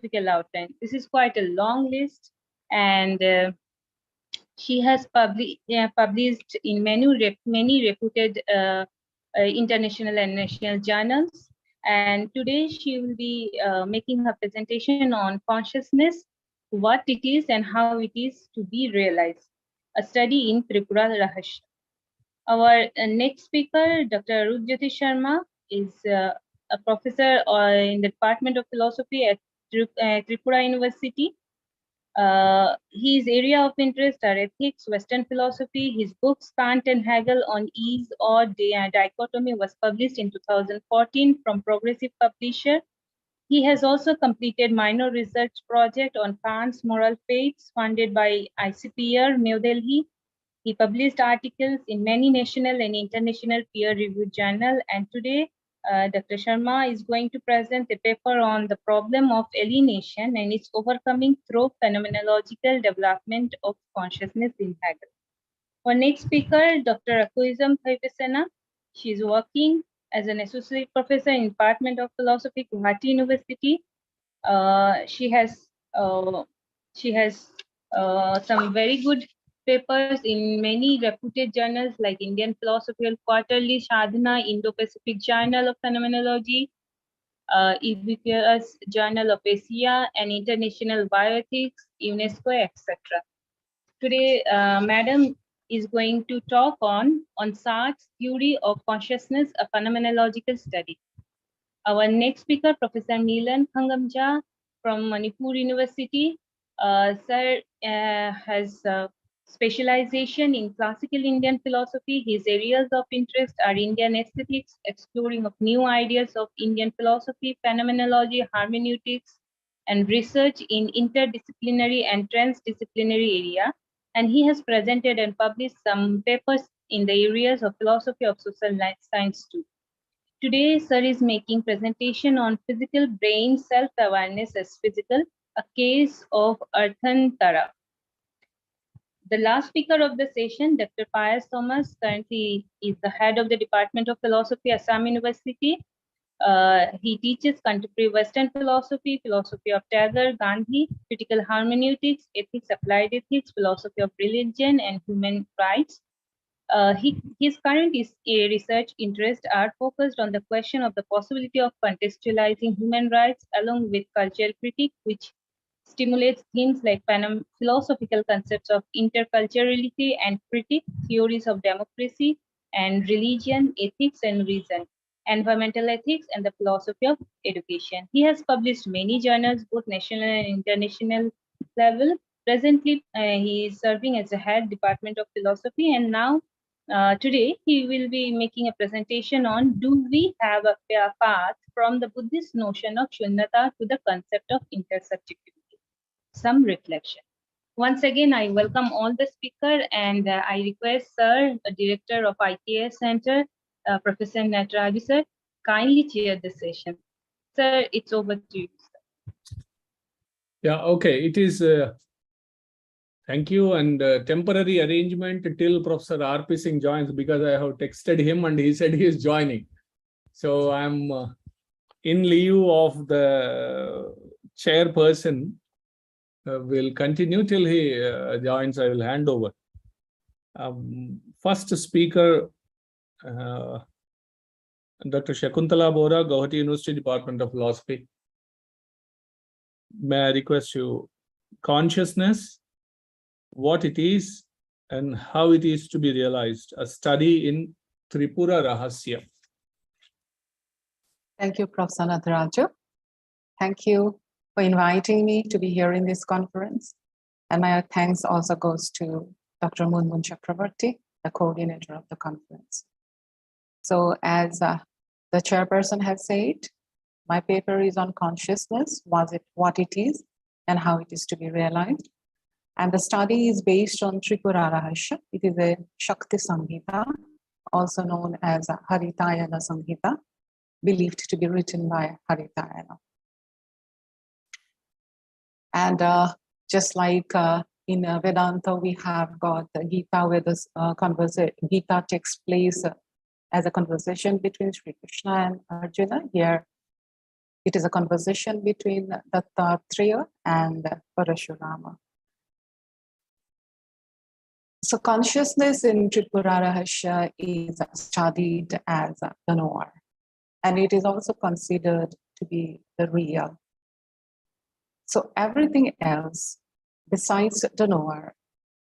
philosophical outline. This is quite a long list, and she has published in many reputed international and national journals. And today she will be making her presentation on consciousness, what it is and how it is to be realized, a study in Tripura Rahasya. Our next speaker, Dr. Arujyoti Sharma, is a professor in the Department of Philosophy at Tripura University. His area of interest are ethics, Western philosophy. His books, Kant and Hegel on Ease or Dichotomy, was published in 2014 from Progressive Publisher. He has also completed minor research project on Kant's moral faiths funded by ICPR, New Delhi. He published articles in many national and international peer-reviewed journals, and today Dr. Sharma is going to present a paper on the problem of alienation and its overcoming through phenomenological development of consciousness in Hegel. Our next speaker, Dr. Akuizam Thaivesena. She is working as an associate professor in Department of Philosophy, Guwahati University. She has some very good papers in many reputed journals like Indian Philosophical Quarterly, Sadhana, Indo-Pacific Journal of Phenomenology, Ubiquitous Journal of Asia, and International Bioethics, UNESCO, etc. Today, Madam is going to talk on Sartre's theory of consciousness, a phenomenological study. Our next speaker, Professor Nilan Hangamja from Manipur University. Sir has specialization in classical Indian philosophy. His areas of interest are Indian aesthetics, exploring of new ideas of Indian philosophy, phenomenology, hermeneutics, and research in interdisciplinary and transdisciplinary area. And he has presented and published some papers in the areas of philosophy of social science too. Today, Sir is making presentation on physical brain self-awareness as physical, a case of Arthantara. The last speaker of the session, Dr. Pius Thomas, currently is the head of the Department of Philosophy, Assam University. He teaches contemporary Western philosophy, philosophy of Tagore, Gandhi, critical hermeneutics, ethics, applied ethics, philosophy of religion, and human rights. His current research interests are focused on the question of the possibility of contextualizing human rights along with cultural critique, which stimulates themes like philosophical concepts of interculturality and critique, theories of democracy and religion, ethics and reason, environmental ethics, and the philosophy of education. He has published many journals, both national and international level. Presently, he is serving as the head Department of Philosophy, and now today he will be making a presentation on do we have a path from the Buddhist notion of Shunyata to the concept of intersubjectivity. Some reflection. Once again, I welcome all the speakers, and I request Sir, Director of IKS Center, Professor Nataraju Sir, kindly chair the session. Sir, it's over to you, sir. Yeah, okay. It is, thank you, and temporary arrangement till Professor R.P. Singh joins, because I have texted him and he said he is joining. So I'm in lieu of the chairperson. Will continue till he joins. I will hand over. First speaker, Dr. Shakuntala Bora, Guwahati University, Department of Philosophy. May I request you, consciousness, what it is and how it is to be realized, a study in Tripura Rahasya. Thank you, Professor Nataraju. Thank you for inviting me to be here in this conference. And my thanks also goes to Dr. Munmun Chakravarti, the coordinator of the conference. So as the chairperson has said, my paper is on consciousness, what it is and how it is to be realized. And the study is based on Tripura Rahasya. It is a Shakti Samhita, also known as Haritayana Samhita, believed to be written by Haritayana. And just like in Vedanta, we have got the Gita, where this Gita takes place as a conversation between Sri Krishna and Arjuna. Here, It is a conversation between Dattatreya and Parashurama. So consciousness in Tripura Rahasya is studied as the knower, and it is also considered to be the real. So everything else besides the knower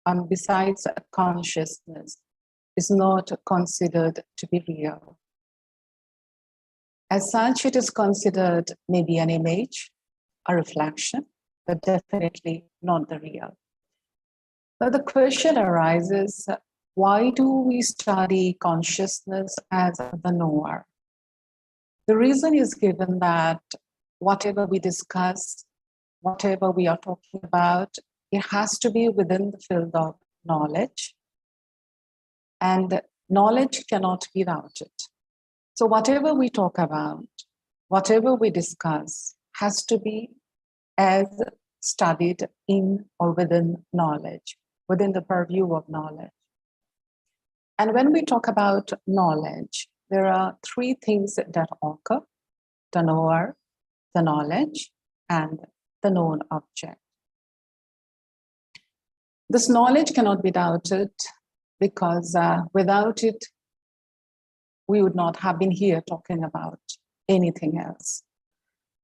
and besides consciousness is not considered to be real. As such, it is considered maybe an image, a reflection, but definitely not the real. But the question arises, why do we study consciousness as the knower? The reason is given that whatever we discuss, whatever we are talking about, it has to be within the field of knowledge, and knowledge cannot be without it. So whatever we talk about, whatever we discuss, has to be as studied in or within knowledge, within the purview of knowledge. And when we talk about knowledge, there are three things that occur: the knower, the knowledge, and the known object. This knowledge cannot be doubted because without it, we would not have been here talking about anything else.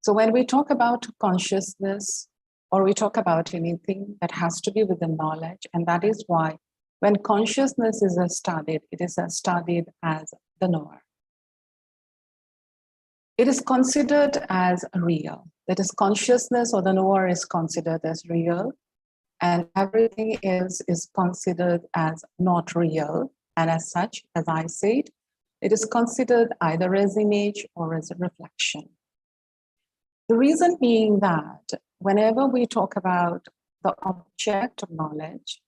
So when we talk about consciousness or we talk about anything, that has to be within knowledge. And that is why when consciousness is studied, it is studied as the knower. It is considered as real. That is, consciousness or the knower is considered as real, and everything else is considered as not real. And as such, as I said, it is considered either as image or as a reflection. The reason being that whenever we talk about the object of knowledge,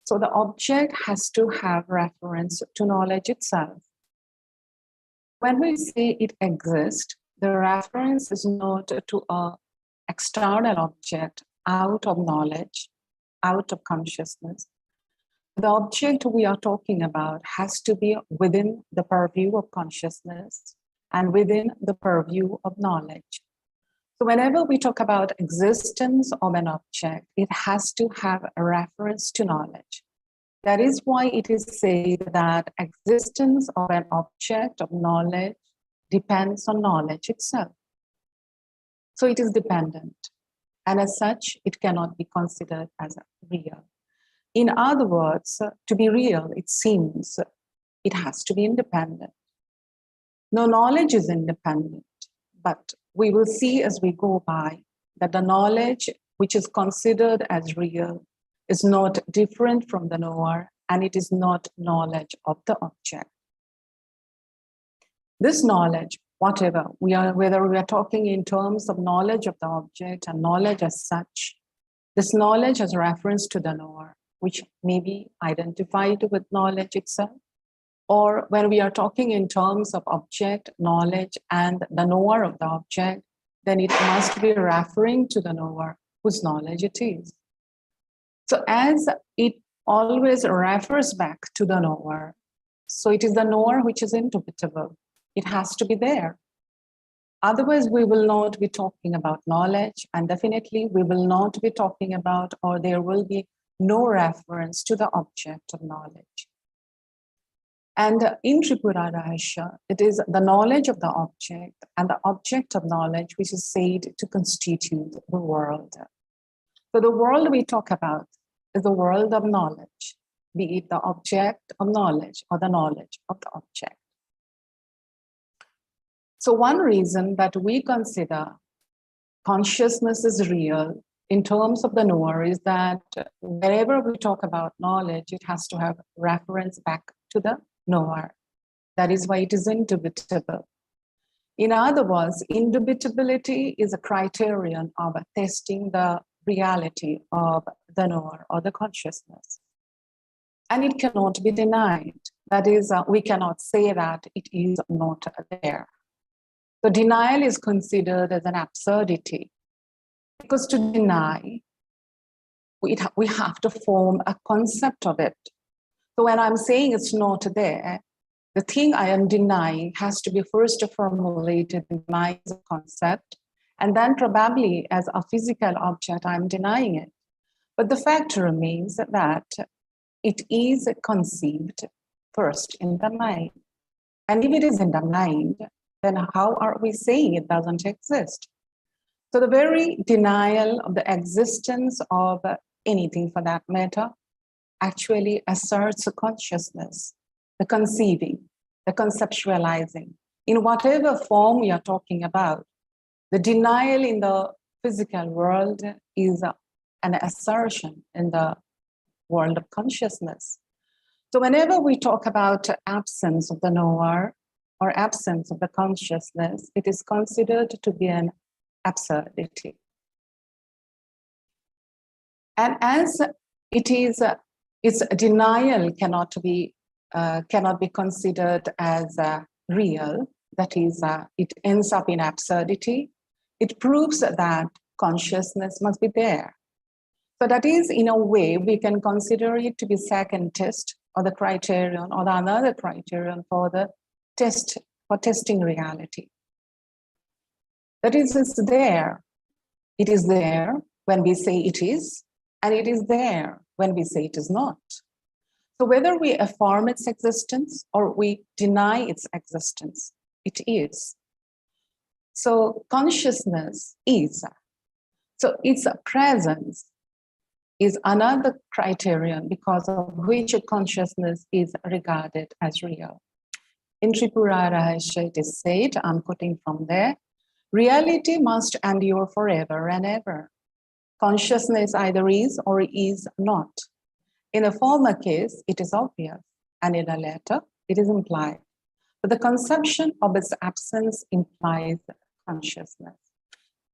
so the object has to have reference to knowledge itself. When we say it exists, the reference is not to an external object out of knowledge, out of consciousness. The object we are talking about has to be within the purview of consciousness and within the purview of knowledge. So whenever we talk about existence of an object, it has to have a reference to knowledge. That is why it is said that existence of an object of knowledge depends on knowledge itself. So it is dependent, and as such, it cannot be considered as real. In other words, to be real, it seems it has to be independent. No, knowledge is independent, but we will see as we go by that the knowledge which is considered as real is not different from the knower, and it is not knowledge of the object. This knowledge, whether we are talking in terms of knowledge of the object and knowledge as such, this knowledge has reference to the knower, which may be identified with knowledge itself. Or when we are talking in terms of object, knowledge, and the knower of the object, then it must be referring to the knower whose knowledge it is. So as it always refers back to the knower, so it is the knower which is indubitable. It has to be there. Otherwise, we will not be talking about knowledge, and definitely we will not be talking about, or there will be no reference to the object of knowledge. And in Tripura Rahasya, it is the knowledge of the object and the object of knowledge which is said to constitute the world. So the world we talk about is the world of knowledge, be it the object of knowledge or the knowledge of the object. So one reason that we consider consciousness is real in terms of the knower is that wherever we talk about knowledge, it has to have reference back to the knower. That is why it is indubitable. In other words, indubitability is a criterion of testing the reality of the knower or the consciousness. And it cannot be denied. That is, we cannot say that it is not there. So denial is considered as an absurdity, because to deny, we have to form a concept of it. So when I'm saying it's not there, the thing I am denying has to be first formulated in my concept, and then probably as a physical object, I'm denying it. But the fact remains that it is conceived first in the mind. And if it is in the mind, then how are we saying it doesn't exist? So the very denial of the existence of anything for that matter actually asserts a consciousness, the conceiving, the conceptualizing, in whatever form we are talking about. The denial in the physical world is an assertion in the world of consciousness. So whenever we talk about absence of the knower or absence of the consciousness, it is considered to be an absurdity. And as it is, its denial cannot be considered as real, that is, it ends up in absurdity. It proves that consciousness must be there. So that is, in a way, we can consider it to be second test or the criterion or the another criterion for the test, for testing reality. That is, it's there. It is there when we say it is, and it is there when we say it is not. So whether we affirm its existence or we deny its existence, it is. So consciousness is. So its presence is another criterion because of which consciousness is regarded as real. In Tripura Rahasya, it is said, I'm quoting from there, reality must endure forever and ever. Consciousness either is or is not. In a former case, it is obvious, and in a latter, it is implied. But the conception of its absence implies consciousness.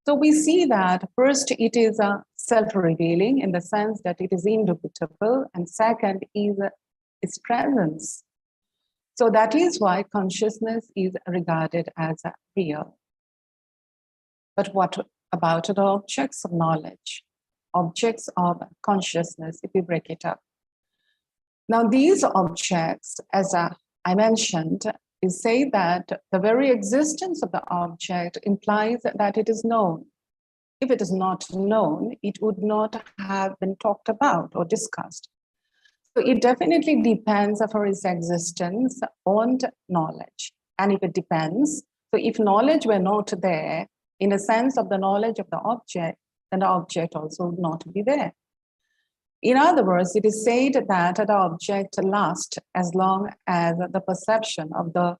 So we see that first, it is self-revealing in the sense that it is indubitable, and second is its presence. So that is why consciousness is regarded as real. But what about the objects of knowledge, objects of consciousness, if we break it up? Now, these objects, as I mentioned, is say that the very existence of the object implies that it is known. If it is not known, it would not have been talked about or discussed. So it definitely depends for its existence on knowledge. And if it depends, so if knowledge were not there, in the sense of the knowledge of the object, then the object also would not be there. In other words, it is said that the object lasts as long as the perception of the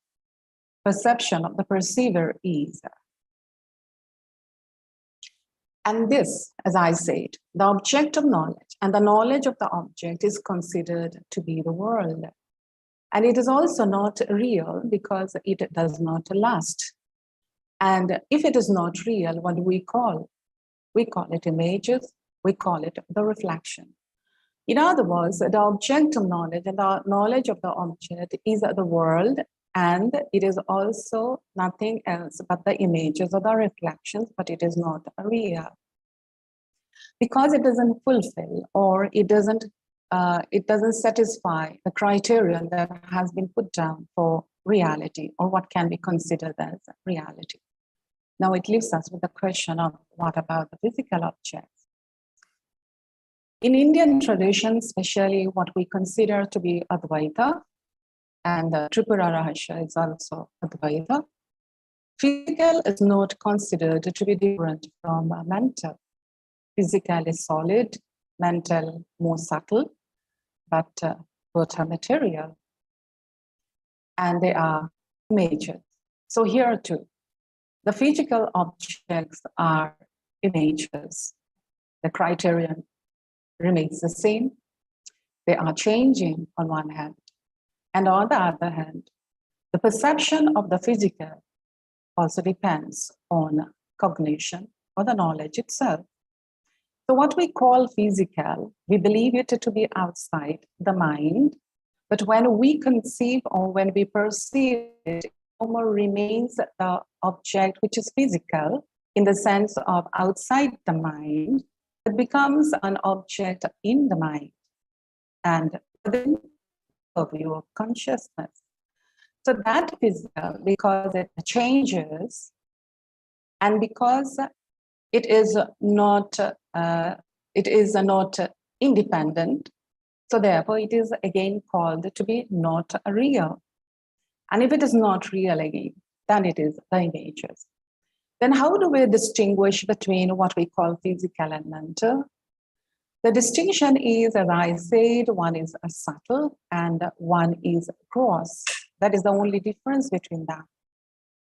perceiver is. And this, as I said, the object of knowledge and the knowledge of the object is considered to be the world. And it is also not real because it does not last. And if it is not real, what do we call? We call it images, we call it the reflection. In other words, the object of knowledge and the knowledge of the object is the world, and it is also nothing else but the images or the reflections, but it is not real. Because it doesn't fulfill or it doesn't satisfy the criterion that has been put down for reality or what can be considered as reality. Now it leaves us with the question of what about the physical objects? In Indian tradition, especially what we consider to be Advaita, and Tripura Rahasya is also Advaita, physical is not considered to be different from mental. Physical is solid, mental more subtle, but both are material. And they are images. So here too, the physical objects are images. The criterion remains the same. They are changing on one hand. And on the other hand, the perception of the physical also depends on cognition or the knowledge itself. So what we call physical, we believe it to be outside the mind, but when we conceive or when we perceive it, it remains the object which is physical in the sense of outside the mind. It becomes an object in the mind and within the view of consciousness. So that physical, because it changes, and because it is not independent, so therefore it is again called to be not real. And if it is not real again, then it is the images. Then how do we distinguish between what we call physical and mental? The distinction is, as I said, one is subtle and one is gross. That is the only difference between them.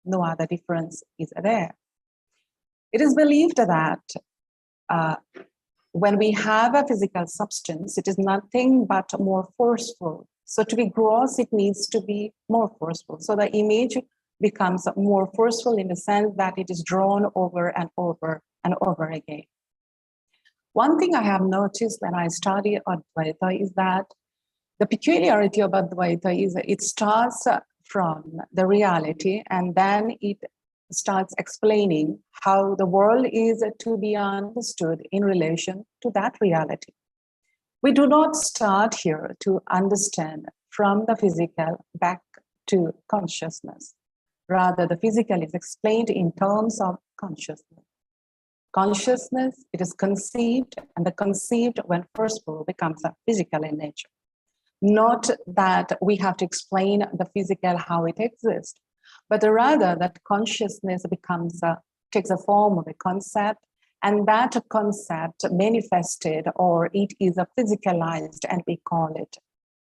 No other difference is there. It is believed that when we have a physical substance, it is nothing but more forceful. So to be gross, it needs to be more forceful. So the image becomes more forceful in the sense that it is drawn over and over and over again. One thing I have noticed when I study Advaita is that the peculiarity of Advaita is it starts from the reality and then it starts explaining how the world is to be understood in relation to that reality. We do not start here to understand from the physical back to consciousness. Rather, the physical is explained in terms of consciousness. Consciousness, it is conceived, and the conceived, when forceful, becomes a physical in nature. Not that we have to explain the physical how it exists, but rather that consciousness takes a form of a concept, and that concept manifested, or it is a physicalized, and we call it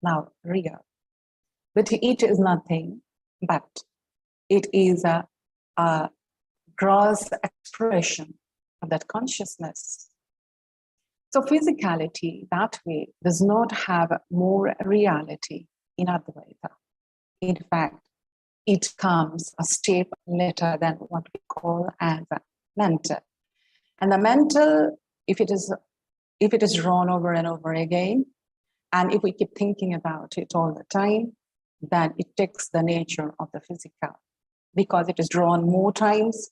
now real. But it is nothing but it is a gross expression of that consciousness. So physicality that way does not have more reality in Advaita. In fact, it comes a step later than what we call as mental. And the mental, if it is drawn over and over again, and if we keep thinking about it all the time, then it takes the nature of the physical, because it is drawn more times,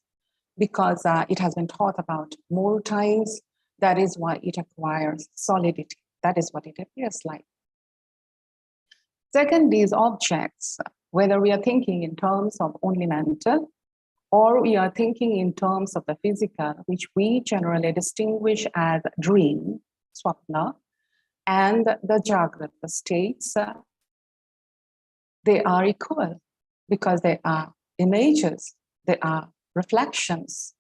because it has been thought about more times. That is why it acquires solidity. That is what it appears like. Second, these objects, whether we are thinking in terms of only mental, or we are thinking in terms of the physical, which we generally distinguish as dream, swapna, and the Jagrata states, they are equal because they are images, they are reflections,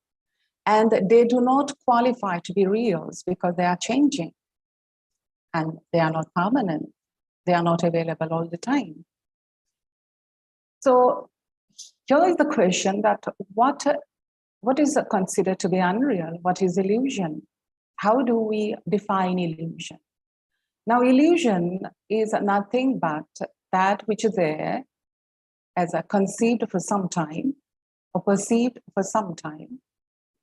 and they do not qualify to be reals because they are changing and they are not permanent. They are not available all the time. So here is the question that what is considered to be unreal? What is illusion? How do we define illusion? Now, illusion is nothing but that which is there as a conceived for some time or perceived for some time,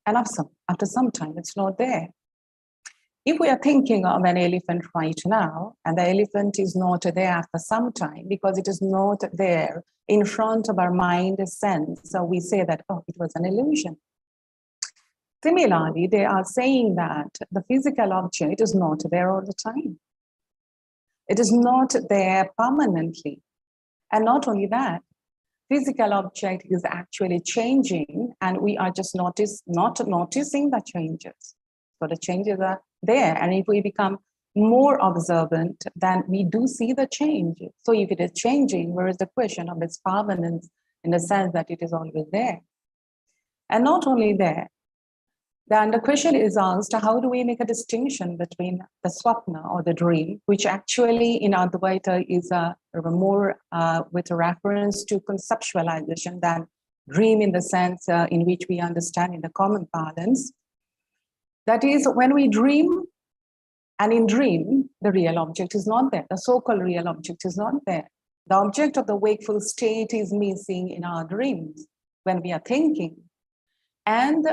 and after some time it's not there. If we are thinking of an elephant right now, and the elephant is not there after some time because it is not there in front of our mind sense, so we say that, oh, it was an illusion. Similarly, they are saying that the physical object is not there all the time. It is not there permanently. And not only that, physical object is actually changing, and we are just not noticing the changes. So the changes are there, and if we become more observant, then we do see the change. So if it is changing, where is the question of its permanence in the sense that it is always there? And not only there, then the question is asked, how do we make a distinction between the swapna or the dream, which actually in Advaita is more with a reference to conceptualization than dream in the sense in which we understand in the common parlance. That is, when we dream, and in dream, the real object is not there. The so-called real object is not there. The object of the wakeful state is missing in our dreams when we are thinking. And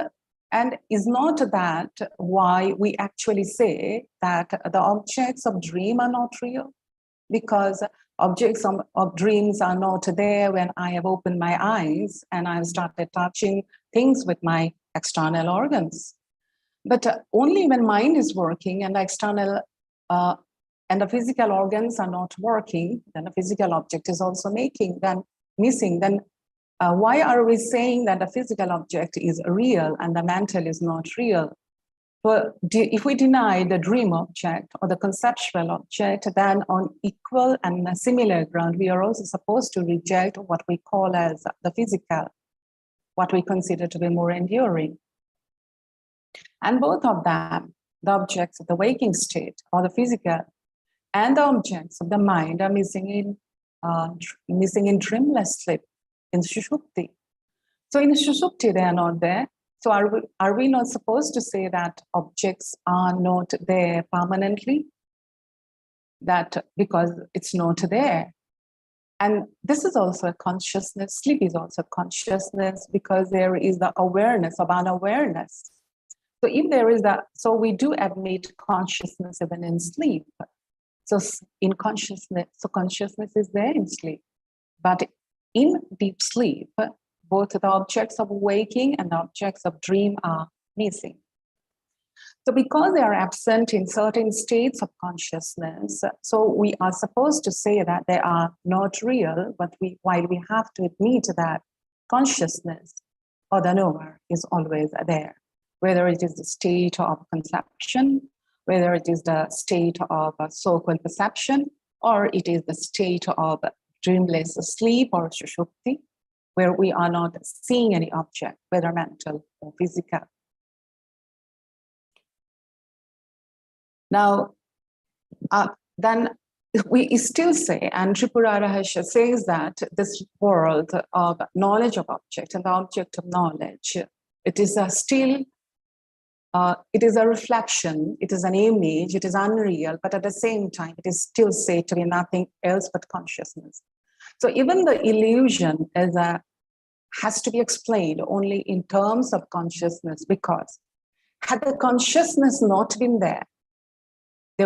is not that why we actually say that the objects of dream are not real? Because objects of dreams are not there when I have opened my eyes and I've started touching things with my external organs. But only when mind is working and the external and the physical organs are not working, then the physical object is also making. Then missing, then why are we saying that the physical object is real and the mental is not real? Well, if we deny the dream object or the conceptual object, then on equal and similar ground, we are also supposed to reject what we call as the physical, what we consider to be more enduring. And both of them, the objects of the waking state or the physical and the objects of the mind, are missing in dreamless sleep, in Sushupti. So in Sushupti, they are not there. So are we not supposed to say that objects are not there permanently? That because it's not there. And this is also a consciousness. Sleep is also consciousness because there is the awareness of unawareness. So if there is that, so we do admit consciousness even in sleep. So in consciousness, so consciousness is there in sleep. But in deep sleep, both the objects of waking and the objects of dream are missing. So because they are absent in certain states of consciousness, so we are supposed to say that they are not real, but while we have to admit that consciousness or the knower is always there, whether it is the state of conception, whether it is the state of so-called perception, or it is the state of dreamless sleep or sushupti, where we are not seeing any object, whether mental or physical. Now, then we still say, and Tripura Rahasya says that this world of knowledge of object and the object of knowledge, it is still, it is a reflection, it is an image, it is unreal, but at the same time, it is still said to be nothing else but consciousness. So even the illusion has to be explained only in terms of consciousness, because had the consciousness not been there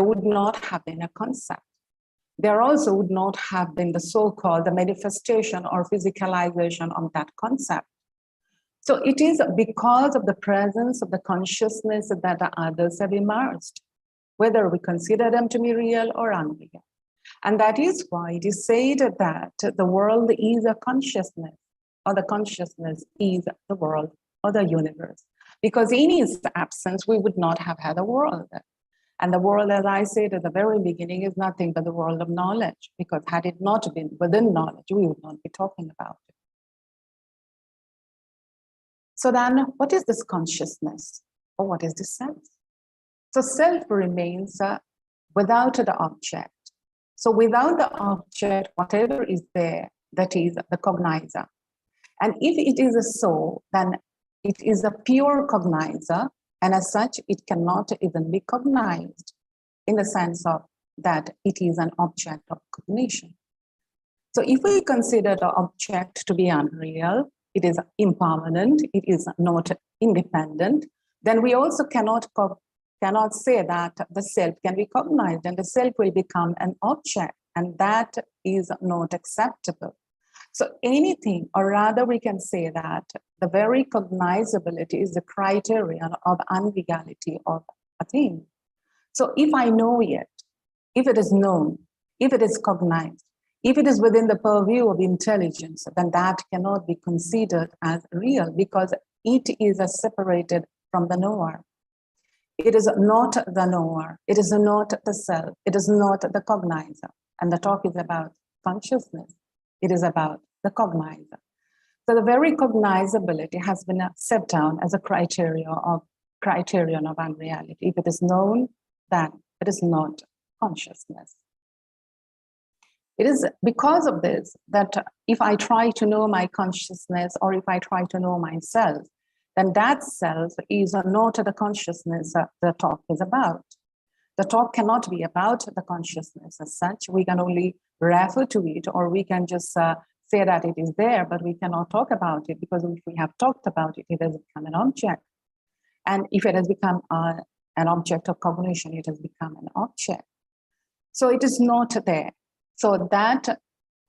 would not have been a concept. There also would not have been the so-called the manifestation or physicalization of that concept. So it is because of the presence of the consciousness that the others have emerged, whether we consider them to be real or unreal. And that is why it is said that the world is a consciousness, or the consciousness is the world or the universe. Because in its absence, we would not have had a world. And the world, as I said at the very beginning, is nothing but the world of knowledge, because had it not been within knowledge, we would not be talking about it. So then, what is this consciousness? Or what is this self? So self remains without the object. So without the object, whatever is there, that is the cognizer. And if it is a soul, then it is a pure cognizer, and as such, it cannot even be cognized in the sense of that it is an object of cognition. So if we consider the object to be unreal, it is impermanent, it is not independent, then we also cannot say that the self can be cognized and the self will become an object, and that is not acceptable. So anything, or rather we can say that the very cognizability is the criterion of unreality of a thing. So if I know it, if it is known, if it is cognized, if it is within the purview of intelligence, then that cannot be considered as real because it is separated from the knower. It is not the knower, it is not the self, it is not the cognizer. And the talk is about consciousness. It is about the cognizer. So the very cognizability has been set down as a criterion of unreality. If it is known, then it is not consciousness. It is because of this that if I try to know my consciousness or if I try to know myself, then that self is not the consciousness that the talk is about. The talk cannot be about the consciousness as such. We can only refer to it, or we can just say that it is there, but we cannot talk about it, because if we have talked about it, it has become an object. And if it has become an object of cognition, it has become an object. So it is not there. So that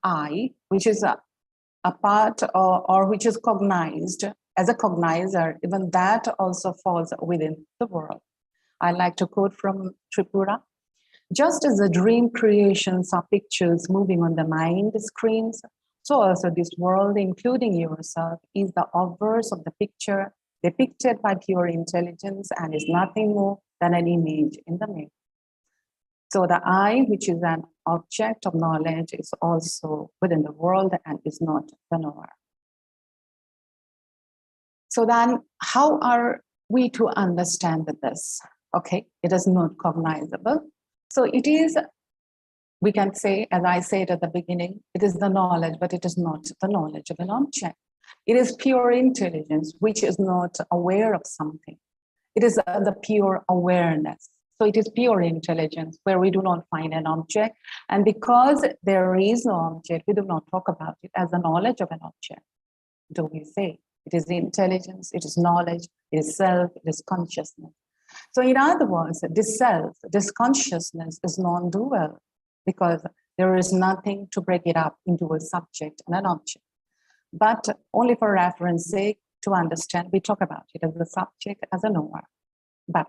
I, which is a part or which is cognized as a cognizer, even that also falls within the world. I like to quote from Tripura. Just as the dream creations are pictures moving on the mind screens, So also this world, including yourself, is the obverse of the picture depicted by pure intelligence and is nothing more than an image in the mirror. So the I, which is an object of knowledge, is also within the world and is not the knower. So then how are we to understand this? Okay, it is not cognizable. So it is, we can say, as I said at the beginning, it is the knowledge, but it is not the knowledge of an object. It is pure intelligence, which is not aware of something. It is the pure awareness. So it is pure intelligence where we do not find an object. And because there is no object, we do not talk about it as the knowledge of an object. Do we say? It is intelligence, it is knowledge, it is self, it is consciousness. So in other words, this self, this consciousness is non-dual because there is nothing to break it up into a subject and an object. But only for reference sake, to understand, we talk about it as a subject, as a knower. But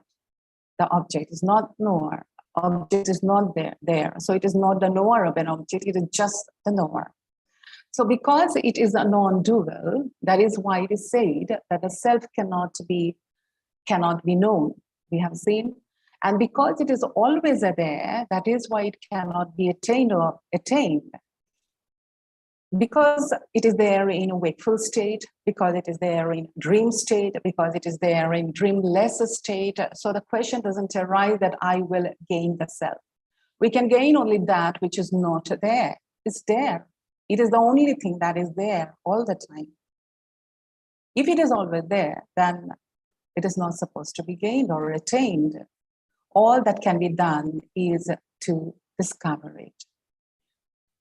the object is not knower, object is not there. So it is not the knower of an object, it is just the knower. So because it is a non-dual, that is why it is said that the self cannot be known. We have seen. And because it is always there, that is why it cannot be attained or attained. Because it is there in a wakeful state, because it is there in dream state, because it is there in dreamless state. So the question doesn't arise that I will gain the self. We can gain only that which is not there. It's there. It is the only thing that is there all the time. If it is always there, then it is not supposed to be gained or attained. All that can be done is to discover it.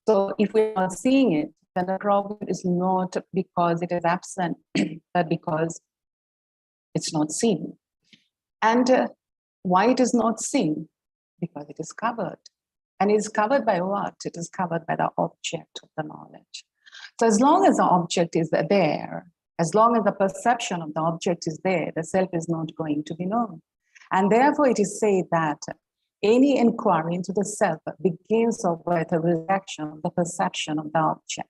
So if we're not seeing it, then the problem is not because it is absent, but because it's not seen. And why it is not seen? Because it is covered. And it is covered by what? It is covered by the object of the knowledge. So as long as the object is there, as long as the perception of the object is there, the self is not going to be known. And therefore it is said that any inquiry into the self begins with a rejection of the perception of the object.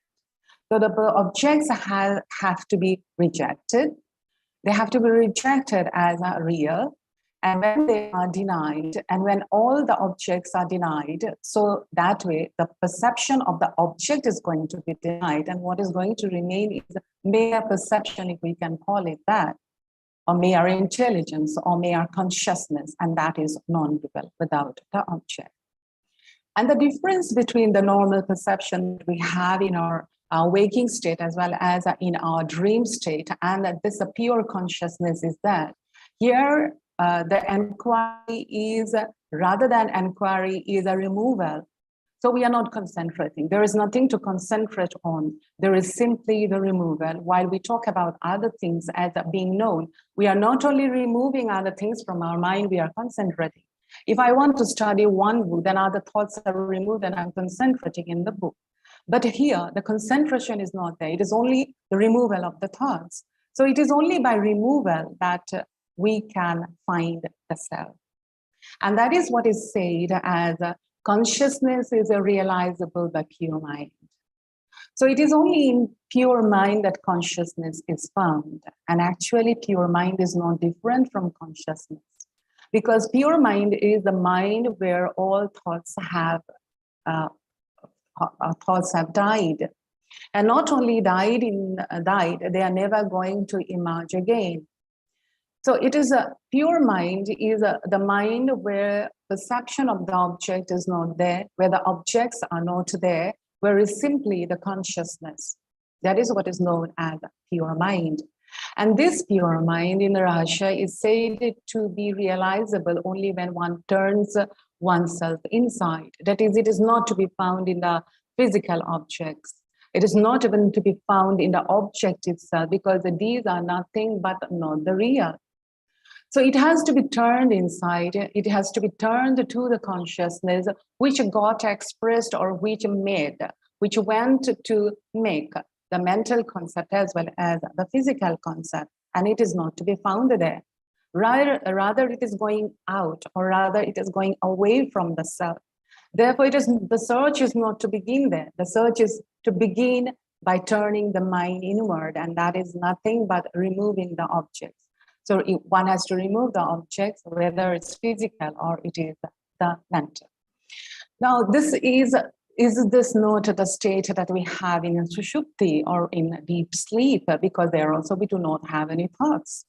So the objects have to be rejected. They have to be rejected as real. And when they are denied, and when all the objects are denied, so that way the perception of the object is going to be denied, and what is going to remain is mere perception, if we can call it that, or mere intelligence, or mere consciousness, and that is non-dual without the object. And the difference between the normal perception we have in our waking state as well as in our dream state and this pure consciousness is that here the inquiry is, rather than inquiry, is a removal. So we are not concentrating. There is nothing to concentrate on. There is simply the removal. While we talk about other things as being known, we are not only removing other things from our mind, we are concentrating. If I want to study one book, then other thoughts are removed and I'm concentrating in the book. But here, the concentration is not there. It is only the removal of the thoughts. So it is only by removal that we can find the self. And that is what is said as consciousness is realizable by pure mind. So it is only in pure mind that consciousness is found. And actually pure mind is not different from consciousness. Because pure mind is the mind where all thoughts have died. And not only died, they are never going to emerge again. So it is a pure mind is the mind where perception of the object is not there, where the objects are not there, where is simply the consciousness. That is what is known as pure mind. And this pure mind in Russia is said to be realizable only when one turns oneself inside. That is, it is not to be found in the physical objects. It is not even to be found in the object itself because these are nothing but not the real. So it has to be turned inside, it has to be turned to the consciousness which got expressed or which went to make the mental concept as well as the physical concept, and it is not to be found there. Rather it is going out, or rather it is going away from the self. Therefore, the search is not to begin there. The search is to begin by turning the mind inward, and that is nothing but removing the objects. So one has to remove the objects, whether it's physical or it is the mental. Now, this is this not the state that we have in Sushupti or in deep sleep? Because there also we do not have any thoughts.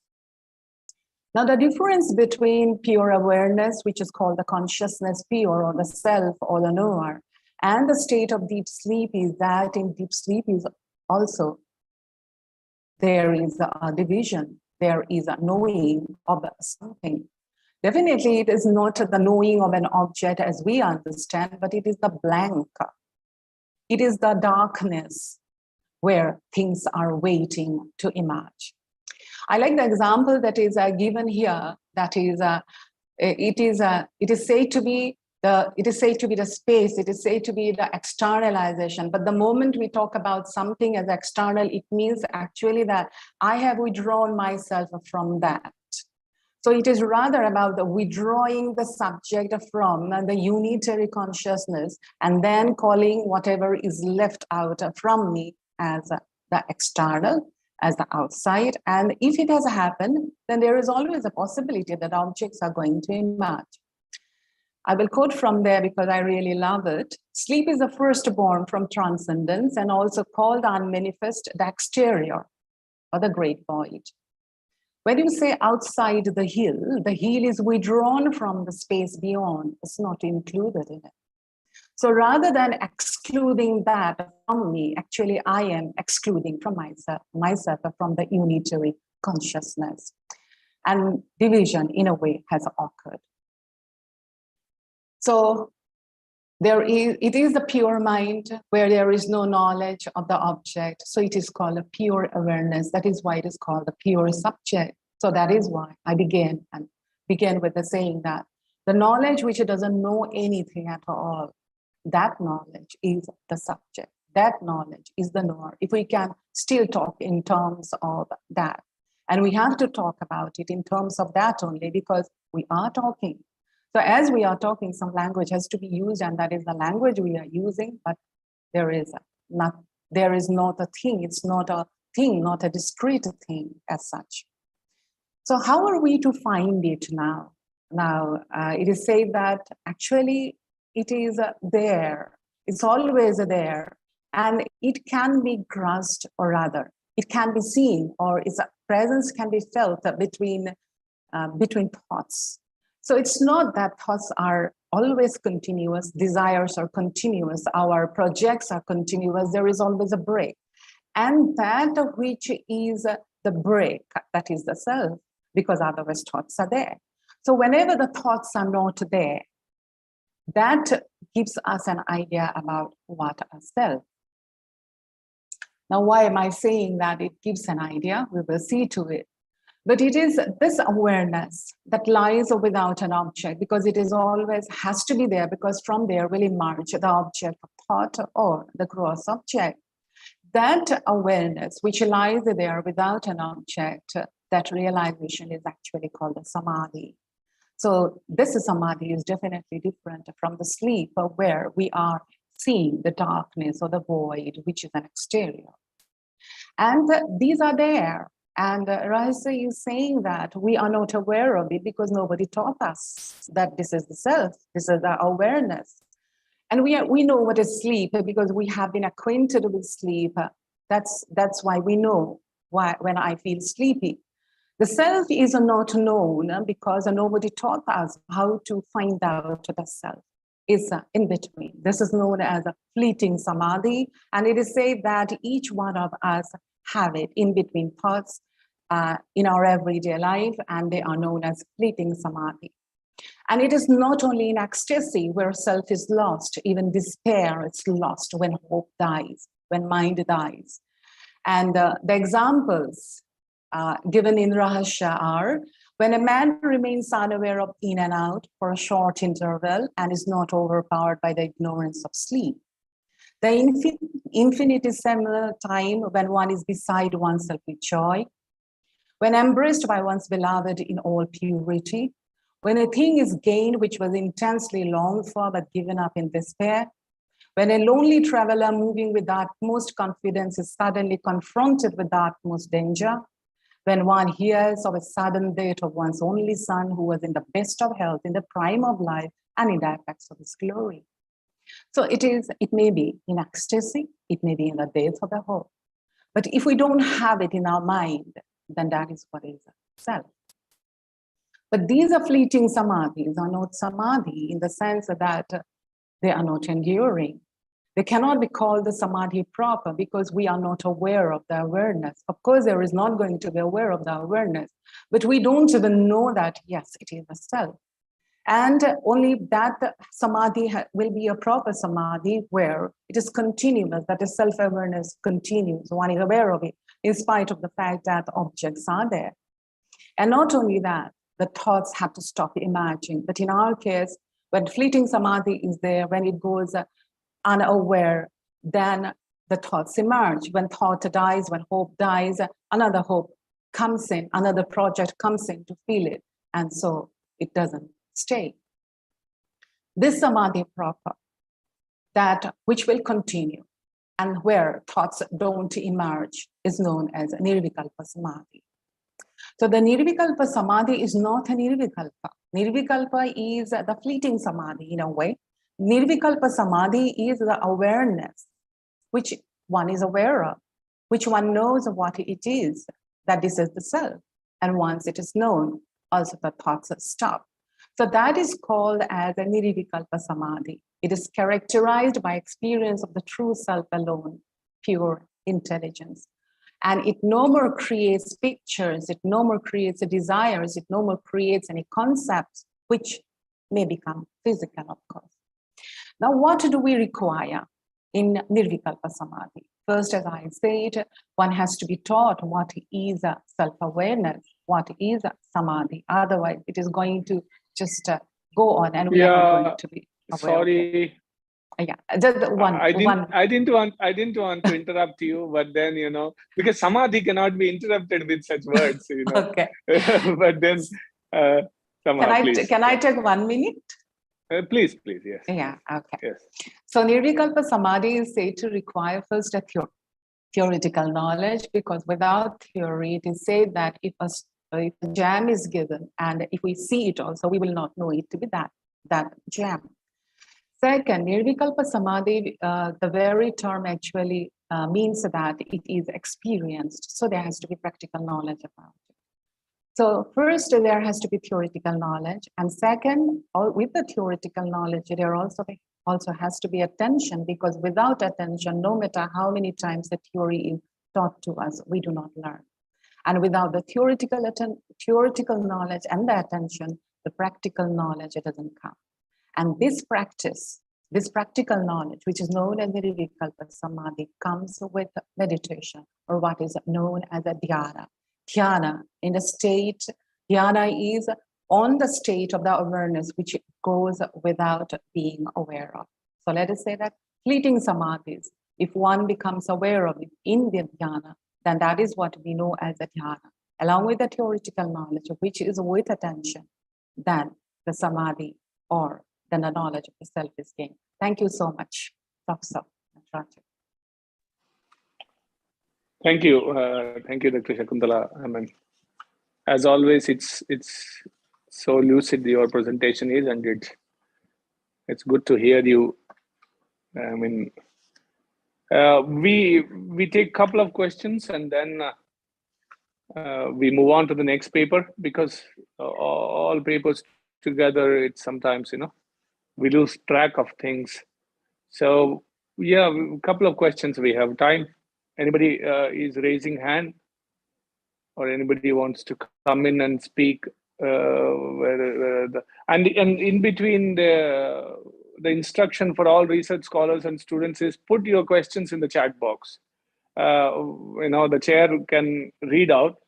Now, the difference between pure awareness, which is called the consciousness pure or the self or the knower, and the state of deep sleep is that in deep sleep is also there is a division, there is a knowing of something. Definitely, it is not the knowing of an object as we understand, but it is the blank. It is the darkness where things are waiting to emerge. I like the example that is given here. That is, it is said to be the space. It is said to be the externalization. But the moment we talk about something as external, it means actually that I have withdrawn myself from that. So it is rather about the withdrawing the subject from the unitary consciousness and then calling whatever is left out from me as the external, as the outside. And if it has happened, then there is always a possibility that objects are going to emerge. I will quote from there because I really love it. Sleep is the firstborn from transcendence and also called unmanifest the exterior or the great void. When you say outside the hill is withdrawn from the space beyond, it's not included in it. So rather than excluding that from me, actually I am excluding from myself from the unitary consciousness. And division in a way has occurred. So it is the pure mind where there is no knowledge of the object. So it is called a pure awareness. That is why it is called the pure subject. So that is why I began with the saying that the knowledge which doesn't know anything at all, that knowledge is the subject. That knowledge is the knower. If we can still talk in terms of that, and we have to talk about it in terms of that only because we are talking. So as we are talking, some language has to be used, and that is the language we are using, but there is not a thing, it's not a thing, not a discrete thing as such. So how are we to find it now? Now, it is said that actually it is there, it's always there, and it can be grasped, or rather, it can be seen, or its presence can be felt between thoughts. So it's not that thoughts are always continuous, desires are continuous, our projects are continuous, there is always a break. And that which is the break, that is the self, because otherwise thoughts are there. So whenever the thoughts are not there, that gives us an idea about what a self. Now, why am I saying that it gives an idea? We will see to it. But it is this awareness that lies without an object, because it is always has to be there, because from there will emerge the object of thought or the gross object. That awareness which lies there without an object, that realization is actually called a samadhi. So this samadhi is definitely different from the sleep where we are seeing the darkness or the void, which is an exterior. And these are there. And Rahasya is saying that we are not aware of it because nobody taught us that this is the self, this is the awareness. And we know what is sleep because we have been acquainted with sleep. That's why we know when I feel sleepy. The self is not known because nobody taught us how to find out the self. It's in between. This is known as a fleeting samadhi. And it is said that each one of us have it in between thoughts in our everyday life, and they are known as fleeting samadhi. And it is not only in ecstasy where self is lost, even despair is lost when hope dies, when mind dies. And the examples given in Rahasya are when a man remains unaware of in and out for a short interval and is not overpowered by the ignorance of sleep. The infinitesimal time when one is beside oneself with joy, when embraced by one's beloved in all purity, when a thing is gained which was intensely longed for but given up in despair, When a lonely traveler moving with the utmost confidence is suddenly confronted with the utmost danger, when one hears of a sudden death of one's only son who was in the best of health, in the prime of life, and in the apex of his glory. So it may be in ecstasy, it may be in the depth of the hope. But if we don't have it in our mind, then that is what is self. But these are fleeting samadhis, are not samadhi in the sense that they are not enduring. They cannot be called the samadhi proper because we are not aware of the awareness. Of course, there is not going to be aware of the awareness, but we don't even know that, yes, it is a self. And only that samadhi will be a proper samadhi where it is continuous, that the self-awareness continues, one is aware of it, in spite of the fact that objects are there. And not only that, the thoughts have to stop emerging. But in our case, when fleeting samadhi is there, when it goes unaware, then the thoughts emerge. When thought dies, when hope dies, another hope comes in, another project comes in to feel it. And so it doesn't stay. This samadhi proper, that which will continue and where thoughts don't emerge, is known as Nirvikalpa Samadhi. So the Nirvikalpa Samadhi is not a Nirvikalpa. Nirvikalpa is the fleeting Samadhi in a way. Nirvikalpa Samadhi is the awareness which one is aware of, which one knows of what it is, that this is the self. And once it is known, also the thoughts stop. So that is called as a Nirvikalpa Samadhi. It is characterized by experience of the true self alone, pure intelligence. And it no more creates pictures, it no more creates desires, it no more creates any concepts, which may become physical, of course. Now, what do we require in Nirvikalpa Samadhi? First, as I said, one has to be taught what is self-awareness, what is Samadhi. Otherwise, it is going to just go on and we are not going to be aware. Sorry. Yeah, just one. I didn't want to interrupt you, but then, because samadhi cannot be interrupted with such words, Okay. But then, please. Can I take 1 minute? Please, yes. Yeah, okay. Yes. So Nirvikalpa Samadhi is said to require first a theoretical knowledge, because without theory, it is said that if a jam is given, and if we see it also, we will not know it to be that jam. Second, Nirvikalpa Samadhi, the very term actually means that it is experienced. So there has to be practical knowledge about it. So first, there has to be theoretical knowledge. And second, with the theoretical knowledge, there also has to be attention, because without attention, no matter how many times the theory is taught to us, we do not learn. And without the theoretical knowledge and the attention, the practical knowledge, it doesn't come. And this practical knowledge, which is known as the Nirvikalpa Samadhi, comes with meditation, or what is known as a dhyana. Dhyana is on the state of the awareness which goes without being aware of. So let us say that fleeting samadhis, if one becomes aware of it in the dhyana, then that is what we know as a dhyana. Along with the theoretical knowledge, which is with attention, then the samadhi or then the knowledge of the self is gained. Thank you so much, Professor. Thank you, Dr. Shakuntala. I mean, as always, it's so lucid your presentation is, and it's good to hear you. I mean, we take a couple of questions and then we move on to the next paper, because all papers together, it's sometimes we lose track of things. So yeah, a couple of questions we have time. Anybody is raising hand, or anybody wants to come in and speak? And in between the instruction for all research scholars and students is put your questions in the chat box. The chair can read out.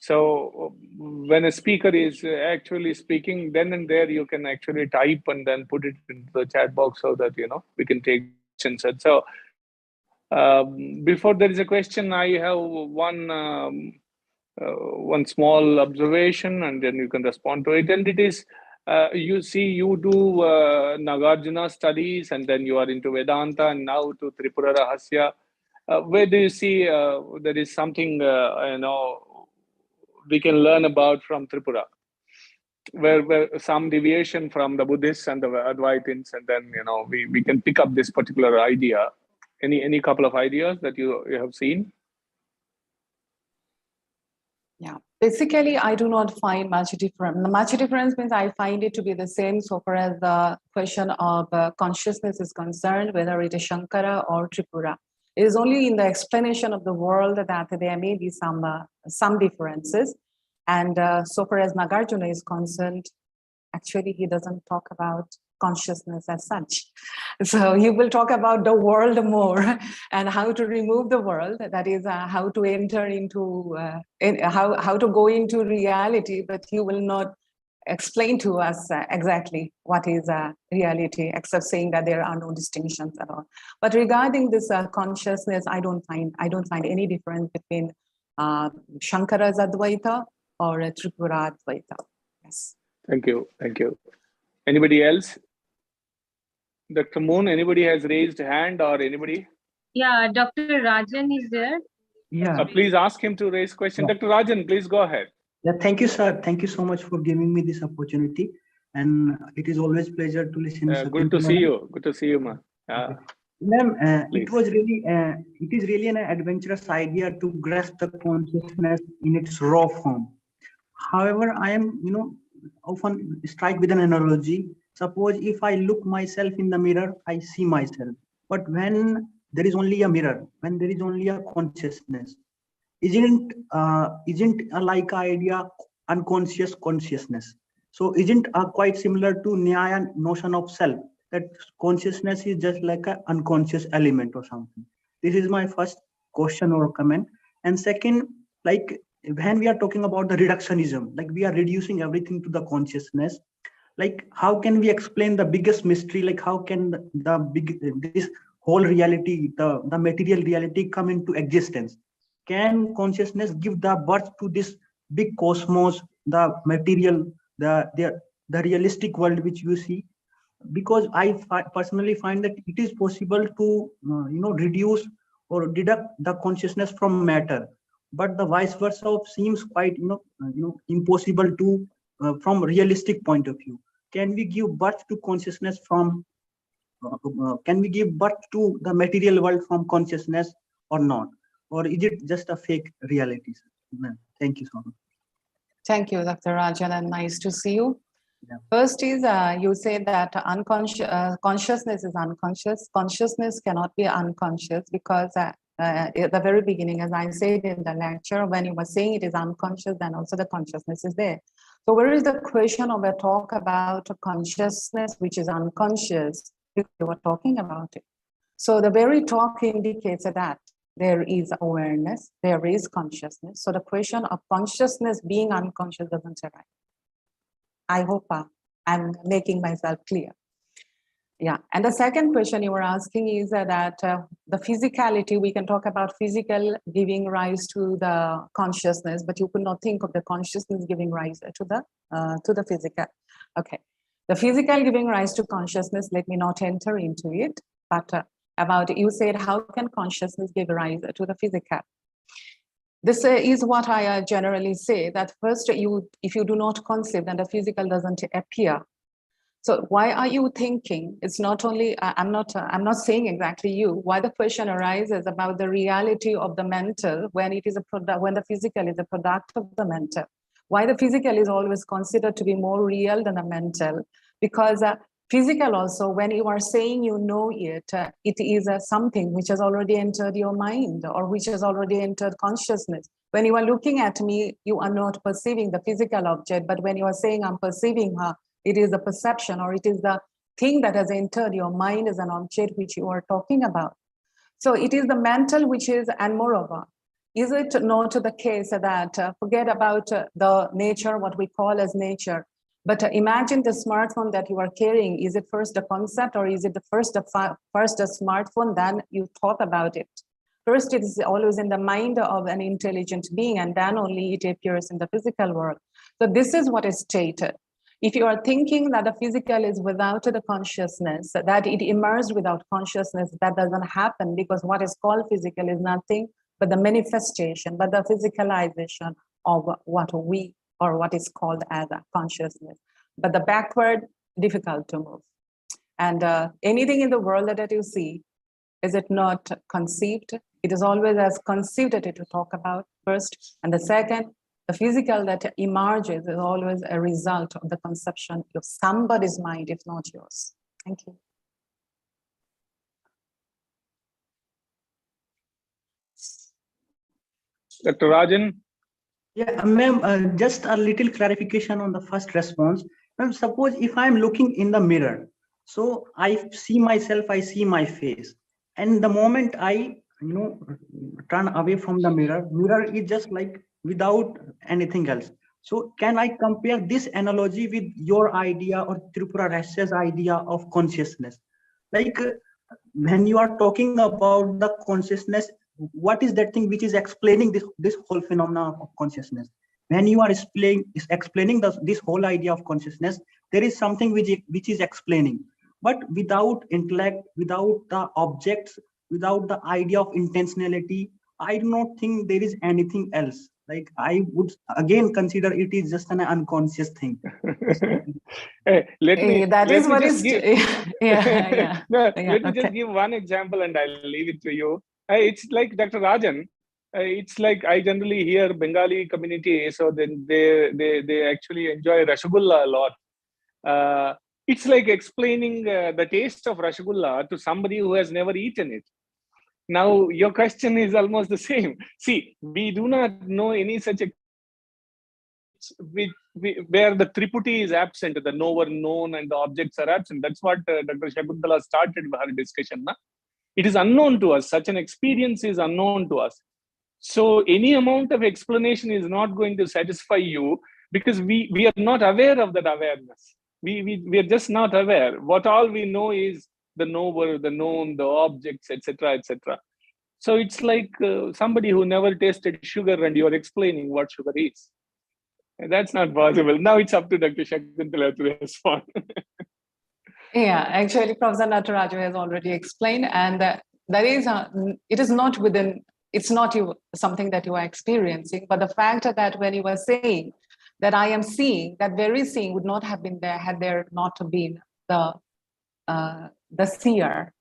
So when a speaker is actually speaking, then and there you can actually type and then put it into the chat box so that we can take questions. And so before there is a question, I have one small observation, and then you can respond to it. And it is You see, you do Nagarjuna studies, and then you are into Vedanta, and now to Tripura Rahasya. Where do you see there is something we can learn about from Tripura, where some deviation from the Buddhists and the Advaitins, and then we can pick up this particular idea. Any couple of ideas that you have seen? Yeah, basically, I do not find much difference. Much difference means I find it to be the same so far as the question of consciousness is concerned, whether it is Shankara or Tripura. It is only in the explanation of the world that there may be some differences. And so far as Nagarjuna is concerned, actually, he doesn't talk about consciousness as such. So he will talk about the world more and how to remove the world. That is how to enter into, how to go into reality, but he will not explain to us exactly what is reality, except saying that there are no distinctions at all. But regarding this consciousness, I don't find any difference between Shankara's Advaita or Tripura Advaita. Yes. Thank you. Thank you. Anybody else? Dr. Moon, anybody has raised hand or anybody? Yeah, Dr. Rajan is there. Yeah. Please ask him to raise question. Yeah. Dr. Rajan, please go ahead. Yeah, thank you, sir. Thank you so much for giving me this opportunity. And it is always pleasure to listen. Good to see you. Good to see you, ma'am. Ma'am, it is really an adventurous idea to grasp the consciousness in its raw form. However, I am, often strike with an analogy. Suppose if I look myself in the mirror, I see myself. But when there is only a mirror, when there is only a consciousness, isn't a like idea unconscious consciousness? So isn't quite similar to Nyaya notion of self, that consciousness is just like an unconscious element or something? This is my first question or comment. And second, like when we are talking about the reductionism, like we are reducing everything to the consciousness, like how can we explain the biggest mystery? Like how can this whole reality, the material reality come into existence? Can consciousness give the birth to this big cosmos, the material, the realistic world which you see? Because I personally find that it is possible to reduce or deduct the consciousness from matter, but the vice versa seems quite impossible to from realistic point of view. Can we give birth to consciousness from can we give birth to the material world from consciousness or not? Or is it just a fake reality? Thank you so much. Thank you, Dr. Rajan, and nice to see you. Yeah. First is you say that consciousness is unconscious. Consciousness cannot be unconscious because at the very beginning, as I said in the lecture, when you were saying it is unconscious, then also the consciousness is there. So where is the question of a talk about a consciousness which is unconscious if you were talking about it? So the very talk indicates that there is awareness, there is consciousness. So the question of consciousness being unconscious doesn't arise. I hope I'm making myself clear. Yeah, and the second question you were asking is that the physicality, we can talk about physical giving rise to the consciousness, but you could not think of the consciousness giving rise to the physical. Okay, the physical giving rise to consciousness, let me not enter into it, but about, you said, how can consciousness give rise to the physical? This is what I generally say, that first, if you do not conceive, then the physical doesn't appear. So why are you thinking? It's not only, I'm not saying exactly you, why the question arises about the reality of the mental when it is a product, when the physical is a product of the mental. Why the physical is always considered to be more real than the mental? Because physical also, when you are saying you know it, it is something which has already entered your mind or which has already entered consciousness. When you are looking at me, you are not perceiving the physical object, but when you are saying I'm perceiving her, it is the perception or it is the thing that has entered your mind as an object which you are talking about. So it is the mental which is, and moreover, is it not the case that forget about the nature, what we call as nature, but imagine the smartphone that you are carrying. Is it first a concept or is it the first a smartphone, then you thought about it? First, it is always in the mind of an intelligent being and then only it appears in the physical world. So this is what is stated. If you are thinking that the physical is without the consciousness, that it emerged without consciousness, that doesn't happen, because what is called physical is nothing but the manifestation, but the physicalization of what we, or what is called as a consciousness. But the backward, difficult to move. And anything in the world that you see, is it not conceived? It is always as conceived that to talk about first. And the second, the physical that emerges is always a result of the conception of somebody's mind, if not yours. Thank you. Dr. Rajan? Yeah, ma'am, just a little clarification on the first response. Ma'am, suppose if I'm looking in the mirror, so I see myself, I see my face. And the moment I, turn away from the mirror, mirror is just like without anything else. So can I compare this analogy with your idea or Tripura Rasya's idea of consciousness? Like when you are talking about the consciousness, what is that thing which is explaining this whole phenomenon of consciousness? When you are explaining this whole idea of consciousness, there is something which is explaining. But without intellect, without the objects, without the idea of intentionality, I do not think there is anything else. Like I would again consider it is just an unconscious thing. Hey, let me just give one example and I'll leave it to you. It's like Dr. Rajan. It's like I generally hear Bengali community, so then they actually enjoy Rasgulla a lot. It's like explaining the taste of Rasgulla to somebody who has never eaten it. Now, your question is almost the same. See, we do not know any such where the triputi is absent, the knower, known, and the objects are absent. That's what Dr. Shakuntala started her discussion. Na? It is unknown to us. Such an experience is unknown to us. So any amount of explanation is not going to satisfy you because we are not aware of that awareness. We are just not aware. What all we know is the knower, the known, the objects, etc., etc. So it's like somebody who never tasted sugar and you're explaining what sugar is. And that's not possible. Now it's up to Dr. Shakuntala to respond. Yeah, actually, Professor Nataraja has already explained, and there is it is not within. It's not something that you are experiencing, but the fact that when you were saying that I am seeing, that very seeing would not have been there had there not been the seer.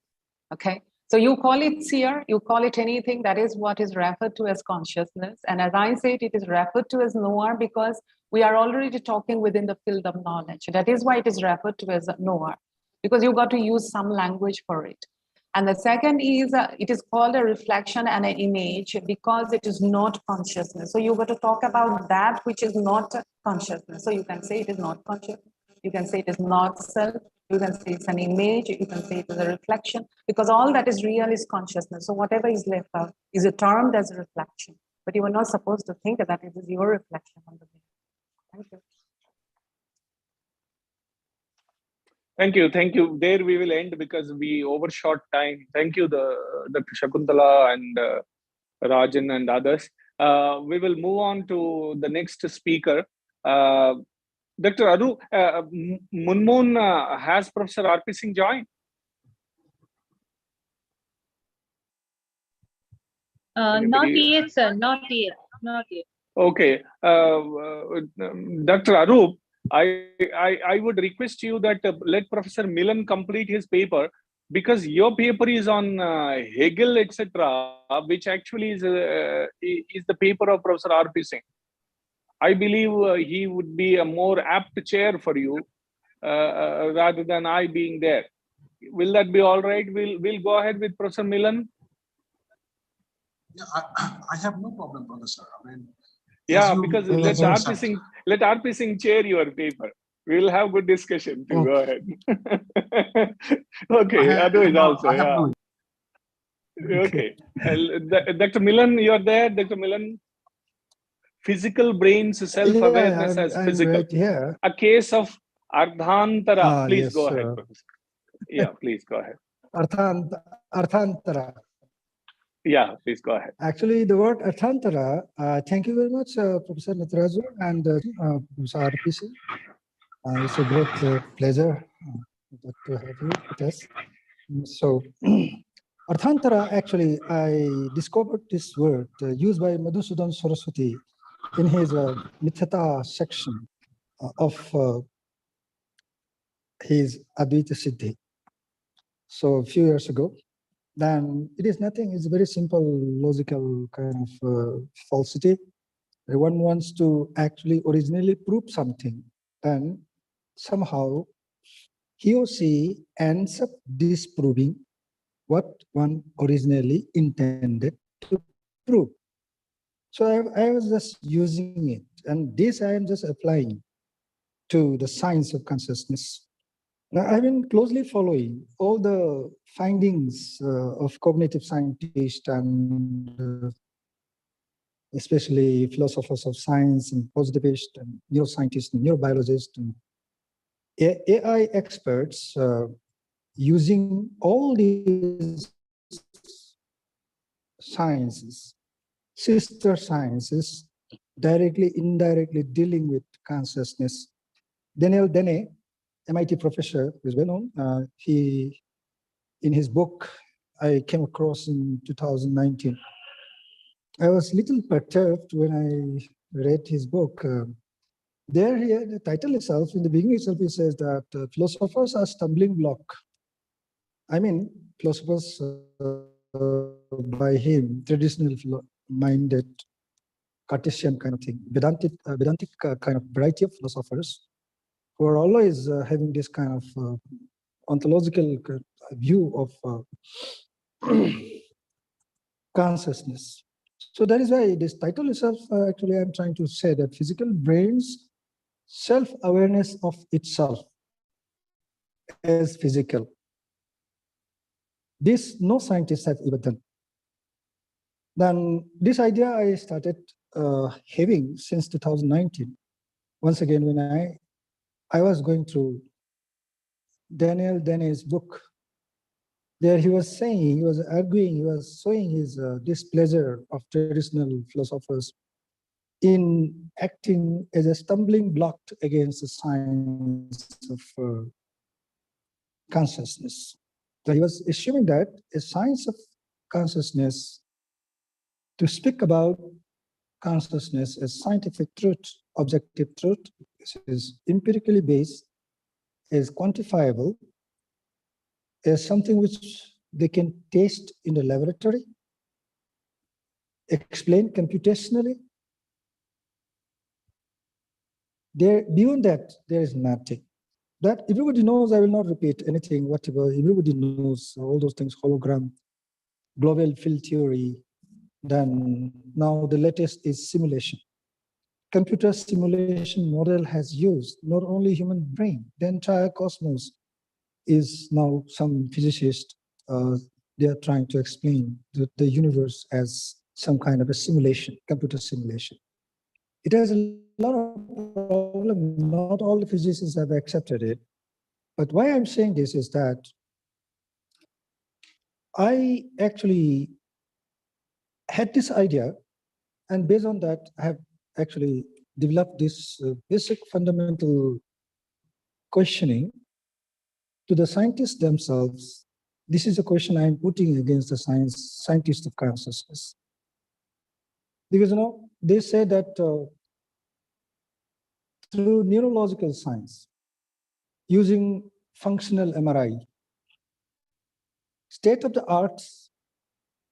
Okay, so you call it seer, you call it anything, that is what is referred to as consciousness. And as I said, it is referred to as knower because we are already talking within the field of knowledge. That is why it is referred to as knower, because you got to use some language for it. And the second is, it is called a reflection and an image because it is not consciousness. So you got to talk about that which is not consciousness. So you can say it is not conscious. You can say it is not self. You can say it's an image. You can say it is a reflection because all that is real is consciousness. So whatever is left out is termed as a reflection. But you are not supposed to think that it is your reflection on the mirror. Thank you. Thank you. Thank you. There we will end because we overshot time. Thank you, Dr. Shakuntala and Rajan and others. We will move on to the next speaker. Dr. Adu, Munmoon, has Professor R.P. Singh joined? Not yet, sir. Not yet. Not yet. Okay. Dr. Arup, I would request you that let Professor Milan complete his paper because your paper is on Hegel, etc., which actually is the paper of Professor R.P. Singh. I believe he would be a more apt chair for you rather than I being there. Will that be all right? We'll go ahead with Professor Milan. Yeah, I have no problem, Professor. I mean, yeah, because let R.P. Singh chair your paper. We'll have good discussion too. Go ahead. Okay, Adu is also. Yeah. Okay. Dr. Milan, you're there. Dr. Milan. Physical brain's self-awareness as physical. Right here. A case of Ardhantara. Please yes, go ahead, Professor. Yeah, please go ahead. Ardhantara. Yeah, please go ahead. Actually, the word Ardhantara, thank you very much, Professor Natarajan and Professor R.P. Singh. It's a great pleasure to have you with us. So, Arthantara, actually, I discovered this word used by Madhusudan Saraswati in his Mithata section of his Advaita Siddhi. So, a few years ago, then it is nothing, it's a very simple, logical kind of falsity. One wants to actually originally prove something, and somehow he or she ends up disproving what one originally intended to prove. So I was just using it, and this I am just applying to the science of consciousness. Now, I've been closely following all the findings of cognitive scientists and especially philosophers of science and positivists and neuroscientists and neurobiologists and AI experts using all these sciences, sister sciences, directly, indirectly dealing with consciousness. Daniel Denney, MIT professor, who is well known, he, in his book, I came across in 2019, I was a little perturbed when I read his book. There, here, the title itself, in the beginning itself, he says that philosophers are stumbling block. I mean, philosophers by him, traditional minded, Cartesian kind of thing, Vedantic kind of variety of philosophers who are always having this kind of ontological view of consciousness. So that is why this title itself, actually, I'm trying to say that physical brain's self-awareness of itself as physical. This no scientists have ever done. Then this idea I started having since 2019. Once again, when I was going through Daniel Denney's book, there he was saying, he was arguing, he was showing his displeasure of traditional philosophers in acting as a stumbling block against the science of consciousness. So he was assuming that a science of consciousness, to speak about consciousness as scientific truth, objective truth, is empirically based, is quantifiable, is something which they can test in the laboratory, explain computationally. There, beyond that, there is nothing. That everybody knows, I will not repeat anything, whatever, everybody knows all those things, hologram, global field theory, then now the latest is simulation. Computer simulation model has used not only human brain, the entire cosmos is now some physicists, they are trying to explain the universe as some kind of a simulation, computer simulation. It has a lot of problems. Not all the physicists have accepted it. But why I'm saying this is that I actually had this idea, and based on that, I have actually developed this basic fundamental questioning to the scientists themselves. This is a question I'm putting against the scientists of consciousness. Because, they say that through neurological science, using functional MRI, state-of-the-art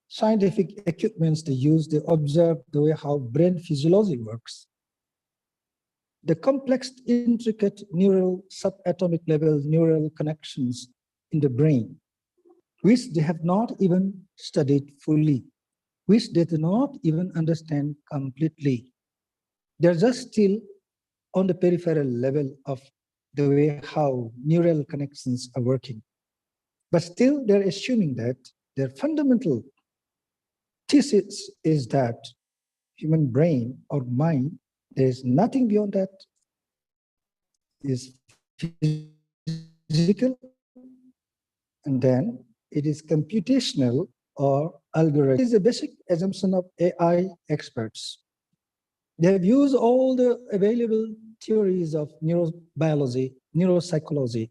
scientific equipments they use, they observe the way how brain physiology works. The complex, intricate neural, subatomic level neural connections in the brain, which they have not even studied fully, which they do not even understand completely. They're just still on the peripheral level of the way how neural connections are working. But still, they're assuming that their fundamental thesis is that human brain or mind, there is nothing beyond that, is physical, and then it is computational or algorithm. It is a basic assumption of AI experts. They have used all the available theories of neurobiology, neuropsychology,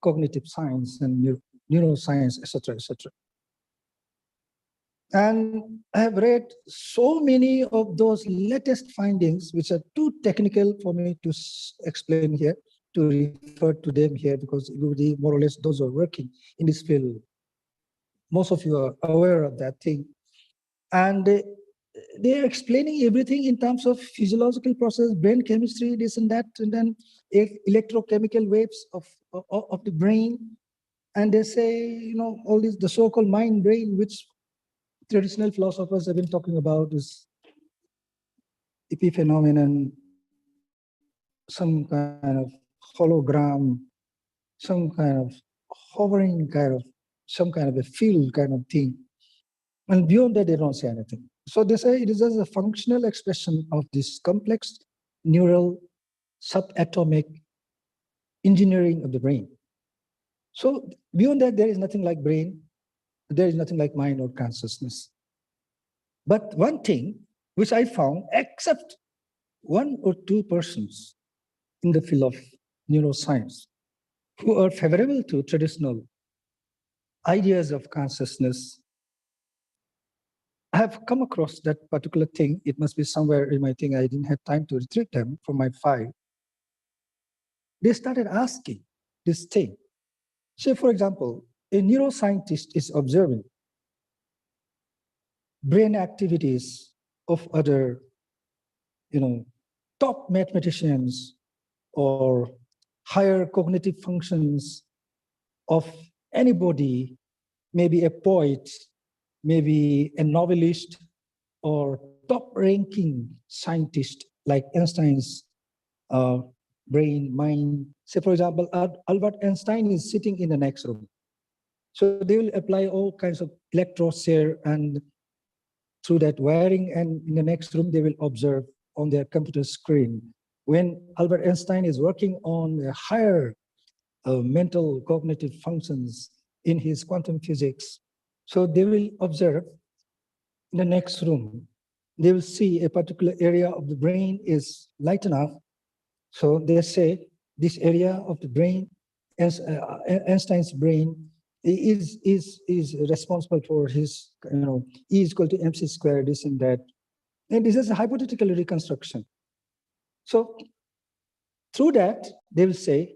cognitive science, and neuroscience, etc., etc. And I have read so many of those latest findings, which are too technical for me to explain here, to refer to them here, because everybody, more or less, those who are working in this field, most of you are aware of that thing. And they are explaining everything in terms of physiological process, brain chemistry, this and that, and then electrochemical waves of the brain. And they say, you know, all this, the so-called mind brain, which traditional philosophers have been talking about, is epiphenomenon, some kind of hologram, some kind of hovering kind of, some kind of a field kind of thing. And beyond that, they don't say anything. So they say it is just a functional expression of this complex neural subatomic engineering of the brain. So beyond that, there is nothing like brain. There is nothing like mind or consciousness. But one thing which I found, except 1 or 2 persons in the field of neuroscience who are favorable to traditional ideas of consciousness, I have come across that particular thing. It must be somewhere in my thing. I didn't have time to retrieve them from my file. They started asking this thing. Say, for example, a neuroscientist is observing brain activities of other, top mathematicians or higher cognitive functions of anybody, maybe a poet, maybe a novelist, or top-ranking scientist like Einstein's brain, mind. Say, for example, Albert Einstein is sitting in the next room. So they will apply all kinds of electrodes here, and through that wiring, and in the next room, they will observe on their computer screen when Albert Einstein is working on a higher mental cognitive functions in his quantum physics. So they will observe in the next room, they will see a particular area of the brain is light enough. So they say this area of the brain, Einstein's brain, is responsible for his, E is equal to mc squared, this and that. And this is a hypothetical reconstruction. So through that, they will say,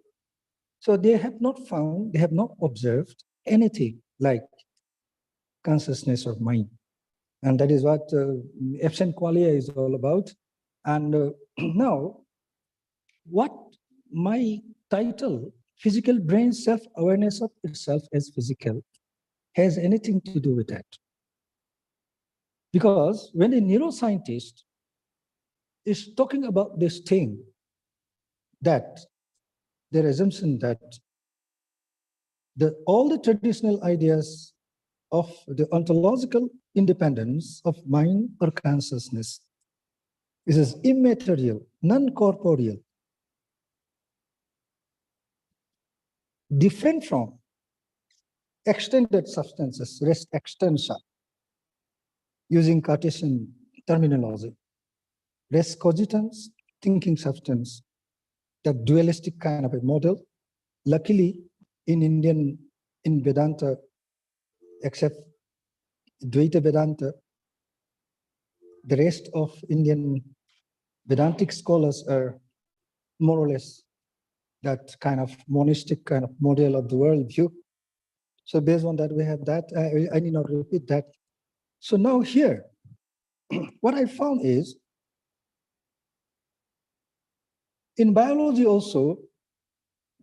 so they have not found, they have not observed anything like consciousness of mind. And that is what absent qualia is all about. And now, what my title, Physical Brain Self-Awareness of Itself as Physical, has anything to do with that. Because when a neuroscientist is talking about this thing, that their assumption that all the traditional ideas of the ontological independence of mind or consciousness is immaterial, non-corporeal, different from extended substances, res extensa, using Cartesian terminology. Res cogitans, thinking substance, that dualistic kind of a model. Luckily, in Vedanta, except Advaita Vedanta, the rest of Indian Vedantic scholars are more or less that kind of monistic kind of model of the world view. So based on that, we have that. I need not repeat that. So now here, what I found is, in biology also,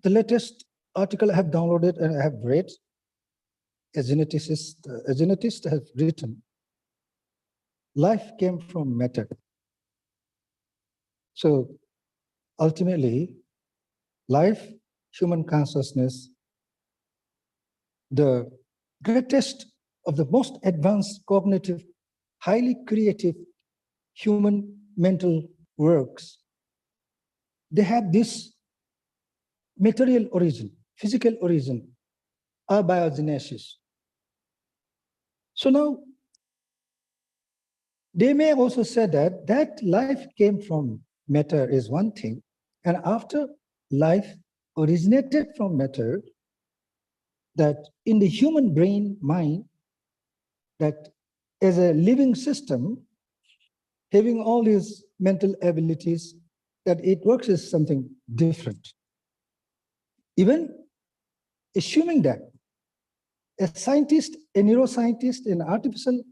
the latest article I have downloaded and I have read, a geneticist has written, life came from matter. So ultimately, life, human consciousness, the greatest of the most advanced cognitive, highly creative human mental works, they have this material origin, physical origin, abiogenesis. So now, They may also say that life came from matter is one thing, and after life originated from matter, that in the human brain mind, that as a living system, having all these mental abilities, that it works as something different. Even assuming that a scientist, a neuroscientist, an artificial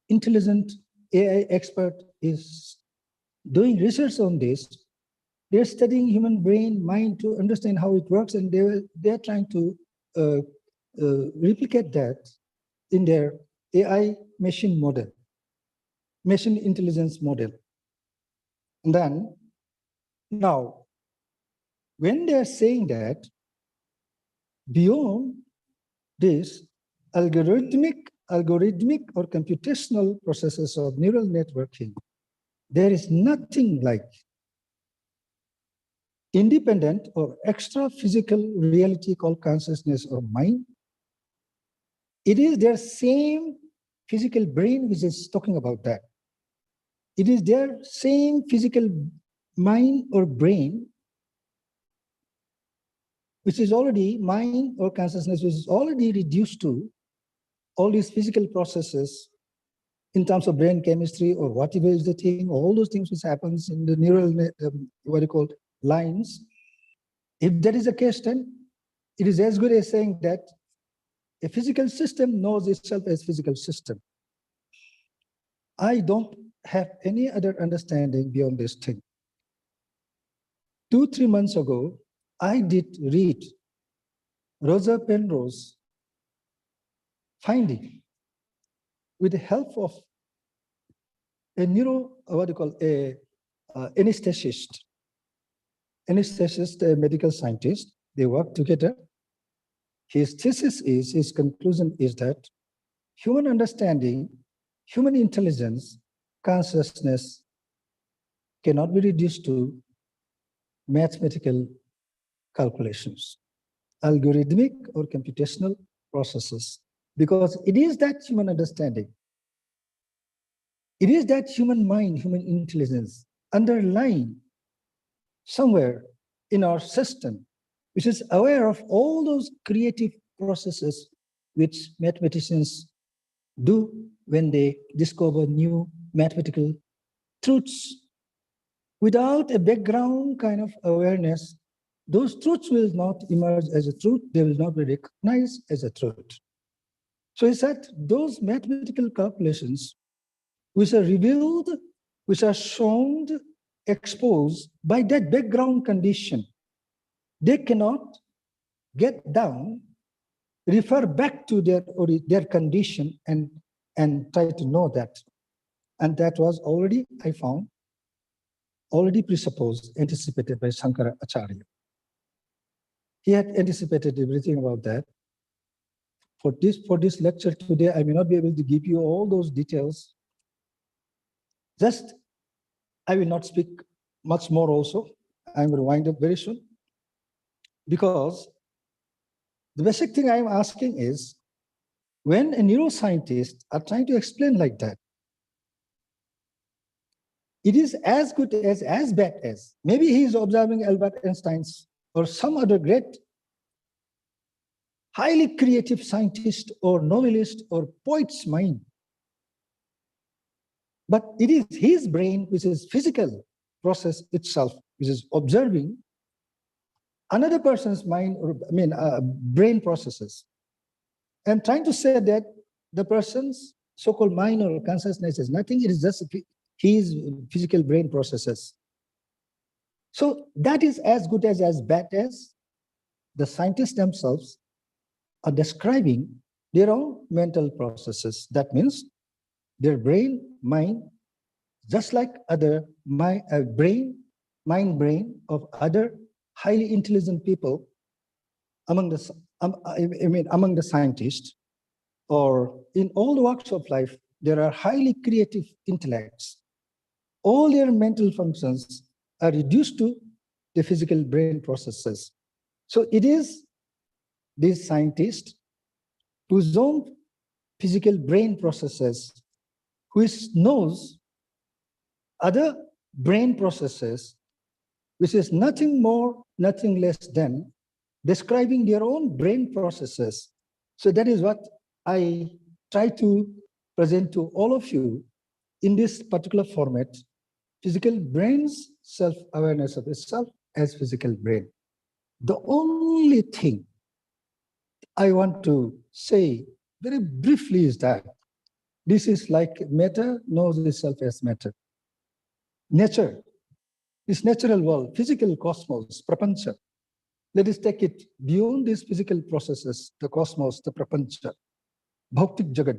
intelligent AI expert is doing research on this, they're studying human brain, mind to understand how it works, and they're trying to replicate that in their AI machine model, machine intelligence model. And then, now, when they're saying that, beyond this, algorithmic or computational processes of neural networking, there is nothing like independent or extra physical reality called consciousness or mind. It is their same physical brain which is talking about that. It is their same physical mind or brain which is already mind or consciousness, which is already reduced to all these physical processes in terms of brain chemistry or whatever is the thing, all those things which happens in the neural, what you call lines. If that is the case, then it is as good as saying that a physical system knows itself as physical system. I don't have any other understanding beyond this thing. 2-3 months ago, I did read Roger Penrose's finding with the help of a anesthetist, a medical scientist. They work together. His thesis is, his conclusion is that human understanding, human intelligence, consciousness cannot be reduced to mathematical calculations, algorithmic or computational processes, because it is that human understanding, it is that human mind, human intelligence underlying somewhere in our system, which is aware of all those creative processes which mathematicians do when they discover new mathematical truths. Without a background kind of awareness, those truths will not emerge as a truth, they will not be recognized as a truth. So it's that those mathematical calculations which are revealed, which are shown, exposed by that background condition, they cannot get down, refer back to their condition and try to know that. And that was already, I found, already presupposed, anticipated by Shankara Acharya. He had anticipated everything about that. For this lecture today, I may not be able to give you all those details. Just, I will not speak much more also. I'm going to wind up very soon. Because the basic thing I'm asking is, when a neuroscientist are trying to explain like that, it is as good as bad as. Maybe he is observing Albert Einstein's or some other great, highly creative scientist or novelist or poet's mind. But it is his brain, which is physical process itself, which is observing another person's mind, or brain processes, and trying to say that the person's so-called mind or consciousness is nothing. It is just his physical brain processes. So that is as good as bad as the scientists themselves are describing their own mental processes. That means their brain, mind, just like other brain of other highly intelligent people among the scientists, or in all the walks of life, there are highly creative intellects. All their mental functions are reduced to the physical brain processes. So it is these scientists whose own physical brain processes, which knows other brain processes, which is nothing more, nothing less than describing their own brain processes. So that is what I try to present to all of you in this particular format: physical brain's self-awareness of itself as physical brain. The only thing I want to say very briefly is that this is like matter knows itself as matter. Nature, this natural world, physical cosmos, prapancha. Let us take it beyond these physical processes, the cosmos, the prapancha, bhauktik jagat.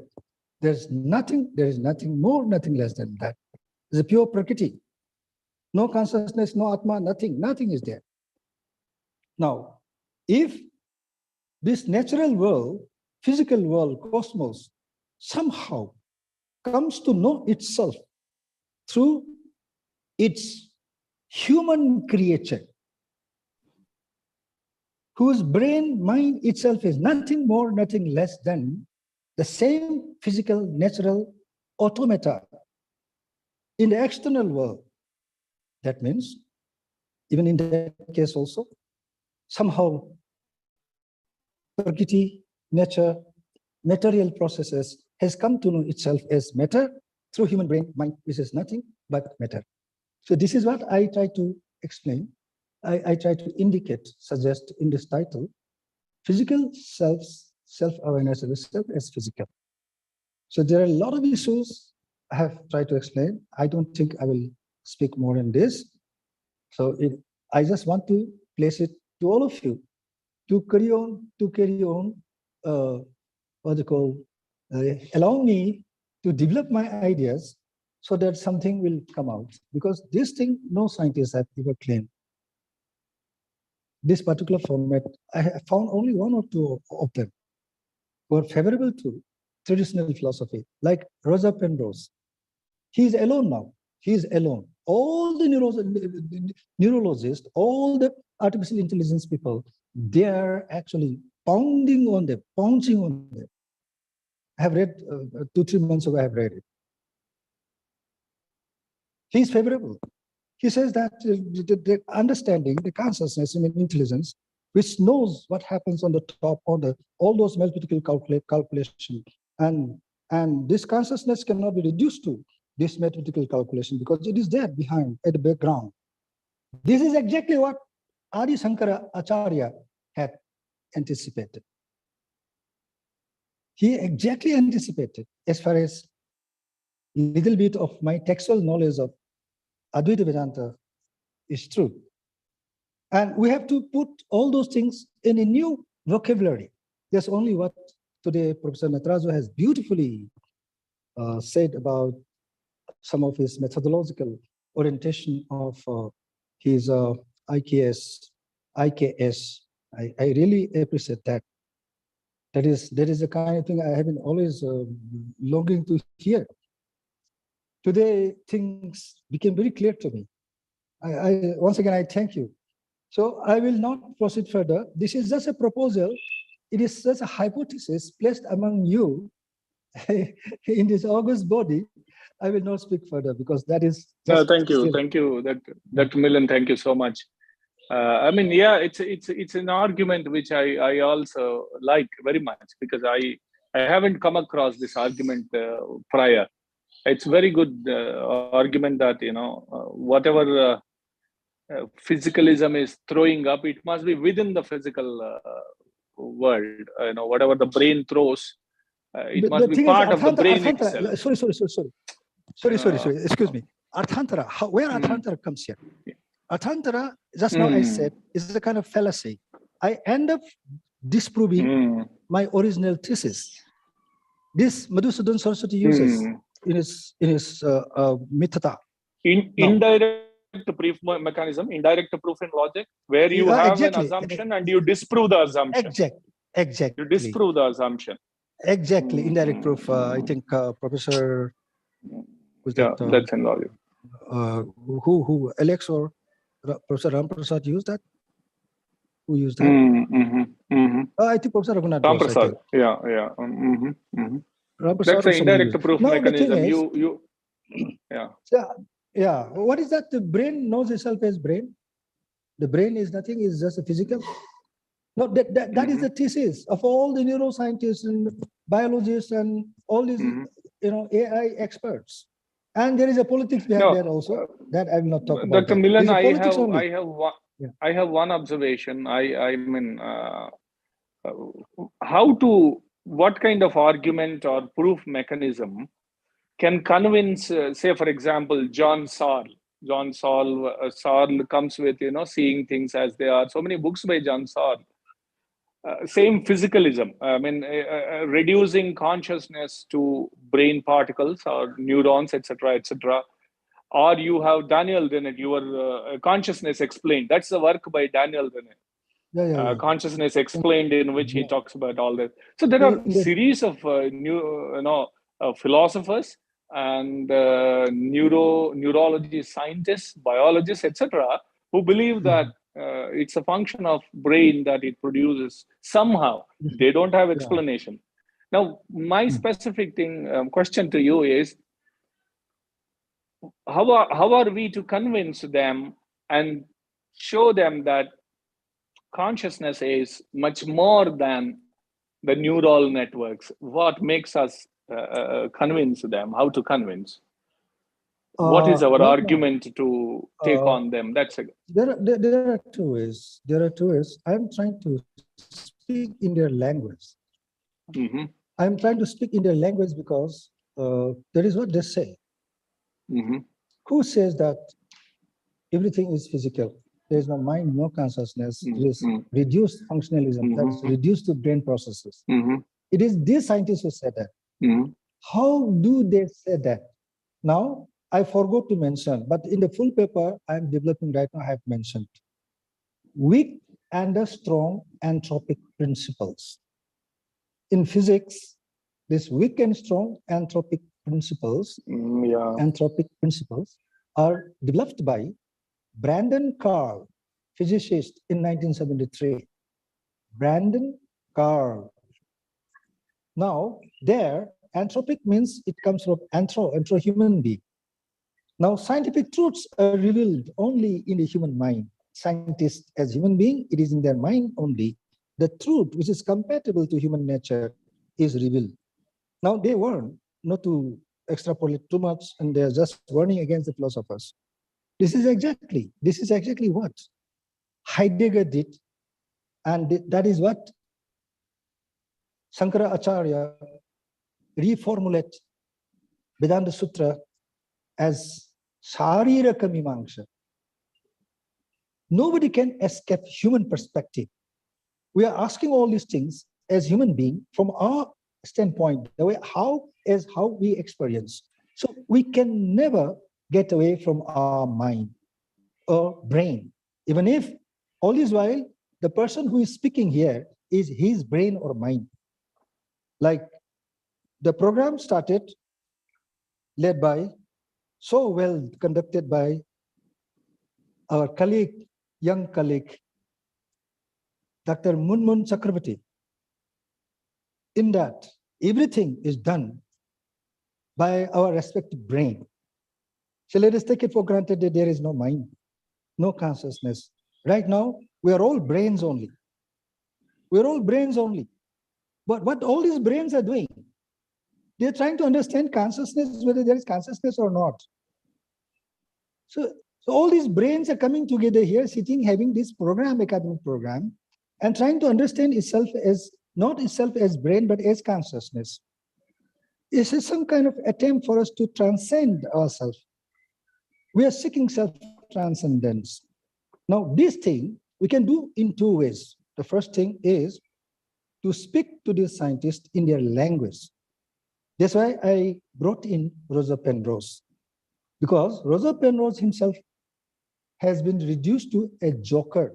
There is nothing more, nothing less than that. It's a pure prakriti. No consciousness, no atma, nothing is there. Now, if this natural world, physical world, cosmos, somehow comes to know itself through its human creature, whose brain, mind itself is nothing more, nothing less than the same physical, natural automata in the external world. That means, even in that case also, somehow Prakriti, nature, material processes has come to know itself as matter through human brain, mind, which is nothing but matter. So this is what I try to explain. I try to indicate, suggest in this title, physical self-awareness of the self as physical. So there are a lot of issues I have tried to explain. I don't think I will speak more in this. So I just want to place it to all of you to carry on, what they call, allow me to develop my ideas so that something will come out. Because this thing, no scientists have ever claimed. This particular format, I have found only one or two of them who are favorable to traditional philosophy, like Rosa Penrose. He is alone now. He is alone. All the neurologists, all the artificial intelligence people, they are actually pouncing on them. I have read 2-3 months ago, I have read it. He is favorable. He says that the understanding, the consciousness, intelligence, which knows what happens on the top, all those mathematical calculation, and this consciousness cannot be reduced to this mathematical calculation because it is there behind, at the background. This is exactly what Adi Shankara Acharya had anticipated. He exactly anticipated, as far as little bit of my textual knowledge of Advaita Vedanta is true. And we have to put all those things in a new vocabulary. That's only what today Professor Nataraja has beautifully said about some of his methodological orientation of his IKS. I really appreciate that. That is the kind of thing I have been always longing to hear. Today, things became very clear to me. Once again, I thank you. So I will not proceed further. This is just a proposal. It is just a hypothesis placed among you in this august body. I will not speak further because that is. No, thank you, Dr. Milan. Thank you so much. I mean, yeah, it's an argument which I also like very much because I haven't come across this argument prior. It's very good argument that whatever physicalism is throwing up, it must be within the physical world. Whatever the brain throws, it must be part of the brain itself. Sorry. Excuse me. Arthantara. Where Arthantara comes here? Arthantara, just now I said, is a kind of fallacy. I end up disproving my original thesis. This Madhusudan Saraswati uses in his Mithata. Indirect proof mechanism, indirect proof in logic, where you have an assumption and you disprove the assumption. Exactly. You disprove the assumption. Exactly. Indirect proof. I think Professor that's in logic. Who Alex or Professor Ramprasad used that? Who used that? I think Professor Raghunath. Ramprasad. Yeah. That's an indirect proof now, mechanism. The thing is, yeah. Yeah. What is that? The brain knows itself as brain. The brain is nothing, is just a physical. No, that is the thesis of all the neuroscientists and biologists and all these, AI experts. And there is a politics behind that also. That I will not talk about. Dr. Milan, I have one observation. I mean, what kind of argument or proof mechanism can convince, say, for example, John Saul. Saul comes with, seeing things as they are. So many books by John Saul. Same physicalism. I mean, reducing consciousness to brain particles or neurons, etc., etc. Or you have Daniel Dennett, your consciousness explained. That's the work by Daniel Dennett. Consciousness explained, in which he talks about all that. So there are series of philosophers and neurology scientists, biologists, etc., who believe that it's a function of brain that it produces somehow. They don't have explanation. Now, my specific question to you is, how are we to convince them and show them that consciousness is much more than the neural networks? What makes us convince them? How to convince? What is our argument to take on them? That's a... There are two ways. I'm trying to speak in their language. I'm trying to speak in their language because that is what they say. Who says that everything is physical? There is no mind, no consciousness. It is reduced functionalism. That's reduced to brain processes. It is these scientists who said that. How do they say that? Now, I forgot to mention, but in the full paper I'm developing right now, I have mentioned weak and strong anthropic principles. In physics, this weak and strong anthropic principles, are developed by Brandon Carl, physicist in 1973. Brandon Carl. Now, there, anthropic means it comes from anthro human being. Now, scientific truths are revealed only in the human mind. Scientists, as human being, it is in their mind only. The truth which is compatible to human nature is revealed. Now, they warn not to extrapolate too much, and they are just warning against the philosophers. This is exactly what Heidegger did, and that is what Shankara Acharya reformulate Vedanta Sutra as Shariraka Mimamsa. Nobody can escape human perspective. We are asking all these things as human being from our standpoint, the way how we experience. So we can never get away from our mind or brain, even if all this while the person who is speaking here is his brain or mind. Like the program started, led by, so well conducted by our colleague, young colleague, Dr. Munmun Chakravarti. In that, everything is done by our respective brain. So let us take it for granted that there is no mind, no consciousness. Right now, we are all brains only. We're all brains only. But what all these brains are doing, they're trying to understand consciousness, whether there is consciousness or not. So all these brains are coming together here, sitting, having this program, academic program, and trying to understand itself as, not itself as brain, but as consciousness. This is some kind of attempt for us to transcend ourselves. We are seeking self-transcendence. Now, this thing we can do in two ways. The first thing is to speak to these scientists in their language. That's why I brought in Rosa Penrose, because Rosa Penrose himself has been reduced to a joker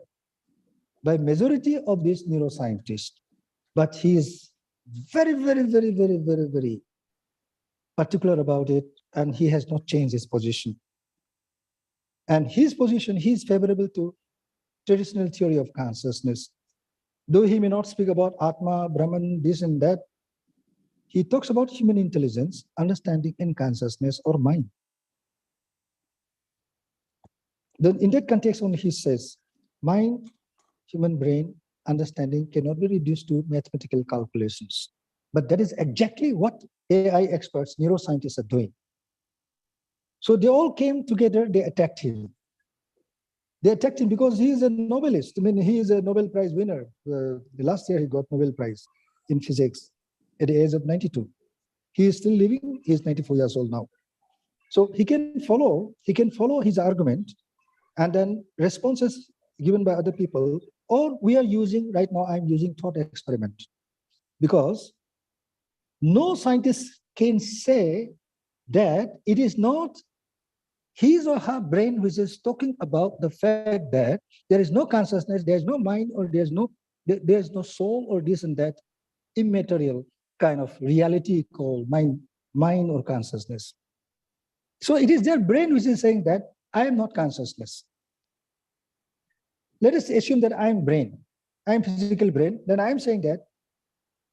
by majority of these neuroscientists. But he is very, very, very, very, very, very particular about it, and he has not changed his position. And his position, he is favorable to traditional theory of consciousness. Though he may not speak about Atma, Brahman, this and that, he talks about human intelligence, understanding, and consciousness or mind. Then in that context only he says, mind, human brain, understanding cannot be reduced to mathematical calculations. But that is exactly what AI experts, neuroscientists are doing. So they all came together, they attacked him. They attacked him because he is a Nobelist. I mean, he is a Nobel Prize winner. Last year he got Nobel Prize in physics at the age of 92. He is still living, he is 94 years old now. So he can follow his argument, and then responses given by other people, or we are using, right now I'm using thought experiment. Because no scientist can say that it is not his or her brain which is talking about the fact that there is no consciousness, there's no mind, or there's no soul, or this and that immaterial kind of reality called mind or consciousness. So it is their brain which is saying that I am not consciousness. Let us assume that I am brain, I am physical brain, then I am saying that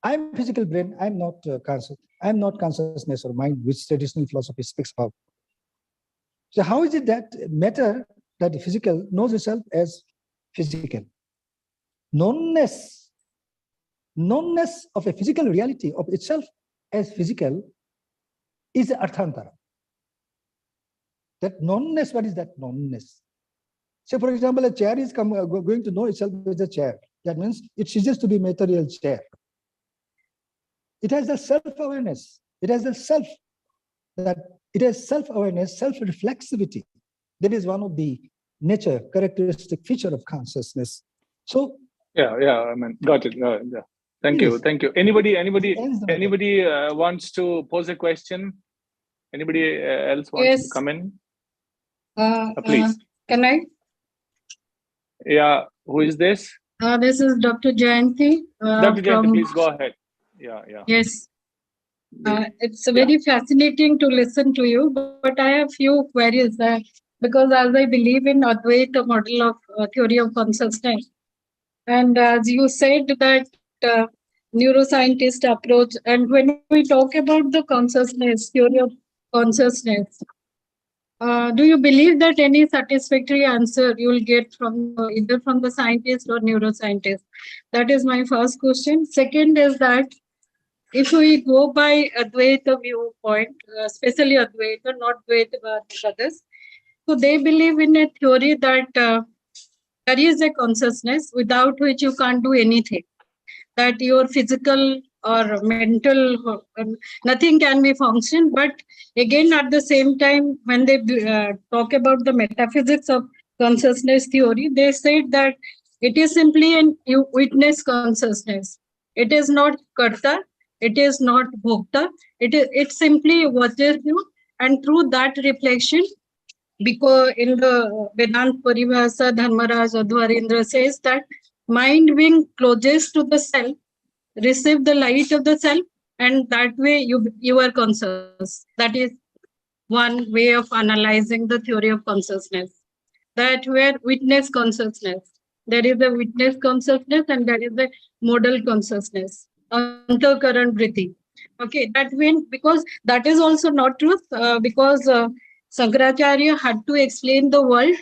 I am physical brain, I am not conscious, I am not consciousness or mind, which traditional philosophy speaks about. So how is it that matter, that the physical, knows itself as physical? Knownness of a physical reality of itself as physical is arthantara. That knownness, what is that knownness? So for example, a chair is going to know itself as a chair. That means it ceases to be material chair. It has the self-awareness. It has the self, that it has self-awareness, self-reflexivity. That is one of the nature, characteristic feature of consciousness. So yeah, I mean, got it. Yeah. Thank yes. you, thank you. Anybody wants to pose a question? Anybody else wants to come in? Please. Can I? Yeah, who is this? This is Dr. Jayanti. Dr. Jayanti, please go ahead. Yeah. Yes. It's very fascinating to listen to you, but I have few queries because as I believe in Advaita model of theory of consciousness, and as you said that neuroscientist approach, and when we talk about the consciousness, theory of consciousness, do you believe that any satisfactory answer you will get from either from the scientist or neuroscientist? That is my first question. Second is that if we go by Advaita viewpoint, especially Advaita, not Dvaita but others, so they believe in a theory that there is a consciousness without which you can't do anything. That your physical or mental, nothing can be functioned. But again, at the same time, when they talk about the metaphysics of consciousness theory, they said that it is simply an witness consciousness. It is not karta, it is not bhokta. It simply watches you, and through that reflection, because in the Vedanta Paribhasa, Dharmaraj Advarendra says that mind being closest to the self, receive the light of the self, and that way you are conscious. That is one way of analyzing the theory of consciousness. That where witness consciousness. There is a witness consciousness and there is a model consciousness. Antakaran vritti. Okay, that means because that is also not truth because Shankaracharya had to explain the world.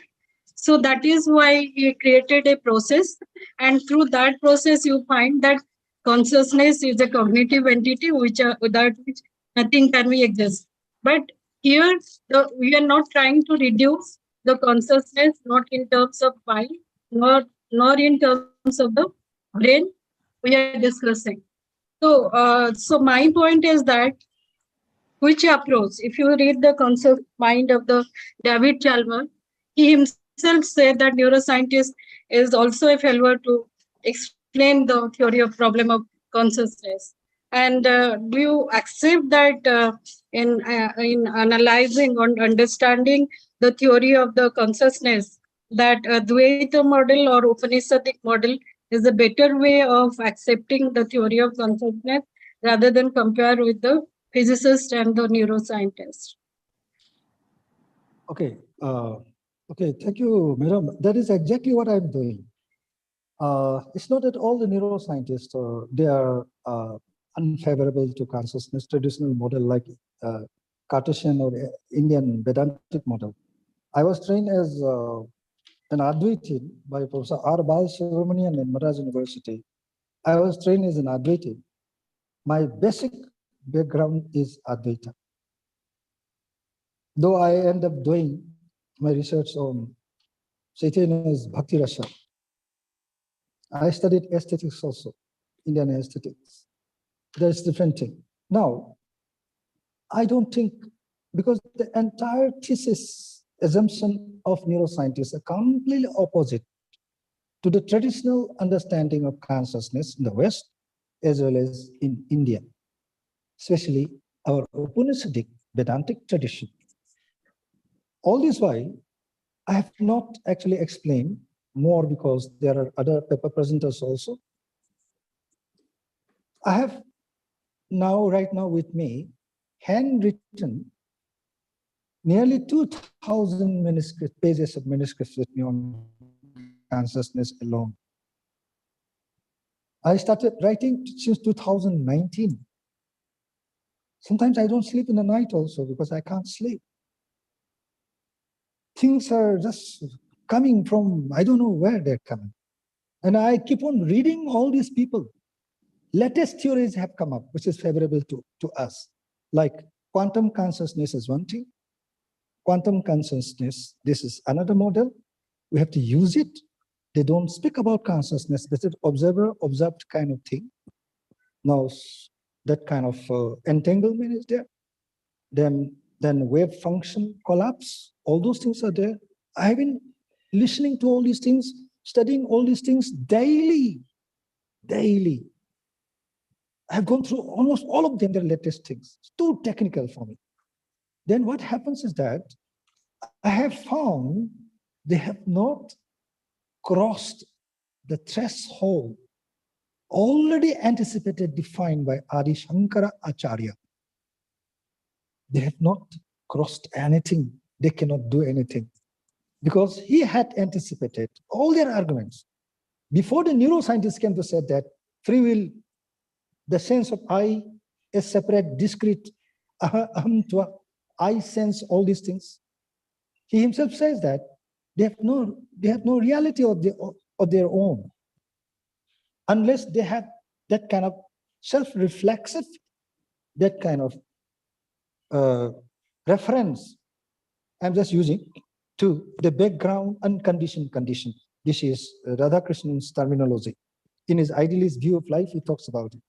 So that is why he created a process, and through that process you find that consciousness is a cognitive entity without which nothing can be exist. But here we are not trying to reduce the consciousness, not in terms of mind, nor in terms of the brain. We are discussing. So my point is that which approach, if you read the concept mind of the David Chalmers, he himself said that neuroscientist is also a failure to explain the theory of problem of consciousness. And do you accept that in analyzing or understanding the theory of the consciousness, that Advaita model or Upanishadic model is a better way of accepting the theory of consciousness rather than compare with the physicist and the neuroscientist? Okay. Okay, thank you, madam. That is exactly what I'm doing. It's not that all the neuroscientists they are unfavorable to consciousness, traditional model like Cartesian or Indian Vedantic model. I was trained as an Advaitin by Professor R. Balasubramanian in Madras University. I was trained as an Advaitin. My basic background is Advaita. Though I end up doing my research on Chaitanya's Bhakti Rasa, I studied aesthetics also, Indian aesthetics. That's different thing. Now, I don't think, because the entire thesis assumption of neuroscientists are completely opposite to the traditional understanding of consciousness in the West as well as in India, especially our Upanishadic Vedantic tradition. All this while, I have not actually explained more because there are other paper presenters also. I have right now with me, handwritten nearly 2,000 pages of manuscripts with me on consciousness alone. I started writing since 2019. Sometimes I don't sleep in the night also because I can't sleep. Things are just coming from, I don't know where they're coming. And I keep on reading all these people. Latest theories have come up, which is favorable to us. Like quantum consciousness is one thing. Quantum consciousness, this is another model. We have to use it. They don't speak about consciousness. This is observed kind of thing. Now, that kind of entanglement is there. Then wave function collapse. All those things are there. I've been listening to all these things, studying all these things daily. I've gone through almost all of them, the latest things. It's too technical for me. Then what happens is that I have found they have not crossed the threshold already anticipated, defined by Adi Shankara Acharya. They have not crossed anything. They cannot do anything. Because he had anticipated all their arguments. Before the neuroscientists came to say that free will, the sense of I is separate, discrete, aham tva, I sense all these things. He himself says that they have no reality of their own, unless they have that kind of self-reflexive, that kind of reference I'm just using to the background unconditioned condition. This is Radhakrishnan's terminology. In his idealist view of life, he talks about it.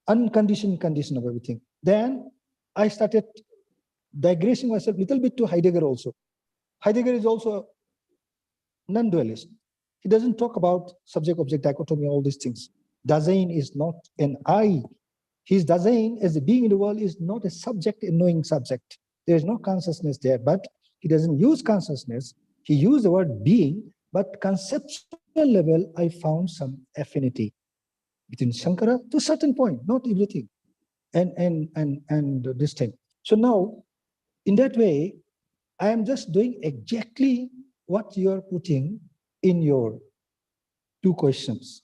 Unconditioned condition of everything. Then I started digressing myself a little bit to Heidegger also. Heidegger is also non-dualist. He doesn't talk about subject-object dichotomy, all these things. Dasein is not an I. His Dasein as a being in the world is not a subject, a knowing subject. There is no consciousness there, but he doesn't use consciousness. He used the word being, but conceptual level, I found some affinity between Shankara to a certain point, not everything, and this thing. So now, in that way, I am just doing exactly what you are putting in your two questions.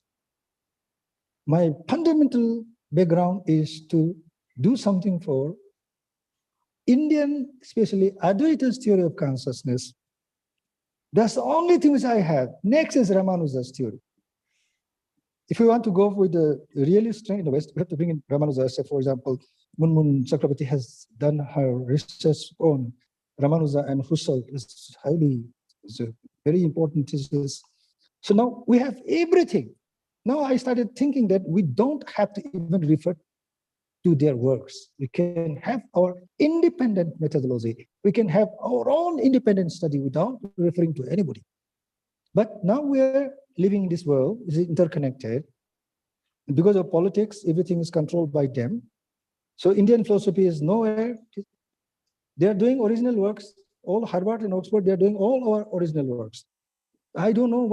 My fundamental background is to do something for Indian, especially Advaita's theory of consciousness. That's the only thing which I have. Next is Ramanuja's theory. If we want to go with the realist trend in the West, we have to bring in Ramanuja. So, for example, Munmun Chakrabarti has done her research on Ramanuja and Husserl. It's a very important thesis. So now we have everything. Now I started thinking that we don't have to even refer to their works. We can have our independent methodology. We can have our own independent study without referring to anybody. But now we're living in this world, is interconnected. Because of politics, everything is controlled by them. So Indian philosophy is nowhere. They're doing original works. All Harvard and Oxford, they're doing all our original works. I don't know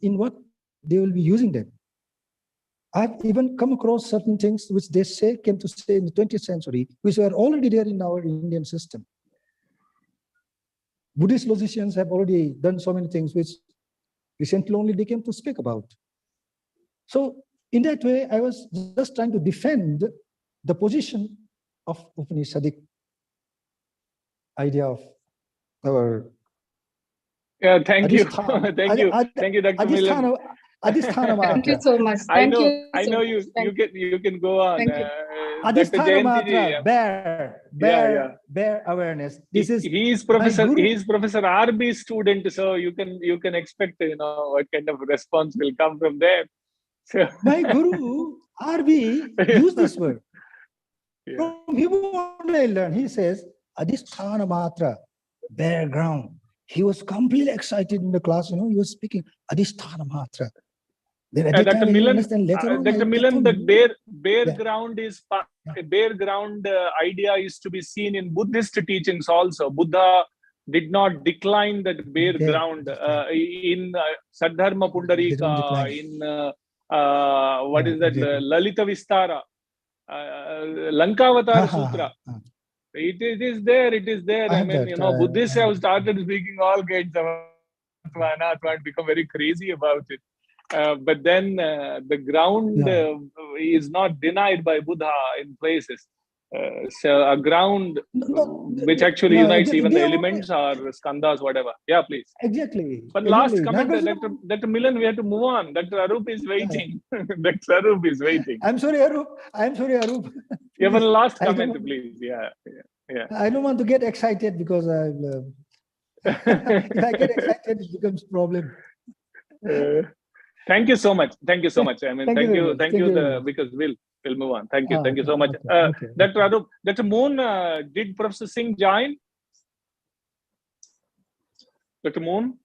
in what they will be using them. I've even come across certain things which they came to say in the 20th century, which were already there in our Indian system. Buddhist logicians have already done so many things which recently only they came to speak about. So in that way, I was just trying to defend the position of Upanishadic idea of our Yeah, thank you. Adhisthana. Thank you. Thank you, Dr. Milan. Adhisthana Thank you matra. so much. I Thank know, you I so know much. you can go on. Thank you. Dr. Adhisthana Jayanti ji, matra, bare awareness. This is he is Professor RB student, so you can expect, you know, what kind of response will come from there. So, my guru RB used this word. yeah. From him only I learned. He says, Adhisthana matra, bare ground. He was completely excited in the class, you know, he was speaking Adhisthana matra. Then at the Dr. time, I didn't Milan, understand. Later on, Dr. I Milan, told the him, bare yeah. ground is bare ground idea is to be seen in Buddhist teachings also. Buddha did not decline that bare ground in Sadharma Pundarika, in what is that, exactly. Lalita Vistara, Lankavatara Sutra. It is there. It is there. I mean, you know, Buddhists have started speaking all kinds of Atma and become very crazy about it. But then the ground is not denied by Buddha in places. So a ground which actually unites even the elements or skandhas, whatever. Yeah, please. Exactly. But last comment, Dr. Milan, we have to move on. Dr. Arup is waiting. Dr. Arup is waiting. I'm sorry, Arup. You have one last comment, please. Yeah. I don't want to get excited because if I get excited, it becomes problem. Thank you so much. Thank you so much. I mean, thank you, because we'll move on. Thank you so much. Dr. Arup, Dr. Moon, did Professor Singh join? Dr. Moon?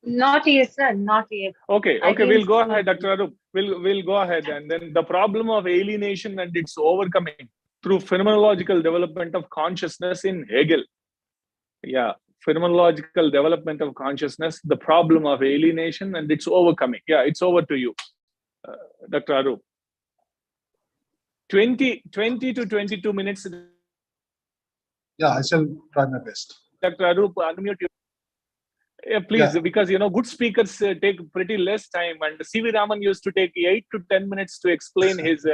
Not yet, sir. Not yet. Okay, we'll go ahead, Dr. Arup. We'll go ahead, and then the problem of alienation and its overcoming through phenomenological development of consciousness in Hegel. Yeah, phenomenological development of consciousness, the problem of alienation and its overcoming. Yeah, it's over to you, Dr. Arup. 20 to 22 minutes. Yeah, I shall try my best. Dr. Arup, unmute you. Yeah, please, because, you know, good speakers take pretty less time, and C.V. Raman used to take 8 to 10 minutes to explain his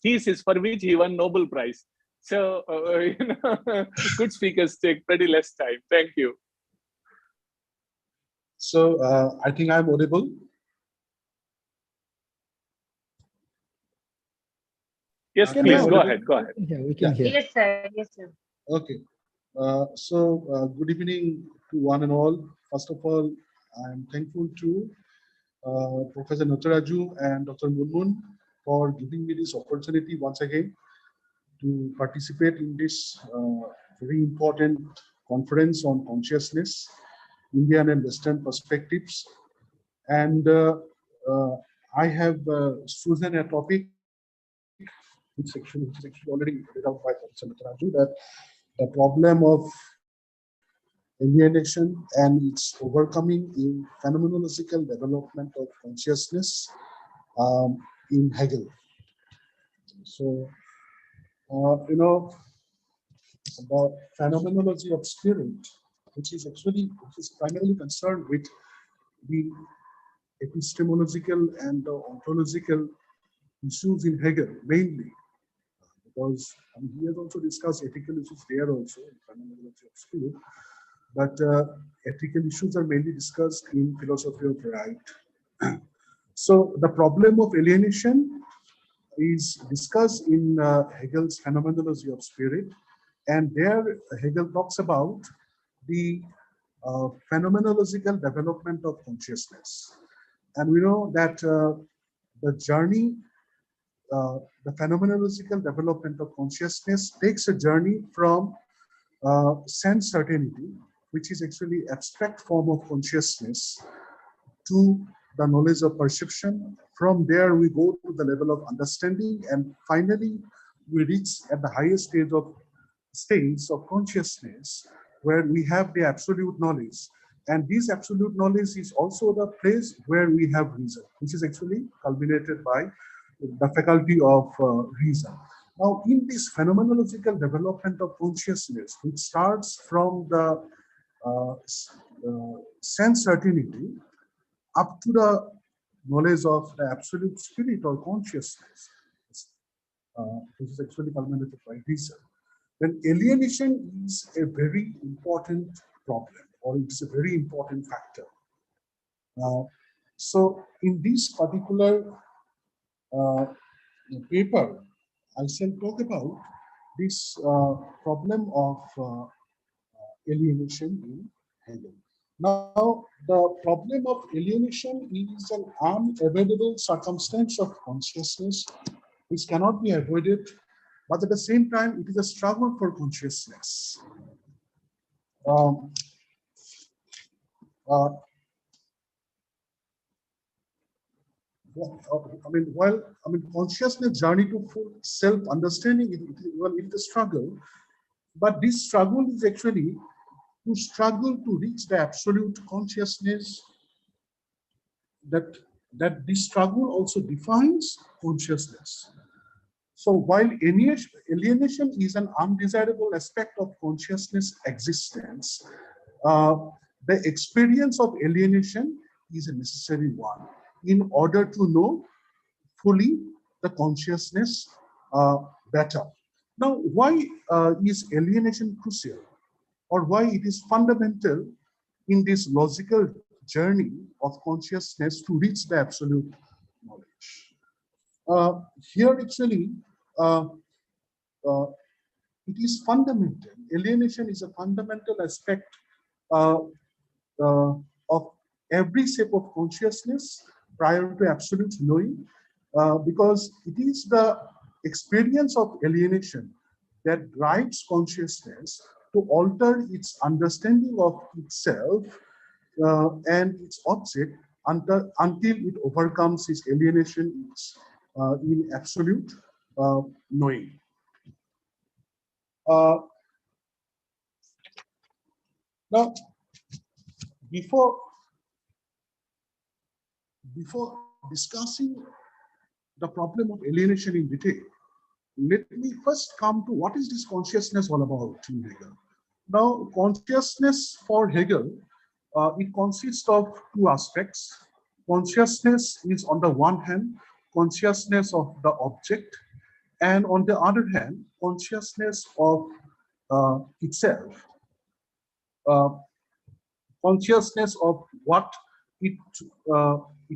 thesis, for which he won Nobel Prize. So, you know, good speakers take pretty less time. Thank you. So I think I'm audible. Yes, please go ahead. Go ahead. Yeah, we can hear. Yes, sir. Yes, sir. Okay. Good evening to one and all. First of all, I'm thankful to Professor Nattaraju and Dr. Munmun for giving me this opportunity once again to participate in this very important conference on consciousness, Indian and Western perspectives. And I have chosen a topic which is actually already read out by Professor Nattaraju, that the problem of alienation and its overcoming in phenomenological development of consciousness in Hegel. So, you know, the phenomenology of spirit, which is primarily concerned with the epistemological and the ontological issues in Hegel, mainly, because he has also discussed ethical issues there also in phenomenology of spirit, but ethical issues are mainly discussed in philosophy of right. So the problem of alienation is discussed in Hegel's phenomenology of spirit, and there Hegel talks about the phenomenological development of consciousness. And we know that the journey, the phenomenological development of consciousness takes a journey from sense certainty, which is actually abstract form of consciousness, to the knowledge of perception. From there, we go to the level of understanding, and finally, we reach at the highest stage of consciousness, where we have the absolute knowledge. And this absolute knowledge is also the place where we have reason, which is actually culminated by the faculty of reason. Now, in this phenomenological development of consciousness, which starts from the sense certainty up to the knowledge of the absolute spirit or consciousness, which is actually culminated by reason, then alienation is a very important problem, or it's a very important factor. So in this particular paper, I shall talk about this problem of alienation in Hegel. Now, the problem of alienation is an unavoidable circumstance of consciousness which cannot be avoided, but at the same time, it is a struggle for consciousness. Consciousness journey to full self-understanding, it is a struggle, but this struggle is actually to struggle to reach the absolute consciousness. That this struggle also defines consciousness. So while alienation is an undesirable aspect of consciousness existence, the experience of alienation is a necessary one in order to know fully the consciousness better. Now, why is alienation crucial, or why it is fundamental in this logical journey of consciousness to reach the absolute knowledge? Here actually, it is fundamental. Alienation is a fundamental aspect of every step of consciousness prior to absolute knowing, because it is the experience of alienation that drives consciousness to alter its understanding of itself and its object until it overcomes its alienation in absolute knowing. Now, before discussing the problem of alienation in detail, let me first come to what is this consciousness all about in Hegel. Now, consciousness for Hegel, it consists of two aspects. Consciousness is, on the one hand, consciousness of the object, and on the other hand, consciousness of itself. Consciousness of what it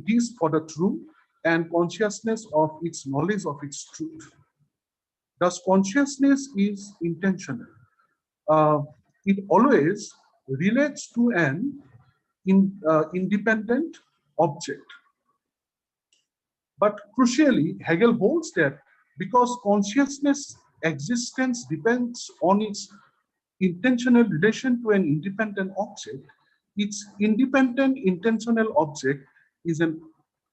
is for the true, and consciousness of its knowledge of its truth. Thus, consciousness is intentional. It always relates to an independent object. But crucially, Hegel holds that because consciousness existence depends on its intentional relation to an independent object, its independent intentional object is an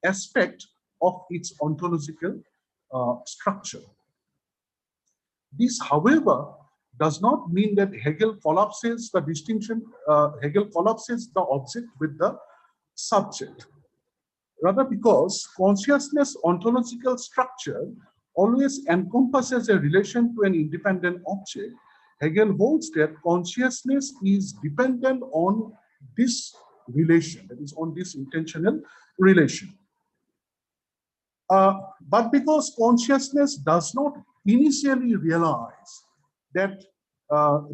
aspect of its ontological structure. This, however, does not mean that Hegel collapses the distinction, Hegel collapses the object with the subject. Rather, because consciousness ontological structure always encompasses a relation to an independent object, Hegel holds that consciousness is dependent on this relation, that is, on this intentional relation. But because consciousness does not initially realize that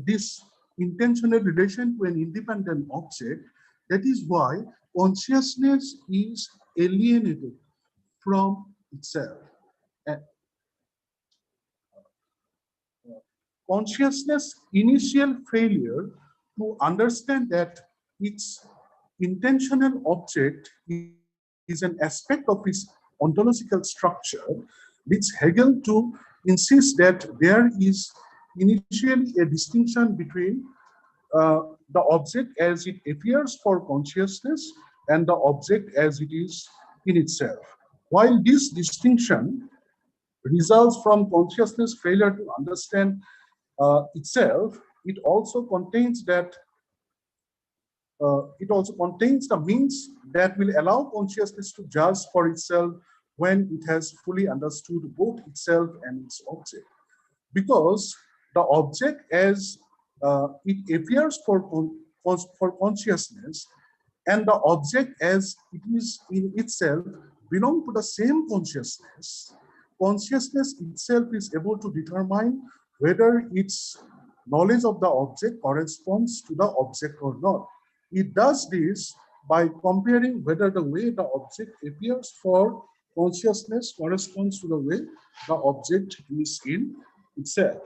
this intentional relation to an independent object, that is why consciousness is alienated from itself. Consciousness' initial failure to understand that its intentional object is an aspect of its ontological structure leads Hegel to insist that there is initially a distinction between the object as it appears for consciousness and the object as it is in itself. While this distinction results from consciousness' failure to understand itself, it also contains that it also contains the means that will allow consciousness to judge for itself when it has fully understood both itself and its object. Because the object as it appears for consciousness and the object as it is in itself belong to the same consciousness, consciousness itself is able to determine whether its knowledge of the object corresponds to the object or not. It does this by comparing whether the way the object appears for consciousness corresponds to the way the object is in itself.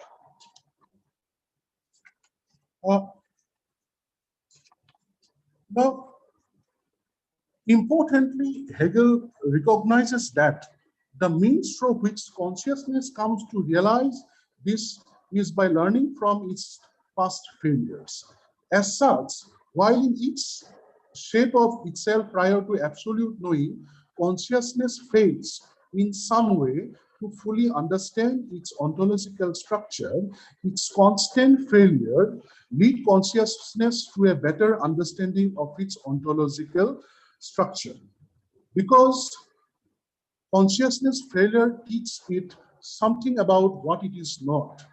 Now, importantly, Hegel recognizes that the means through which consciousness comes to realize this is by learning from its past failures. As such, while in its shape of itself prior to absolute knowing, consciousness fails in some way to fully understand its ontological structure. Its constant failure leads consciousness to a better understanding of its ontological structure. Because consciousness failure teaches it something about what it is not.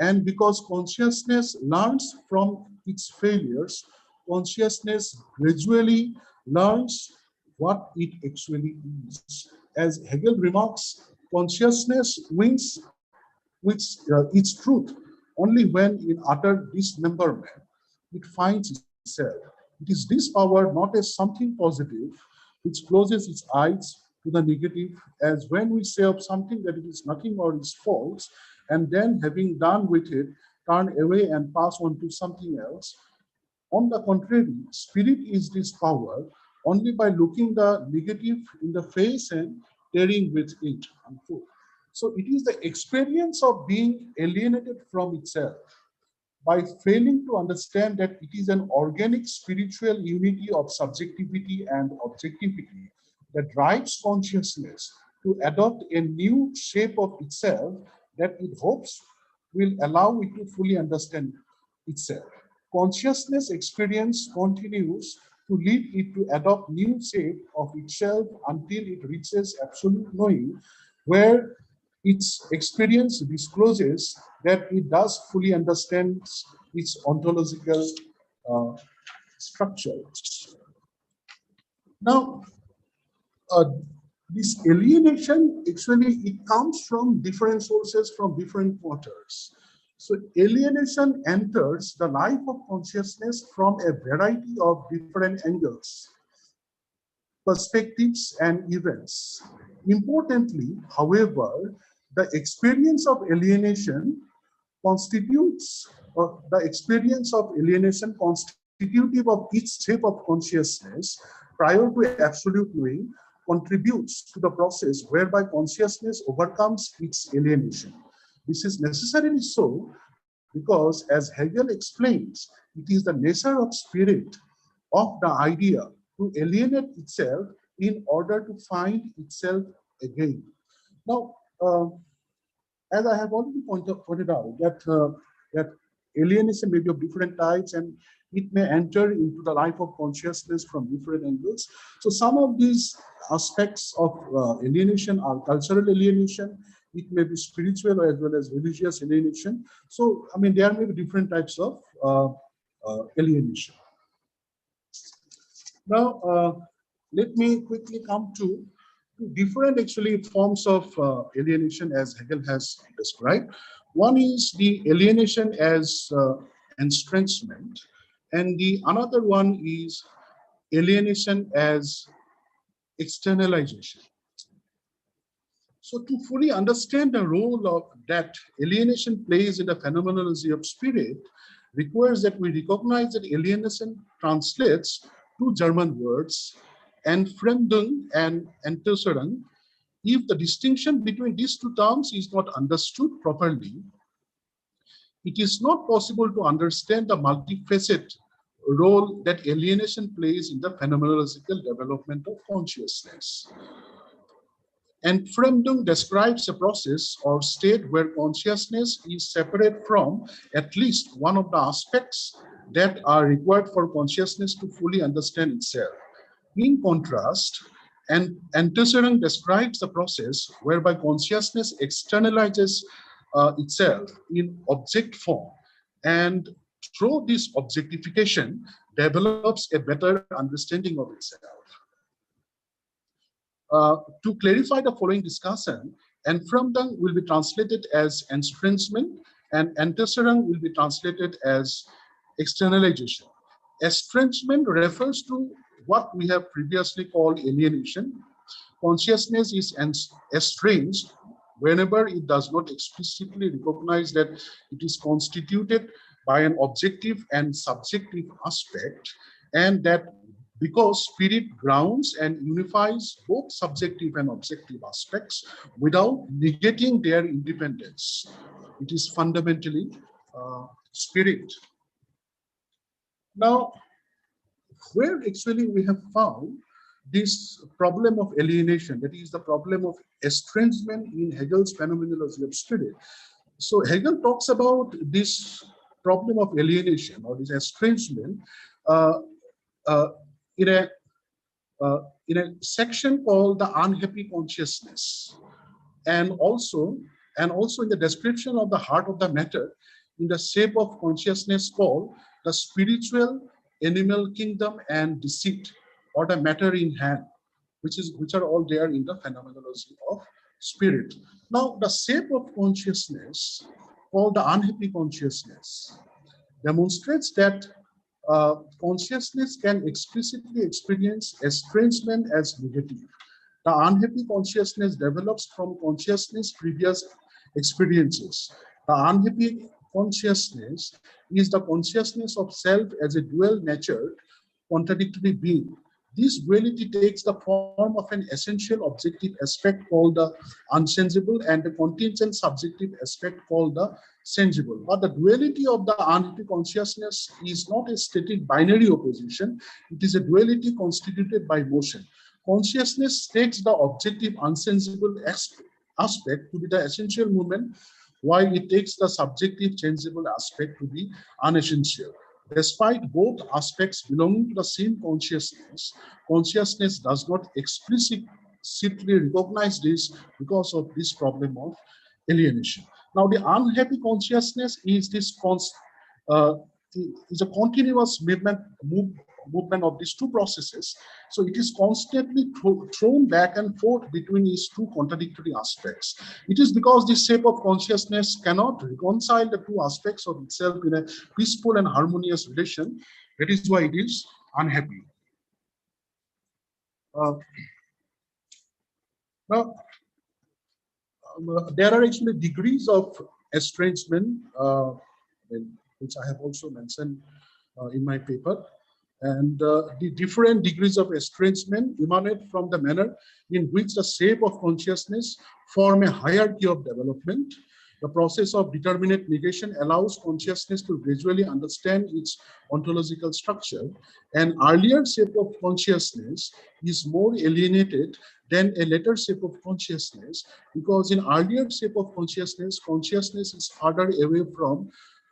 And because consciousness learns from its failures, consciousness gradually learns what it actually is. As Hegel remarks, consciousness wins with its truth only when in utter dismemberment it finds itself. It is this power, not as something positive, which closes its eyes to the negative, as when we say of something that it is nothing or is false, and then having done with it, turn away and pass on to something else. On the contrary, spirit is this power only by looking the negative in the face and tearing with it. So it is the experience of being alienated from itself by failing to understand that it is an organic spiritual unity of subjectivity and objectivity that drives consciousness to adopt a new shape of itself that it hopes will allow it to fully understand itself. Consciousness experience continues to lead it to adopt new shape of itself until it reaches absolute knowing, where its experience discloses that it does fully understand its ontological structure. Now, this alienation, actually, it comes from different sources, from different quarters. So alienation enters the life of consciousness from a variety of different angles, perspectives, and events. Importantly, however, the experience of alienation constitutes, or the experience of alienation constitutive of each step of consciousness prior to absolute knowing contributes to the process whereby consciousness overcomes its alienation. This is necessarily so because, as Hegel explains, it is the nature of spirit, of the idea, to alienate itself in order to find itself again. Now, as I have already pointed out, that alienation may be of different types and it may enter into the life of consciousness from different angles. So some of these aspects of alienation are cultural alienation. It may be spiritual as well as religious alienation. So, I mean, there may be different types of alienation. Now, let me quickly come to different actually forms of alienation as Hegel has described. One is the alienation as entrenchment, and the another one is alienation as externalization. So to fully understand the role of that alienation plays in the phenomenology of spirit requires that we recognize that alienation translates two German words, Entfremdung and Entäußerung. If the distinction between these two terms is not understood properly, it is not possible to understand the multifaceted role that alienation plays in the phenomenological development of consciousness. Entfremdung describes a process or state where consciousness is separate from at least one of the aspects that are required for consciousness to fully understand itself. In contrast, Entäußerung describes the process whereby consciousness externalizes itself in object form, and through this objectification, develops a better understanding of itself. To clarify the following discussion, Entfremdung will be translated as estrangement, and Enteserung will be translated as externalization. Estrangement refers to what we have previously called alienation. Consciousness is estranged whenever it does not explicitly recognize that it is constituted by an objective and subjective aspect, and that because spirit grounds and unifies both subjective and objective aspects without negating their independence. It is fundamentally spirit. Now, where actually we have found this problem of alienation, that is the problem of estrangement in Hegel's phenomenology of spirit. So Hegel talks about this problem of alienation or this estrangement in a section called the unhappy consciousness, and also in the description of the heart of the matter in the shape of consciousness called the spiritual animal kingdom and deceit, or the matter in hand, which are all there in the phenomenology of spirit. Now, the shape of consciousness called the unhappy consciousness demonstrates that consciousness can explicitly experience estrangement as negative. The unhappy consciousness develops from consciousness' previous experiences. The unhappy consciousness is the consciousness of self as a dual-natured, contradictory being. This duality takes the form of an essential objective aspect called the unchangeable and a contingent subjective aspect called the changeable. But the duality of the unhappy consciousness is not a static binary opposition. It is a duality constituted by motion. Consciousness takes the objective unchangeable aspect to be the essential movement, while it takes the subjective changeable aspect to be unessential. Despite both aspects belonging to the same consciousness, consciousness does not explicitly recognize this because of this problem of alienation. Now, the unhappy consciousness is is a continuous movement of these two processes. So it is constantly thrown back and forth between these two contradictory aspects. It is because this shape of consciousness cannot reconcile the two aspects of itself in a peaceful and harmonious relation. That is why it is unhappy. Now, there are actually degrees of estrangement, which I have also mentioned in my paper. And the different degrees of estrangement emanate from the manner in which the shape of consciousness form a hierarchy of development. The process of determinate negation allows consciousness to gradually understand its ontological structure. An earlier shape of consciousness is more alienated than a later shape of consciousness, because in earlier shape of consciousness, consciousness is further away from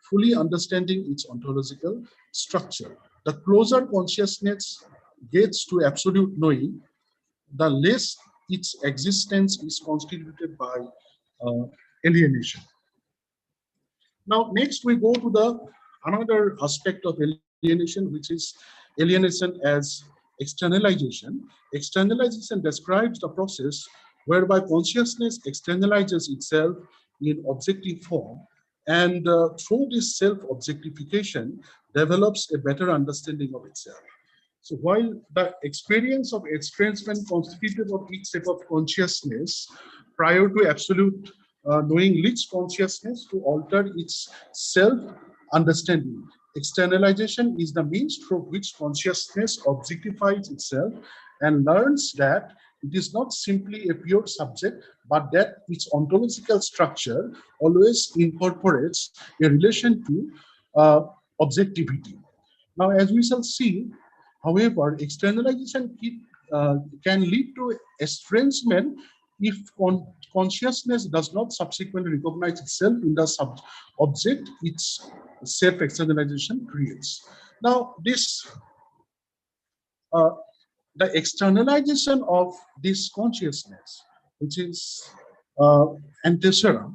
fully understanding its ontological structure. The closer consciousness gets to absolute knowing, the less its existence is constituted by alienation. Now, next we go to another aspect of alienation, which is alienation as externalization. Externalization describes the process whereby consciousness externalizes itself in objective form, and through this self-objectification develops a better understanding of itself. So while the experience of estrangement constituted of each shape of consciousness prior to absolute knowing leads consciousness to alter its self-understanding, externalization is the means through which consciousness objectifies itself and learns that it is not simply a pure subject, but that its ontological structure always incorporates a relation to objectivity. Now, as we shall see, however, externalization can lead to estrangement if consciousness does not subsequently recognize itself in the object its self-externalization creates. Now, the externalization of this consciousness, which is Intersubjectivity.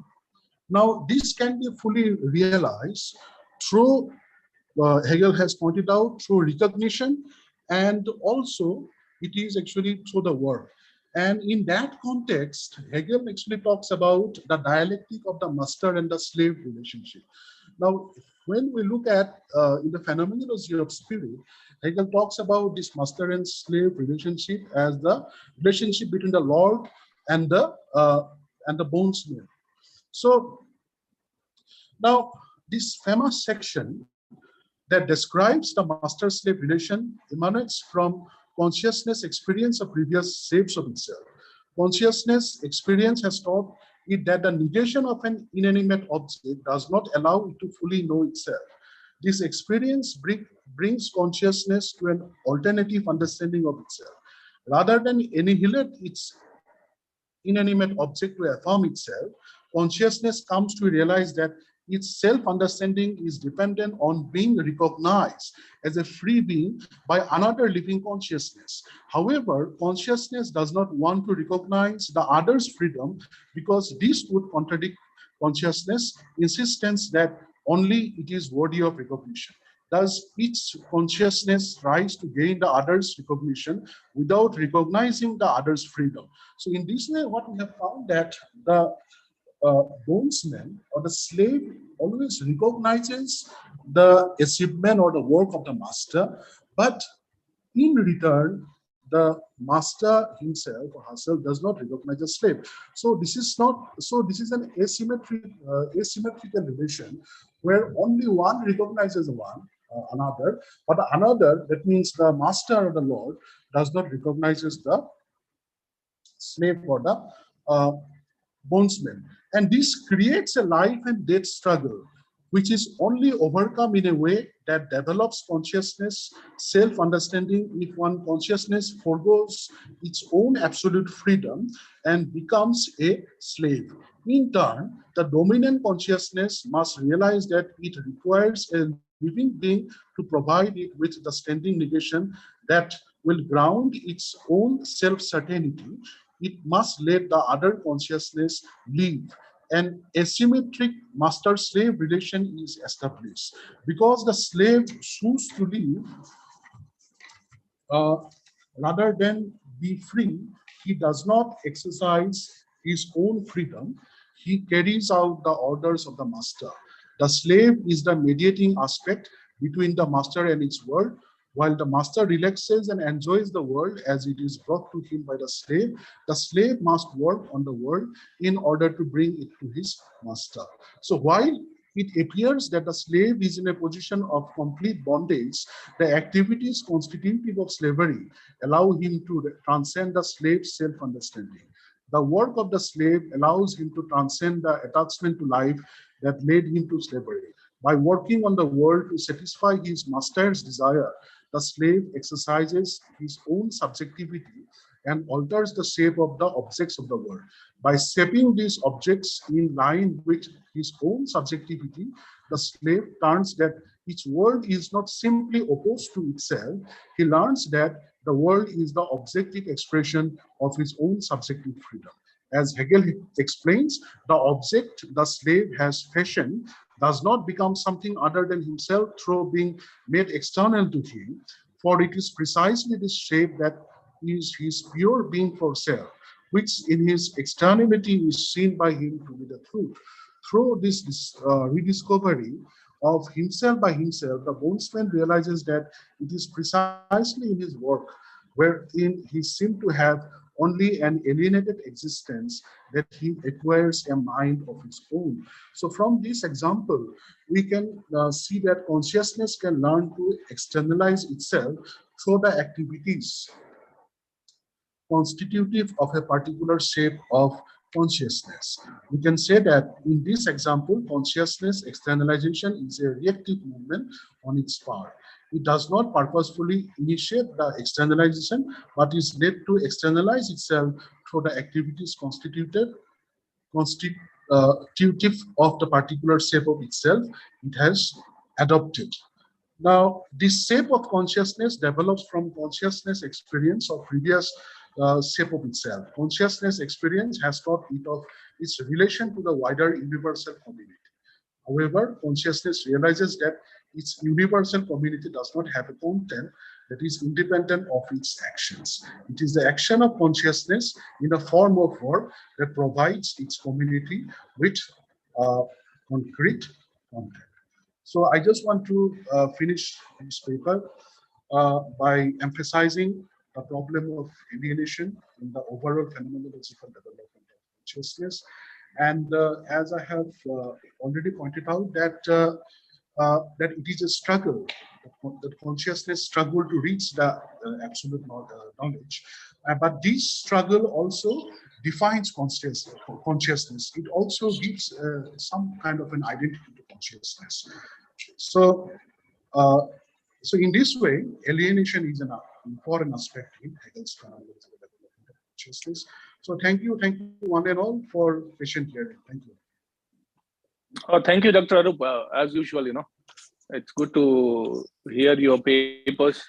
Now, this can be fully realized through Hegel has pointed out, through recognition, and also it is actually through the work. And in that context, Hegel actually talks about the dialectic of the master and the slave relationship. Now, when we look at in the phenomenology of spirit, Hegel talks about this master and slave relationship as the relationship between the Lord and the bondsman. So now this famous section that describes the master-slave relation emanates from consciousness experience of previous shapes of itself. Consciousness experience has taught it that the negation of an inanimate object does not allow it to fully know itself. This experience brings consciousness to an alternative understanding of itself. Rather than annihilate its inanimate object to affirm itself, consciousness comes to realize that its self-understanding is dependent on being recognized as a free being by another living consciousness. However, consciousness does not want to recognize the other's freedom because this would contradict consciousness' insistence that only it is worthy of recognition. Thus, its consciousness tries to gain the other's recognition without recognizing the other's freedom. So in this way, what we have found that the bondsman or the slave always recognizes the achievement or the work of the master, but in return, the master himself or herself does not recognize the slave. So this is an asymmetrical relation where only one recognizes another, but the another, that means the master or the Lord, does not recognizes the slave or the bondsman. And this creates a life and death struggle, which is only overcome in a way that develops consciousness, self-understanding, if one consciousness forgoes its own absolute freedom and becomes a slave. In turn, the dominant consciousness must realize that it requires a living being to provide it with the standing negation that will ground its own self-certainty. It must let the other consciousness live. An asymmetric master-slave relation is established. Because the slave chooses to live rather than be free, he does not exercise his own freedom. He carries out the orders of the master. The slave is the mediating aspect between the master and its world, while the master relaxes and enjoys the world as it is brought to him by the slave must work on the world in order to bring it to his master. So while it appears that the slave is in a position of complete bondage, the activities constitutive of slavery allow him to transcend the slave's self-understanding. The work of the slave allows him to transcend the attachment to life that led him to slavery. By working on the world to satisfy his master's desire, the slave exercises his own subjectivity and alters the shape of the objects of the world. By shaping these objects in line with his own subjectivity, the slave learns that each world is not simply opposed to itself. He learns that the world is the objective expression of his own subjective freedom. As Hegel explains, the object the slave has fashioned does not become something other than himself through being made external to him, for it is precisely this shape that is his pure being for self, which in his externality is seen by him to be the truth. Through this rediscovery of himself by himself, the bondsman realizes that it is precisely in his work, wherein he seemed to have only an alienated existence, that he acquires a mind of his own. So from this example, we can see that consciousness can learn to externalize itself through the activities constitutive of a particular shape of consciousness. We can say that in this example, consciousness externalization is a reactive movement on its part. It does not purposefully initiate the externalization, but is led to externalize itself through the activities constitutive of the particular shape of itself it has adopted. Now, this shape of consciousness develops from consciousness experience of previous shape of itself. Consciousness experience has taught it of its relation to the wider universal community. However, consciousness realizes that its universal community does not have a content that is independent of its actions. It is the action of consciousness in a form of work that provides its community with concrete content. So I just want to finish this paper by emphasizing the problem of alienation in the overall phenomenological development of consciousness. And as I have already pointed out, that that it is a struggle, that consciousness struggle to reach the absolute knowledge. But this struggle also defines consciousness. It also gives some kind of an identity to consciousness. So, so in this way, alienation is an important aspect in Hegel's phenomenological development of consciousness. So thank you one and all for patient hearing. Thank you. Oh, thank you, Dr. Arup. As usual, it's good to hear your papers.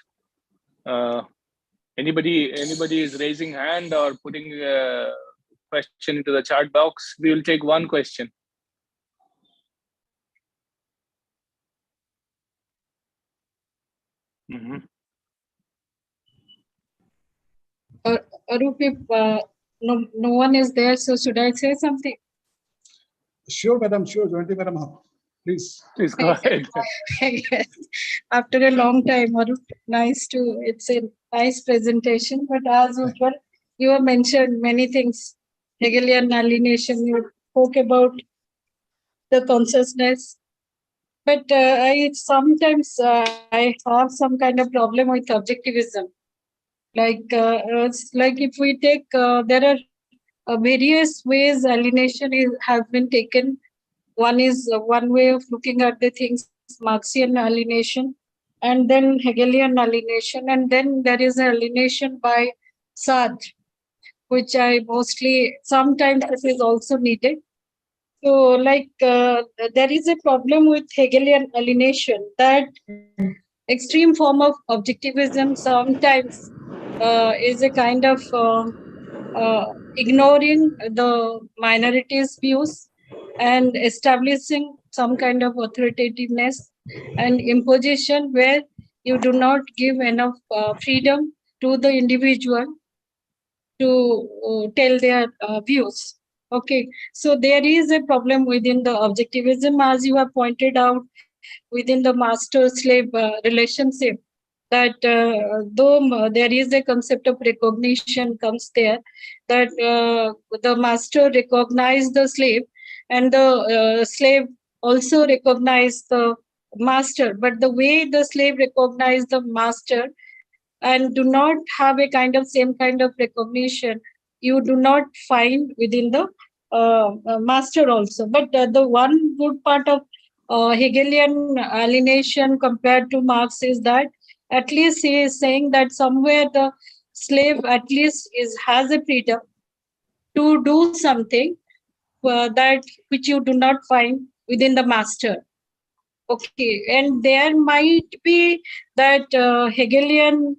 Anybody is raising hand or putting a question into the chat box? We will take one question. Arup, if no one is there, so should I say something? Sure, madam. Sure, Jayanti madam. Please. Please go ahead. After a long time, Arup, it's a nice presentation, but as usual, you have mentioned many things. Hegelian alienation, you spoke about the consciousness. But I sometimes I have some kind of problem with objectivism. It's like if we take, there are various ways alienation has been taken. One is one way of looking at the things, Marxian alienation, and then Hegelian alienation, and then there is alienation by Sartre, which I mostly, sometimes this is also needed. So there is a problem with Hegelian alienation, that extreme form of objectivism sometimes is a kind of ignoring the minorities' views and establishing some kind of authoritativeness and imposition where you do not give enough freedom to the individual to tell their views. Okay, so there is a problem within the objectivism, as you have pointed out, within the master-slave relationship, that though there is a concept of recognition comes there, that the master recognizes the slave and the slave also recognize the master, but the way the slave recognizes the master and do not have a kind of same kind of recognition, you do not find within the master also. But the one good part of Hegelian alienation compared to Marx is that at least he is saying that somewhere the slave at least has a freedom to do something that which you do not find within the master. Okay, and there might be that Hegelian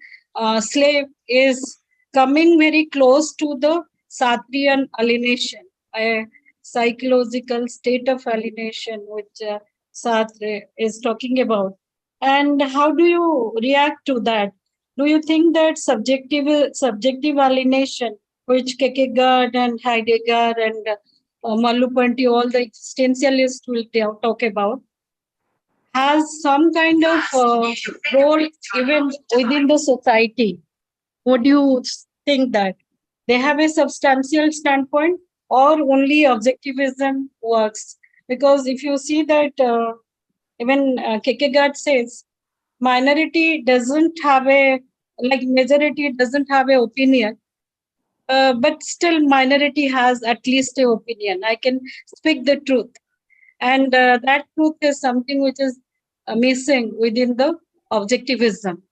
slave is coming very close to the Sartrean alienation, a psychological state of alienation which Sartre is talking about. And how do you react to that? Do you think that subjective alienation, which Kierkegaard and Heidegger and Merleau-Ponty, all the existentialists will talk about, has some kind of role even within the society? Would you think that they have a substantial standpoint or only objectivism works? Because if you see that even Kierkegaard says minority doesn't have majority doesn't have an opinion, but still minority has at least an opinion. I can speak the truth. And that truth is something which is missing within the objectivism.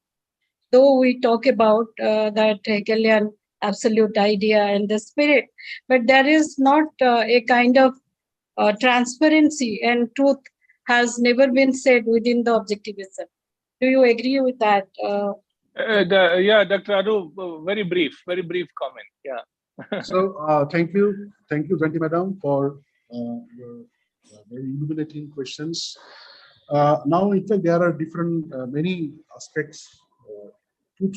Though we talk about that Hegelian absolute idea and the spirit, but there is not a kind of transparency, and truth has never been said within the objectivism. Do you agree with that? Yeah, Dr. Aru, very brief comment. Yeah. So thank you, Janti Madam, for your very illuminating questions. Now, in fact, there are different, many aspects,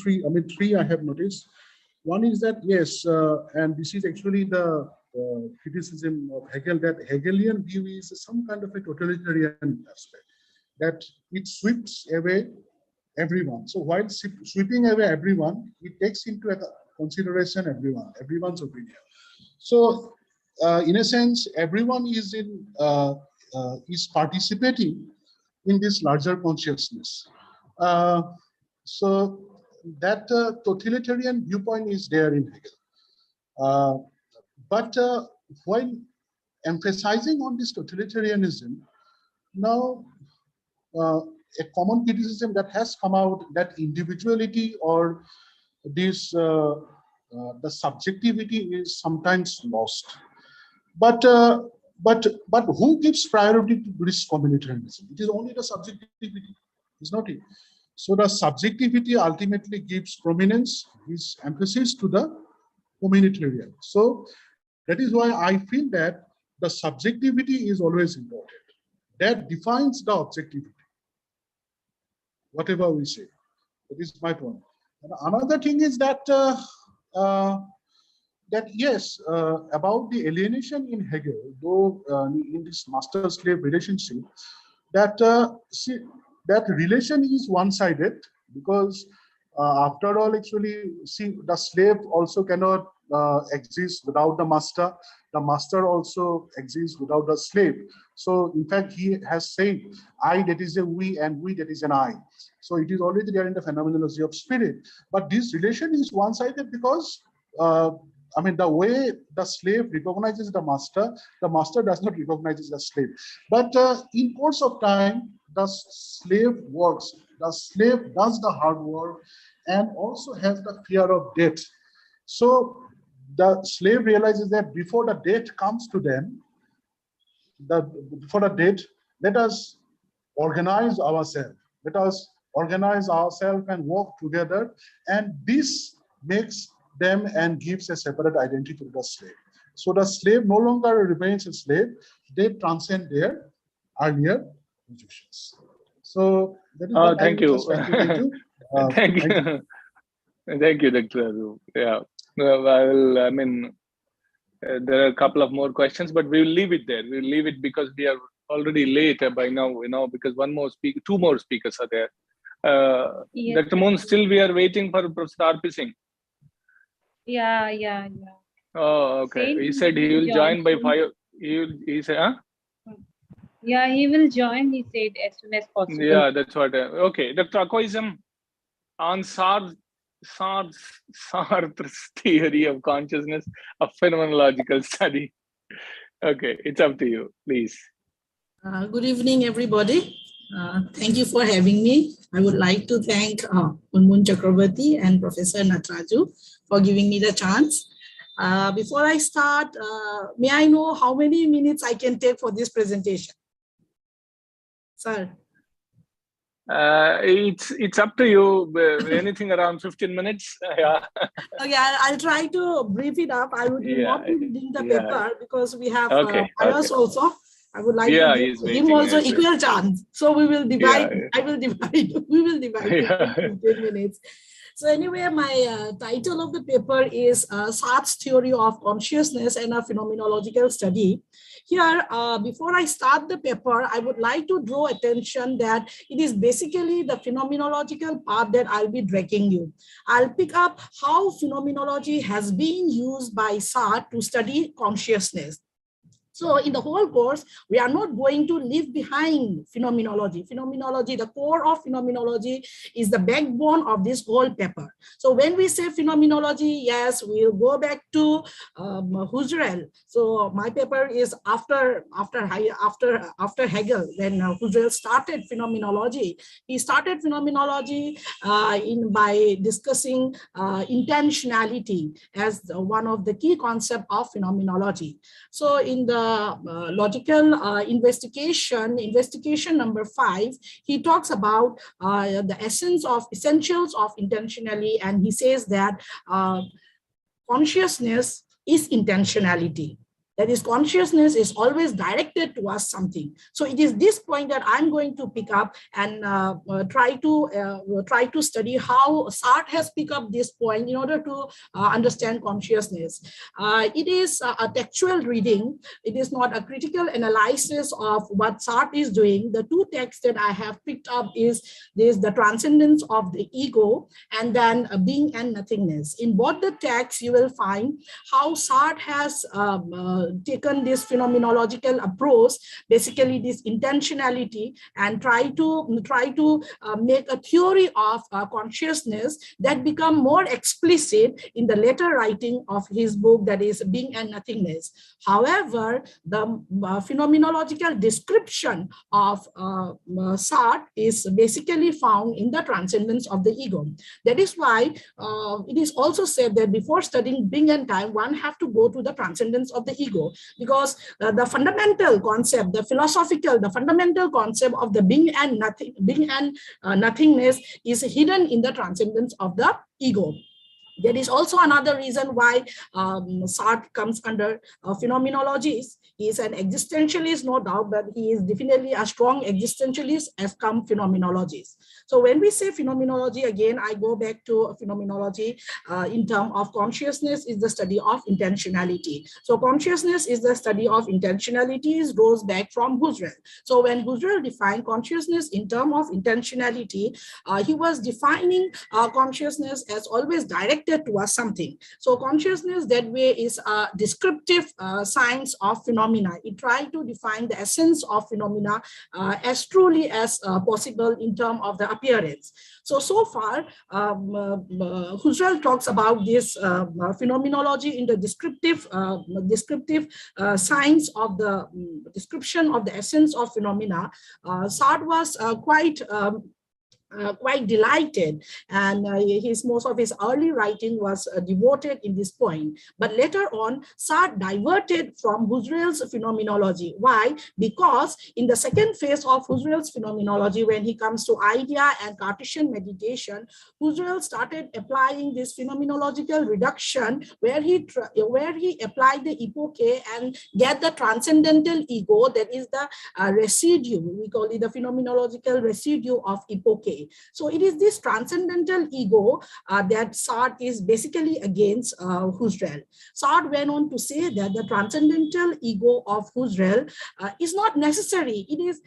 three I have noticed. One is that, yes, and this is actually the criticism of Hegel, that Hegelian view is some kind of a totalitarian aspect, that it sweeps away everyone. So while sweeping away everyone, it takes into consideration everyone's opinion. So in a sense, everyone is is participating in this larger consciousness. So that totalitarian viewpoint is there in Hegel. But while emphasizing on this totalitarianism, now a common criticism that has come out, that individuality or this the subjectivity is sometimes lost. But who gives priority to this communitarianism? It is only the subjectivity, is not it? So the subjectivity ultimately gives prominence, gives emphasis to the communitarian. So that is why I feel that the subjectivity is always important. That defines the objectivity, whatever we say. That is my point. And another thing is that yes, about the alienation in Hegel, though in this master-slave relationship, that that relation is one-sided, because after all, actually, see, the slave also cannot exist without the master. The master also exists without the slave. So, in fact, he has said, I that is a we, and we that is an I. So it is already there in the phenomenology of spirit. But this relation is one-sided because, I mean, the way the slave recognizes the master does not recognize the slave. But in course of time, the slave works. The slave does the hard work and also has the fear of death. So the slave realizes that before the death comes to them, before the death, let us organize ourselves. Let us organize ourselves and work together. And this makes them and gives a separate identity to the slave. So the slave no longer remains a slave. They transcend their earlier positions. So that is what thank I you. just like to get to. Thank you. Thank you, Dr. Azu. Yeah. I mean, there are a couple of more questions, but we will leave it there. We'll leave it because we are already late by now, because two more speakers are there. Yes. Dr. Moon, still we are waiting for Professor R.P. Singh. Yeah. Oh, okay. He said he will join by 5. He said, huh? Yeah, he will join, he said, as soon as possible. Yeah, that's what. Okay. Dr. Akoism, on Sartre's theory of consciousness, a phenomenological study. Okay, it's up to you, please. Good evening, everybody. Thank you for having me. I would like to thank Munmun Chakravarti and Professor Nataraju for giving me the chance. Before I start, may I know how many minutes I can take for this presentation? Sir. It's up to you. Anything around 15 minutes. Yeah. Okay, I'll try to brief it up. I would not be reading the paper because we have Ayos also. I would like to give him also equal chance. So we will divide. I will divide. We will divide 15 minutes. So anyway, my title of the paper is Sartre's Theory of Consciousness and a Phenomenological Study. Here, before I start the paper, I would like to draw attention that it is basically the phenomenological path that I'll be dragging you. I'll pick up how phenomenology has been used by Sartre to study consciousness. So in the whole course, we are not going to leave behind phenomenology. Phenomenology, the core of phenomenology is the backbone of this whole paper. So when we say phenomenology, yes, we'll go back to Husserl. So my paper is after Hegel, when Husserl started phenomenology. He started phenomenology by discussing intentionality as one of the key concepts of phenomenology. So in the logical investigation number 5, he talks about the essentials of intentionality, and he says that consciousness is intentionality. That is, consciousness is always directed towards something. So it is this point that I'm going to pick up and try to study how Sartre has picked up this point in order to understand consciousness. It is a textual reading. It is not a critical analysis of what Sartre is doing. The two texts that I have picked up is the transcendence of the ego and then being and nothingness. In both the texts, you will find how Sartre has taken this phenomenological approach, basically this intentionality, and try to make a theory of consciousness that become more explicit in the later writing of his book, that is Being and Nothingness. However, the phenomenological description of Sartre is basically found in the transcendence of the ego. That is why it is also said that before studying being and time, one have to go to the transcendence of the ego, because the fundamental concept, the fundamental concept of the being and nothingness is hidden in the transcendence of the ego. There is also another reason why Sartre comes under phenomenologies. He is an existentialist, no doubt, but he is definitely a strong existentialist as come phenomenologies. So when we say phenomenology, again, I go back to phenomenology in terms of consciousness is the study of intentionality. So consciousness is the study of intentionality, goes back from Husserl. So when Husserl defined consciousness in terms of intentionality, he was defining consciousness as always directed towards something. So consciousness that way is a descriptive science of phenomena. It tries to define the essence of phenomena as truly as possible in terms of the appearance. So far, Husserl talks about this phenomenology in the descriptive science of the description of the essence of phenomena. Sartre was quite delighted, and most of his early writing was devoted in this point. But later on, Sartre diverted from Husserl's phenomenology. Why? Because in the second phase of Husserl's phenomenology, when he comes to idea and Cartesian meditation, Husserl started applying this phenomenological reduction, where he applied the epoche and get the transcendental ego, that is the residue. We call it the phenomenological residue of epoche. So it is this transcendental ego that Sartre is basically against Husserl. Sartre went on to say that the transcendental ego of Husserl is not necessary. It is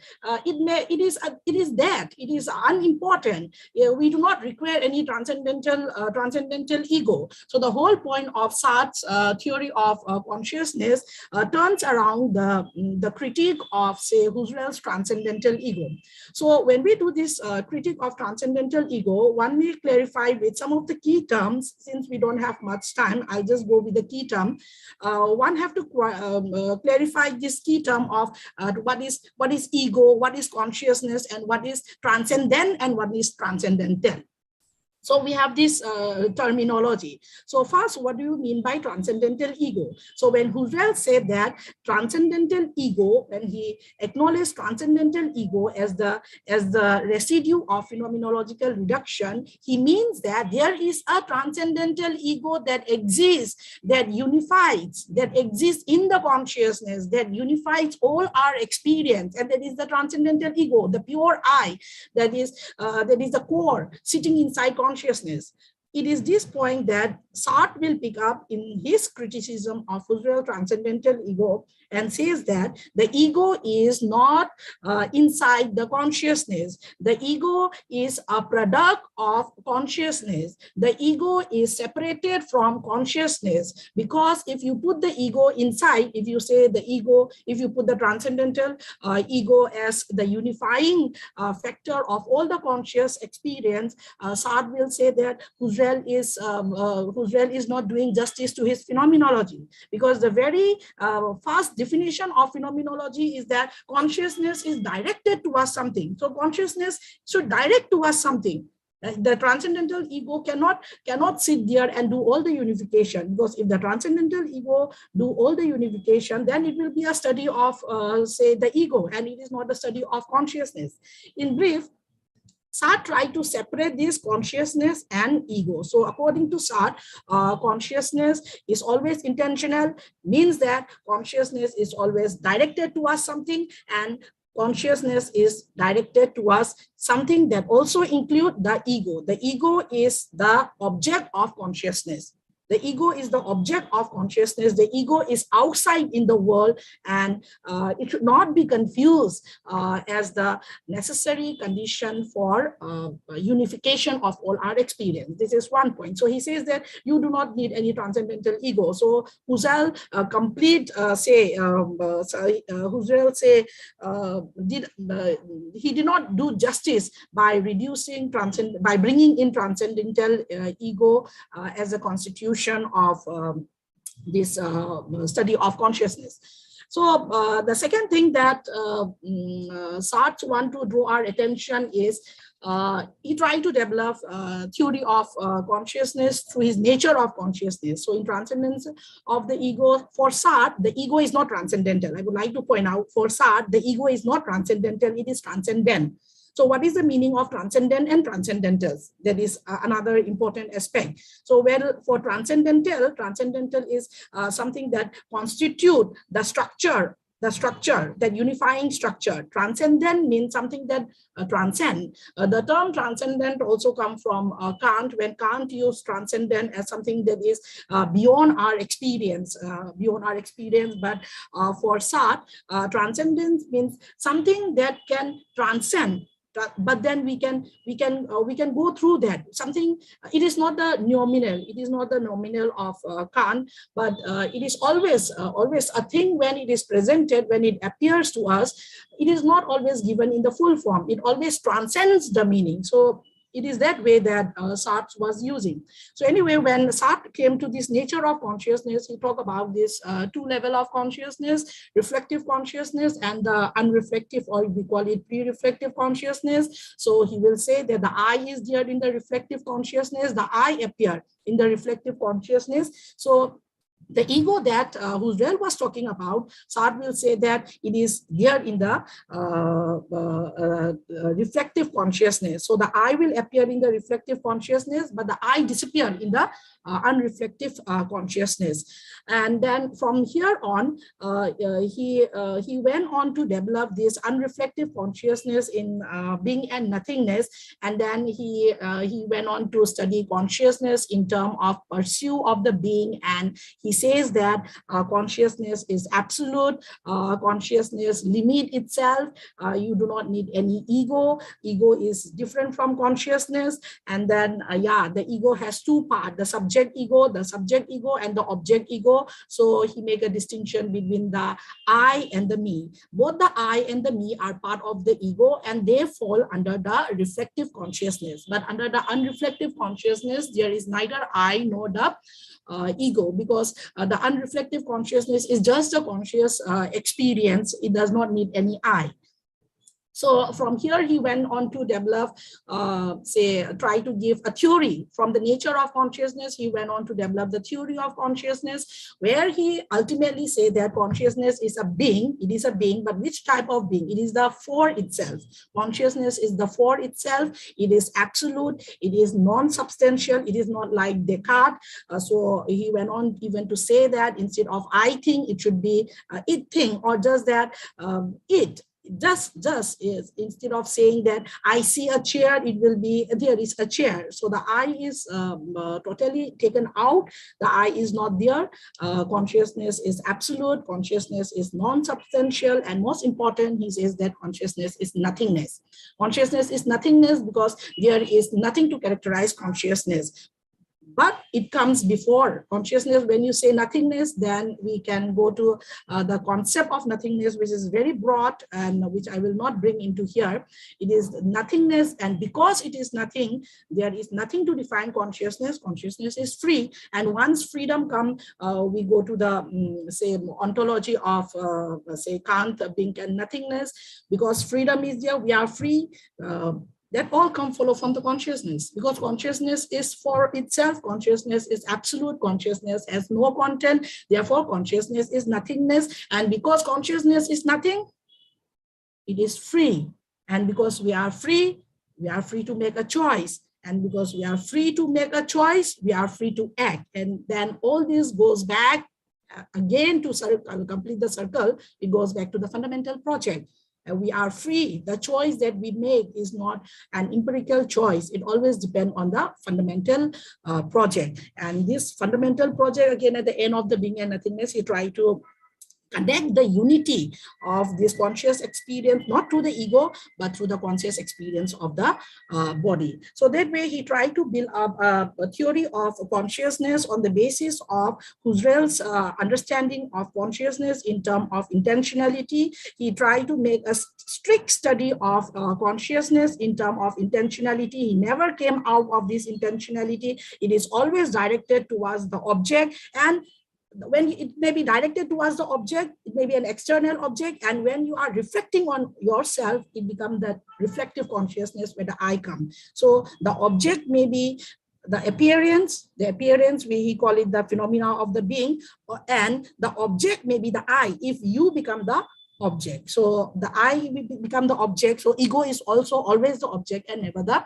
that it is unimportant. We do not require any transcendental ego. So the whole point of Sartre's theory of consciousness turns around the critique of, say, Husserl's transcendental ego. So when we do this critique of transcendental ego, one may clarify with some of the key terms. Since we don't have much time, I'll just go with the key term. One have to clarify this key term of what is ego, what is consciousness, and what is transcendent and what is transcendental. So we have this terminology. So first, what do you mean by transcendental ego? So when Husserl said that transcendental ego, when he acknowledged transcendental ego as the residue of phenomenological reduction, he means that there is a transcendental ego that exists, that unifies, that exists in the consciousness, that unifies all our experience, and that is the transcendental ego, the pure I, that is the core sitting inside consciousness. It is this point that Sartre will pick up in his criticism of Husserl transcendental ego, and says that the ego is not inside the consciousness. The ego is a product of consciousness. The ego is separated from consciousness, because if you put the ego inside, if you say the ego, if you put the transcendental ego as the unifying factor of all the conscious experience, Sartre will say that Husserl is not doing justice to his phenomenology, because the very first definition of phenomenology is that consciousness is directed towards something. So consciousness should direct towards something. The transcendental ego cannot sit there and do all the unification, because if the transcendental ego do all the unification, then it will be a study of say the ego, and it is not a study of consciousness. In brief, Sartre tried to separate this consciousness and ego. So according to Sartre, consciousness is always intentional, means that consciousness is always directed towards something, and consciousness is directed towards something that also include the ego. The ego is the object of consciousness. The ego is the object of consciousness. The ego is outside in the world, and it should not be confused as the necessary condition for unification of all our experience. This is one point. So he says that you do not need any transcendental ego. So Husserl he did not do justice by reducing by bringing in transcendental ego as a constitution of this study of consciousness. So the second thing that Sartre want to draw our attention is he tried to develop theory of consciousness through his nature of consciousness. So in Transcendence of the Ego, for Sartre, the ego is not transcendental. I would like to point out, for Sartre, the ego is not transcendental, it is transcendent. So what is the meaning of transcendent and transcendentals? That is another important aspect. So where for transcendental is something that constitute the structure, that unifying structure. Transcendent means something that transcend. The term transcendent also comes from Kant, when Kant used transcendent as something that is beyond our experience, But for Sartre, transcendence means something that can transcend. But then we can go through that. Something, it is not the nominal. It is not the nominal of Kant, but it is always a thing when it is presented, when it appears to us. It is not always given in the full form. It always transcends the meaning. So it is that way that Sartre was using. So anyway, when Sartre came to this nature of consciousness, he talked about this two level of consciousness, reflective consciousness and the unreflective, or we call it pre-reflective consciousness. So he will say that the I is there in the reflective consciousness, the I appear in the reflective consciousness. So the ego that Husserl was talking about, Sartre will say that it is there in the reflective consciousness. So the I will appear in the reflective consciousness, but the I disappear in the unreflective consciousness. And then from here on, he went on to develop this unreflective consciousness in being and nothingness. And then he went on to study consciousness in terms of pursuit of the being, and he says that consciousness is absolute, consciousness limit itself, you do not need any ego is different from consciousness. And then the ego has two parts, the subject ego and the object ego. So he make a distinction between the I and the me. Both the I and the me are part of the ego, and they fall under the reflective consciousness. But under the unreflective consciousness, there is neither I nor the ego, because the unreflective consciousness is just a conscious experience. It does not need any I. So from here, he went on to develop, try to give a theory from the nature of consciousness. He went on to develop the theory of consciousness, where he ultimately said that consciousness is a being. It is a being, but which type of being? It is the for itself. Consciousness is the for itself. It is absolute. It is non-substantial. It is not like Descartes. So he went on even to say that instead of I think, it should be it think, or just that it. Just is, instead of saying that I see a chair, it will be there is a chair. So the I is totally taken out. The I is not there. Consciousness is absolute. Consciousness is non-substantial, and most important, he says that consciousness is nothingness. Consciousness is nothingness because there is nothing to characterize consciousness. But it comes before consciousness. When you say nothingness, then we can go to the concept of nothingness, which is very broad and which I will not bring into here. It is nothingness, and because it is nothing, there is nothing to define consciousness. Consciousness is free, and once freedom comes, we go to the ontology of Kant, being and nothingness. Because freedom is there, we are free. That all follow from the consciousness, because consciousness is for itself. Consciousness is absolute. Consciousness has no content. Therefore, consciousness is nothingness. And because consciousness is nothing, it is free. And because we are free, we are free to make a choice. And because we are free to make a choice, we are free to act. And then all this goes back again to complete the circle. It goes back to the fundamental project. We are free. The choice that we make is not an empirical choice. It always depends on the fundamental project. And this fundamental project, again, at the end of the being and nothingness, he tried to connect the unity of this conscious experience, not through the ego, but through the conscious experience of the body. So that way he tried to build up a theory of consciousness on the basis of Husserl's understanding of consciousness in terms of intentionality. He tried to make a strict study of consciousness in terms of intentionality. He never came out of this intentionality. It is always directed towards the object, and when it may be directed towards the object, it may be an external object, and when you are reflecting on yourself, it becomes that reflective consciousness where the I come. So the object may be the appearance, he call it the phenomena of the being, and the object may be the I, if you become the object. So the I will become the object. So ego is also always the object and never the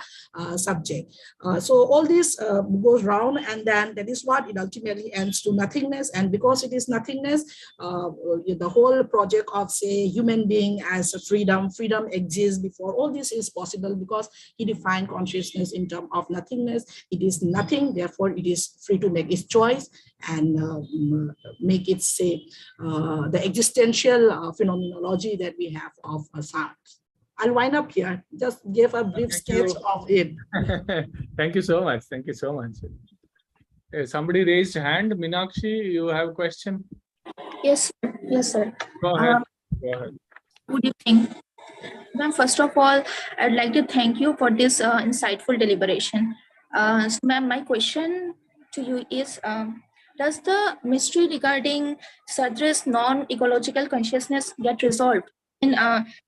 subject. So all this goes round, and then that is what it ultimately ends to nothingness. And because it is nothingness, the whole project of, say, human being as a freedom exists before all this is possible, because he defined consciousness in terms of nothingness. It is nothing, therefore it is free to make its choice and make it, say, the existential phenomenology that we have of Sartre. I'll wind up here. Just give a brief sketch of it. Thank you so much. Thank you so much. Somebody raised hand. Meenakshi, you have a question? Yes, yes, sir. Go ahead. Go ahead. Good evening. Ma'am, first of all, I'd like to thank you for this insightful deliberation. So, ma'am, my question to you is, does the mystery regarding Sartre's non-ecological consciousness get resolved? And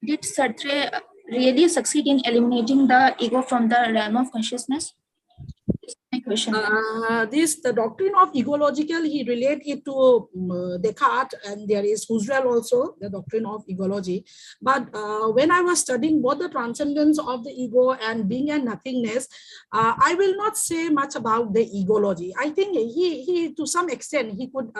did Sartre really succeed in eliminating the ego from the realm of consciousness? My question. The doctrine of egological, he related it to Descartes, and there is Husserl also, the doctrine of egology. But when I was studying both the transcendence of the ego and being and nothingness, I will not say much about the egology. I think he to some extent, he could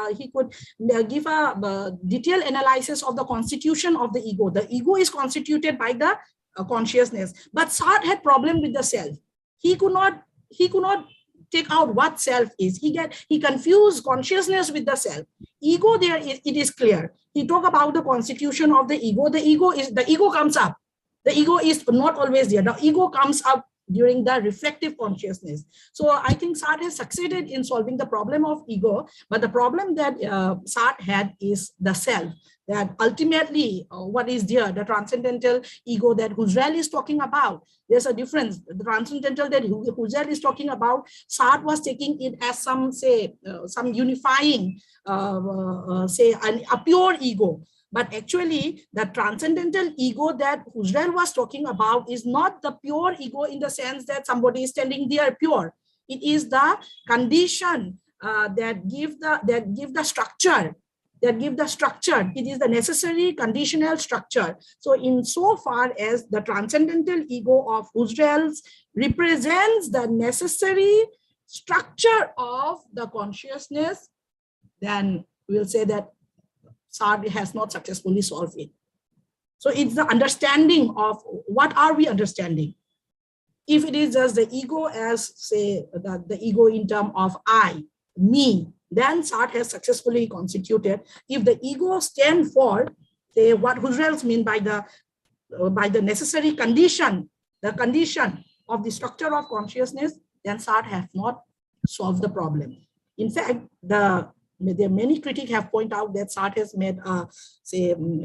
give a detailed analysis of the constitution of the ego. The ego is constituted by the consciousness, but Sartre had problem with the self. He could not take out what self is. He confused consciousness with the self. Ego, there is, it is clear. He talk about the constitution of the ego. The ego comes up. The ego is not always there. The ego comes up during the reflective consciousness. So I think Sartre has succeeded in solving the problem of ego, but the problem that Sartre had is the self. That ultimately, what is there, the transcendental ego that Husserl is talking about. There's a difference. The transcendental that Husserl is talking about, Sartre was taking it as some, say, some unifying, say, a pure ego. But actually, the transcendental ego that Husserl was talking about is not the pure ego in the sense that somebody is standing there pure. It is the condition that give the structure. It is the necessary conditional structure. So insofar as the transcendental ego of Husserl represents the necessary structure of the consciousness, then we'll say that Sartre has not successfully solved it. So it's the understanding of what are we understanding. If it is just the ego as, say, the ego in terms of I, me, then Sartre has successfully constituted. If the ego stands for, say, what Husserl means by the necessary condition, the condition of the structure of consciousness, then Sartre has not solved the problem. In fact, there are many critics have pointed out that Sartre has made,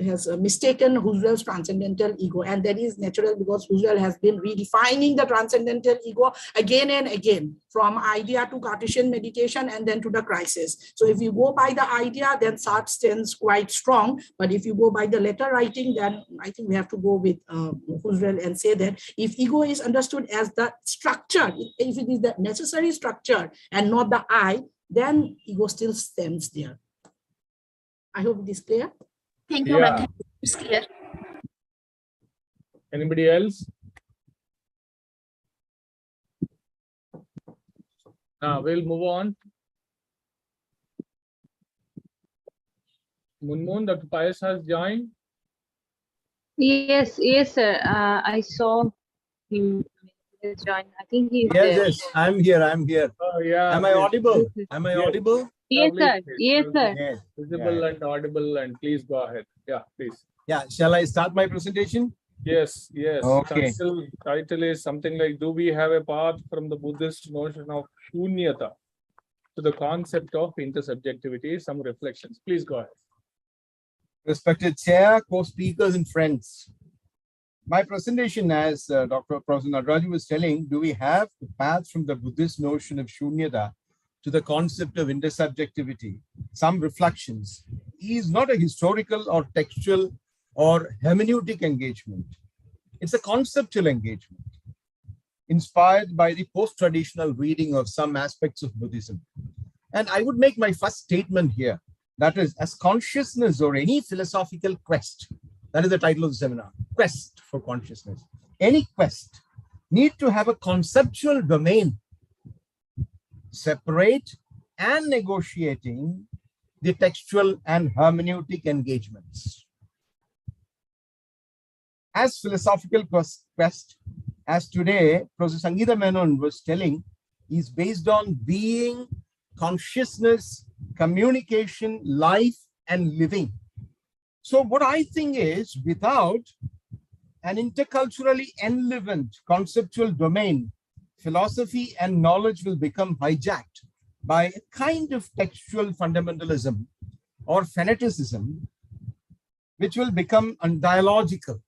has mistaken Husserl's transcendental ego, and that is natural because Husserl has been redefining the transcendental ego again and again, from idea to Cartesian meditation and then to the crisis. So if you go by the idea, then Sartre stands quite strong, but if you go by the letter writing, then I think we have to go with Husserl and say that if ego is understood as the structure, if it is the necessary structure and not the I, then ego still stands there. I hope it is clear. Thank you, ma'am. It's clear. Anybody else? Now we'll move on. Munmoon, Dr. Pius has joined. Yes, sir. I saw him join. I think he's Yes, there. yes, I'm here. I'm here. Oh, yeah. Am I audible? Yes, Am I Yes. audible? yes, Lovely, sir. please. Yes, sir. Yes. Visible and audible, and please go ahead. Yeah, please. Yeah. Shall I start my presentation? Yes, yes. Okay. Title is something like, do we have a path from the Buddhist notion of Shunyata to the concept of intersubjectivity? Some reflections. Please go ahead. Respected chair, co-speakers, and friends. My presentation, as Dr. Professor Nadraju was telling, do we have the path from the Buddhist notion of Shunyata to the concept of intersubjectivity? Some reflections. He is not a historical or textual or hermeneutic engagement. It's a conceptual engagement, inspired by the post-traditional reading of some aspects of Buddhism. And I would make my first statement here. That is, as consciousness or any philosophical quest, that is the title of the seminar, quest for consciousness. Any quest need to have a conceptual domain, separate and negotiating the textual and hermeneutic engagements. As philosophical quest, as today, Professor Sangeeta Menon was telling, is based on being, consciousness, communication, life, and living. So what I think is, without an interculturally enlivened conceptual domain, philosophy and knowledge will become hijacked by a kind of textual fundamentalism or fanaticism, which will become undialogical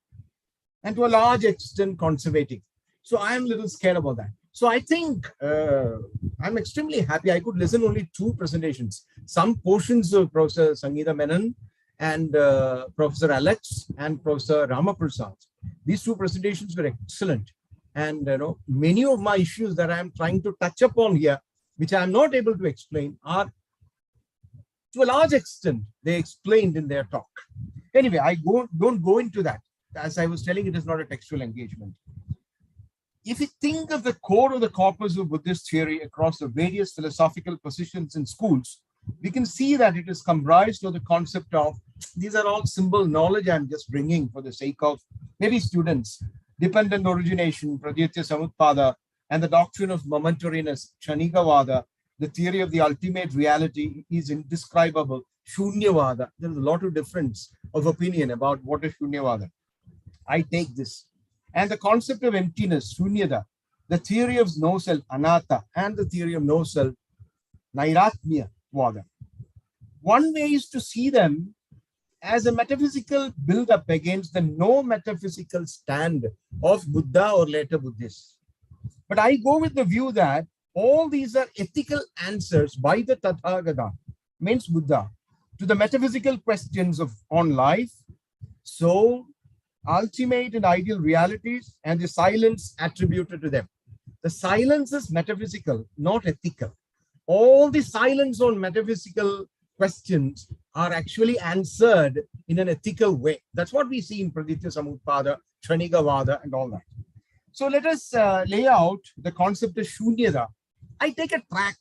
and to a large extent conservative. So I am a little scared about that. So I think I'm extremely happy. I could listen only 2 presentations, some portions of Professor Sangeeta Menon and Professor Alex and Professor Ramaprasad. These 2 presentations were excellent. And many of my issues that I'm trying to touch upon here, which I'm not able to explain, are to a large extent, they explained in their talk. Anyway, I don't go into that. As I was telling, it is not a textual engagement. If you think of the core of the corpus of Buddhist theory across the various philosophical positions in schools, we can see that it is comprised of the concept of, these are all symbol knowledge I'm just bringing for the sake of maybe students, dependent origination, Pratyatya Samutpada, and the doctrine of momentariness, Kshanikavada, the theory of the ultimate reality is indescribable, Shunyavada. There's a lot of difference of opinion about what is Shunyavada. I take this. And the concept of emptiness, Shunyata, the theory of no self, Anatta, and the theory of no self, Nairatmya Vada. One way is to see them as a metaphysical build-up against the no metaphysical stand of Buddha or later Buddhists. But I go with the view that all these are ethical answers by the Tathagata, means Buddha, to the metaphysical questions on life, soul, ultimate and ideal realities, and the silence attributed to them. The silence is metaphysical, not ethical. All the silence on metaphysical questions are actually answered in an ethical way. That's what we see in Pratyatya Samutpada, Kshanikavada, and all that. So let us lay out the concept of Shunyata. I take a track,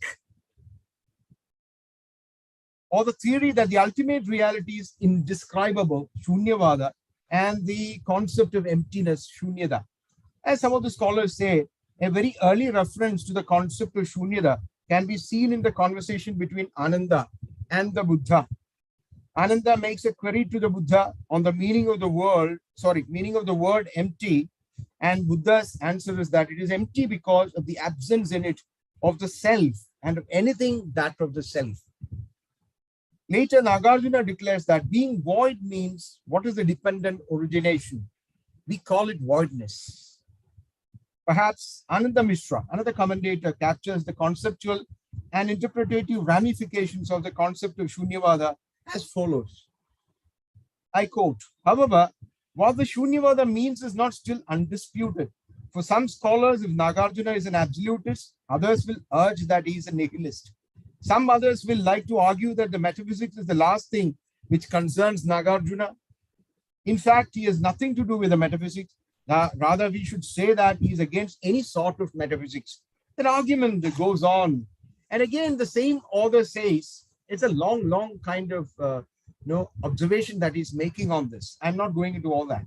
or the theory that the ultimate reality is indescribable, Shunyavada, and the concept of emptiness, Shunyata. As some of the scholars say, a very early reference to the concept of Shunyata can be seen in the conversation between Ananda and the Buddha. Ananda makes a query to the Buddha on the meaning of the word empty, and Buddha's answer is that it is empty because of the absence in it of the self and of anything that of the self. Later, Nagarjuna declares that being void means, what is the dependent origination? We call it voidness. Perhaps Ananda Mishra, another commentator, captures the conceptual and interpretative ramifications of the concept of Shunyavada as follows. I quote, however, what the Shunyavada means is not still undisputed. For some scholars, if Nagarjuna is an absolutist, others will urge that he is a nihilist. Some others will like to argue that the metaphysics is the last thing which concerns Nagarjuna. In fact, he has nothing to do with the metaphysics. Rather, we should say that he is against any sort of metaphysics. That argument goes on And again, the same author says, it's a long kind of observation that he's making on this. I'm not going into all that.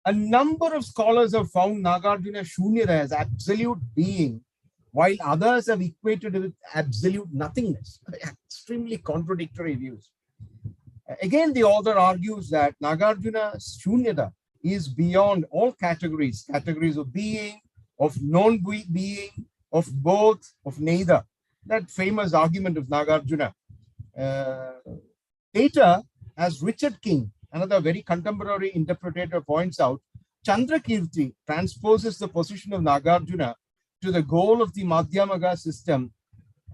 A number of scholars have found Nagarjuna Shunyata as absolute being, while others have equated it with absolute nothingness. Extremely contradictory views. Again, the author argues that Nagarjuna Shunyata is beyond all categories of being, of non-being, of both, of neither. That famous argument of Nagarjuna. Later, as Richard King, another very contemporary interpreter, points out, Chandrakirti transposes the position of Nagarjuna to the goal of the Madhyamaga system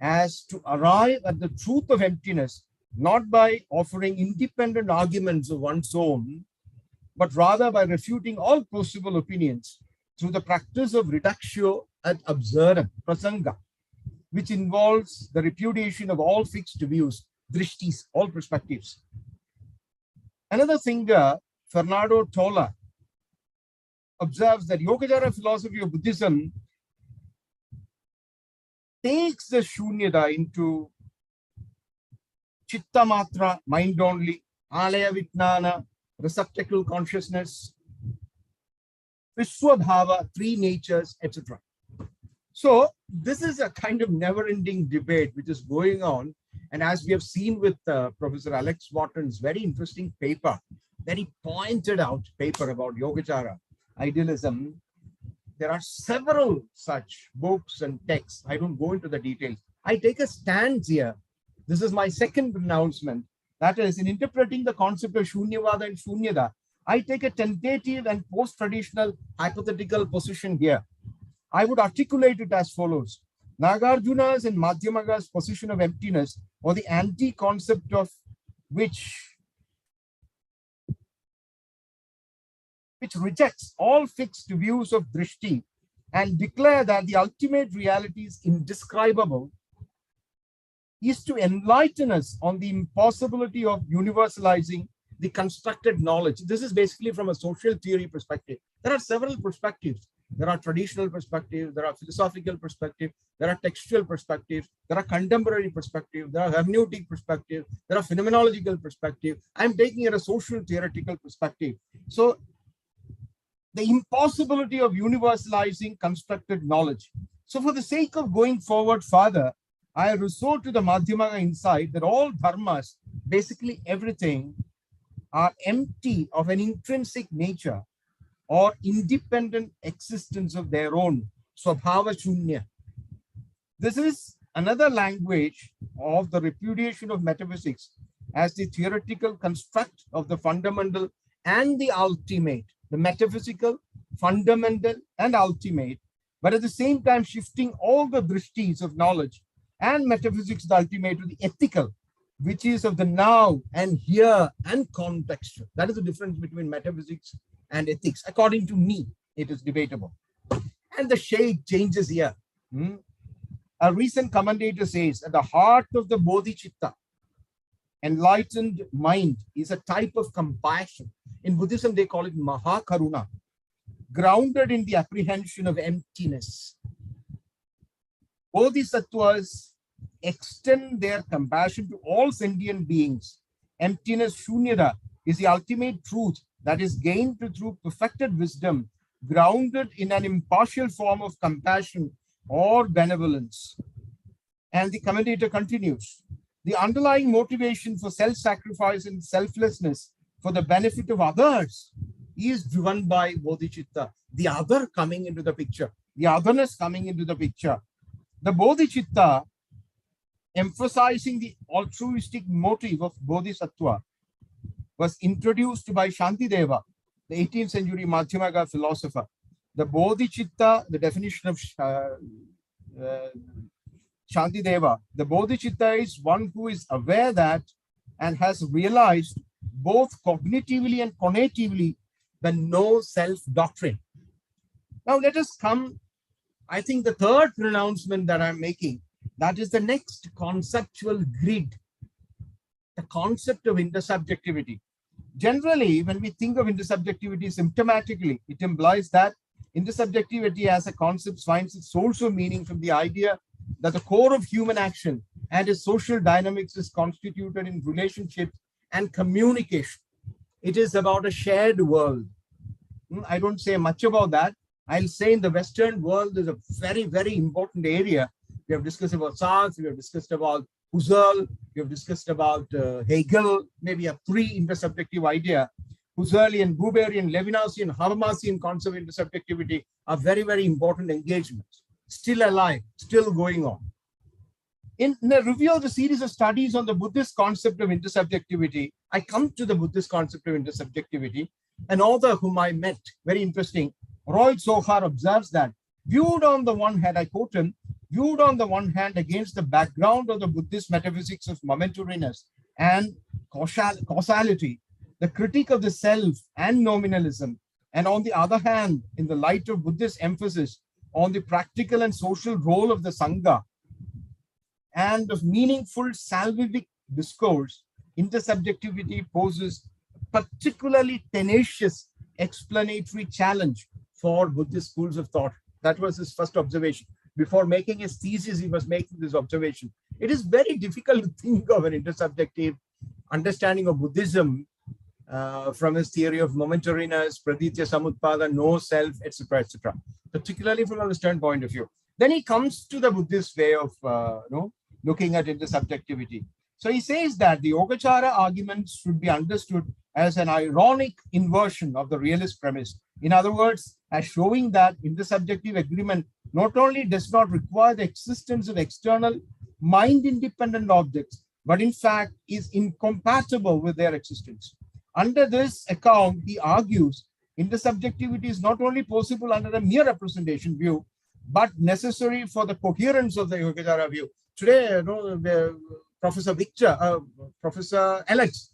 as to arrive at the truth of emptiness, not by offering independent arguments of one's own, but rather by refuting all possible opinions through the practice of reductio ad absurdum, prasanga, which involves the repudiation of all fixed views, drishtis, all perspectives. Another thinker, Fernando Tola, observes that Yogacara philosophy of Buddhism takes the Shunyata into Chitta Matra, mind only, Alaya Vijnana, receptacle consciousness, Vishwabhava, three natures, etc. So this is a kind of never-ending debate which is going on. And as we have seen with Professor Alex Wharton's very interesting paper, very pointed out paper about Yogacara, idealism, there are several such books and texts. I don't go into the details. I take a stance here. This is my second pronouncement. That is, in interpreting the concept of Shunyavada and Shunyata, I take a tentative and post-traditional hypothetical position here. I would articulate it as follows. Nagarjuna's and Madhyamaga's position of emptiness, or the anti-concept of which rejects all fixed views of drishti and declare that the ultimate reality is indescribable, is to enlighten us on the impossibility of universalizing the constructed knowledge. This is basically from a social theory perspective. There are several perspectives. There are traditional perspectives, there are philosophical perspectives, there are textual perspectives, there are contemporary perspectives, there are hermeneutic perspectives, there are phenomenological perspectives. I'm taking it a social theoretical perspective. So the impossibility of universalizing constructed knowledge. So for the sake of going forward further, I resort to the Madhyamaga insight that all dharmas, basically everything, are empty of an intrinsic nature or independent existence of their own, swabhava shunya. This is another language of the repudiation of metaphysics as the theoretical construct of the fundamental and the ultimate, the metaphysical, fundamental, and ultimate, but at the same time shifting all the drishtis of knowledge and metaphysics, the ultimate, to the ethical, which is of the now and here and contextual. That is the difference between metaphysics and ethics. According to me, it is debatable. And the shade changes here. A recent commentator says at the heart of the bodhicitta, enlightened mind, is a type of compassion. In Buddhism, they call it mahakaruna, grounded in the apprehension of emptiness. Bodhisattvas extend their compassion to all sentient beings. Emptiness, shunyata, is the ultimate truth that is gained through perfected wisdom, grounded in an impartial form of compassion or benevolence. And the commentator continues, the underlying motivation for self-sacrifice and selflessness for the benefit of others is driven by bodhicitta, the other coming into the picture, the otherness coming into the picture. The bodhicitta, emphasizing the altruistic motive of bodhisattva, was introduced by Shantideva, the 18th century Madhyamaga philosopher. The bodhicitta, the definition of Shantideva, the bodhicitta is one who is aware that and has realized both cognitively and conatively the no self doctrine. Now let us come, I think the third pronouncement that I'm making, that is the next conceptual grid, the concept of intersubjectivity. Generally, when we think of intersubjectivity symptomatically, it implies that intersubjectivity as a concept finds its source of meaning from the idea that the core of human action and its social dynamics is constituted in relationships and communication. It is about a shared world. I don't say much about that. I'll say in the Western world is a very, very important area. We have discussed about Sartre, we have discussed about Husserl, we have discussed about Hegel, maybe a pre-intersubjective idea. Husserlian, Buberian, Levinasian, Habermasian concept of intersubjectivity are very, very important engagements. Still alive, still going on. In a review of the series of studies on the Buddhist concept of intersubjectivity, I come to the Buddhist concept of intersubjectivity. An author whom I met, very interesting, Roy Sohar, observes that viewed on the one hand, I quote him, viewed on the one hand against the background of the Buddhist metaphysics of momentariness and causality, the critique of the self and nominalism, and on the other hand, in the light of Buddhist emphasis on the practical and social role of the Sangha and of meaningful salvific discourse, intersubjectivity poses a particularly tenacious explanatory challenge for Buddhist schools of thought. That was his first observation. Before making his thesis, he was making this observation. It is very difficult to think of an intersubjective understanding of Buddhism from his theory of momentariness, praditya samutpada, no self, etc., etc., particularly from a Western point of view. Then he comes to the Buddhist way of looking at intersubjectivity. So he says that the Yogacara arguments should be understood as an ironic inversion of the realist premise. In other words, as showing that intersubjective agreement not only does not require the existence of external mind-independent objects, but in fact is incompatible with their existence. Under this account, he argues intersubjectivity is not only possible under a mere representation view, but necessary for the coherence of the Yogacara view. Today, Professor Alex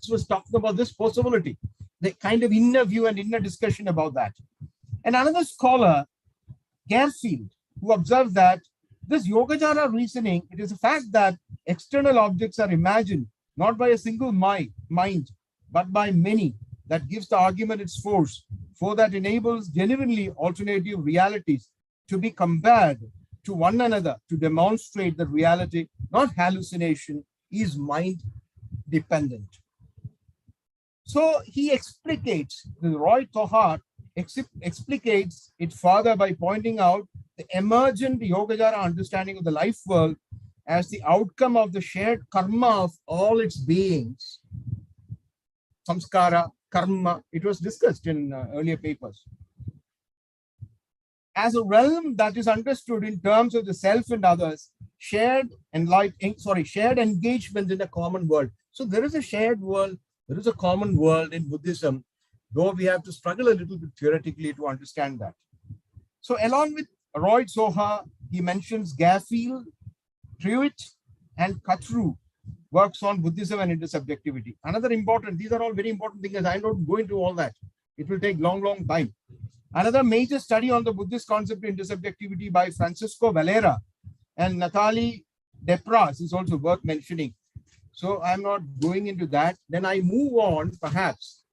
was talking about this possibility, the kind of inner view and inner discussion about that. And another scholar, Garfield, who observed that this Yogacara reasoning, it is a fact that external objects are imagined not by a single mind, but by many, that gives the argument its force, for that enables genuinely alternative realities to be compared to one another to demonstrate that reality, not hallucination, is mind dependent. So he explicates, Roy Sohar explicates it further by pointing out the emergent Yogacara understanding of the life world as the outcome of the shared karma of all its beings. Samskara, karma, it was discussed in earlier papers. As a realm that is understood in terms of the self and others, shared engagement in a common world. So there is a shared world, there is a common world in Buddhism, though we have to struggle a little bit theoretically to understand that. So along with Roy Sohar, he mentions Garfield, Truitt, and Katru works on Buddhism and intersubjectivity. Another important, these are all very important things. I don't go into all that. It will take long time. Another major study on the Buddhist concept of intersubjectivity by Francisco Valera and Nathalie Depras is also worth mentioning. So I'm not going into that. Then I move on, perhaps.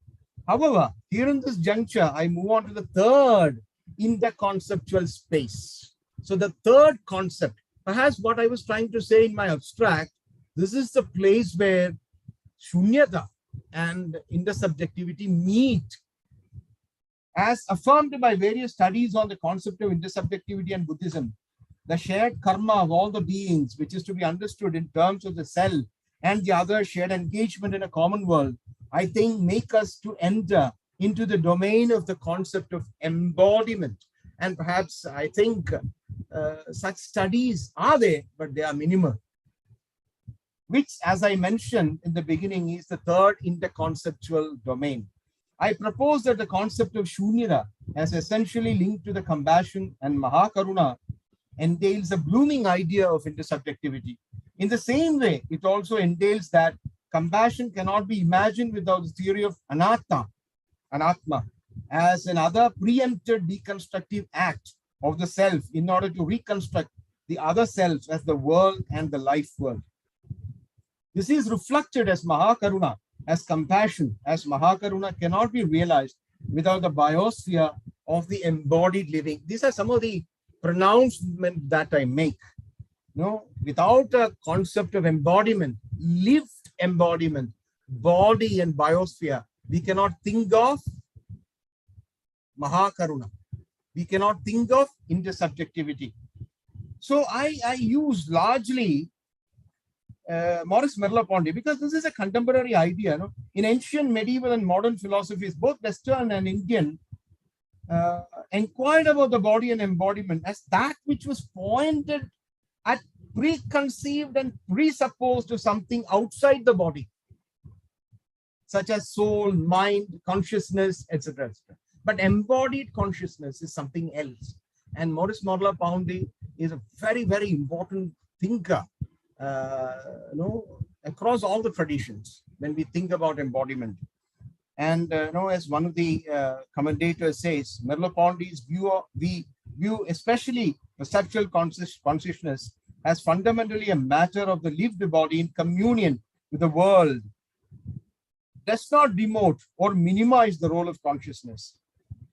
However, here in this juncture, I move on to the third interconceptual space. So the third concept, perhaps what I was trying to say in my abstract, this is the place where Shunyata and intersubjectivity meet, as affirmed by various studies on the concept of intersubjectivity and Buddhism. The shared karma of all the beings, which is to be understood in terms of the self and the other shared engagement in a common world, I think make us to enter into the domain of the concept of embodiment. And perhaps I think such studies are there, but they are minimal, which, as I mentioned in the beginning, is the third interconceptual domain. I propose that the concept of Shunyata, as essentially linked to the compassion and Mahakaruna, entails a blooming idea of intersubjectivity. In the same way, it also entails that compassion cannot be imagined without the theory of anatma, as another preempted deconstructive act of the self in order to reconstruct the other selves as the world and the life world. This is reflected as Mahakaruna, as compassion, as Mahakaruna cannot be realized without the biosphere of the embodied living. These are some of the pronouncements that I make. No, without a concept of embodiment, lived embodiment, body and biosphere, we cannot think of Mahakaruna. We cannot think of intersubjectivity. So I use largely Maurice Merleau-Ponty because this is a contemporary idea. No? In ancient, medieval, and modern philosophies, both Western and Indian, inquired about the body and embodiment as that which was pointed at, preconceived and presupposed to something outside the body, such as soul, mind, consciousness, etc. But embodied consciousness is something else. And Maurice Merleau-Ponty is a very, very important thinker across all the traditions when we think about embodiment. And as one of the commentators says, Merleau-Ponty's view, especially perceptual consciousness, as fundamentally a matter of the lived body in communion with the world, does not demote or minimize the role of consciousness.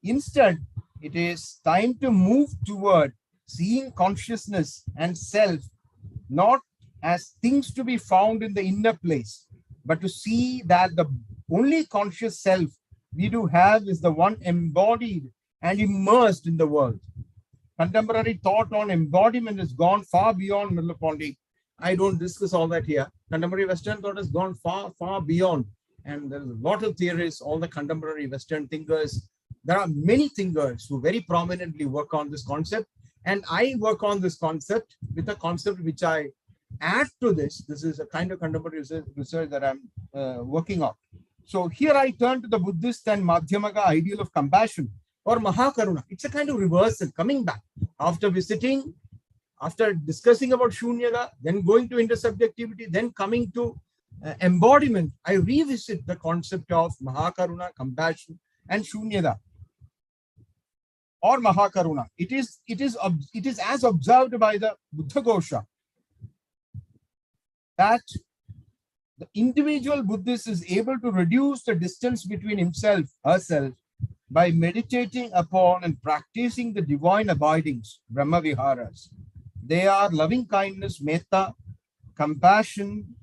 Instead, it is time to move toward seeing consciousness and self not as things to be found in the inner place, but to see that the only conscious self we do have is the one embodied and immersed in the world. Contemporary thought on embodiment has gone far beyond Merleau-Ponty. I don't discuss all that here. Contemporary Western thought has gone far, far beyond. And there's a lot of theories, all the contemporary Western thinkers. There are many thinkers who very prominently work on this concept. And I work on this concept with a concept which I add to this. This is a kind of contemporary research that I'm working on. So here I turn to the Buddhist and Madhyamaka ideal of compassion or Mahakaruna. It's a kind of reversal, coming back after visiting, after discussing about Shunyata, then going to intersubjectivity, then coming to embodiment. I revisit the concept of Mahakaruna, compassion, and Shunyata or Mahakaruna. It is as observed by the Buddhagosha that the individual Buddhist is able to reduce the distance between himself, herself, by meditating upon and practicing the divine abidings, Brahma Viharas. They are loving kindness, metta, compassion,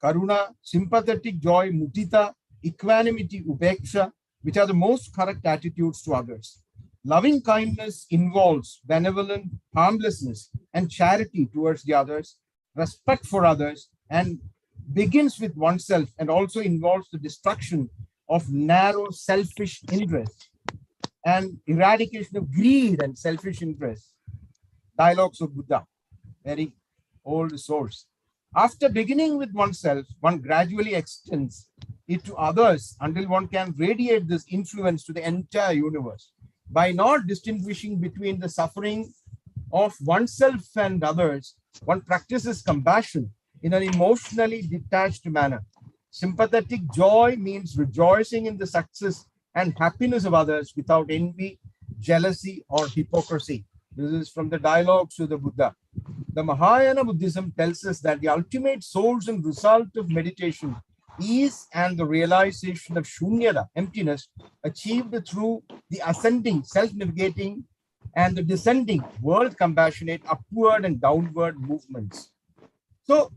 karuna, sympathetic joy, mudita, equanimity, upeksha, which are the most correct attitudes to others. Loving kindness involves benevolent harmlessness and charity towards the others, respect for others, and begins with oneself, and also involves the destruction of narrow selfish interests and eradication of greed and selfish interests. Dialogues of Buddha, very old source. After beginning with oneself, one gradually extends it to others until one can radiate this influence to the entire universe. By not distinguishing between the suffering of oneself and others, one practices compassion in an emotionally detached manner. Sympathetic joy means rejoicing in the success and happiness of others without envy, jealousy, or hypocrisy. This is from the Dialogues to the Buddha. The Mahayana Buddhism tells us that the ultimate source and result of meditation is and the realization of Shunyata, emptiness, achieved through the ascending, self-navigating, and the descending, world compassionate, upward and downward movements. So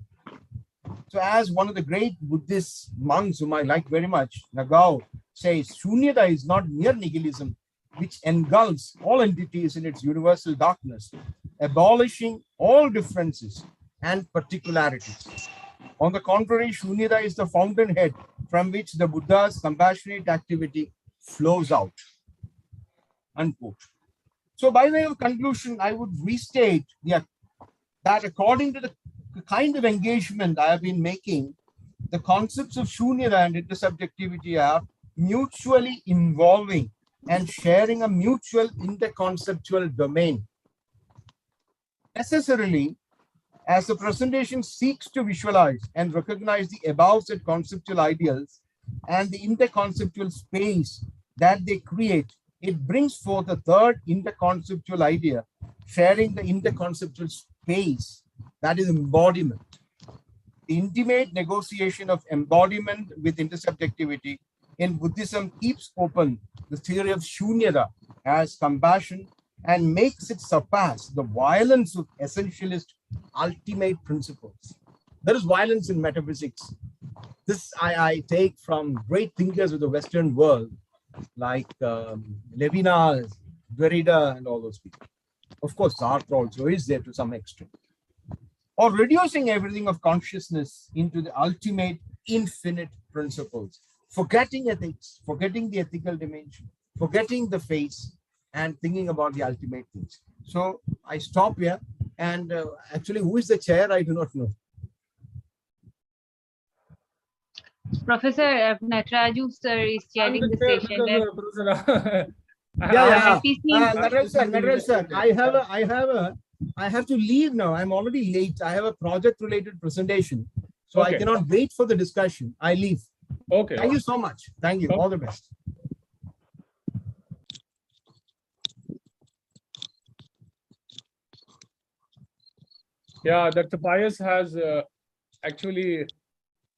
as one of the great Buddhist monks whom I like very much, Nagao, says, Shunyata is not mere nihilism, which engulfs all entities in its universal darkness, abolishing all differences and particularities. On the contrary, Shunyata is the fountainhead from which the Buddha's compassionate activity flows out. Unquote. So by way of conclusion, I would restate that according to the kind of engagement I have been making, the concepts of Shunyata and intersubjectivity are mutually involving and sharing a mutual interconceptual domain. Necessarily, as the presentation seeks to visualize and recognize the above said conceptual ideals and the interconceptual space that they create, it brings forth a third interconceptual idea, sharing the interconceptual space, that is embodiment. The intimate negotiation of embodiment with intersubjectivity in Buddhism keeps open the theory of Shunyata as compassion and makes it surpass the violence of essentialist ultimate principles. There is violence in metaphysics. This I take from great thinkers of the Western world, like Levinas, Derrida, and all those people. Of course, Sartre also is there to some extent. Or reducing everything of consciousness into the ultimate infinite principles, forgetting ethics, forgetting the ethical dimension, forgetting the face, and thinking about the ultimate things. So I stop here. And actually, who is the chair? I do not know. Professor Nataraju sir is chairing the session. Nataraj sir, I have to leave now. I'm already late. I have a project-related presentation, so okay. I cannot wait for the discussion. I leave. Okay. Thank you so much. Thank you. All the best. Yeah, Dr. Pius has actually,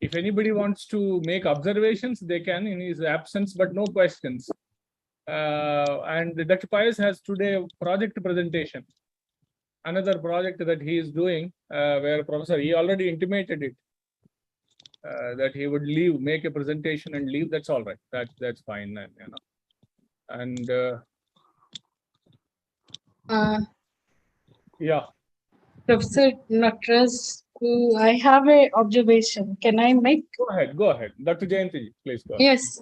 if anybody wants to make observations, they can in his absence, but no questions. And Dr. Pius has today a project presentation. Another project that he is doing, where Professor, he already intimated it, that he would leave, make a presentation and leave. That's all right. That's fine, you know. And yeah, Professor Nataraj, I have a observation. Can I make? Go ahead. Dr. Jayanti, please go ahead. Yes.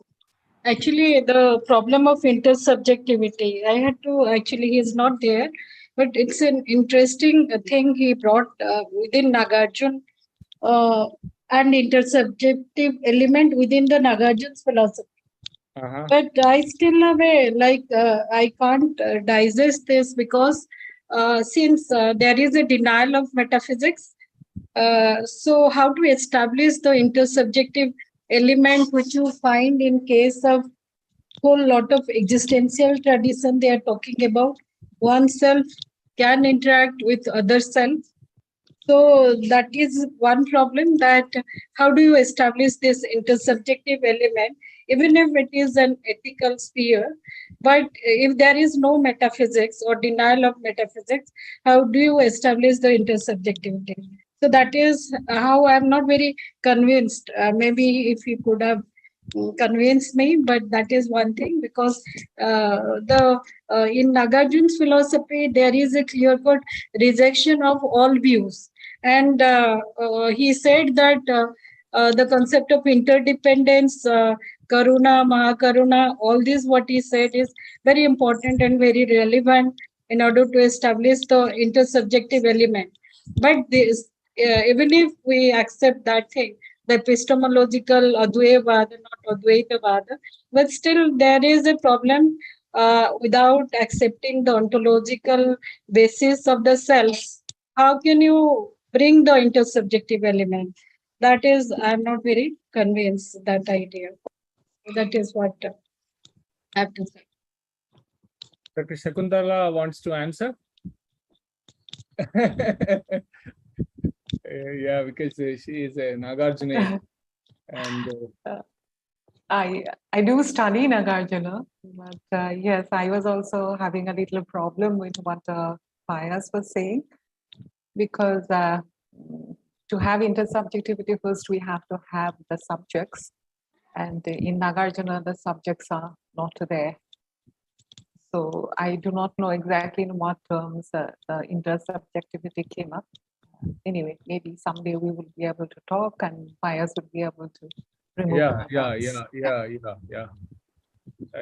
Actually, the problem of intersubjectivity, I had to, actually, he is not there, but it's an interesting thing he brought within Nagarjuna and intersubjective element within the Nagarjuna's philosophy. But I still have I can't digest this because since there is a denial of metaphysics, so how to establish the intersubjective element which you find in case of whole lot of existential tradition they are talking about oneself can interact with other self. So that is one problem, that how do you establish this intersubjective element even if it is an ethical sphere, but if there is no metaphysics or denial of metaphysics, how do you establish the intersubjectivity? So that is how I'm not very convinced. Maybe if you could have convinced me, but that is one thing, because in Nagarjuna's philosophy there is a clear-cut rejection of all views, and he said that the concept of interdependence, Karuna, Mahakaruna, all this what he said is very important and very relevant in order to establish the intersubjective element. But this, even if we accept that thing, the epistemological Advaita, not Advaita, but still there is a problem without accepting the ontological basis of the self. How can you bring the intersubjective element? That is, I'm not very convinced that idea. That is what I have to say. Dr. Shakuntala wants to answer. Yeah, because she is a Nagarjuna. And I do study Nagarjuna, but yes, I was also having a little problem with what Pius was saying, because to have intersubjectivity, first we have to have the subjects, and in Nagarjuna the subjects are not there. So I do not know exactly in what terms the intersubjectivity came up. Anyway, maybe someday we will be able to talk and Pius would be able to remove yeah.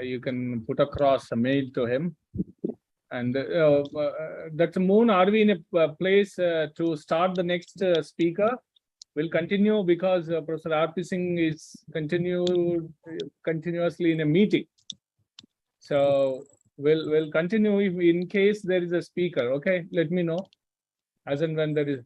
You can put across a mail to him. And Dr. Moon, are we in a place to start the next speaker? We'll continue because Professor R.P. Singh is continuously in a meeting. So we'll continue if in case there is a speaker. Okay, let me know as and when there is.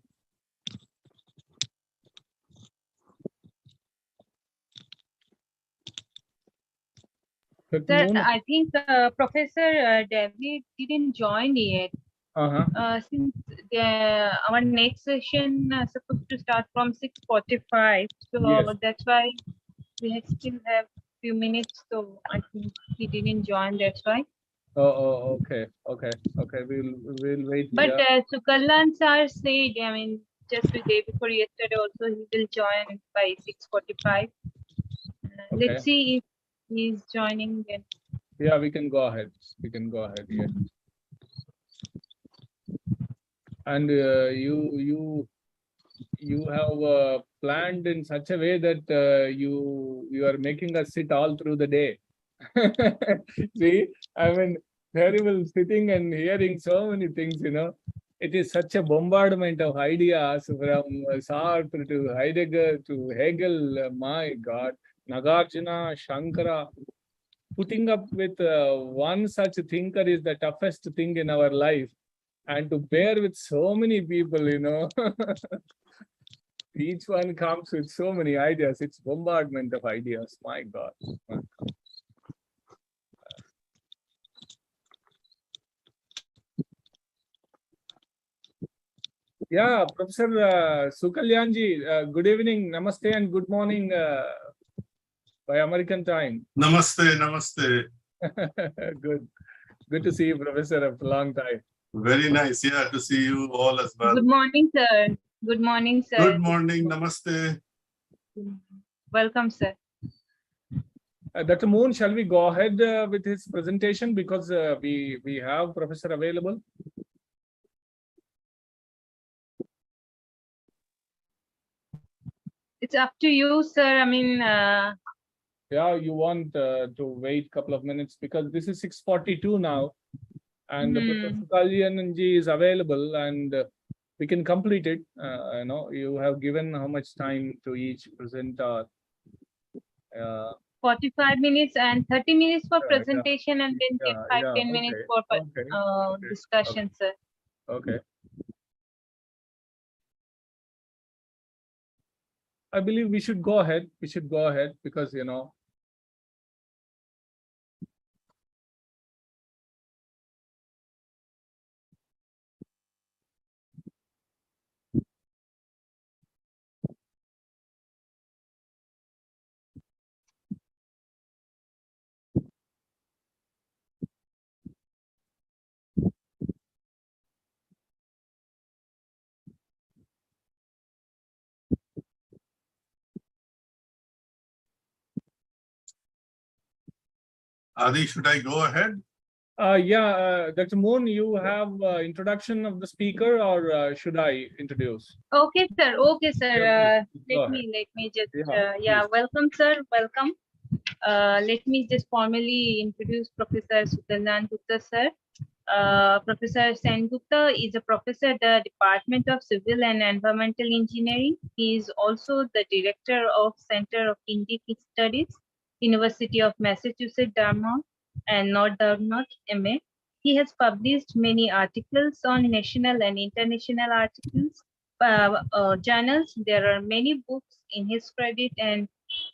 Sir, I think Professor David didn't join yet. Since our next session is supposed to start from 6:45, so yes, that's why we still have few minutes. So I think he didn't join. That's why. Okay. We'll wait. But Sukallan sir said, I mean, just the day before yesterday also, he will join by 6:45. Okay. Let's see if he's joining then. Yeah, we can go ahead. Yeah. And you have planned in such a way that you are making us sit all through the day. See, I mean, terrible sitting and hearing so many things, It is such a bombardment of ideas from Sartre to Heidegger to Hegel. My God, Nagarjuna, Shankara. Putting up with one such thinker is the toughest thing in our life. And to bear with so many people, each one comes with so many ideas. It's bombardment of ideas. My God. Yeah, Professor Sukalyanji, good evening, namaste, and good morning by American time. Namaste. Good to see you, Professor, after a long time. Very nice, yeah, to see you all as well. Good morning, sir. Good morning, sir. Good morning, namaste. Welcome, sir. Dr. Moon, shall we go ahead with his presentation because we have Professor available? It's up to you, sir. I mean, yeah, you want to wait a couple of minutes because this is 6:42 now, and Professor Sukalyanji is available, and we can complete it. You have given how much time to each presenter? 45 minutes and 30 minutes for presentation, and then 10 minutes for discussion, sir. Okay. I believe we should go ahead. Because, Adi, should I go ahead? Dr. Moon, you have introduction of the speaker, or should I introduce? Okay, sir. Let me just welcome, sir. Welcome. Let me just formally introduce Professor Sukalyan Gupta, sir. Professor Sengupta is a professor at the Department of Civil and Environmental Engineering. He is also the director of Center of Indic Studies, University of Massachusetts, Dartmouth, and North Dartmouth, MA. He has published many articles on national and international journals. There are many books in his credit, and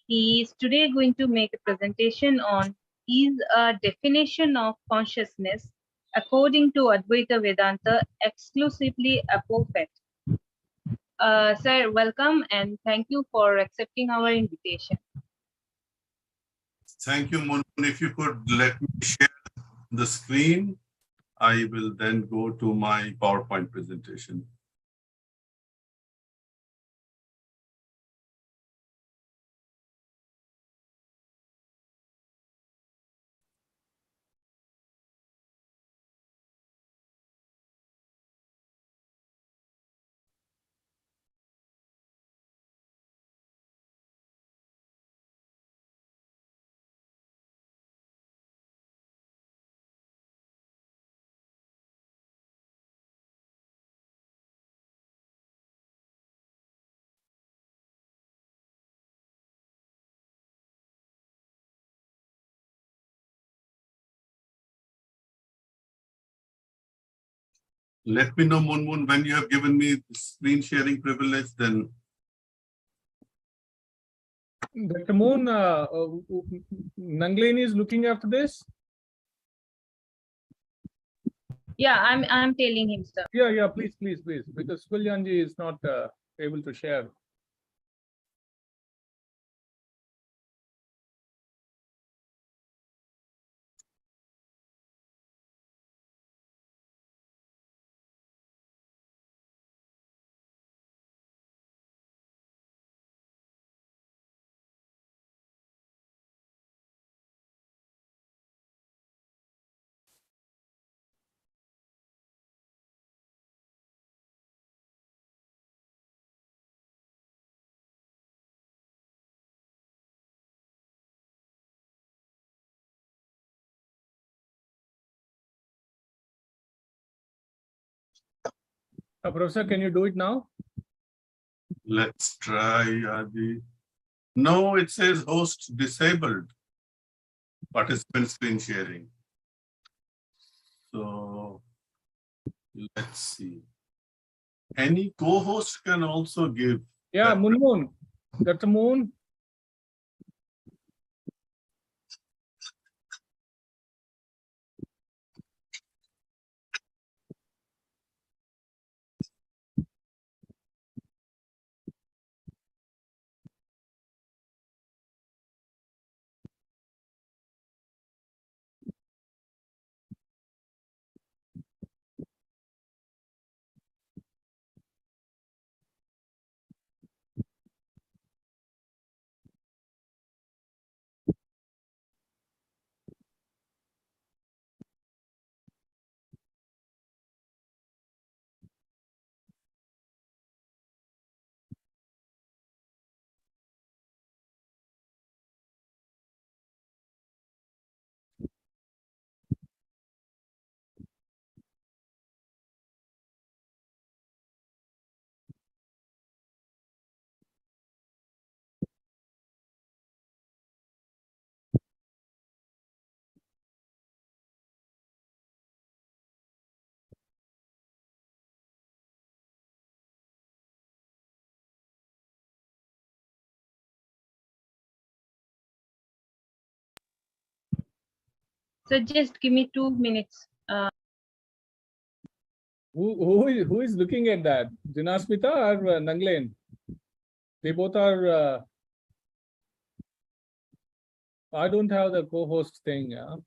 he is today going to make a presentation on his definition of consciousness according to Advaita Vedanta, exclusively apopet. Sir, welcome and thank you for accepting our invitation. Thank you, Moon. If you could let me share the screen, I will then go to my PowerPoint presentation. Let me know, Moon, when you have given me the screen sharing privilege, then. Dr. Moon, Nangleni is looking after this? Yeah, I'm telling him, sir. Yeah, please, because Sukalyanji is not able to share. Professor, can you do it now? Let's try Adi. No, it says host disabled. Participant screen sharing. So let's see. Any co-host can also give. Yeah, Moon. That's a Moon. So just give me 2 minutes. Who is looking at that? Jinasmita or Nanglen? They both are. I don't have the co-host thing. Yeah.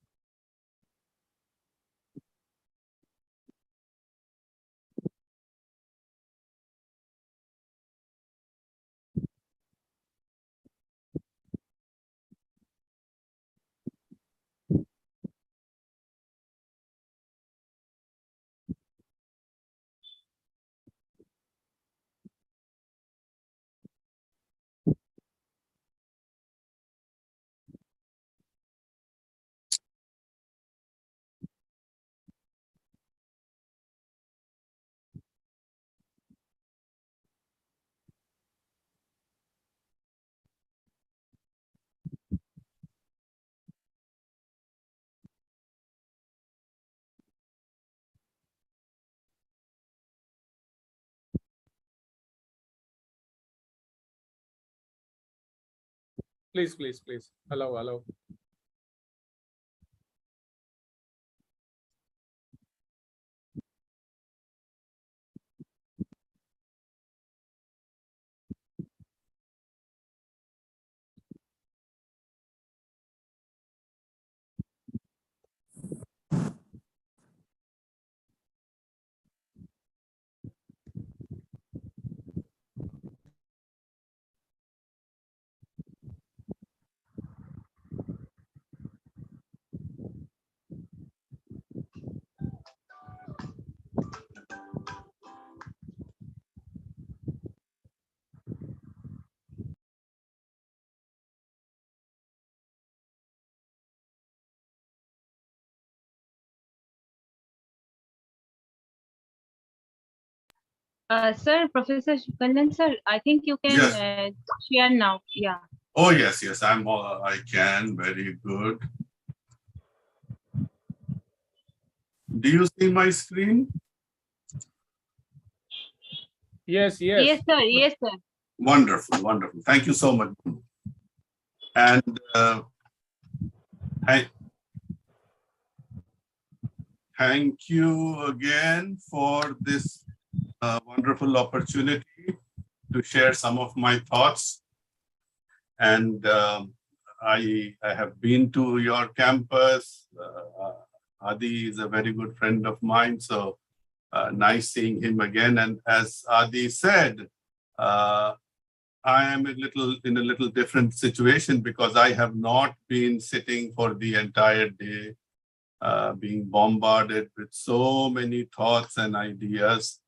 Please. Allow. Sir, Professor Shukandan, sir, I think you can share now. Yeah. Oh, yes. I can. Very good. Do you see my screen? Yes. Yes, sir. Wonderful. Thank you so much. And thank you again for this wonderful opportunity to share some of my thoughts. And I have been to your campus. Adi is a very good friend of mine, so nice seeing him again. And as Adi said, I am in a little different situation because I have not been sitting for the entire day, being bombarded with so many thoughts and ideas.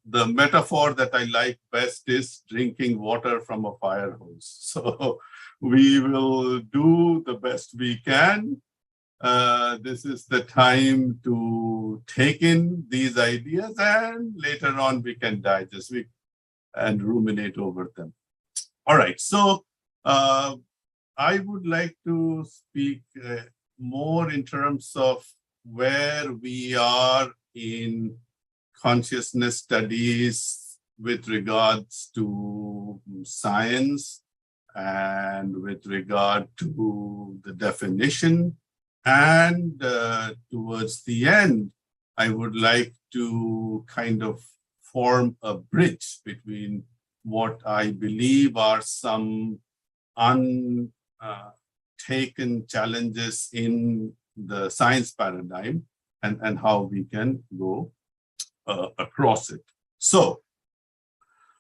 The metaphor that I like best is drinking water from a fire hose. So we will do the best we can this is the time to take in these ideas, and later on we can digest and ruminate over them. All right, so I would like to speak more in terms of where we are in consciousness studies with regards to science and with regard to the definition. And towards the end, I would like to kind of form a bridge between what I believe are some untaken challenges in the science paradigm and how we can go across it. So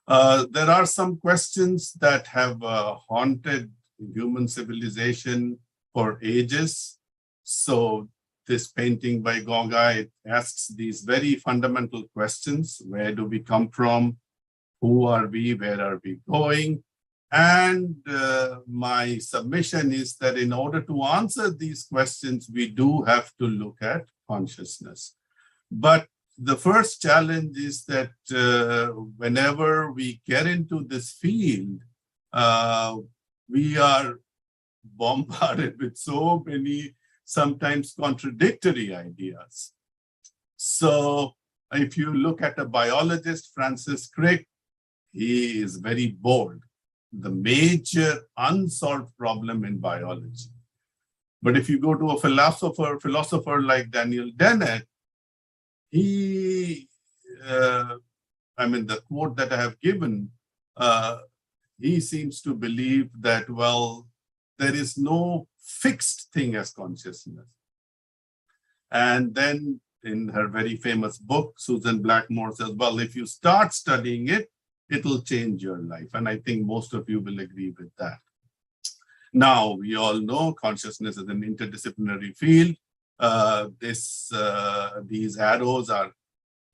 there are some questions that have haunted human civilization for ages. So this painting by Gauguin, it asks these very fundamental questions. Where do we come from? Who are we? Where are we going? And my submission is that in order to answer these questions, we do have to look at consciousness. But the first challenge is that whenever we get into this field, we are bombarded with so many sometimes contradictory ideas. So if you look at a biologist, Francis Crick, he is very bold. The major unsolved problem in biology. But if you go to a philosopher like Daniel Dennett, he, the quote that I have given, he seems to believe that, well, there is no fixed thing as consciousness. And then in her very famous book, Susan Blackmore says, well, if you start studying it, it'll change your life. And I think most of you will agree with that. Now, we all know consciousness is an interdisciplinary field. These arrows are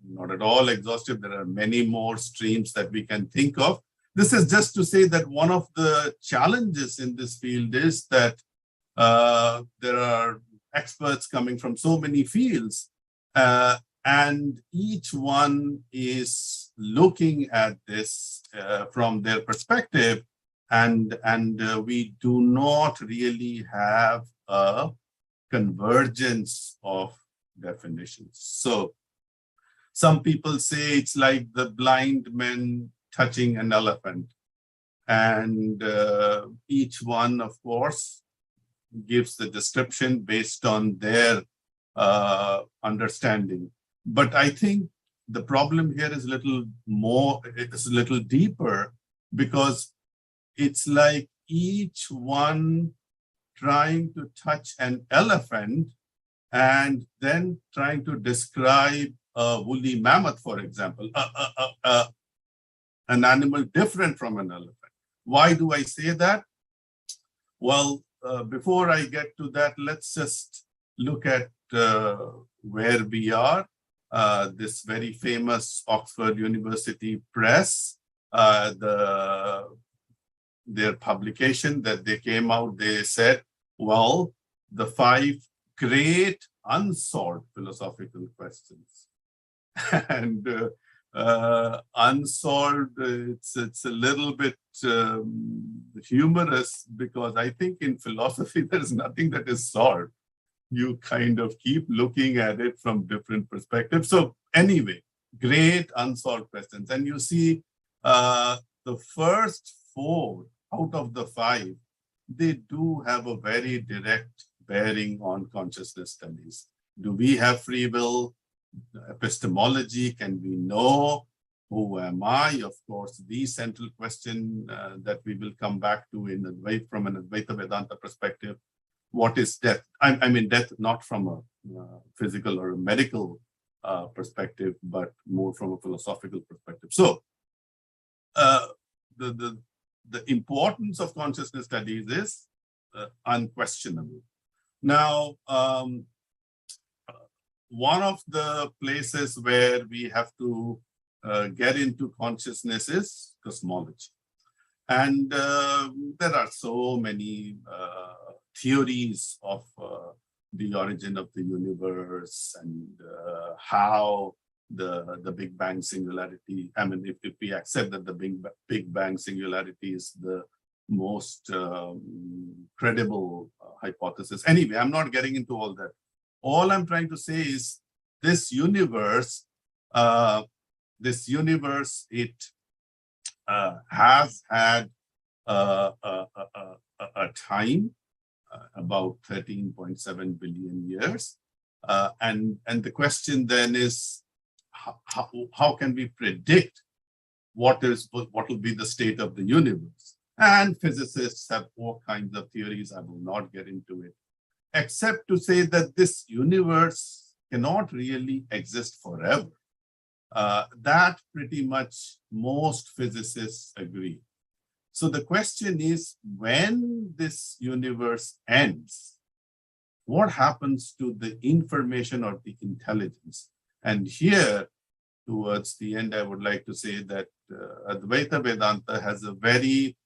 not at all exhaustive. There are many more streams that we can think of. This is just to say that one of the challenges in this field is that there are experts coming from so many fields, and each one is looking at this from their perspective, and we do not really have a convergence of definitions. So some people say it's like the blind men touching an elephant, and each one, of course, gives the description based on their understanding. But I think the problem here is a little more, it's a little deeper, because it's like each one trying to touch an elephant and then trying to describe a woolly mammoth, for example, an animal different from an elephant. Why do I say that? Well, before I get to that, let's just look at where we are. This very famous Oxford University Press, their publication that they came out, they said, well, the 5 great unsolved philosophical questions. And unsolved, it's a little bit humorous, because I think in philosophy, there's nothing that is solved. You kind of keep looking at it from different perspectives. So anyway, great unsolved questions. And you see the first 4 out of the 5, they do have a very direct bearing on consciousness studies. Do we have free will? Epistemology, can we know? Who am I? Of course, the central question that we will come back to from an Advaita Vedanta perspective. What is death? I mean death not from a physical or a medical perspective, but more from a philosophical perspective. So the importance of consciousness studies is unquestionable. Now, one of the places where we have to get into consciousness is cosmology. And there are so many theories of the origin of the universe and how the Big Bang singularity, I mean, if we accept that the Big Bang singularity is the most credible hypothesis. Anyway, I'm not getting into all that. All I'm trying to say is this universe, it has had a time, about 13.7 billion years. And the question then is, how can we predict what will be the state of the universe? And physicists have all kinds of theories. I will not get into it, except to say that this universe cannot really exist forever. That pretty much most physicists agree. So the question is, when this universe ends, what happens to the information or the intelligence? And here, towards the end, I would like to say that Advaita Vedanta has a very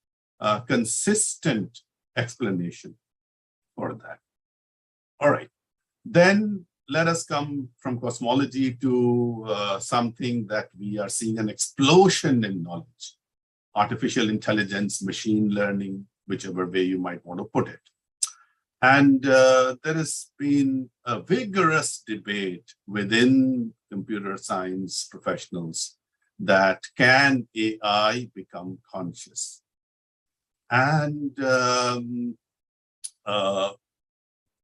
consistent explanation for that. All right, then let us come from cosmology to something that we are seeing an explosion in knowledge. Artificial intelligence, machine learning, whichever way you might want to put it. And there has been a vigorous debate within computer science professionals that can AI become conscious? And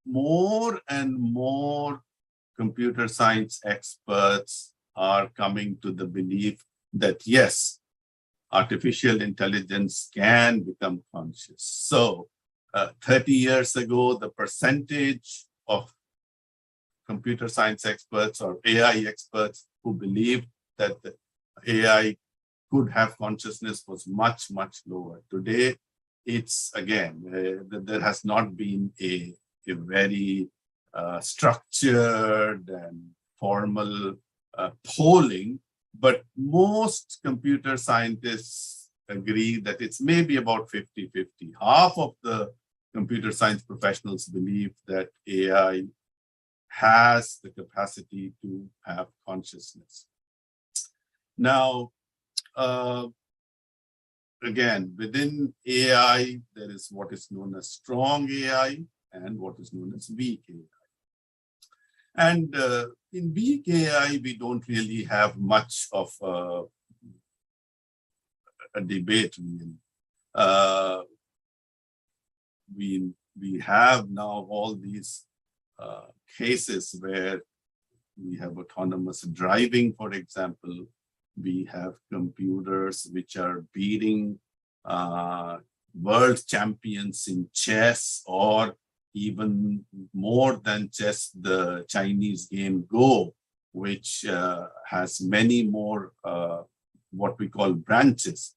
more and more computer science experts are coming to the belief that yes, artificial intelligence can become conscious. So 30 years ago, the percentage of computer science experts or AI experts who believed that the AI could have consciousness was much, much lower. Today, it's again, there has not been a very structured and formal polling, but most computer scientists agree that it's maybe about 50-50. Half of the computer science professionals believe that AI has the capacity to have consciousness. Now, again, within AI, there is what is known as strong AI and what is known as weak AI. And in weak AI, we don't really have much of a debate, really. We have now all these cases where we have autonomous driving, for example. We have computers which are beating world champions in chess, or even more than chess, the Chinese game Go, which has many more what we call branches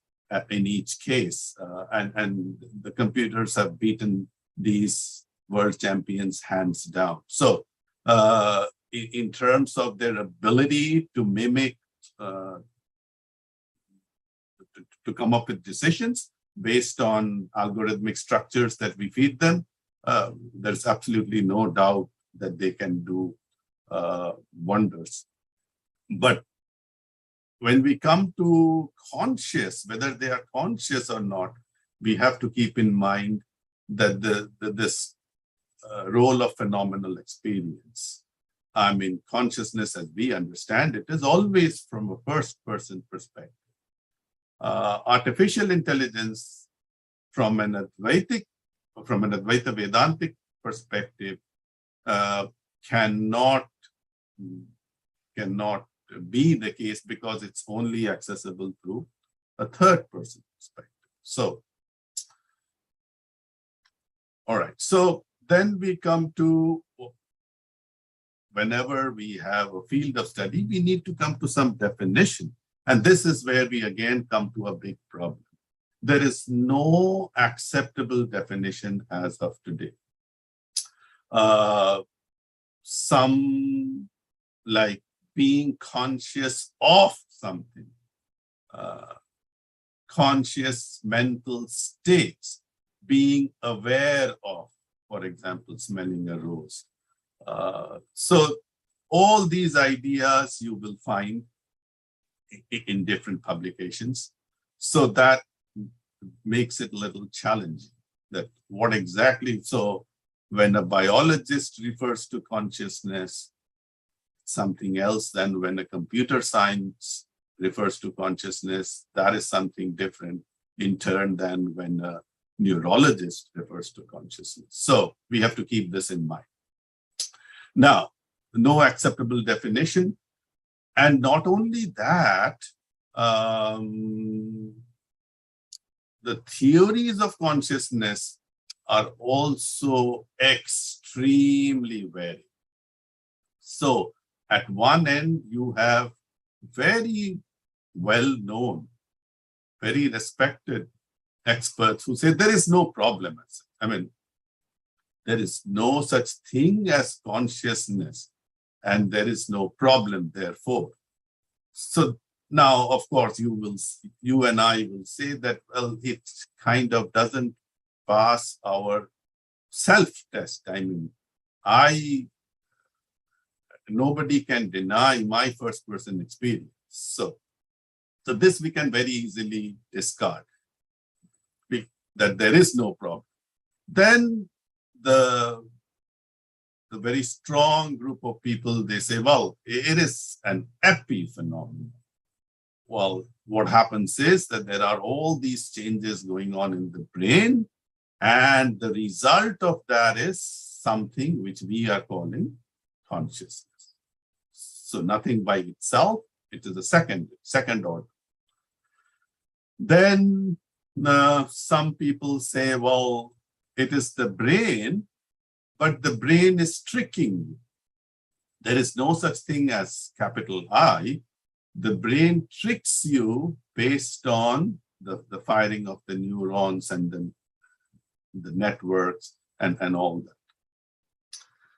in each case. And the computers have beaten these world champions hands down. So in terms of their ability to mimic, to come up with decisions based on algorithmic structures that we feed them, there's absolutely no doubt that they can do wonders. But when we come to conscious, whether they are conscious or not, we have to keep in mind that this role of phenomenal experience. I mean, consciousness as we understand it is always from a first-person perspective. Artificial intelligence from an Advaita Vedantic perspective cannot be the case because it's only accessible through a third-person perspective. So, all right. So then we come to, whenever we have a field of study, we need to come to some definition. And this is where we again come to a big problem. There is no acceptable definition as of today. Some like being conscious of something, conscious mental states, being aware of, for example, smelling a rose. So all these ideas you will find in different publications. So that makes it a little challenging, that what exactly, so when a biologist refers to consciousness, something else than when a computer science refers to consciousness, that is something different in turn than when a neurologist refers to consciousness. So we have to keep this in mind. Now, no acceptable definition. And not only that, the theories of consciousness are also extremely varied. So at one end, you have very well-known, very respected experts who say there is no problem. I mean, there is no such thing as consciousness, and there is no problem, therefore. So now, of course, you and I will say that, well, it kind of doesn't pass our self-test. I mean, nobody can deny my first-person experience. So this we can very easily discard, that there is no problem. Then the very strong group of people, they say, well, it is an epiphenomenon. Well, what happens is that there are all these changes going on in the brain, and the result of that is something which we are calling consciousness. So nothing by itself, it is a second order. Then some people say, well, it is the brain, but the brain is tricking you. There is no such thing as capital I. The brain tricks you based on the firing of the neurons and the networks and all that.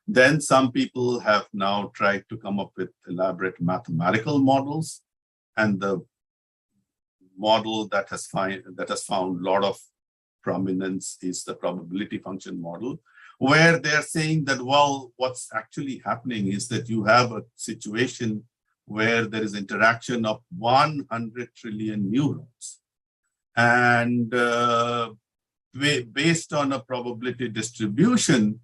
Then some people have now tried to come up with elaborate mathematical models, and the model that has found a lot of prominence is the probability function model, where they're saying that, well, what's actually happening is that you have a situation where there is interaction of 100 trillion neurons. And based on a probability distribution,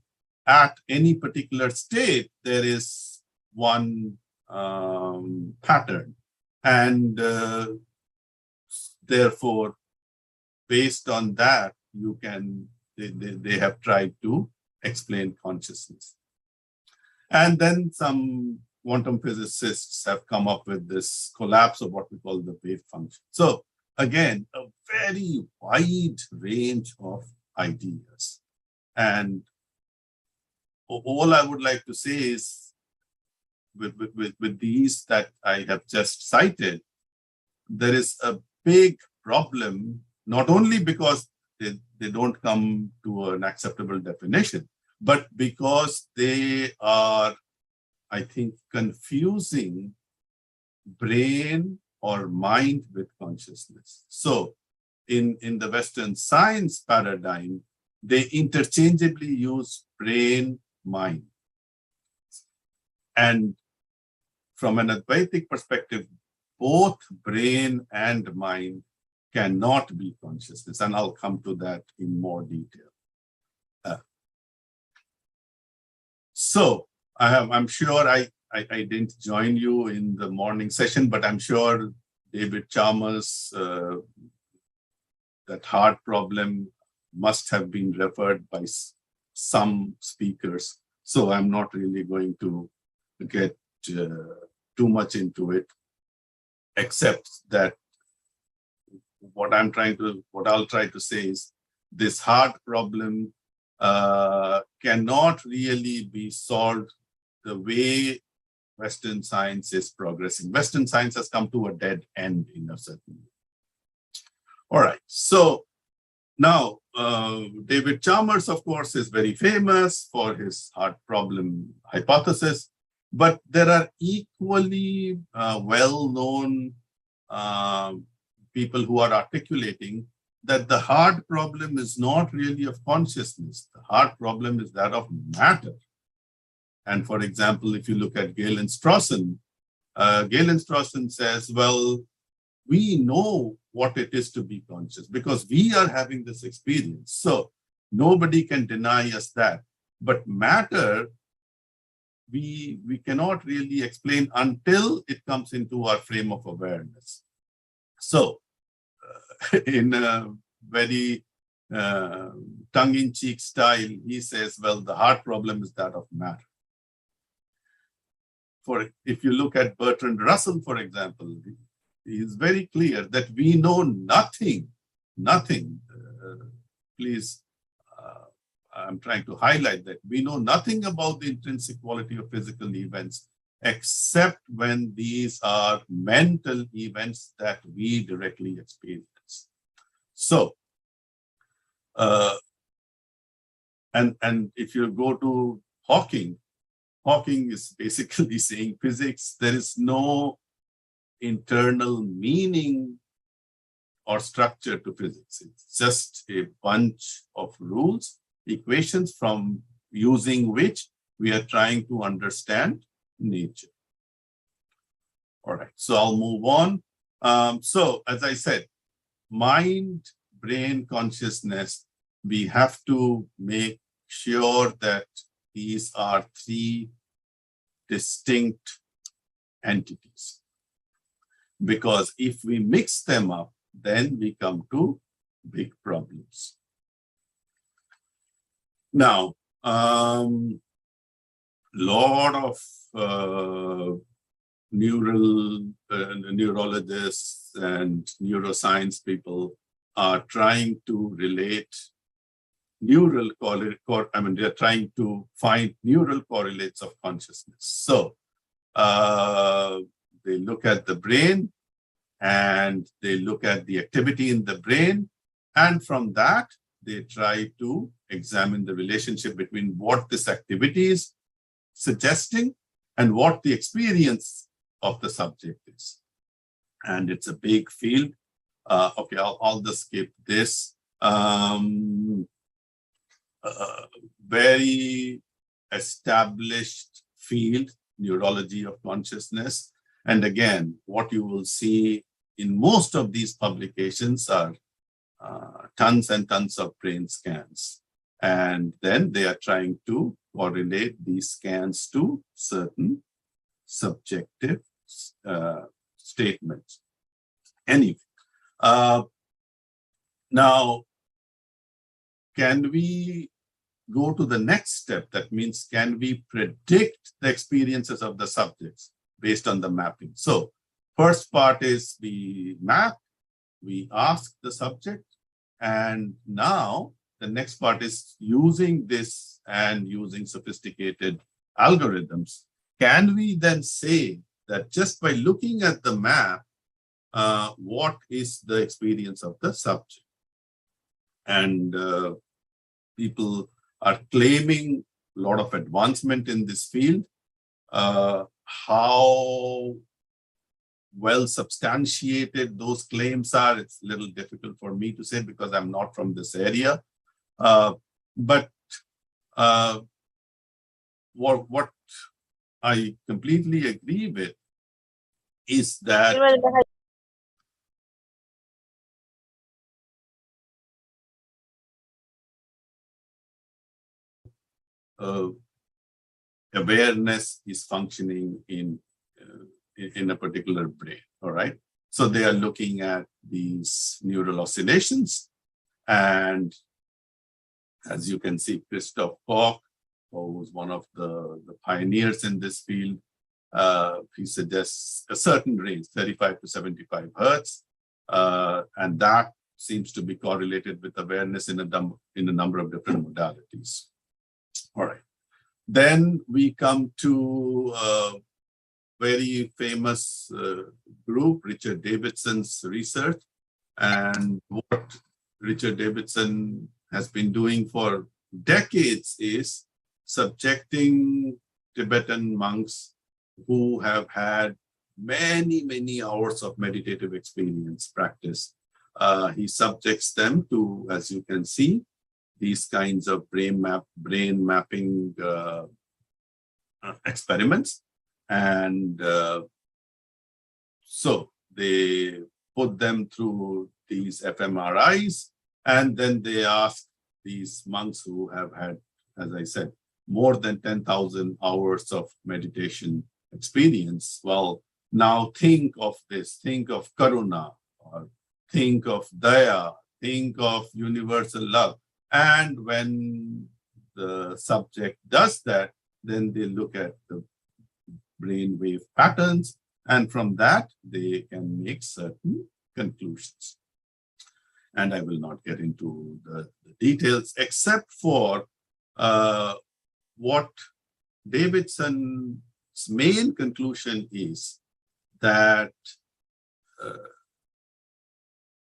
at any particular state, there is one pattern. And therefore, based on that, they have tried to explain consciousness. And then some quantum physicists have come up with this collapse of what we call the wave function. So again, a very wide range of ideas. And all I would like to say is, with these that I have just cited, there is a big problem, not only because they don't come to an acceptable definition, but because they are, I think, confusing brain or mind with consciousness. So in the Western science paradigm, they interchangeably use brain, mind. And from an Advaitic perspective, both brain and mind cannot be consciousness. And I'll come to that in more detail. So I'm sure I didn't join you in the morning session, but I'm sure David Chalmers, that heart problem must have been referred by some speakers. So I'm not really going to get too much into it, except that what I'll try to say is this heart problem cannot really be solved the way Western science is progressing. Western science has come to a dead end in a certain way. All right, so now David Chalmers, of course, is very famous for his heart problem hypothesis, but there are equally well-known people who are articulating that the heart problem is not really of consciousness. The heart problem is that of matter. And for example, if you look at Galen Strawson says, well, we know what it is to be conscious because we are having this experience. So nobody can deny us that. But matter, we cannot really explain until it comes into our frame of awareness. So in a very tongue-in-cheek style, he says, well, the hard problem is that of matter. If you look at Bertrand Russell, for example, he is very clear that we know nothing. Please, I'm trying to highlight that we know nothing about the intrinsic quality of physical events except when these are mental events that we directly experience. So, and if you go to Hawking is basically saying physics, there is no internal meaning or structure to physics. It's just a bunch of rules, equations from using which we are trying to understand nature. All right, so I'll move on. So as I said, mind, brain, consciousness, we have to make sure that these are three distinct entities. Because if we mix them up, then we come to big problems. Now, lot of neurologists and neuroscience people are trying to relate they're trying to find neural correlates of consciousness. So they look at the brain and they look at the activity in the brain, and from that they try to examine the relationship between what this activity is suggesting and what the experience of the subject is. And it's a big field. Okay, I'll just skip this. Very established field, neurology of consciousness. And again, what you will see in most of these publications are tons and tons of brain scans. And then they are trying to correlate these scans to certain subjective statements. Anyway, now, can we go to the next step? That means, can we predict the experiences of the subjects based on the mapping? So first part is we map, we ask the subject, and now the next part is using this and using sophisticated algorithms. Can we then say that just by looking at the map, what is the experience of the subject? And people are claiming a lot of advancement in this field. How well substantiated those claims are, it's a little difficult for me to say because I'm not from this area. But what I completely agree with is that awareness is functioning in a particular brain, all right? So they are looking at these neural oscillations, and as you can see, Christoph Koch, who was one of the pioneers in this field, he suggests a certain range, 35 to 75 hertz, and that seems to be correlated with awareness in a number of different modalities. All right. Then we come to a very famous group, Richard Davidson's research. And what Richard Davidson has been doing for decades is subjecting Tibetan monks who have had many, many hours of meditative experience practice. He subjects them to, as you can see, these kinds of brain mapping experiments. And so they put them through these fMRIs, and then they asked these monks who have had, as I said, more than 10,000 hours of meditation experience. Well, now think of this, think of karuna, or think of daya, think of universal love. And when the subject does that, then they look at the brainwave patterns, and from that they can make certain conclusions. And I will not get into the details, except for what Davidson's main conclusion is that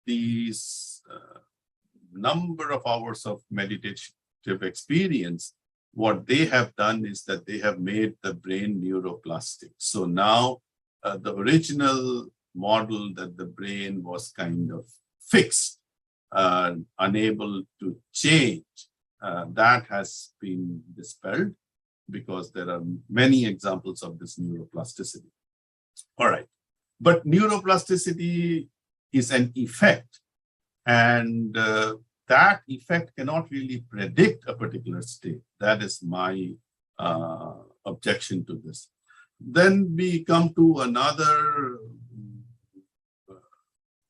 these number of hours of meditative experience, what they have done is that they have made the brain neuroplastic. So now the original model that the brain was kind of fixed, unable to change, that has been dispelled, because there are many examples of this neuroplasticity. All right, but neuroplasticity is an effect, and that effect cannot really predict a particular state. That is my objection to this. Then we come to another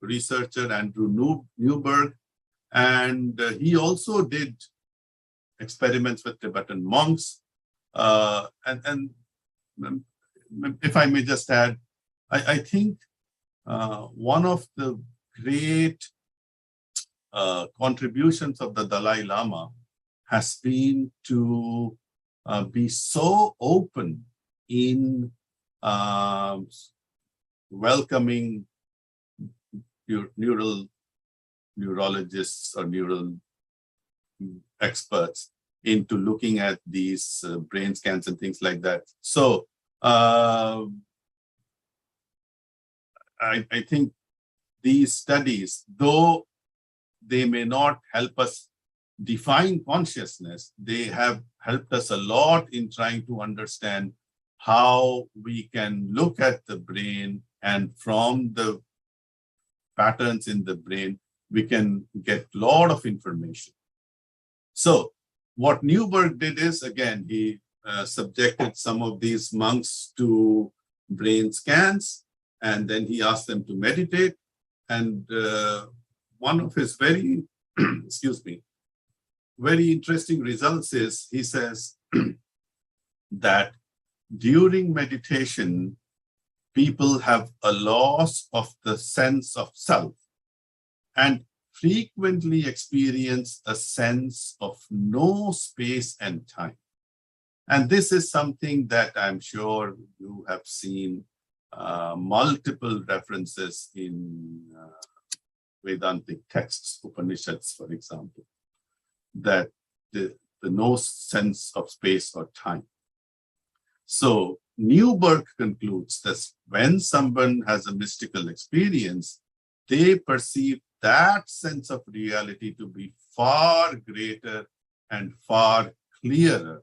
researcher, Andrew Newberg, and he also did experiments with Tibetan monks. And if I may just add, I think one of the great contributions of the Dalai Lama has been to be so open in welcoming neurologists or neural experts into looking at these brain scans and things like that. So I think these studies, though they may not help us define consciousness, they have helped us a lot in trying to understand how we can look at the brain, and from the patterns in the brain, we can get a lot of information. So what Newberg did is, again, he subjected some of these monks to brain scans, and then he asked them to meditate. And one of his very, excuse me, very interesting results is, he says that during meditation, people have a loss of the sense of self and frequently experience a sense of no space and time. And this is something that I'm sure you have seen multiple references in Vedantic texts, Upanishads, for example, that the no sense of space or time. So Newberg concludes that when someone has a mystical experience, they perceive that sense of reality to be far greater and far clearer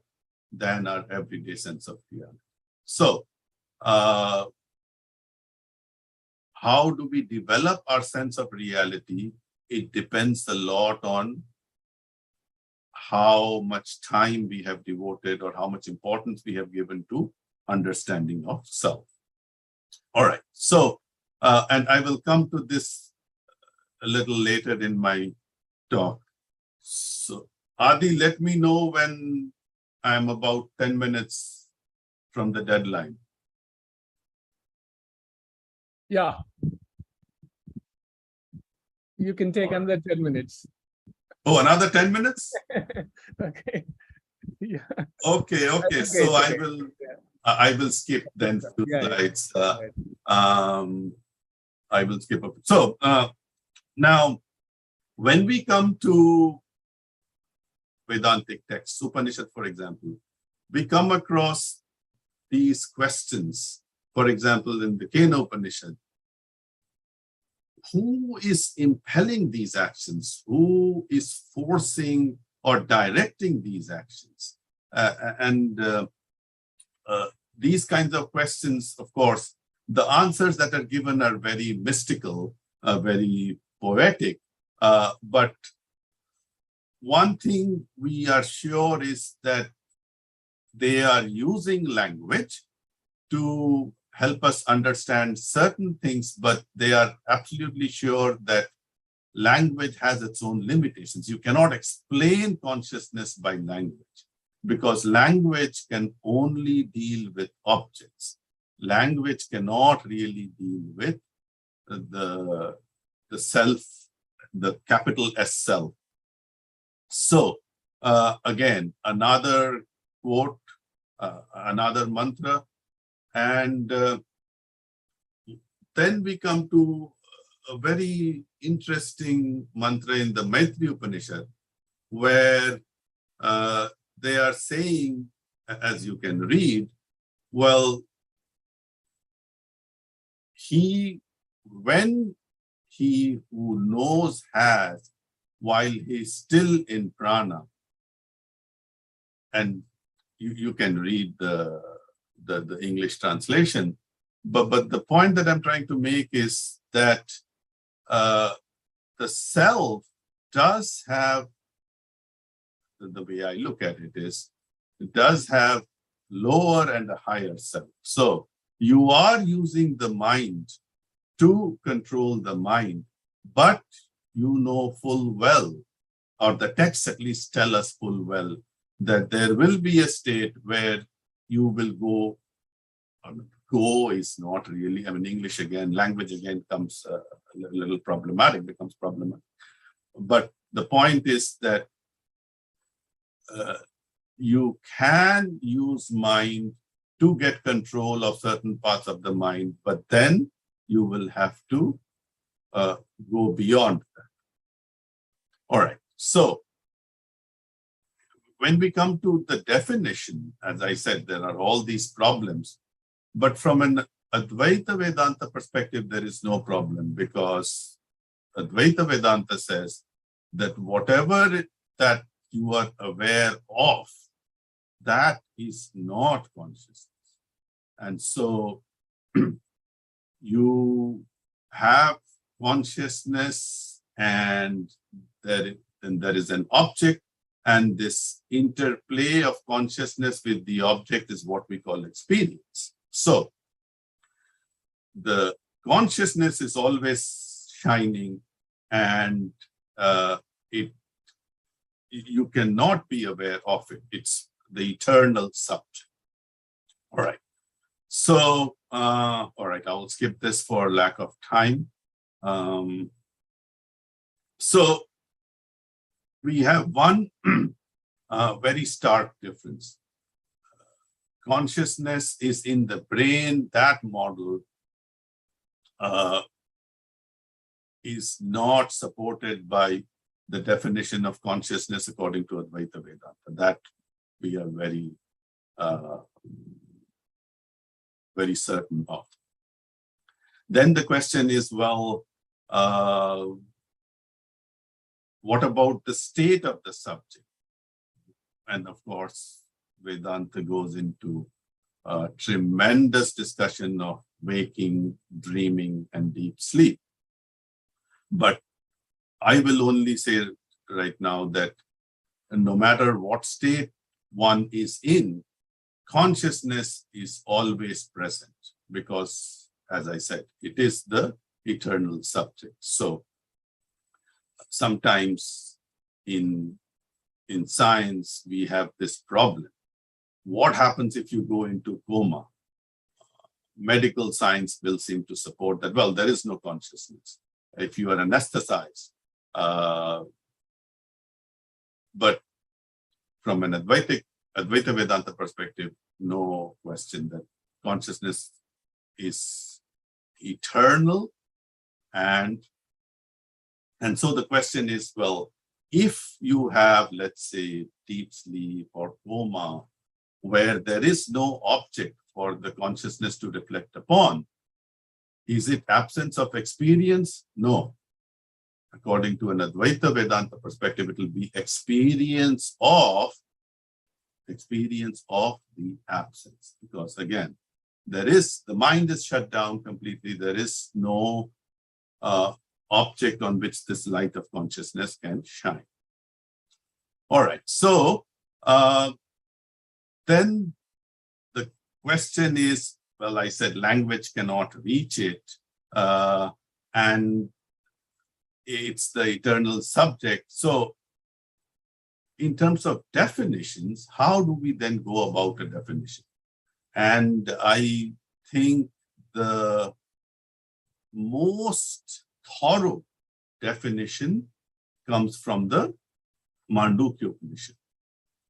than our everyday sense of reality. So, how do we develop our sense of reality? It depends a lot on how much time we have devoted or how much importance we have given to understanding of self. All right, so, and I will come to this a little later in my talk. So, Adi, let me know when I'm about 10 minutes from the deadline. Yeah. You can take another 10 minutes. Oh, another 10 minutes? Okay. Yeah. Okay. Okay, So okay. I will skip then two slides. I will skip. So now, when we come to Vedantic texts, Upanishad, for example, we come across these questions. For example, in the Kena Upanishad, who is impelling these actions? Who is forcing or directing these actions? these kinds of questions, of course, the answers that are given are very mystical, very poetic. But one thing we are sure is that they are using language to help us understand certain things, but they are absolutely sure that language has its own limitations. You cannot explain consciousness by language, because language can only deal with objects. Language cannot really deal with the self, the capital S self. So again, another quote, another mantra, and then we come to a very interesting mantra in the Maitri Upanishad, where they are saying, as you can read, well, when he who knows has, while he's still in prana, and you can read the English translation, but the point that I'm trying to make is that the self does have, the way I look at it is, it does have lower and a higher self. So you are using the mind to control the mind, but you know full well, or the texts at least tell us full well, that there will be a state where you will go. Go is not really, I mean, English again, language again comes a little problematic, becomes problematic. But the point is that you can use mind to get control of certain parts of the mind, but then you will have to go beyond that. All right, so when we come to the definition, as I said, there are all these problems, but from an Advaita Vedanta perspective, there is no problem, because Advaita Vedanta says that whatever that you are aware of, that is not consciousness. And so you have consciousness, and there is an object, and this interplay of consciousness with the object is what we call experience. So the consciousness is always shining, and you cannot be aware of it. It's the eternal subject. All right. So, all right, I will skip this for lack of time. So we have one very stark difference. Consciousness is in the brain. That model is not supported by the definition of consciousness according to Advaita Vedanta. That we are very, very certain of. Then the question is, well, what about the state of the subject? And of course, Vedanta goes into a tremendous discussion of waking, dreaming, and deep sleep. But I will only say right now that no matter what state one is in, consciousness is always present, because, as I said, it is the eternal subject. So sometimes in science, we have this problem. What happens if you go into coma? Medical science will seem to support that. Well, there is no consciousness if you are anesthetized. But from an Advaita Vedanta perspective, no question that consciousness is eternal. And so the question is, well, if you have, let's say, deep sleep or coma, where there is no object for the consciousness to reflect upon, is it absence of experience? No. According to an Advaita Vedanta perspective, it will be experience of experience of the absence. Because again, the mind is shut down completely. There is no object on which this light of consciousness can shine. All right, so then the question is, well, I said language cannot reach it, and it's the eternal subject. So in terms of definitions, how do we then go about a definition? And I think the most thorough definition comes from the Mandukya Upanishad.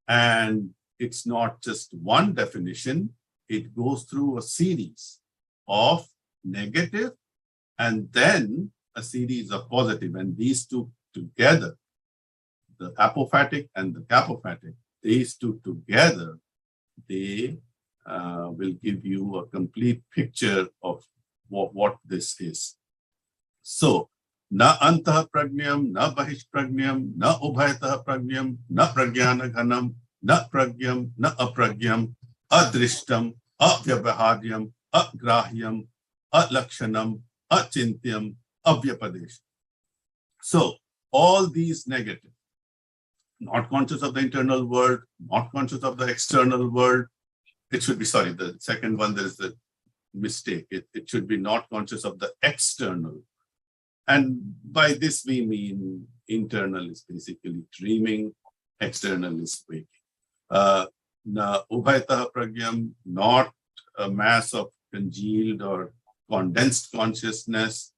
And it's not just one definition, it goes through a series of negative and then a series of positive. And these two together, the apophatic and the kapophatic, these two together, they will give you a complete picture of what this is. So, na antah pragyam, na bahish pragyam, na ubhayatah pragyam, na pragyana ghanam, na pragyam, na apragyam, adrishtam, avyavaharyam, agrahyam, alakshanam, achintyam, avyapadesham. So, all these negative, not conscious of the internal world, not conscious of the external world. It should be, sorry, the second one, there is the mistake. It should be not conscious of the external. And by this we mean internal is basically dreaming, external is waking. Na ubhayatah pragyam, not a mass of congealed or condensed consciousness.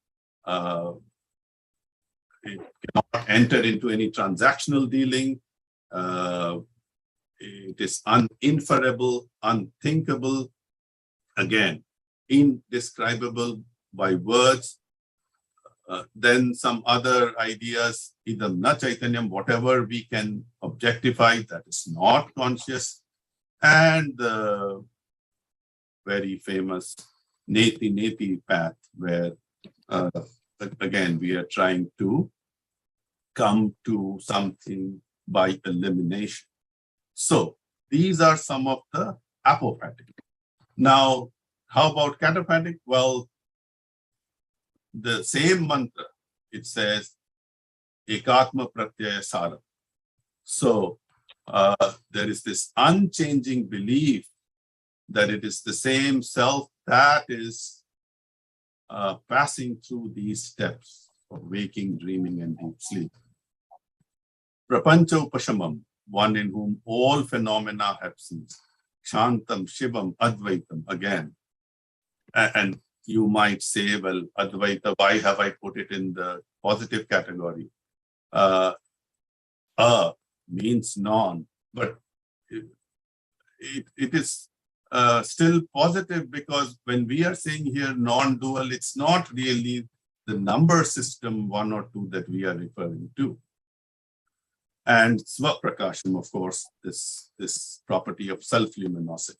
It cannot enter into any transactional dealing. It is uninferable, unthinkable, again, indescribable by words. Then some other ideas, idam na chaitanyam, whatever we can objectify, that is not conscious. And the very famous neti path, where again, we are trying to come to something by elimination. So these are some of the apophatic. Now, how about cataphatic? Well, the same mantra, it says, ekatma pratyaya sara. So there is this unchanging belief that it is the same self that is passing through these steps of waking, dreaming, and deep sleep. Prapancha upashamam, one in whom all phenomena have ceased. Shantam, Shivam, Advaitam, again. And you might say, well, Advaita, why have I put it in the positive category? Means non, but it is still positive, because when we are saying here non-dual, it's not really the number system 1 or 2 that we are referring to. And Svaprakasham, of course, this property of self-luminosity.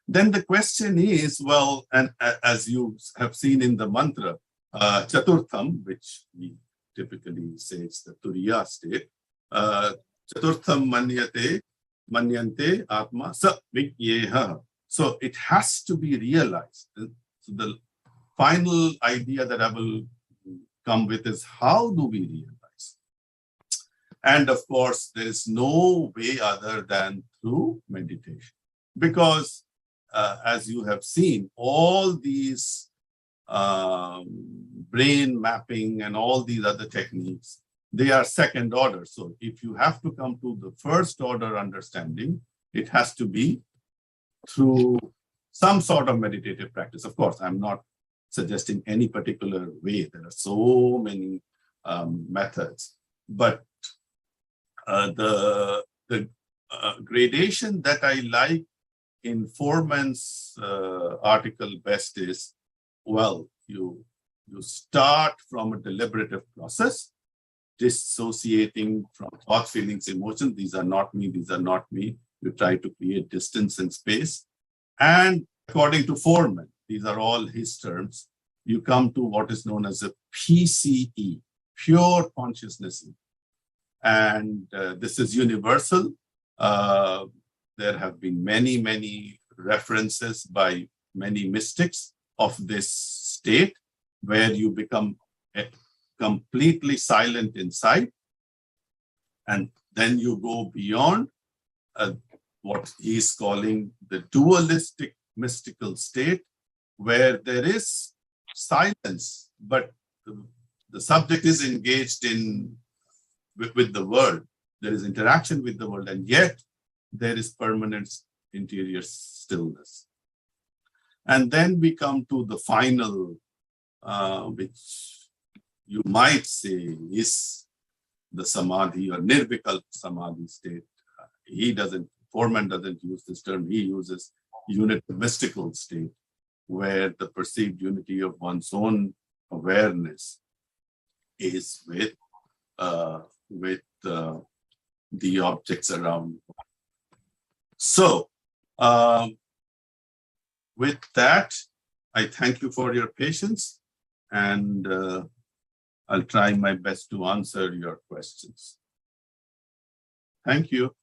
Then the question is, well, and as you have seen in the mantra, Chaturtham, which we typically say it's the Turiya state, Chaturtham manyante atma sa vigyeha. So it has to be realized. So the final idea that I will come with is, how do we realize? And of course, there is no way other than through meditation. Because as you have seen, all these brain mapping and all these other techniques, they are second order. So if you have to come to the first order understanding, it has to be through some sort of meditative practice. Of course, I'm not suggesting any particular way. There are so many methods. But the gradation that I like in Foreman's article best is, well, you start from a deliberative process, dissociating from thoughts, feelings, emotions. These are not me, these are not me. You try to create distance and space. And according to Foreman, these are all his terms, you come to what is known as a PCE, pure consciousness. And this is universal. There have been many, many references by many mystics of this state where you become completely silent inside, and then you go beyond what he's calling the dualistic mystical state, where there is silence, but the subject is engaged with the world. There is interaction with the world, and yet there is permanent interior stillness. And then we come to the final, which you might say is the Samadhi or Nirvikalpa Samadhi state. Foreman doesn't use this term, he uses unit mystical state, where the perceived unity of one's own awareness is with the objects around. So, with that, I thank you for your patience, and I'll try my best to answer your questions. Thank you.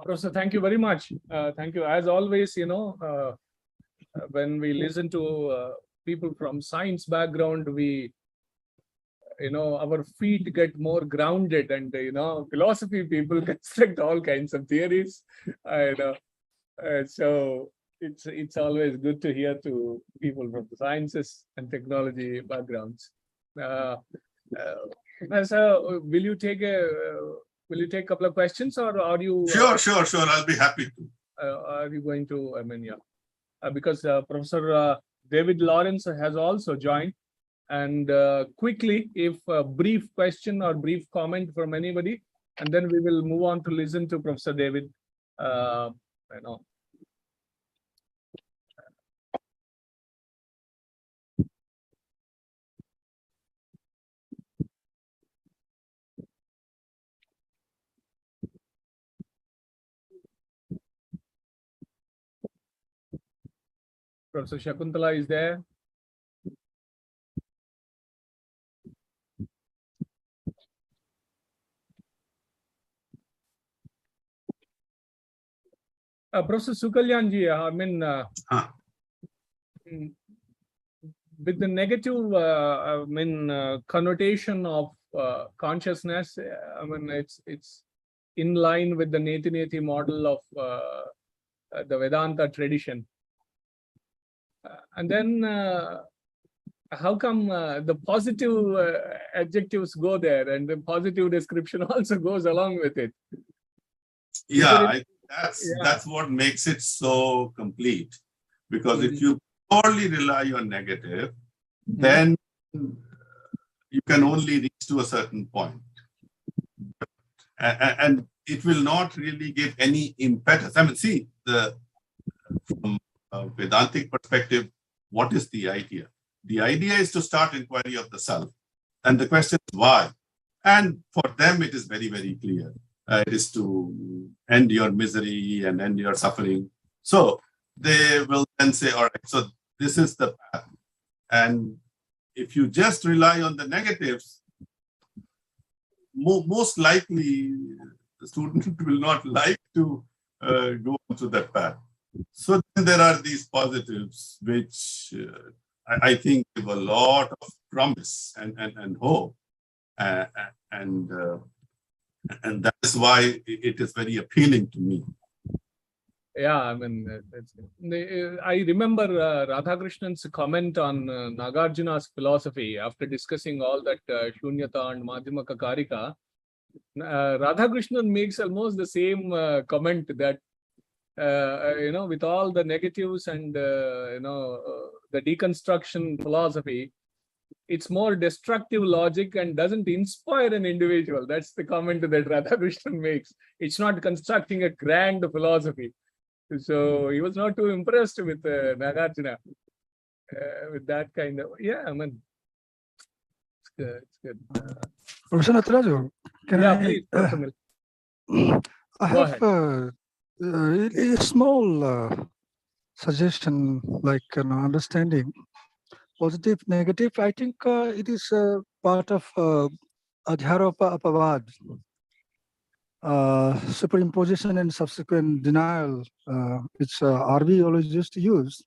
Professor, thank you very much. Thank you. As always, when we listen to people from science background, our feet get more grounded, and philosophy people construct all kinds of theories. So it's always good to hear to people from the sciences and technology backgrounds. So will you take a couple of questions, or are you? Sure. I'll be happy to. Are you going to? Because Professor David Lawrence has also joined. And quickly, if a brief question or brief comment from anybody, and then we will move on to listen to Professor David. Professor Shakuntala is there. Professor Sukalyanji, with the negative connotation of consciousness, it's in line with the Neti model of the Vedanta tradition. And then how come the positive adjectives go there, and the positive description also goes along with it? Yeah, that's what makes it so complete. Because if you purely rely on negative, then you can only reach to a certain point. And it will not really give any impetus. See, from a Vedantic perspective, what is the idea? The idea is to start inquiry of the self. And the question is why? And for them, it is very, very clear. It is to end your misery and end your suffering. So they will then say, all right, so this is the path. And if you just rely on the negatives, most likely the student will not like to go into that path. So then there are these positives, which I think give a lot of promise and hope. And that is why it is very appealing to me. Yeah, I remember Radhakrishnan's comment on Nagarjuna's philosophy after discussing all that Shunyata and Madhyamaka Karika. Radhakrishnan makes almost the same comment that with all the negatives and the deconstruction philosophy, it's more destructive logic and doesn't inspire an individual. That's the comment that Radhakrishnan makes. It's not constructing a grand philosophy. So he was not too impressed with Nagarjuna, with that kind of, it's good. It's good. Professor Natarajan, please, Professor I have a small suggestion, like an understanding. positive, negative, I think it is part of Adhyaropa Apavad, superimposition and subsequent denial. It's RV always used to use.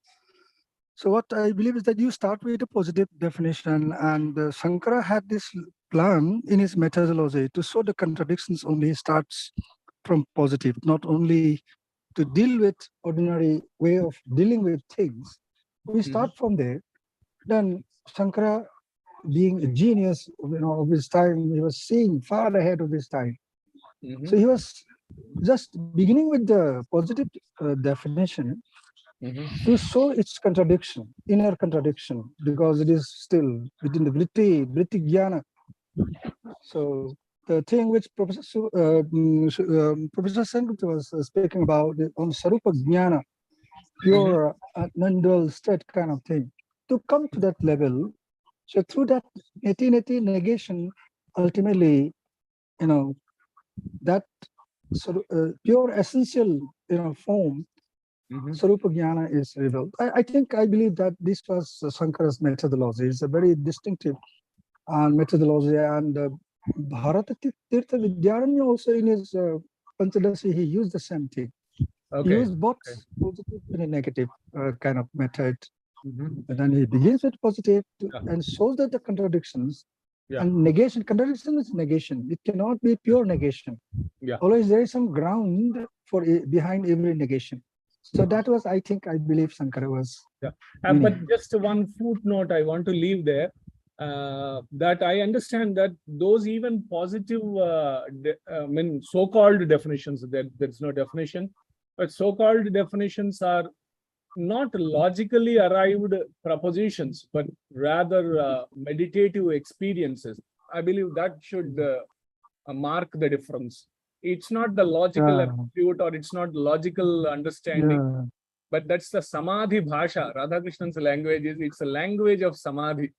So what I believe is that you start with a positive definition, and Shankara had this plan in his methodology to show the contradictions only starts from positive, not only to deal with ordinary way of dealing with things. We start from there. Then Shankara, being a genius, of his time, he was seeing far ahead of his time. So he was just beginning with the positive definition to show its contradiction, inner contradiction, because it is still within the vritti jnana. So the thing which Professor Sengut was speaking about on Sarupa Jnana, pure non-dual state kind of thing, to come to that level. So through that neti negation, ultimately, that sort of, pure essential, form, Sarupa Jnana is revealed. I believe that this was Shankara's methodology. It's a very distinctive methodology, and Bharata Tirtha Vidyaranya also in his Panchadasi, he used the same thing. He used both positive and a negative kind of method. And then he begins with positive and shows that the contradictions and negation. Contradiction is negation. It cannot be pure negation. Always there is some ground for behind every negation. So that was, I believe Shankara was. But just one footnote I want to leave there. That I understand that those even positive, so-called definitions, there's no definition, but so-called definitions are not logically arrived propositions, but rather meditative experiences. I believe that should mark the difference. It's not the logical aptitude, or it's not logical understanding, but that's the Samadhi Bhasha. Radhakrishnan's language is, it's a language of Samadhi.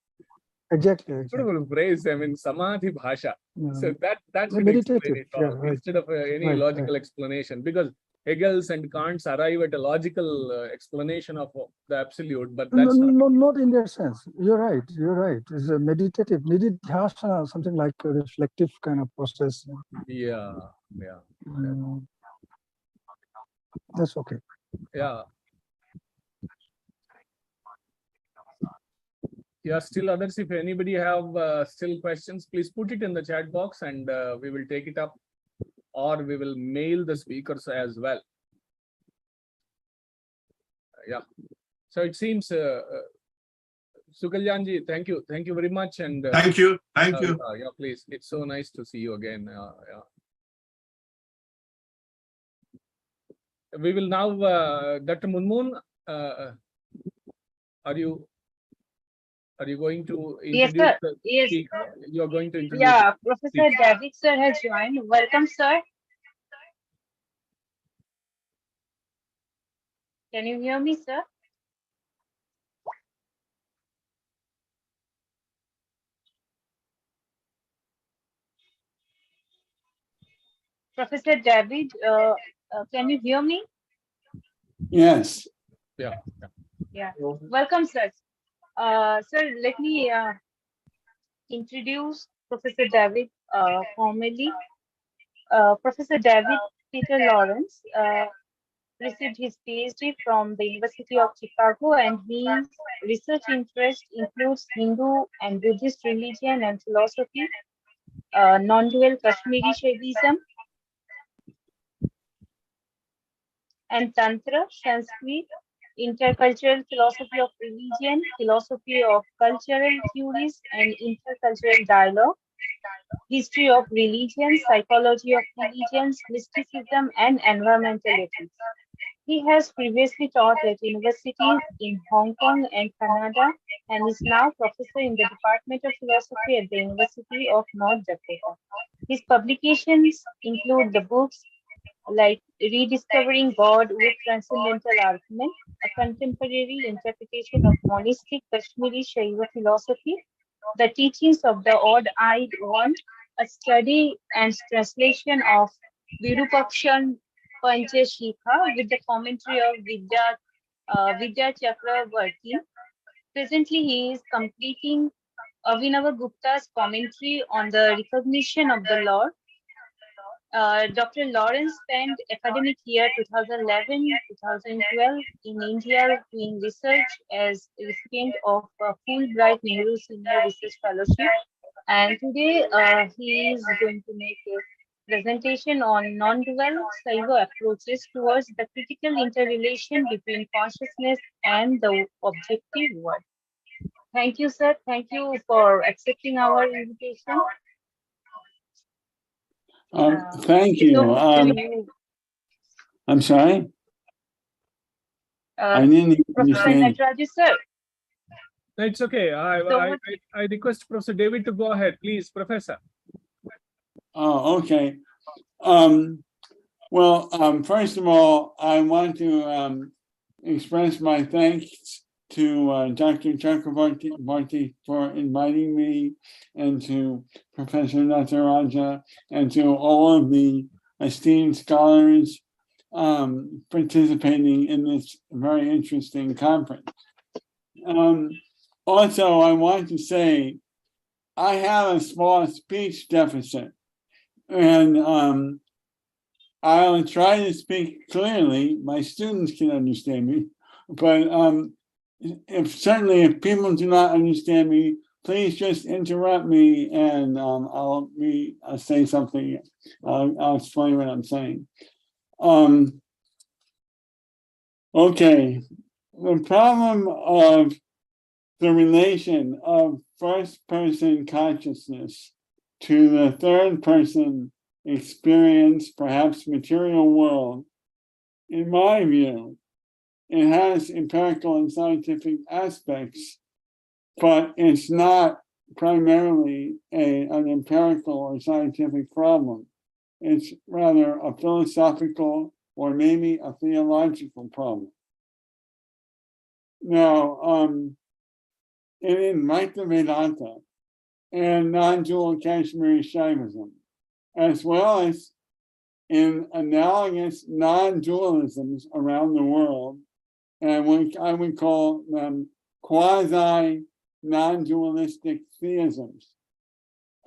Exactly. Beautiful phrase, Samadhi Bhasha. So that should explain it all, instead of any logical explanation, because Hegel's and Kant's arrive at a logical explanation of the absolute, but that's not in that sense. You're right. It's a meditative, nididhyasana, something like a reflective kind of process. That's okay. Still others, if anybody have still questions, please put it in the chat box, and we will take it up, or we will mail the speakers as well. So it seems, Sukalyanji, thank you very much, and thank you. Please, it's so nice to see you again. We will now, Dr. Munmoon, are you going to introduce the speaker? You are going to introduce. Professor David sir has joined. Welcome, sir. Can you hear me, sir? Professor David, can you hear me? Yes. Welcome, sir. Sir, let me introduce Professor David formally. Professor David Peter Lawrence received his PhD from the University of Chicago, and his research interest includes Hindu and Buddhist religion and philosophy, non-dual Kashmiri Shaivism, and Tantra, Sanskrit, intercultural philosophy of religion, philosophy of cultural theories and intercultural dialogue, history of religion, psychology of religions, mysticism, and environmental ethics. He has previously taught at universities in Hong Kong and Canada, and is now professor in the Department of Philosophy at the University of North Dakota. His publications include the books like Rediscovering God with Transcendental Argument, a contemporary interpretation of monistic Kashmiri Shaiva philosophy, The Teachings of the Odd-Eyed One, a study and translation of Virupakshan Panchashikha with the commentary of Vidya Chakravarti, Presently, he is completing Abhinav Gupta's commentary on the recognition of the Lord. Dr. Lawrence spent academic year 2011-2012 in India doing research as recipient of a Fulbright Nehru Senior Research Fellowship. And today he is going to make a presentation on non-dual Saiva approaches towards the critical interrelation between consciousness and the objective world. Thank you, sir. Thank you for accepting our invitation. Thank you. I'm sorry? I didn't Professor understand. Nataraju, sir. It's okay. I request Professor David to go ahead, please, Professor. Oh, okay. Well, first of all, I want to express my thanks to Dr. Chakravarti for inviting me, and to Professor Nataraja, and to all of the esteemed scholars participating in this very interesting conference. Also, I want to say I have a small speech deficit, and I'll try to speak clearly. My students can understand me, but certainly if people do not understand me, please just interrupt me, and I'll say something. I'll explain what I'm saying. Okay, the problem of the relation of first-person consciousness to the third-person experience, perhaps material world, in my view, it has empirical and scientific aspects, but it's not primarily an empirical or scientific problem. It's rather a philosophical or maybe a theological problem. Now, in Advaita Vedanta and non-dual Kashmiri Shaivism, as well as in analogous non-dualisms around the world, and I would call them quasi-non-dualistic theisms.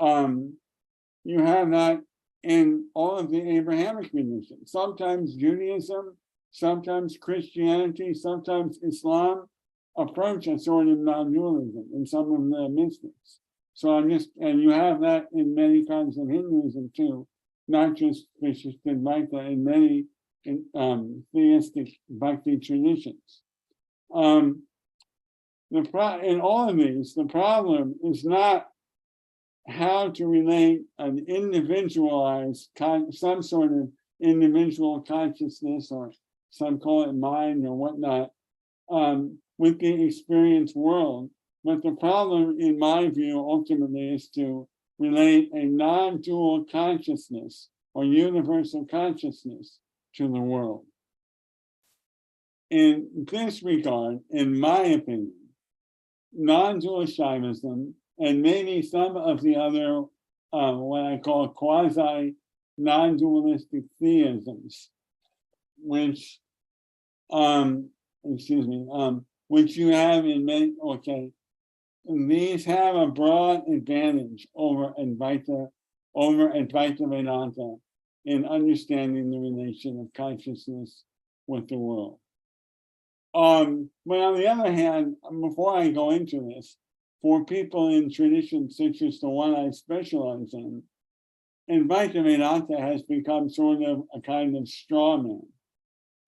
You have that in all of the Abrahamic religions, sometimes Judaism, sometimes Christianity, sometimes Islam approach a sort of non-dualism in some of the mystics. So and you have that in many kinds of Hinduism too, not just Vishishta Advaita, in many theistic bhakti traditions. In all of these, the problem is not how to relate an individualized, some sort of individual consciousness, or some call it mind or whatnot, with the experienced world. But the problem, in my view, ultimately is to relate a non-dual consciousness or universal consciousness to the world. In this regard, in my opinion, non-dual Shaivism and maybe some of the other, what I call quasi-non-dualistic theisms, which, which you have in many, these have a broad advantage over Advaita Vedanta in understanding the relation of consciousness with the world. But on the other hand, before I go into this, for people in traditions such as the one I specialize in, Advaita Vedanta has become sort of a kind of straw man.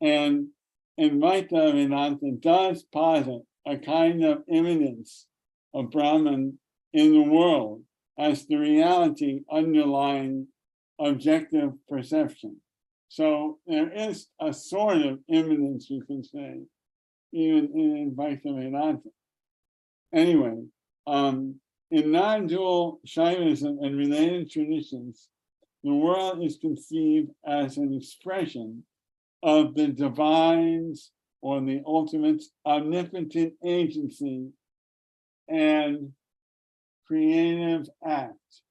And Advaita Vedanta does posit a kind of immanence of Brahman in the world as the reality underlying objective perception. So there is a sort of immanence, you can say, even in Advaita Vedanta. Anyway, in non-dual Shaivism and related traditions, the world is conceived as an expression of the divine's or the ultimate omnipotent agency and creative act.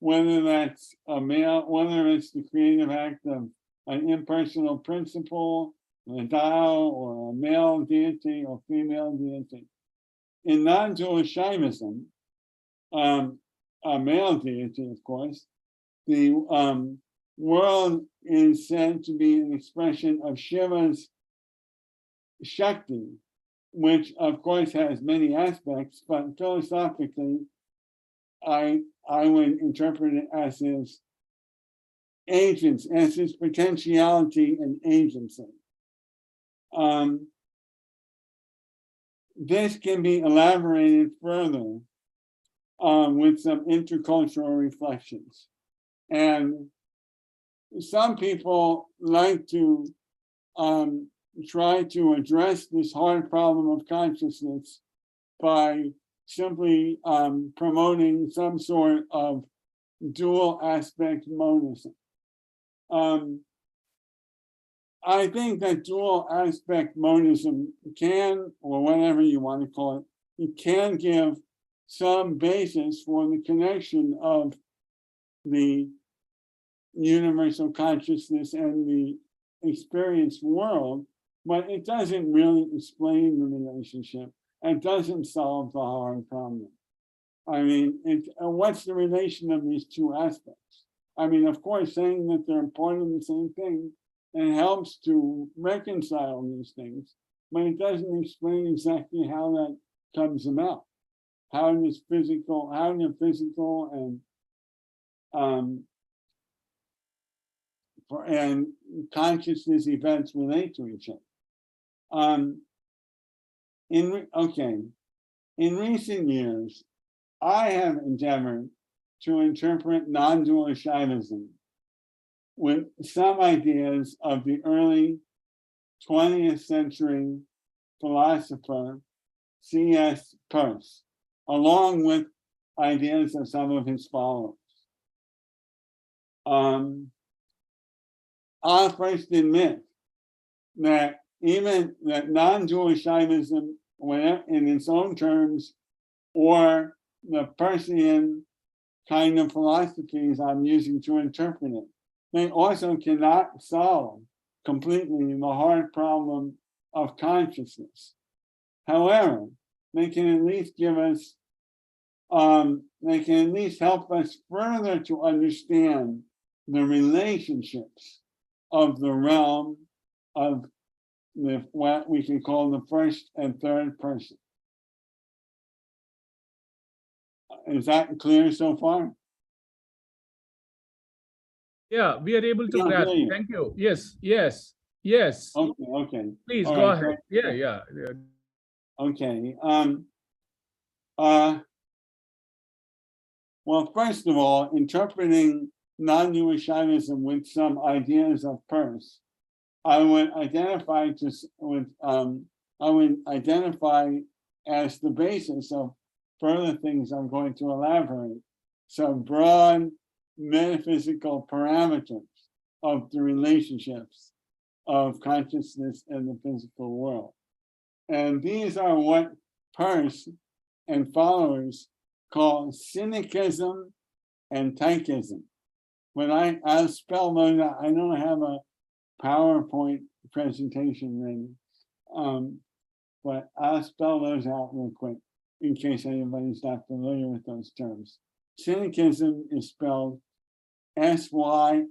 Whether that's whether it's the creative act of an impersonal principle a Tao or a male deity or female deity. In non-dual Shaivism, a male deity, of course, the world is said to be an expression of Shiva's Shakti, which of course has many aspects, but philosophically, I would interpret it as his agents, as his potentiality and agency. This can be elaborated further with some intercultural reflections. And some people like to try to address this hard problem of consciousness by simply promoting some sort of dual aspect monism. I think that dual aspect monism can, or whatever you want to call it, it can give some basis for the connection of the universal consciousness and the experienced world, but it doesn't really explain the relationship and doesn't solve the hard problem. I mean, what's the relation of these two aspects? I mean, of course, saying that they're part of the same thing, and helps to reconcile these things, but it doesn't explain exactly how that comes about. How the physical and consciousness events relate to each other. In recent years, I have endeavored to interpret non-dual Shaivism with some ideas of the early 20th century philosopher C.S. Peirce, along with ideas of some of his followers. I'll first admit that even that non-dual Shaivism, in its own terms, or the Peircean kind of philosophies I'm using to interpret it, they also cannot solve completely the hard problem of consciousness. However, they can at least give us, they can at least help us further to understand the relationships of the realm of what we can call the first and third person. Is that clear so far? Yeah, we are able to grasp. Thank you. Yes. Okay. Please all go right, ahead. so, Yeah. Okay. Well, first of all, interpreting non-dual Shaivism with some ideas of Peirce, I would identify as the basis of further things I'm going to elaborate, some broad metaphysical parameters of the relationships of consciousness and the physical world. And these are what Peirce and followers call cynicism and taikism. When I'll spell those out, I don't have a PowerPoint presentation ready, but I'll spell those out real quick in case anybody's not familiar with those terms. Cynicism is spelled SYNECHISM,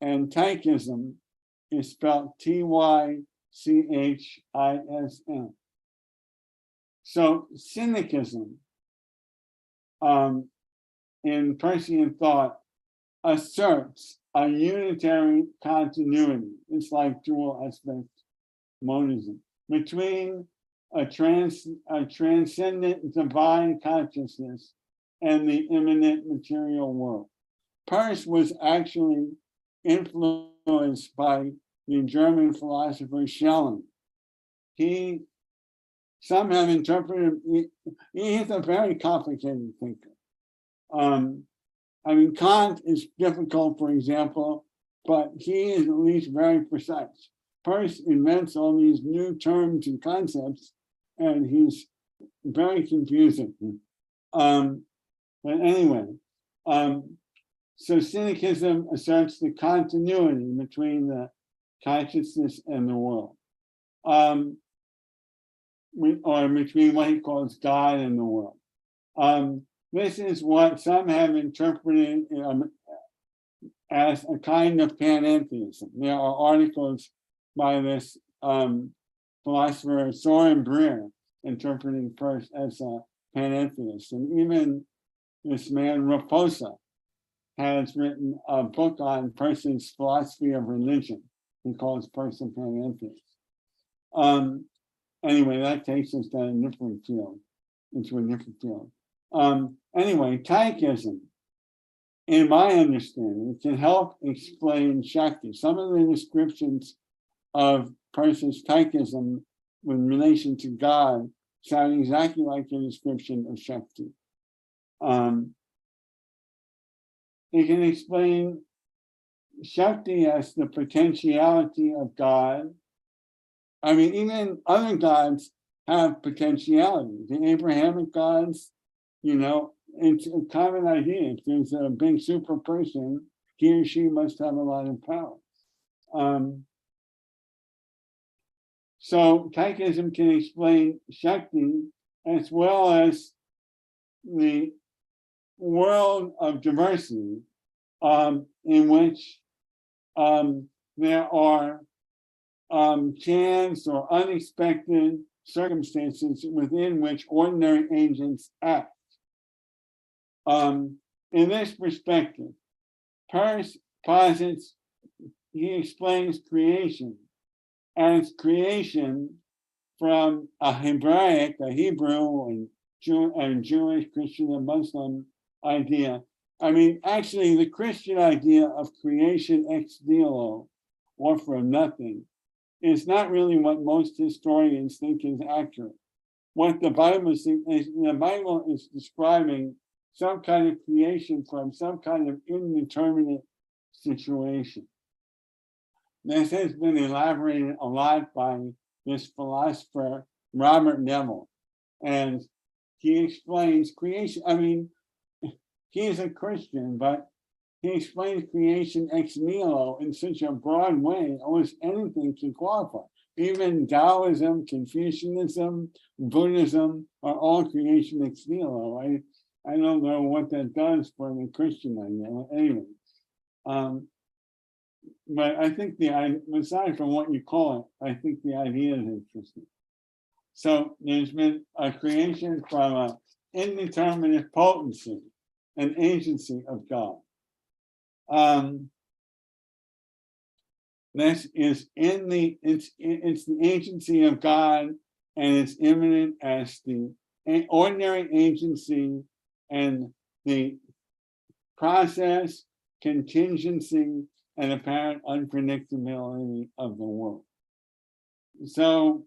and taikism is spelled TYCHISM. So cynicism in Peircean thought asserts a unitary continuity. It's like dual aspect monism between a transcendent divine consciousness and the immanent material world. Peirce was actually influenced by the German philosopher Schelling. Some have interpreted, he's a very complicated thinker. I mean, Kant is difficult, for example, but he is at least very precise. Peirce invents all these new terms and concepts, and he's very confusing. But anyway, So cynicism asserts the continuity between the consciousness and the world, or between what he calls God and the world. This is what some have interpreted as a kind of panentheism. There are articles by this philosopher Soren Breer interpreting first as a panentheist, and even this man Raposa has written a book on Peirce's philosophy of religion. He calls Peirce a panentheist. Anyway, that takes us down a different field, into a different field. Anyway, Taoism, in my understanding, can help explain Shakti. Some of the descriptions of Peirce's Taoism in relation to God sound exactly like the description of Shakti. It can explain Shakti as the potentiality of God. I mean, even other gods have potentiality. The Abrahamic gods, you know, it's a common idea. If there's a big super person, he or she must have a lot of power. So Taoism can explain Shakti as well as the world of diversity in which there are chance or unexpected circumstances within which ordinary agents act. In this perspective, Peirce posits, he explains creation as creation from a Hebraic, a Hebrew and Jewish, Christian, and Muslim idea. I mean, actually, the Christian idea of creation ex nihilo, or from nothing, is not really what most historians think is accurate. What the Bible is describing some kind of creation from some kind of indeterminate situation. This has been elaborated a lot by this philosopher, Robert Neville, and he explains creation. I mean, he's a Christian, but he explains creation ex nihilo in such a broad way, almost anything can qualify. Even Taoism, Confucianism, Buddhism are all creation ex nihilo, right? I don't know what that does for the Christian idea. Anyway, but I think aside from what you call it, I think the idea is interesting. So there's been a creation from an indeterminate potency, an agency of God. This is it's the agency of God, and it's immanent as the ordinary agency and the process, contingency, and apparent unpredictability of the world. So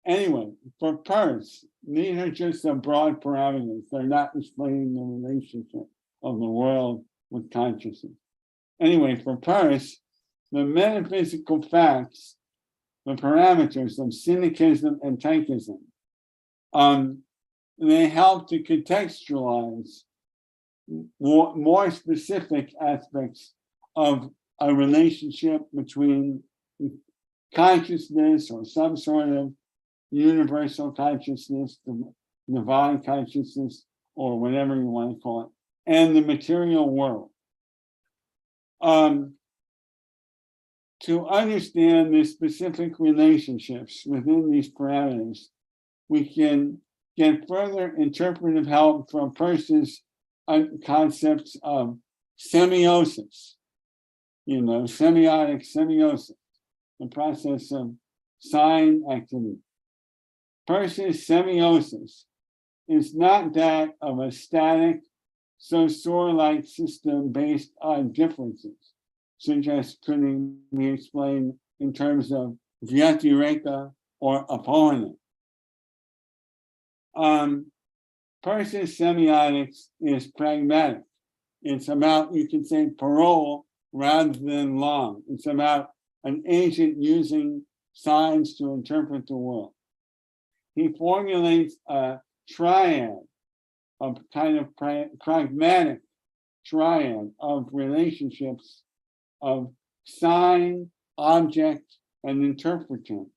anyway, for Peirce, these are just some broad parameters. They're not explaining the relationship of the world with consciousness. Anyway, for Peirce, the metaphysical facts, the parameters of cynicism and Taoism, they help to contextualize more specific aspects of a relationship between consciousness or some sort of universal consciousness, the divine consciousness, or whatever you want to call it, and the material world. To understand the specific relationships within these parameters, we can get further interpretive help from Peirce's concepts of semiosis, semiotic semiosis, the process of sign activity. Peirce's semiosis is not that of a static, saussure-like system based on differences, such as could be explained in terms of vyatireka or apohana. Peirce's semiotics is pragmatic. It's about, you can say, parole rather than long. It's about an agent using signs to interpret the world. He formulates a triad of kind of pragmatic triad of relationships of sign, object, and interpretant,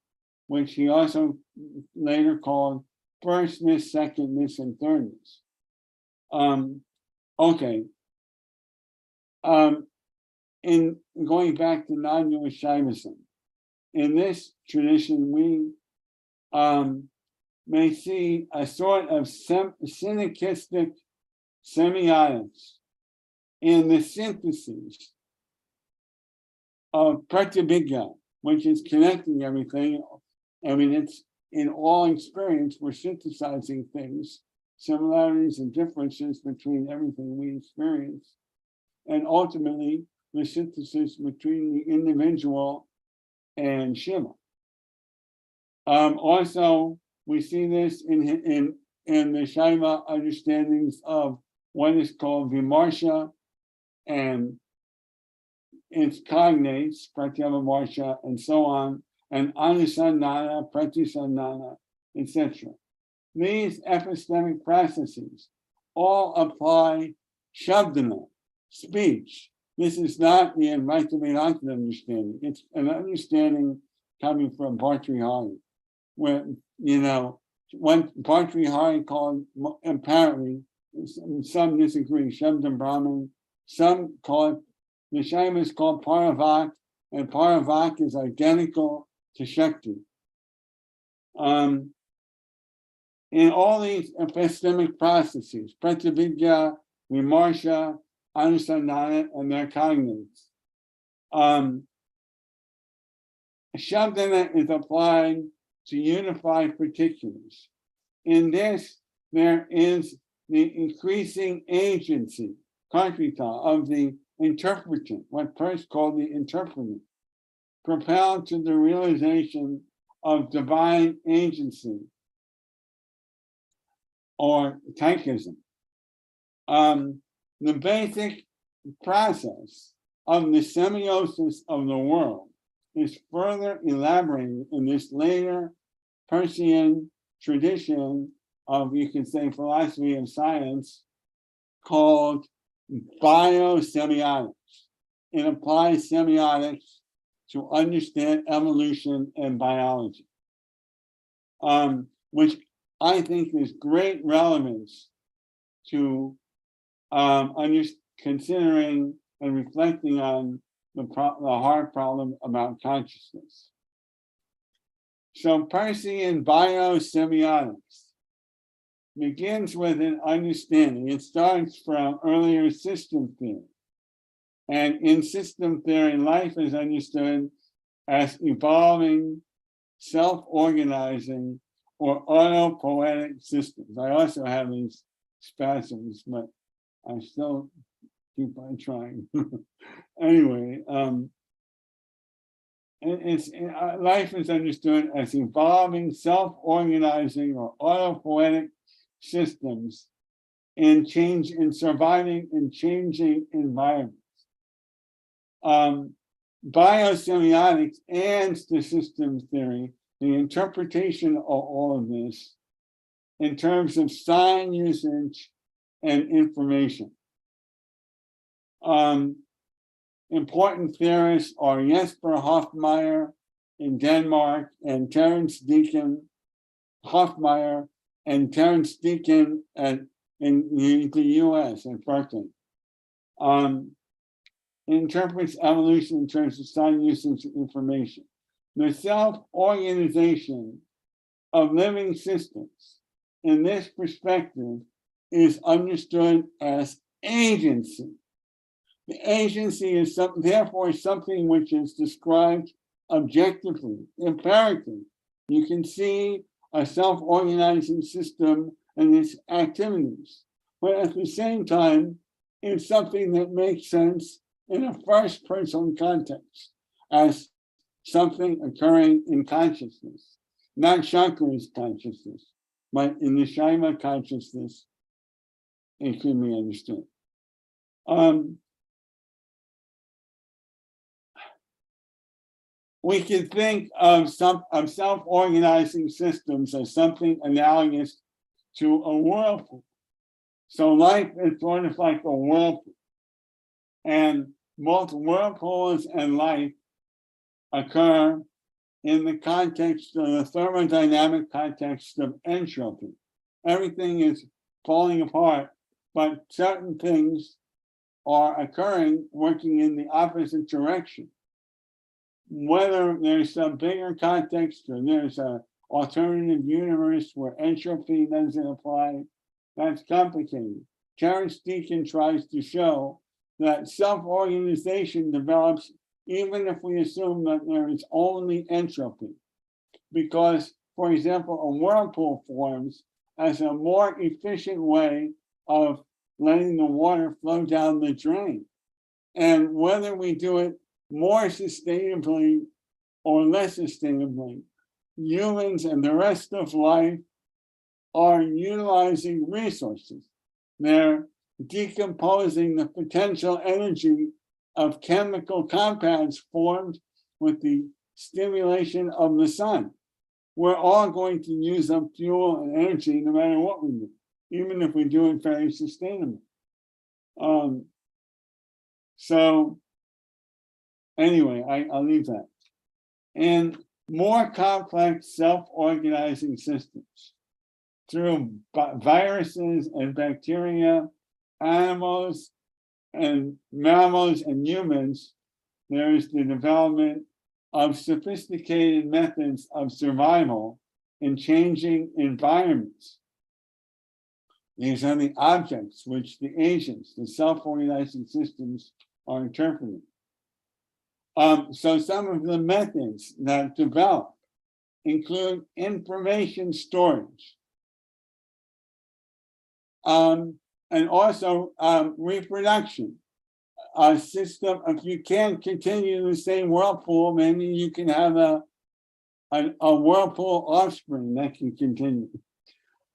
which he also later called firstness, secondness, and thirdness. In going back to non-Jewish Shaivism, in this tradition, we may see a sort of synergistic semiotics in the synthesis of pratyabhijna, which is connecting everything. I mean, it's in all experience, we're synthesizing things, similarities and differences between everything we experience, and ultimately the synthesis between the individual and Shiva. Also, we see this in the Shaiva understandings of what is called vimarsha and its cognates, pratyavarsha, and so on, and anusandhana, pratisandhana, etc. These epistemic processes all apply shabdana, speech. This is not the Advaita Vedanta understanding. It's an understanding coming from Bhartrihari, where, what Bhartrihari called, apparently, some disagree, Shabda Brahman, some call it, the Shaivas is called Paravak, and Paravak is identical to Shakti. In all these epistemic processes, pratyabhijna, vimarsha, anusandhana, and their cognates, Shabdana is applied to unify particulars. In this, there is the increasing agency, kartrita, of the interpretant, what first called the interpretant, propelled to the realization of divine agency, or psychism. The basic process of the semiosis of the world is further elaborated in this later Persian tradition of, you can say, philosophy of science called biosemiotics. It applies semiotics to understand evolution and biology, which I think is great relevance to considering and reflecting on the hard problem about consciousness. So Persian biosemiotics begins with an understanding. It starts from earlier system theory. And in system theory, life is understood as evolving, self-organizing, or auto-poetic systems. I also have these spasms, but I still keep on trying. Anyway, life is understood as evolving, self-organizing, or auto-poetic systems in surviving and changing environments. Biosemiotics adds to systems theory the interpretation of all of this in terms of sign usage and information. Important theorists are Jesper Hoffmeyer in Denmark and Terence Deacon Hoffmeyer and Terence Deacon in the US at Berkeley. Interprets evolution in terms of sign usage and information. The self-organization of living systems in this perspective is understood as agency. The agency is therefore something which is described objectively, empirically. You can see a self-organizing system and its activities, but at the same time, it's something that makes sense in a first-person context as something occurring in consciousness, not Shankara's consciousness, but in the Shaiva consciousness, it can be understood. We can think of self-organizing systems as something analogous to a whirlpool. So life is sort of like a whirlpool. And both whirlpools and life occur in the context of the thermodynamic context of entropy. Everything is falling apart, but certain things are occurring, working in the opposite direction. Whether there's some bigger context or there's an alternative universe where entropy doesn't apply, that's complicated. Terence Deacon tries to show that self-organization develops even if we assume that there is only entropy. Because, for example, a whirlpool forms as a more efficient way of letting the water flow down the drain. And whether we do it more sustainably or less sustainably, humans and the rest of life are utilizing resources. They're decomposing the potential energy of chemical compounds formed with the stimulation of the sun. We're all going to use up fuel and energy no matter what we do, even if we do it very sustainably. So anyway, I'll leave that. And more complex self-organizing systems through viruses and bacteria, animals and mammals and humans, there is the development of sophisticated methods of survival in changing environments. These are the objects which the agents, the self-organizing systems, are interpreting. So some of the methods that develop include information storage, and also reproduction. A system, if you can't continue the same whirlpool, maybe you can have a whirlpool offspring that can continue.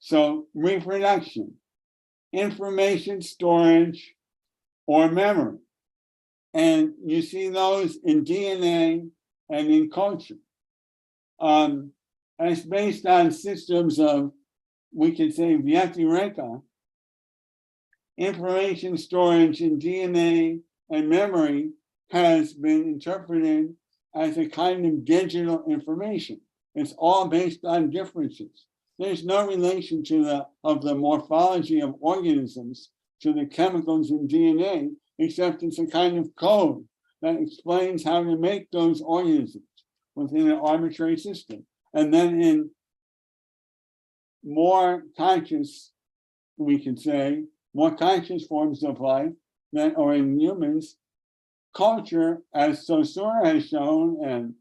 So reproduction, information storage, or memory. And you see those in DNA and in culture. And it's based on systems of, we could say, Vyatireka. Information storage in DNA and memory has been interpreted as a kind of digital information. It's all based on differences. There's no relation to the morphology of organisms to the chemicals in DNA, except it's a kind of code that explains how to make those organisms within an arbitrary system. And then in more conscious, we could say, more conscious forms of life that are in humans, culture, as Saussure has shown, and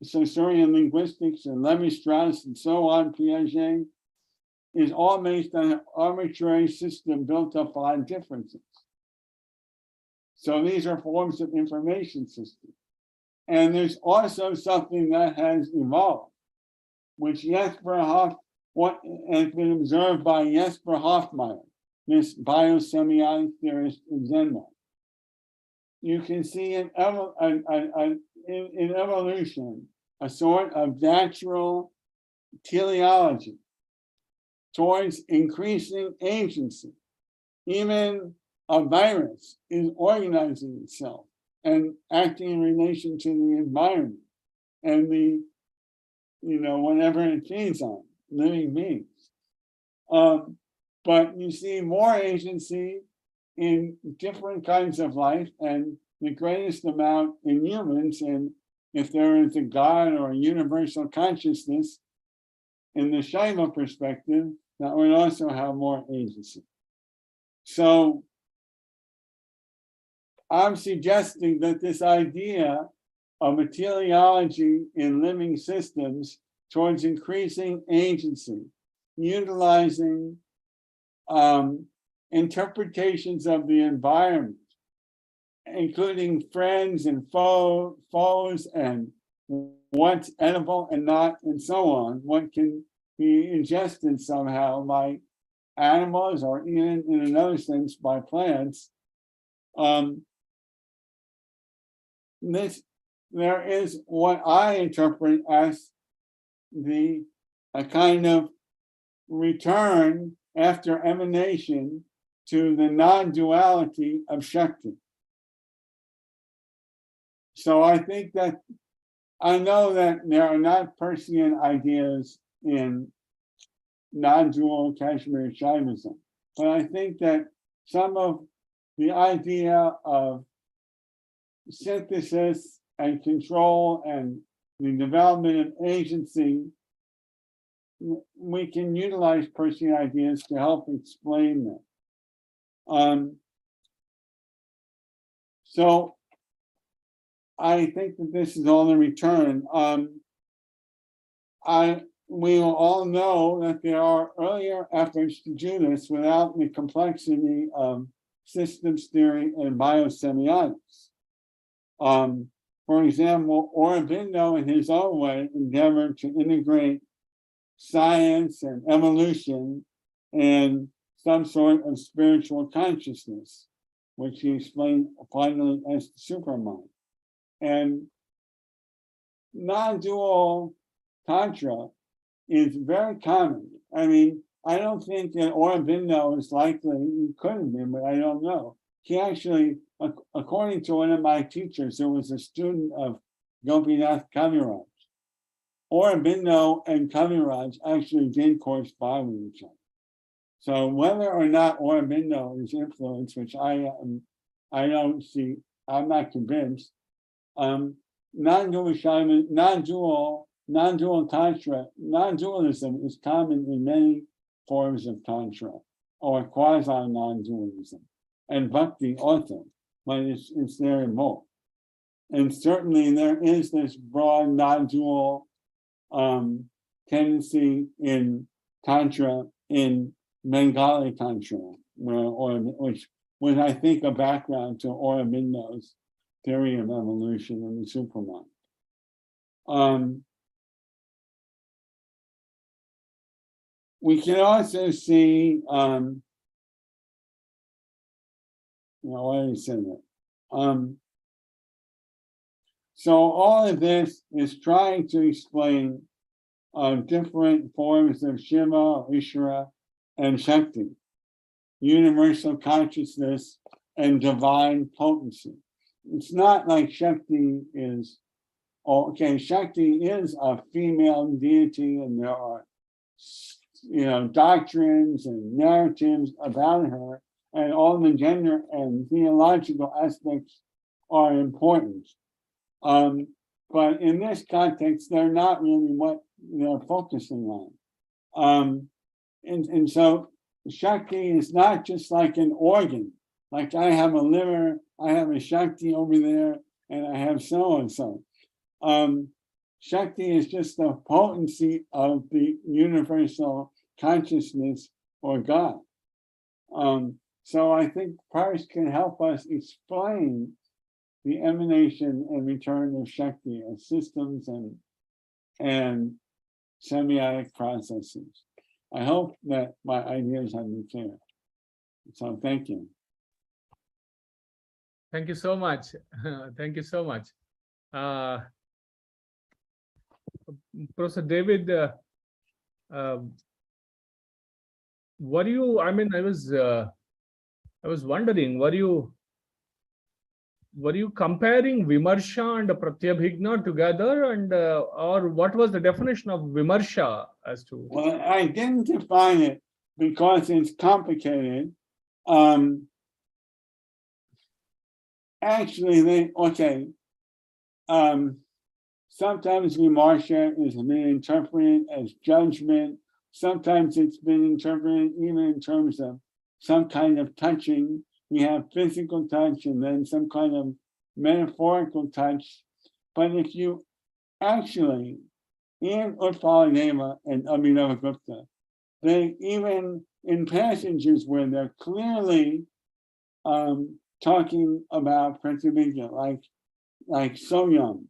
Saussurian linguistics and Levi-Strauss and so on, Piaget, is all based on an arbitrary system built up on differences. So these are forms of information systems. And there's also something that has evolved, which what has been observed by Jesper Hoffmeyer, this biosemiotic theorist in Denmark. You can see in evolution a sort of natural teleology towards increasing agency. Even a virus is organizing itself and acting in relation to the environment and the, whatever it feeds on, living beings. But you see more agency in different kinds of life, and the greatest amount in humans. And if there is a God or a universal consciousness, in the Shaiva perspective, that would also have more agency. So I'm suggesting that this idea of a teleology in living systems towards increasing agency, utilizing interpretations of the environment, including friends and foes and what's edible and not, and so on, what can be ingested somehow by animals or even in another sense by plants. There is what I interpret as a kind of return after emanation to the non-duality of Shakti. So I think that I know that there are not Persian ideas in non-dual Kashmiri Shaivism, but I think that some of the idea of synthesis and control and the development of agency, we can utilize Persian ideas to help explain them. So I think that this is all in return. We will all know that there are earlier efforts to do this without the complexity of systems theory and biosemiotics. For example, Aurobindo in his own way endeavored to integrate science and evolution and some sort of spiritual consciousness, which he explained finally as the supermind. And non-dual Tantra is very common. I mean, I don't think that Aurobindo is likely, he could have been, but I don't know. He actually, according to one of my teachers, who was a student of Gopinath Kaviraj, Aurobindo and Kaviraj actually did correspond with each other. So whether or not Aurobindo is influenced, which I don't see, I'm not convinced. Non-dual Tantra, non-dualism is common in many forms of Tantra, or quasi-non-dualism, and Bhakti also, but it's there in both. And certainly there is this broad non-dual tendency in Tantra, in Bengali Tantra, which was, I think, a background to Aurobindo's theory of evolution and the supermind. We can also see, why did I say that? So all of this is trying to explain different forms of Shiva, or Ishvara, and Shakti, universal consciousness and divine potency. It's not like Shakti is, okay, Shakti is a female deity, and there are, doctrines and narratives about her, and all the gender and theological aspects are important. But in this context, they're not really what they're focusing on. And so Shakti is not just like an organ, like I have a liver, I have a Shakti over there, and I have so-and-so. Shakti is just the potency of the universal consciousness or God. So I think Pars can help us explain the emanation and return of Shakti as systems and semiotic processes. I hope that my ideas have been clear. So thank you. Thank you so much. Thank you so much. Professor David, were you, I mean, I was wondering, were you comparing Vimarsha and Pratyabhigna together, and or what was the definition of Vimarsha as to? Well, I didn't define it because it's complicated. Actually, sometimes Vimarsha is being interpreted as judgment. Sometimes it's been interpreted even in terms of some kind of touching. We have physical touch and then some kind of metaphorical touch. But if you actually, in Utpaladeva and Abhinavagupta, they even in passages where they're clearly talking about Pratyabhigna, like Soyam,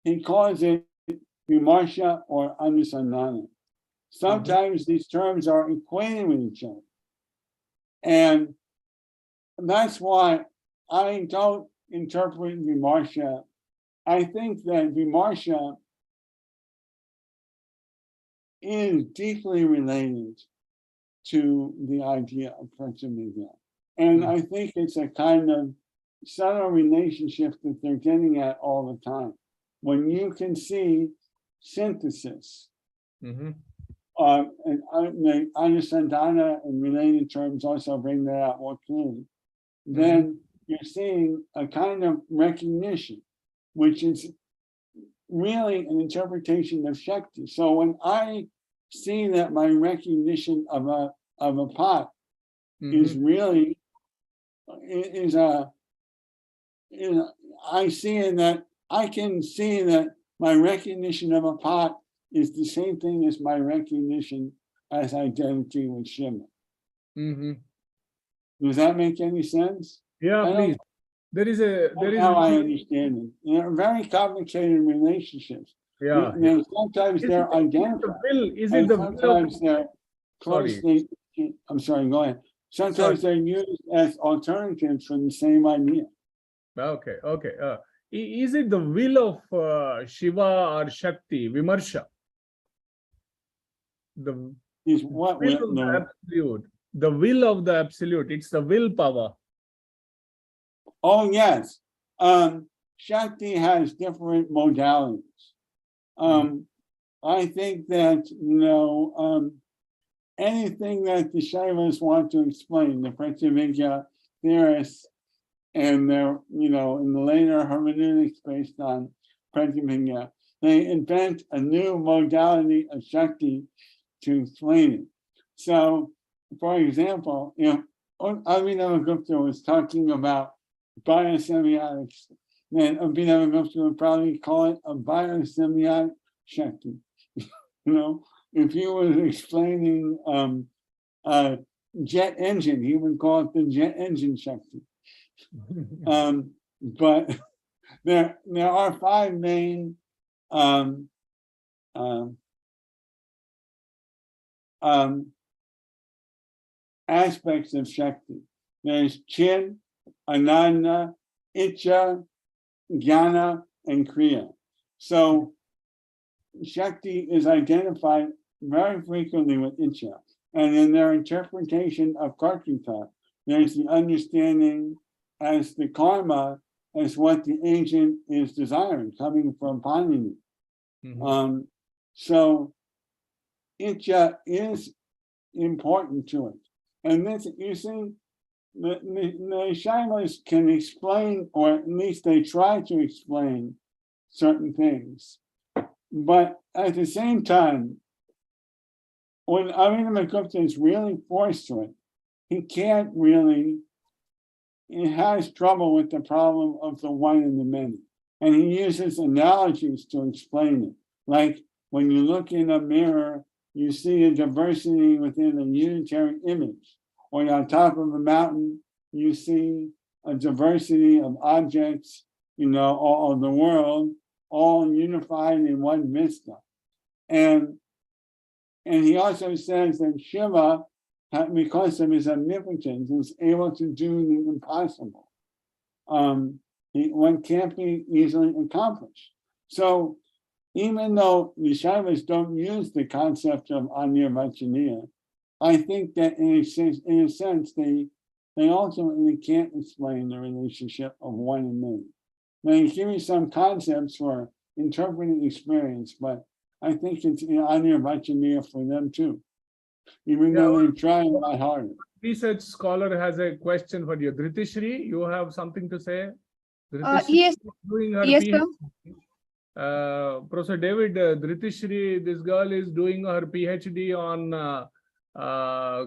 he calls it Vimarsha or Anusandhana. Sometimes these terms are equated with each other. And that's why I don't interpret Vimarsha. I think that Vimarsha is deeply related to the idea of Pratyabhigna. And I think it's a kind of subtle relationships that they're getting at all the time. When you can see synthesis, Mm-hmm. and Anusandana and related terms also bring that out more clearly, then you're seeing a kind of recognition, which is really an interpretation of Shakti. So when I see that my recognition of a pot is really I see in that I can see that my recognition of a pot is the same thing as my recognition as identity with Shiva. Does that make any sense? Yeah, please. There is how I understand it. They're very complicated relationships. Yeah. Sometimes they're identical. Is it the sometimes they're closely. I'm sorry, go ahead. Sometimes they're used as alternatives for the same idea. Okay, okay. Is it the will of Shiva or Shakti, Vimarsha? Is what will of the absolute. The will of the absolute. It's the willpower. Oh, yes. Shakti has different modalities. I think that, anything that the Shaivas want to explain, the Pratyabhijna theorists and their, in the later hermeneutics based on Pratyabhijna, they invent a new modality of Shakti to explain it. So, for example, Advaita Vedanta was talking about biosemiotics. Then Advaita Vedanta would probably call it a biosemiotic Shakti. If he was explaining jet engine, he would call it the jet engine Shakti. But there are five main aspects of Shakti. There's Chin, Ananda, Icha, Jnana, and Kriya. So Shakti is identified very frequently with Icha. And in their interpretation of Kartrika, there's the understanding as the karma as what the agent is desiring, coming from Panini. So Icha is important to it. And this, you see, the Shaivas can explain, or at least they try to explain certain things. But at the same time, when Advaita Vedanta is really forced to it, he can't really, he has trouble with the problem of the one and the many. And he uses analogies to explain it. Like when you look in a mirror, you see a diversity within a unitary image. Or on top of a mountain, you see a diversity of objects, all of the world, all unified in one vista. And he also says that Shiva, because of his omnipotence, is able to do the impossible. One can't be easily accomplished. So even though the Shaivas don't use the concept of anirvachaniya, I think that in a sense, they ultimately can't explain the relationship of one and many. They give you some concepts for interpreting experience, but I think it's anirvachaniya for them too, even though they try a lot harder. Research scholar has a question for you. Dritishri, you have something to say? Yes, doing her yes, PhD. sir. Professor David, Dritishri, this girl is doing her PhD on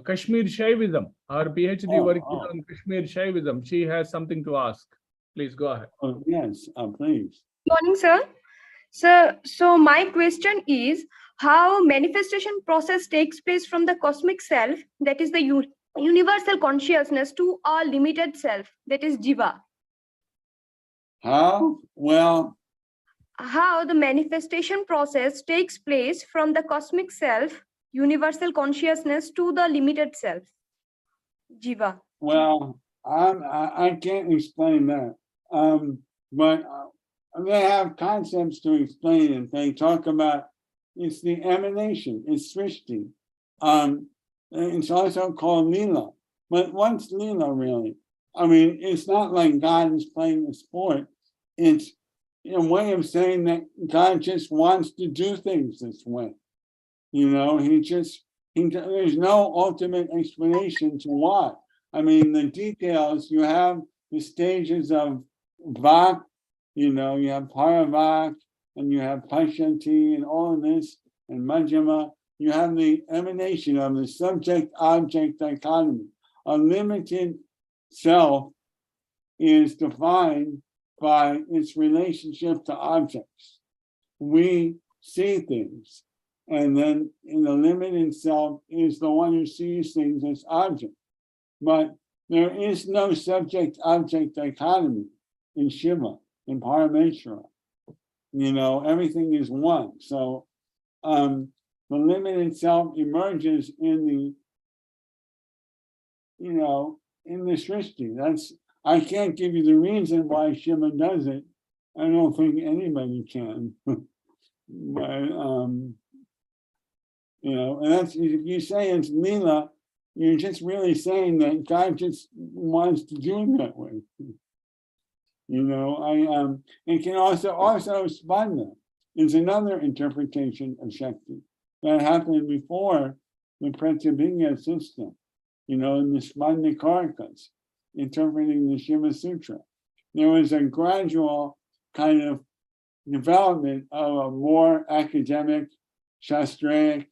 Kashmir Shaivism. Her PhD work is on Kashmir Shaivism. She has something to ask. Please go ahead. Oh, yes, please. Morning, sir. Sir, so my question is how manifestation process takes place from the cosmic self, that is the universal consciousness, to a limited self, that is Jiva. How? Well, how the manifestation process takes place from the cosmic self, universal consciousness, to the limited self, Jiva. Well, I can't explain that. But they have concepts to explain it. They talk about it's the emanation, it's Srishti. It's also called Lila. But what's Lila really? I mean, it's not like God is playing a sport. It's a way of saying that God just wants to do things this way. There's no ultimate explanation to why. I mean, the details, you have the stages of Vak, you have Paravak, and you have Pashanti, and all of this, and Majjhima. You have the emanation of the subject-object dichotomy. A limited self is defined by its relationship to objects. We see things, and then in the limited self is the one who sees things as objects. But there is no subject-object dichotomy in Shiva, in Parameshvara. Everything is one. So the limited self emerges in the, in the Srishti. I can't give you the reason why Shiva does it. I don't think anybody can. But, and that's, if you say it's Lila, you're just really saying that God just wants to do it that way. It can also Spanda is another interpretation of Shakti that happened before the Pratyabhijna system, in the Spandikarikas, interpreting the Shiva Sutra. There was a gradual kind of development of a more academic, Shastraic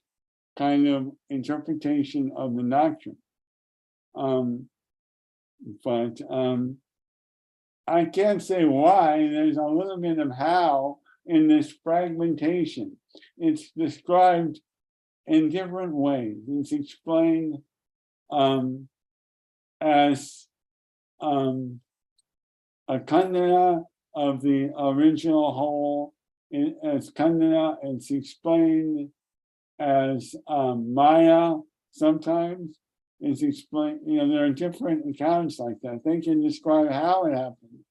kind of interpretation of the doctrine. But I can't say why. There's a little bit of how in this fragmentation. It's described in different ways. It's explained as a khandana of the original whole. As khandana, it's explained as Maya sometimes. It's explained, there are different accounts like that. They can describe how it happened,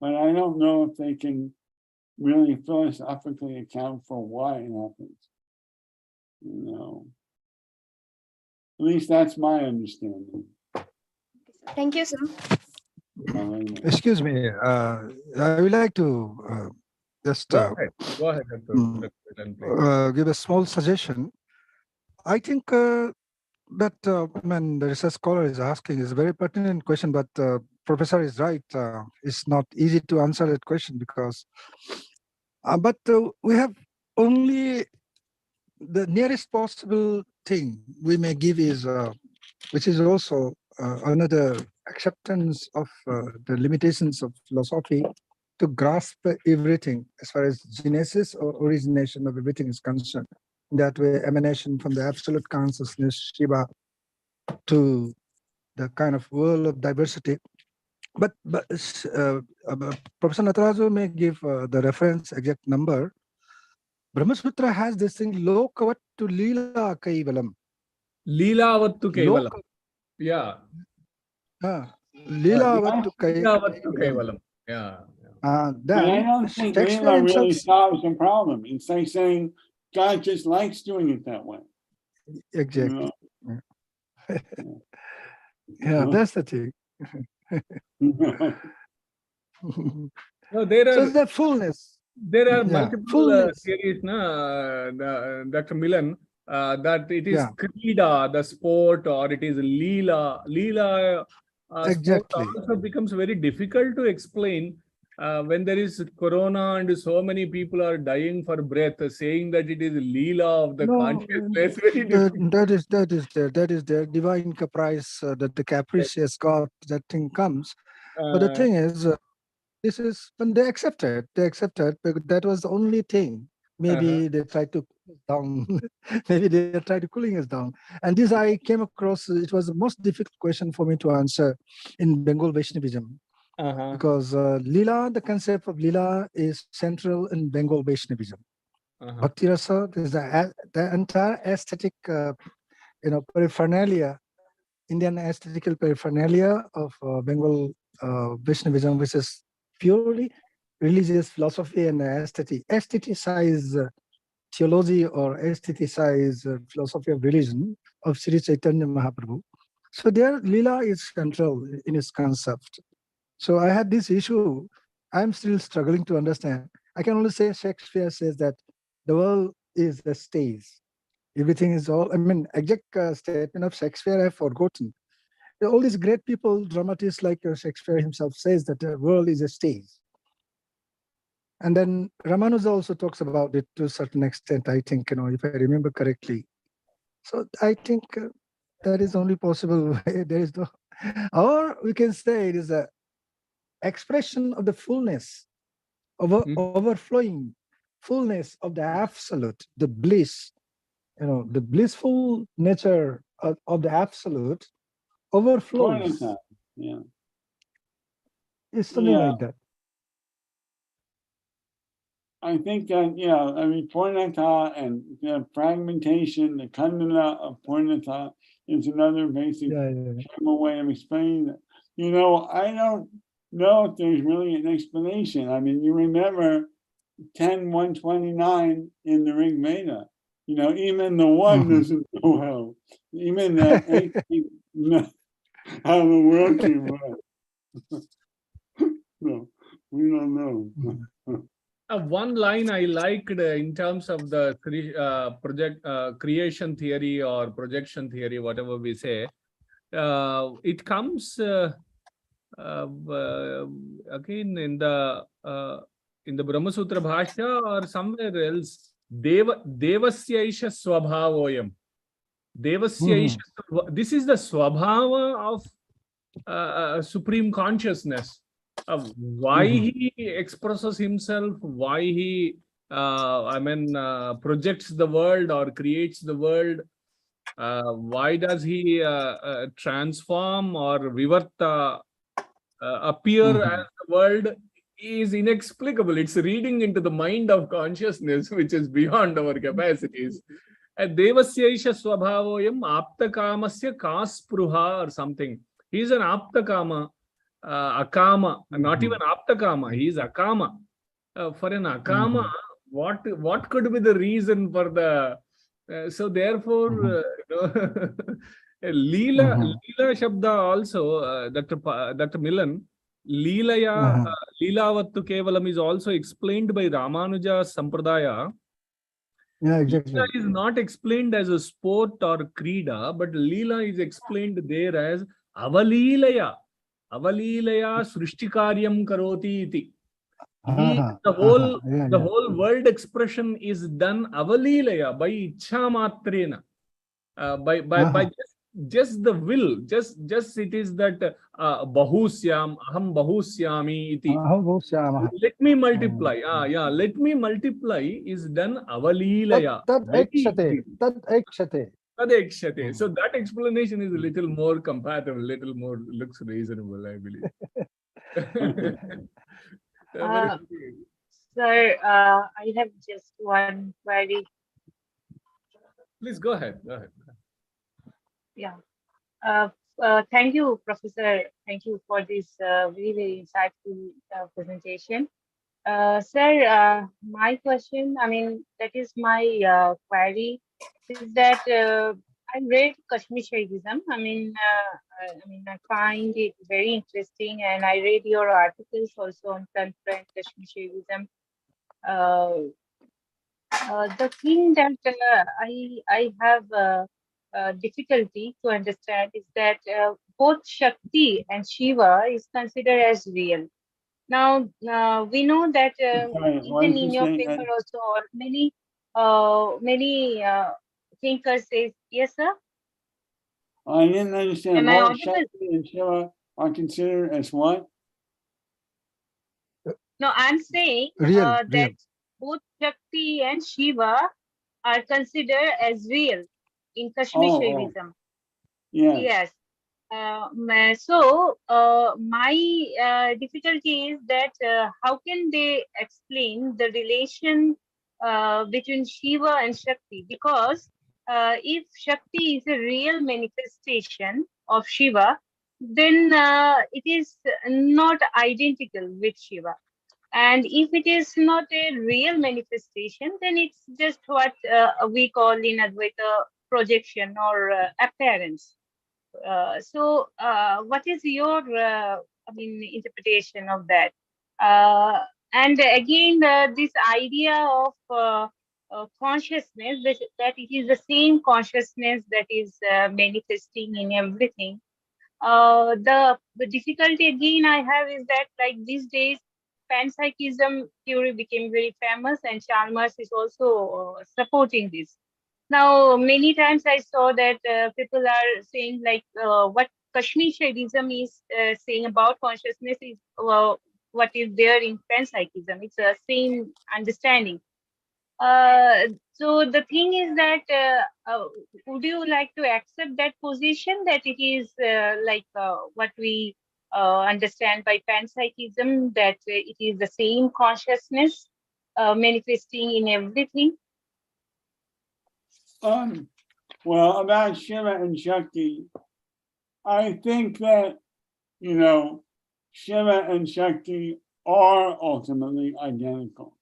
but I don't know if they can really philosophically account for why it happens. At least that's my understanding. Thank you, sir. Excuse me, I would like to just Go ahead, Dr. Nilan, give a small suggestion. I think that the research scholar is asking is a very pertinent question, but professor is right. It's not easy to answer that question because, but we have only the nearest possible thing we may give is, which is also another acceptance of the limitations of philosophy to grasp everything as far as genesis or origination of everything is concerned. That way, emanation from the absolute consciousness, Shiva, to the kind of world of diversity. But Professor Nataraja may give the reference exact number. Brahmasutra has this thing, Lokavattu Leela Kaivalam. Leelavattu Kaivalam. Yeah. Leelavattu Kaivalam. Yeah. But I don't think Leela really solves the problem. It's like saying God just likes doing it that way. Exactly. Yeah, that's the thing. No, there are, so the fullness. There are multiple theories, Dr. Milan, that it is Krida, the sport, or it is Leela. Leela sport also becomes very difficult to explain when there is corona and so many people are dying for breath, saying that it is Leela of the consciousness. That is their divine caprice, that the capricious God, that thing comes. But the thing is, this is when they accepted because that was the only thing. Maybe they tried to cool us down. Maybe they tried to cooling us down. And this I came across, it was the most difficult question for me to answer in Bengal Vaishnavism. Because Leela, the concept of Leela is central in Bengal Vaishnavism. Bhakti Rasa, there's the entire aesthetic, paraphernalia, Indian aesthetical paraphernalia of Bengal Vaishnavism, which is purely religious philosophy and aestheticize theology or aestheticize philosophy of religion of Sri Chaitanya Mahaprabhu. So there, Lila is central in its concept. So I had this issue. I'm still struggling to understand. I can only say Shakespeare says that the world is a stage. Everything is all, I mean, exact statement of Shakespeare I've forgotten. All these great people, dramatists like Shakespeare himself says that the world is a stage. And then Ramanuja also talks about it to a certain extent, I think, if I remember correctly. So I think that is only possible. There is no, or we can say it is a expression of the fullness, overflowing fullness of the absolute, the bliss, the blissful nature of the absolute overflows. Yeah. It's something like that. I think that, I mean, Purnata and fragmentation, the khandana of Purnata is another basic way of explaining it. I don't know if there's really an explanation. I mean, you remember 10:129 in the Rig Veda. Even the one doesn't know how. Even how the world came about. No, we don't know. One line I liked in terms of the creation theory or projection theory, whatever we say, it comes again in the Brahma Sutra Bhashya or somewhere else. Devasyaisha swabhavoyam. Devasyaisha. This is the swabhava of supreme consciousness. Why he expresses himself, why he projects the world or creates the world, why does he transform or vivarta, appear as the world, is inexplicable. It's reading into the mind of consciousness, which is beyond our capacities. Devasyaisha swabhavoyam aptakamasya kaspruha or something. He's an aptakama. Akama, not even aptakama, he is akama. For an akama, what could be the reason for the so therefore Leela Shabda also, Dr. Milan, Leelaya Leelavattu Kevalam is also explained by Ramanuja Sampradaya. Yeah, exactly. Leela is not explained as a sport or krida, but Leela is explained there as Avaleelaya. Avaleelaya Srishtikaryam Karoti iti. The whole world expression is done Avaleelaya by Ichha Matrena. By just the will, just it is that Bahusyam, Aham Bahusyami iti. Let me multiply. Let me multiply is done Avaleelaya. Tadekshate. So that explanation is a little more compatible, little more looks reasonable, I believe. Sir, I have just one query. Please go ahead. Yeah. Thank you, Professor. Thank you for this very, very insightful presentation. Sir, my question, that is my query, is that I read Cosmopsychism. I find it very interesting, and I read your articles also on Tantra and Cosmopsychism. The thing that I have difficulty to understand is that both Shakti and Shiva is considered as real. Now, we know that even in your paper also, or many thinkers say, yes, sir? I didn't understand. Am I audible? Shakti and Shiva are considered as what? No, I'm saying that both Shakti and Shiva are considered as real in Cosmopsychism. Yes. So my difficulty is that how can they explain the relation between Shiva and Shakti? Because if Shakti is a real manifestation of Shiva, then it is not identical with Shiva. And if it is not a real manifestation, then it's just what we call in Advaita projection or appearance. What is your, interpretation of that? And again, this idea of consciousness, that it is the same consciousness that is manifesting in everything. The difficulty again I have is that, like, these days, Pan-psychism theory became very famous, and Chalmers is also supporting this. Now, many times I saw that people are saying, like, what Kashmir-Shahism is saying about consciousness is what is there in Pan-psychism. It's the same understanding. So the thing is that, would you like to accept that position, that it is what we understand by Pan-psychism, that it is the same consciousness manifesting in everything? Well, about Shiva and Shakti, I think that, Shiva and Shakti are ultimately identical.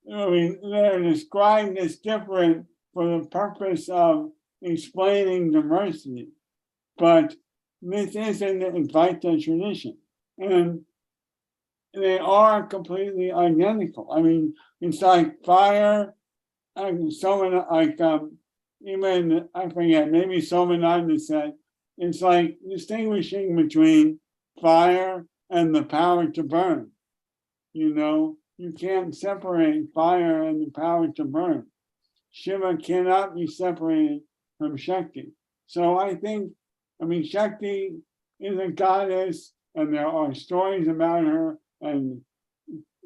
They're described as different for the purpose of explaining diversity, but this is in the Advaita tradition, and they are completely identical. It's like fire, someone like even I forget, maybe Somananda said, it's like distinguishing between fire and the power to burn. You can't separate fire and the power to burn. Shiva cannot be separated from Shakti. So I think, Shakti is a goddess, and there are stories about her and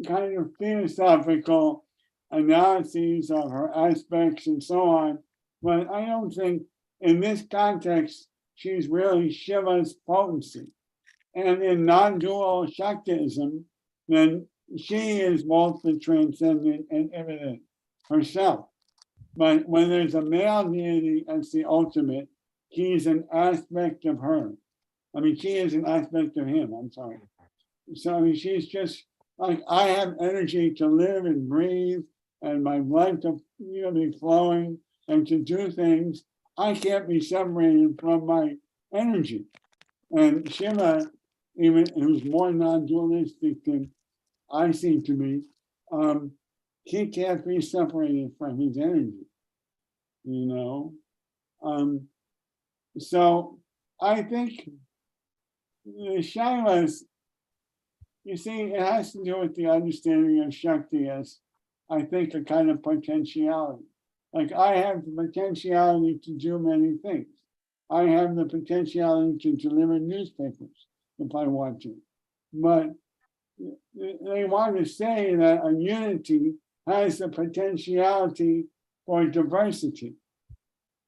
kind of philosophical analyses of her aspects and so on. But I don't think in this context, she's really Shiva's potency. And in non-dual Shaktism, then she is both the transcendent and immanent herself. But when there's a male deity as the ultimate, he's an aspect of her. She is an aspect of him, I'm sorry. So she's just like, I have energy to live and breathe, and my blood to be flowing and to do things. I can't be separated from my energy. And Shiva, even who's more non-dualistic than I seem to be, he can't be separated from his energy. So I think the Shailas, you see, it has to do with the understanding of Shakti as, I think, a kind of potentiality. Like, I have the potentiality to do many things. I have the potentiality to deliver newspapers if I want to. But they want to say that a unity has the potentiality for diversity.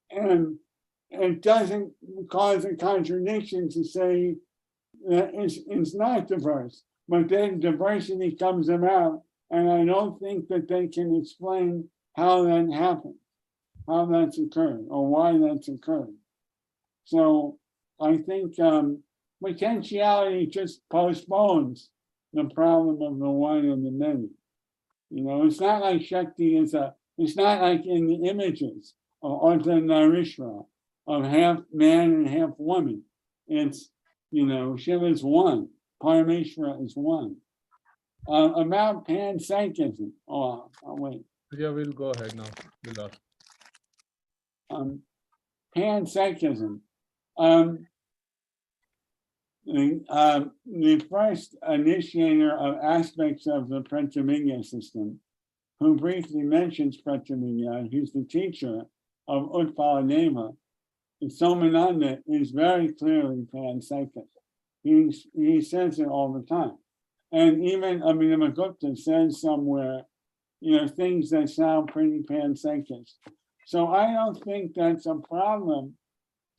And it doesn't cause a contradiction to say that it's not diverse, but then diversity comes about, and I don't think that they can explain how that happened, how that's occurred, or why that's occurred. So I think potentiality just postpones the problem of the one and the many. It's not like Shakti it's not like in the images of Ardhanarishvara of half man and half woman. It's, Shiva is one, Parameshvara is one. About Pan-psychism, I'll wait. Yeah, we'll go ahead now. We'll ask. Pan-psychism. The first initiator of aspects of the Pratyavinya system, who briefly mentions Pratyavinya, who's the teacher of Utpalanema, Somananda, is very clearly panpsychist. He says it all the time. And even Abhinavagupta says somewhere, things that sound pretty panpsychist. So I don't think that's a problem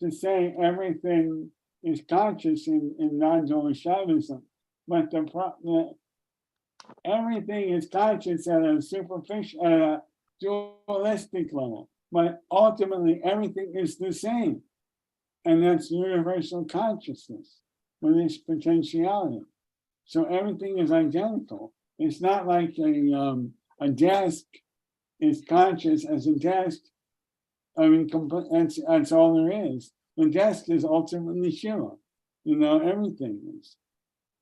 to say everything is conscious in non-dual Shaivism, but everything is conscious at a superficial, at a dualistic level, but ultimately everything is the same, and that's universal consciousness with its potentiality. So everything is identical. It's not like a desk is conscious as a desk. That's all there is. the guest is ultimately Shiva. You know, everything is.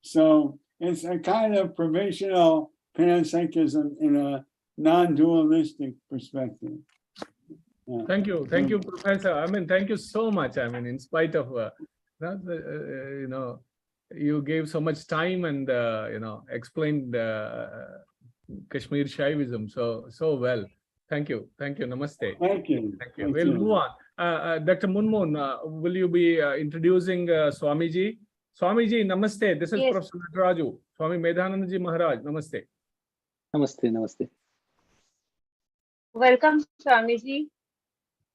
So it's a kind of provisional panpsychism in a non-dualistic perspective. Yeah. Thank you, Professor. I mean, thank you so much. I mean, in spite of you know, you gave so much time and you know, explained Kashmir Shaivism so well. Thank you. Namaste. Thank you. We'll move on. Dr. Munmun, will you be introducing Swamiji? Swamiji, namaste. This is Yes. Professor Raju. Swami Medhanandaji Maharaj. Namaste. Namaste. Welcome, Swamiji.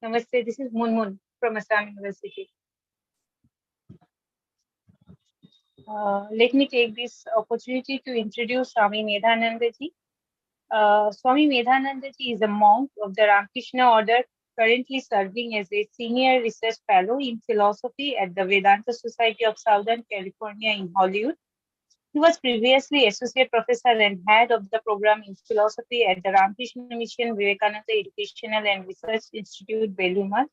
Namaste. This is Munmun from Assam University. Let me take this opportunity to introduce Swami Medhanandaji. Swami Medhanandaji is a monk of the Ramakrishna order, currently serving as a senior research fellow in philosophy at the Vedanta Society of Southern California in Hollywood. He was previously associate professor and head of the program in philosophy at the Ramakrishna Mission Vivekananda Educational and Research Institute, Bellumat,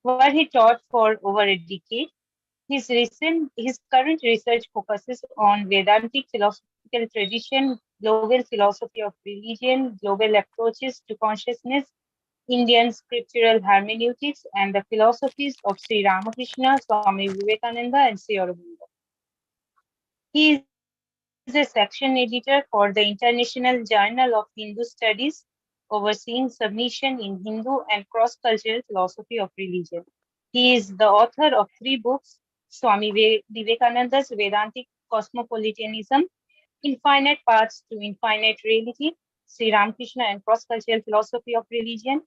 where he taught for over a decade. His current research focuses on Vedantic philosophical tradition, global philosophy of religion, global approaches to consciousness, Indian scriptural hermeneutics, and the philosophies of Sri Ramakrishna, Swami Vivekananda, and Sri Aurobindo. He is a section editor for the International Journal of Hindu Studies, overseeing submission in Hindu and cross-cultural philosophy of religion. He is the author of 3 books, Swami Vivekananda's Vedantic Cosmopolitanism, Infinite Paths to Infinite Reality, Sri Ramakrishna and Cross-Cultural Philosophy of Religion,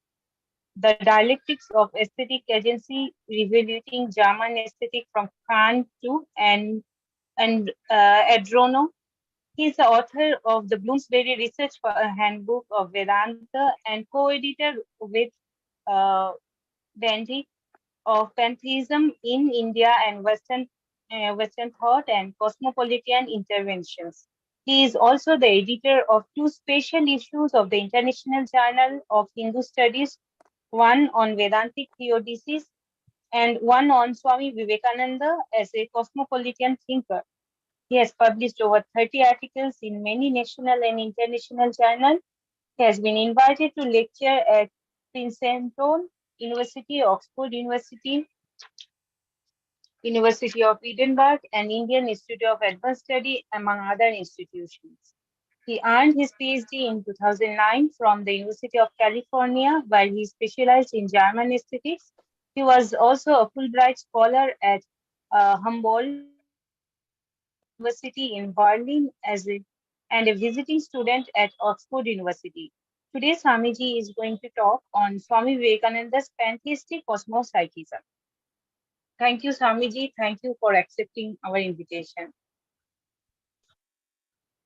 The Dialectics of Aesthetic Agency, Revealing German Aesthetic from Kant to and Adorno. He is the author of the Bloomsbury Research Handbook of Vedanta and co-editor with Bendy of Pantheism in India and Western Thought and Cosmopolitan Interventions. He is also the editor of 2 special issues of the International Journal of Hindu Studies, one on Vedantic theodicies and one on Swami Vivekananda as a cosmopolitan thinker. He has published over 30 articles in many national and international journals. He has been invited to lecture at Princeton University, Oxford University, University of Edinburgh, and Indian Institute of Advanced Study, among other institutions. He earned his PhD in 2009 from the University of California, where he specialized in German aesthetics. He was also a Fulbright scholar at Humboldt University in Berlin and a visiting student at Oxford University. Today, Swamiji is going to talk on Swami Vivekananda's pantheistic cosmopsychism. Thank you, Swamiji. Thank you for accepting our invitation.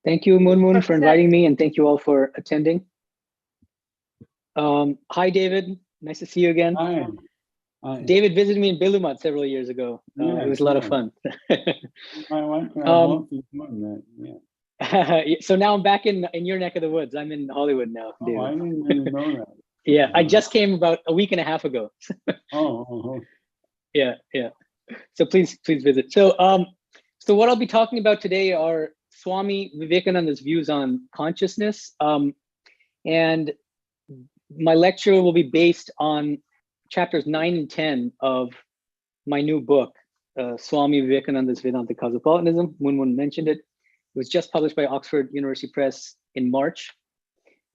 Thank you, Munmun, for inviting me, and thank you all for attending. Hi, David. Nice to see you again. Hi. David visited me in Bellumat several years ago. It was a lot of fun. My wife and I both did that. So now I'm back in your neck of the woods. I'm in Hollywood now, David. Oh, I didn't really know that. Yeah, I just came about a week and a half ago. Yeah. So please visit. So what I'll be talking about today are Swami Vivekananda's views on consciousness, and my lecture will be based on chapters 9 and 10 of my new book, Swami Vivekananda's Vedanta Cosmopolitanism. Munmun mentioned it. It was just published by Oxford University Press in March,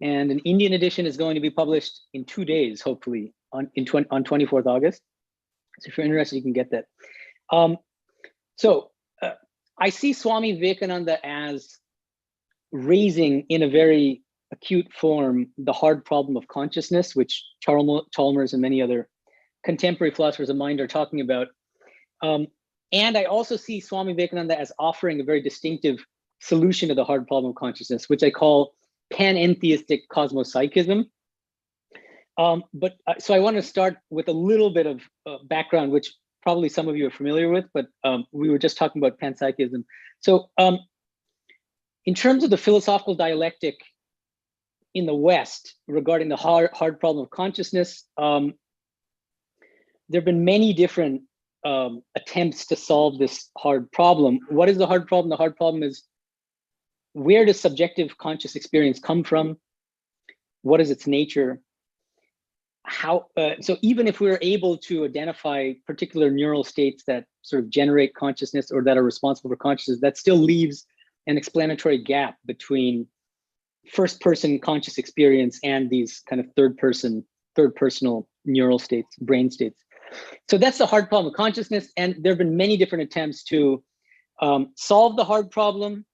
and an Indian edition is going to be published in 2 days, hopefully, on 24th August. So if you're interested, you can get that. I see Swami Vivekananda as raising in a very acute form the hard problem of consciousness, which Chalmers and many other contemporary philosophers of mind are talking about. And I also see Swami Vivekananda as offering a very distinctive solution to the hard problem of consciousness, which I call panentheistic cosmopsychism. So I want to start with a little bit of background, which probably some of you are familiar with, but we were just talking about panpsychism. So in terms of the philosophical dialectic in the West regarding the hard problem of consciousness, there have been many different attempts to solve this hard problem. What is the hard problem? The hard problem is, where does subjective conscious experience come from? What is its nature? How, so even if we're able to identify particular neural states that sort of generate consciousness or that are responsible for consciousness, that still leaves an explanatory gap between first person conscious experience and these kind of third personal neural states, brain states. So that's the hard problem of consciousness. And there have been many different attempts to solve the hard problem,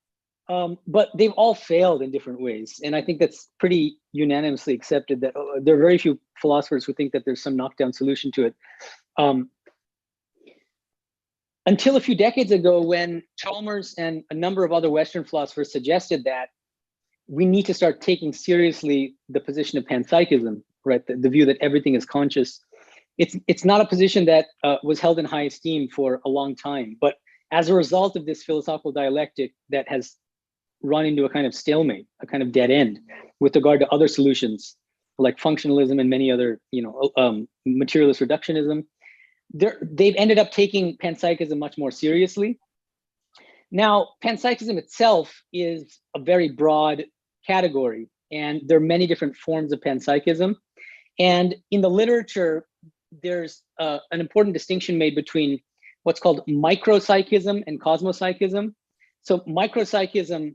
but they've all failed in different ways. And I think that's pretty unanimously accepted, that there are very few philosophers who think that there's some knockdown solution to it. Until a few decades ago, when Chalmers and a number of other Western philosophers suggested that we need to start taking seriously the position of Pan-psychism, right? The view that everything is conscious. It's not a position that was held in high esteem for a long time, but as a result of this philosophical dialectic that has run into a kind of stalemate, a kind of dead end with regard to other solutions like functionalism and many other, materialist reductionism, they've ended up taking Pan-psychism much more seriously. Now, Pan-psychism itself is a very broad category, and there are many different forms of Pan-psychism. And in the literature, there's an important distinction made between what's called micropsychism and cosmopsychism. So micropsychism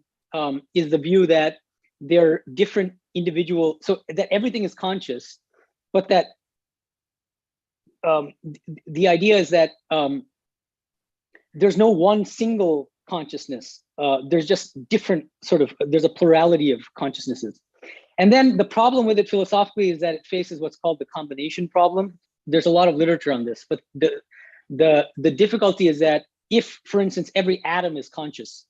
is the view that there are different individual, so that everything is conscious, but that the idea is that there's no one single consciousness. There's just different there's a plurality of consciousnesses. And then the problem with it philosophically is that it faces what's called the combination problem. There's a lot of literature on this, but the difficulty is that if, for instance, every atom is conscious,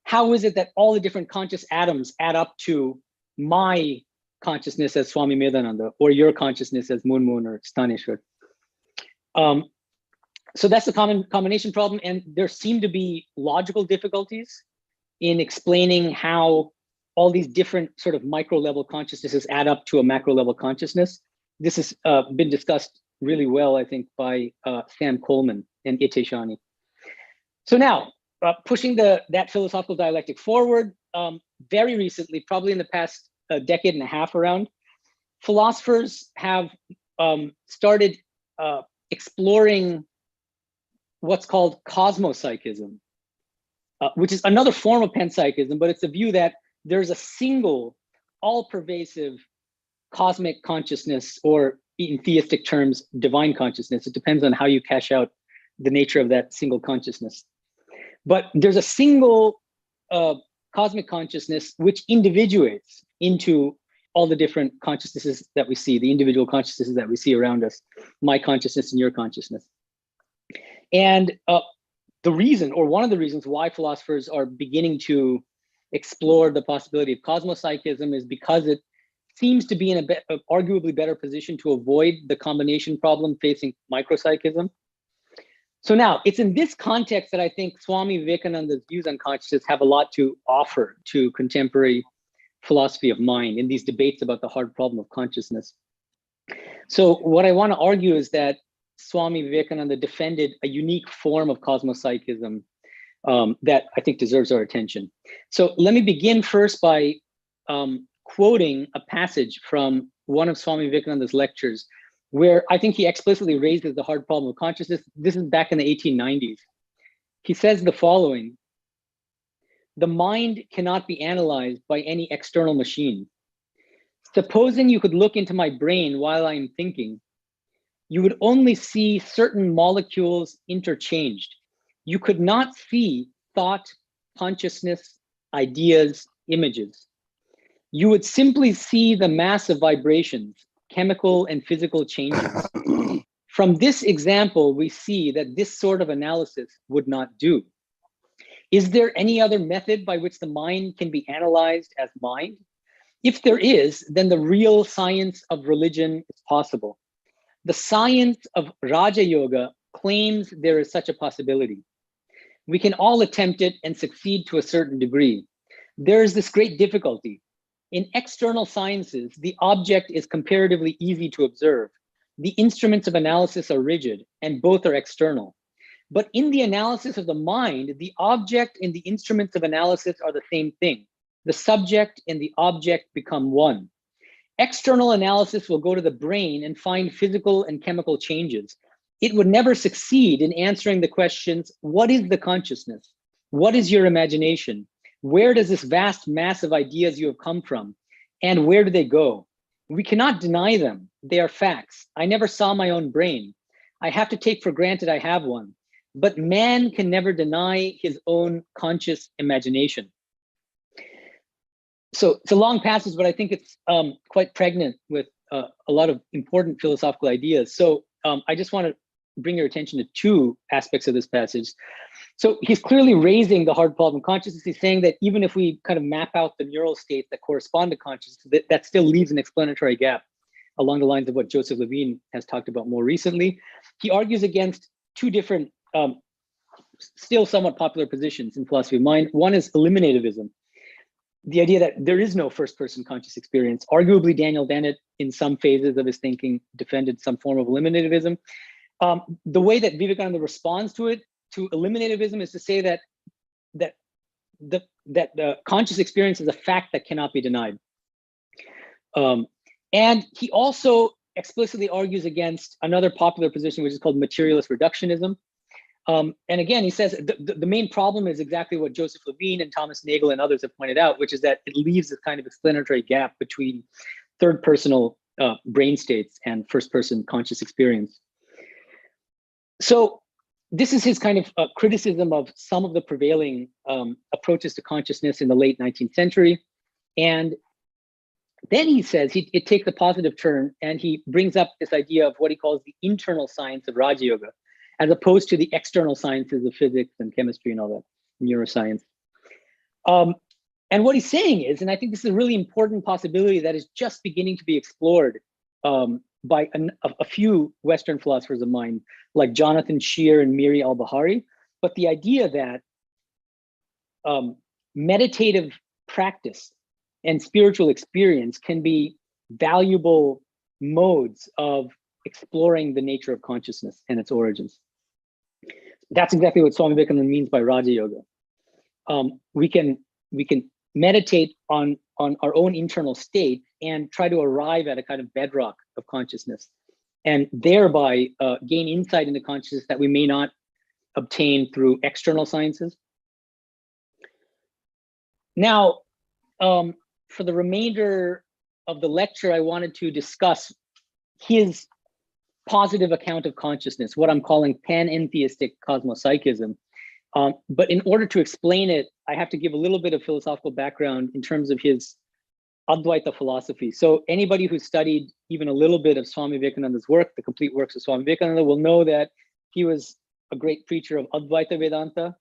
how is it that all the different conscious atoms add up to my consciousness as Swami Medananda, or your consciousness as Moon or Staneshwar? So that's the combination problem, and there seem to be logical difficulties in explaining how all these different sort of micro level consciousnesses add up to a macro level consciousness. This has been discussed really well, I think, by Sam Coleman and Iteshani. So now, pushing that philosophical dialectic forward, very recently, probably in the past decade and a half around, philosophers have started exploring what's called cosmopsychism, which is another form of panpsychism, but it's a view that there's a single, all-pervasive cosmic consciousness, or in theistic terms, divine consciousness. It depends on how you cash out the nature of that single consciousness. But there's a single cosmic consciousness which individuates into all the different consciousnesses that we see, the individual consciousnesses that we see around us, my consciousness and your consciousness. And the reason, or one of the reasons why philosophers are beginning to explore the possibility of cosmopsychism is because it seems to be in a arguably better position to avoid the combination problem facing micropsychism. So now, it's in this context that I think Swami Vivekananda's views on consciousness have a lot to offer to contemporary philosophy of mind in these debates about the hard problem of consciousness. So what I want to argue is that Swami Vivekananda defended a unique form of cosmopsychism that I think deserves our attention. So let me begin first by quoting a passage from one of Swami Vivekananda's lectures, where I think he explicitly raises the hard problem of consciousness. This is back in the 1890s. He says the following: "The mind cannot be analyzed by any external machine. Supposing you could look into my brain while I'm thinking, you would only see certain molecules interchanged. You could not see thought, consciousness, ideas, images. You would simply see the mass of vibrations, chemical and physical changes. From this example, we see that this sort of analysis would not do. Is there any other method by which the mind can be analyzed as mind? If there is, then the real science of religion is possible. The science of Raja Yoga claims there is such a possibility. We can all attempt it and succeed to a certain degree. There is this great difficulty. In external sciences, the object is comparatively easy to observe. The instruments of analysis are rigid, and both are external. But in the analysis of the mind, the object and the instruments of analysis are the same thing. The subject and the object become one. External analysis will go to the brain and find physical and chemical changes. It would never succeed in answering the questions, what is the consciousness? What is your imagination? Where does this vast mass of ideas you have come from? And where do they go? We cannot deny them. They are facts. I never saw my own brain. I have to take for granted I have one. But man can never deny his own conscious imagination. So it's a long passage, but I think it's quite pregnant with a lot of important philosophical ideas. So I just want to bring your attention to two aspects of this passage. So he's clearly raising the hard problem of consciousness. He's saying that even if we kind of map out the neural states that correspond to consciousness, that still leaves an explanatory gap along the lines of what Joseph Levine has talked about more recently. He argues against two different, still somewhat popular positions in philosophy of mind. One is eliminativism, the idea that there is no first-person conscious experience. Arguably, Daniel Dennett, in some phases of his thinking, defended some form of eliminativism. The way that Vivekananda responds to it, to eliminativism, is to say that the conscious experience is a fact that cannot be denied. And he also explicitly argues against another popular position, which is called materialist reductionism. And again, he says the main problem is exactly what Joseph Levine and Thomas Nagel and others have pointed out, which is that it leaves this kind of explanatory gap between third-personal brain states and first-person conscious experience. So this is his kind of criticism of some of the prevailing approaches to consciousness in the late 19th century. And then he says, it takes a positive turn, and he brings up this idea of what he calls the internal science of Raja Yoga, as opposed to the external sciences of physics and chemistry and all that, neuroscience. And what he's saying is, and I think this is a really important possibility that is just beginning to be explored by a few Western philosophers of mind, like Jonathan Shear and Miri al-Bahari, but the idea that meditative practice and spiritual experience can be valuable modes of exploring the nature of consciousness and its origins. That's exactly what Swami Vivekananda means by Raja Yoga. We can meditate on our own internal state and try to arrive at a kind of bedrock of consciousness, and thereby gain insight into consciousness that we may not obtain through external sciences. Now, for the remainder of the lecture, I wanted to discuss his positive account of consciousness, what I'm calling pan-entheistic cosmopsychism. But in order to explain it, I have to give a little bit of philosophical background in terms of his Advaita philosophy. So anybody who studied even a little bit of Swami Vivekananda's work, the complete works of Swami Vivekananda, will know that he was a great preacher of Advaita Vedanta.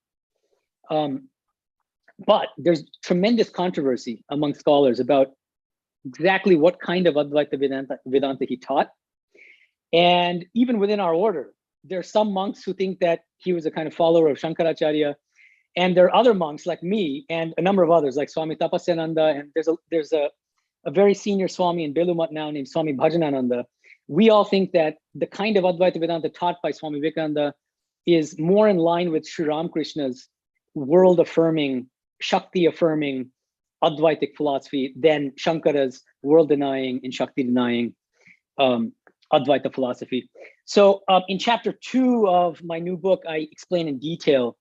But there's tremendous controversy among scholars about exactly what kind of Advaita Vedanta he taught. And even within our order, there are some monks who think that he was a kind of follower of Shankaracharya. And there are other monks like me and a number of others like Swami Tapasyananda, and there's a very senior Swami in Belumat now named Swami Bhajanananda. We all think that the kind of Advaita Vedanta taught by Swami Vivekananda is more in line with Sri Ramakrishna's world-affirming, Shakti-affirming Advaitic philosophy than Shankara's world-denying and Shakti-denying Advaita philosophy. So in chapter 2 of my new book, I explain in detail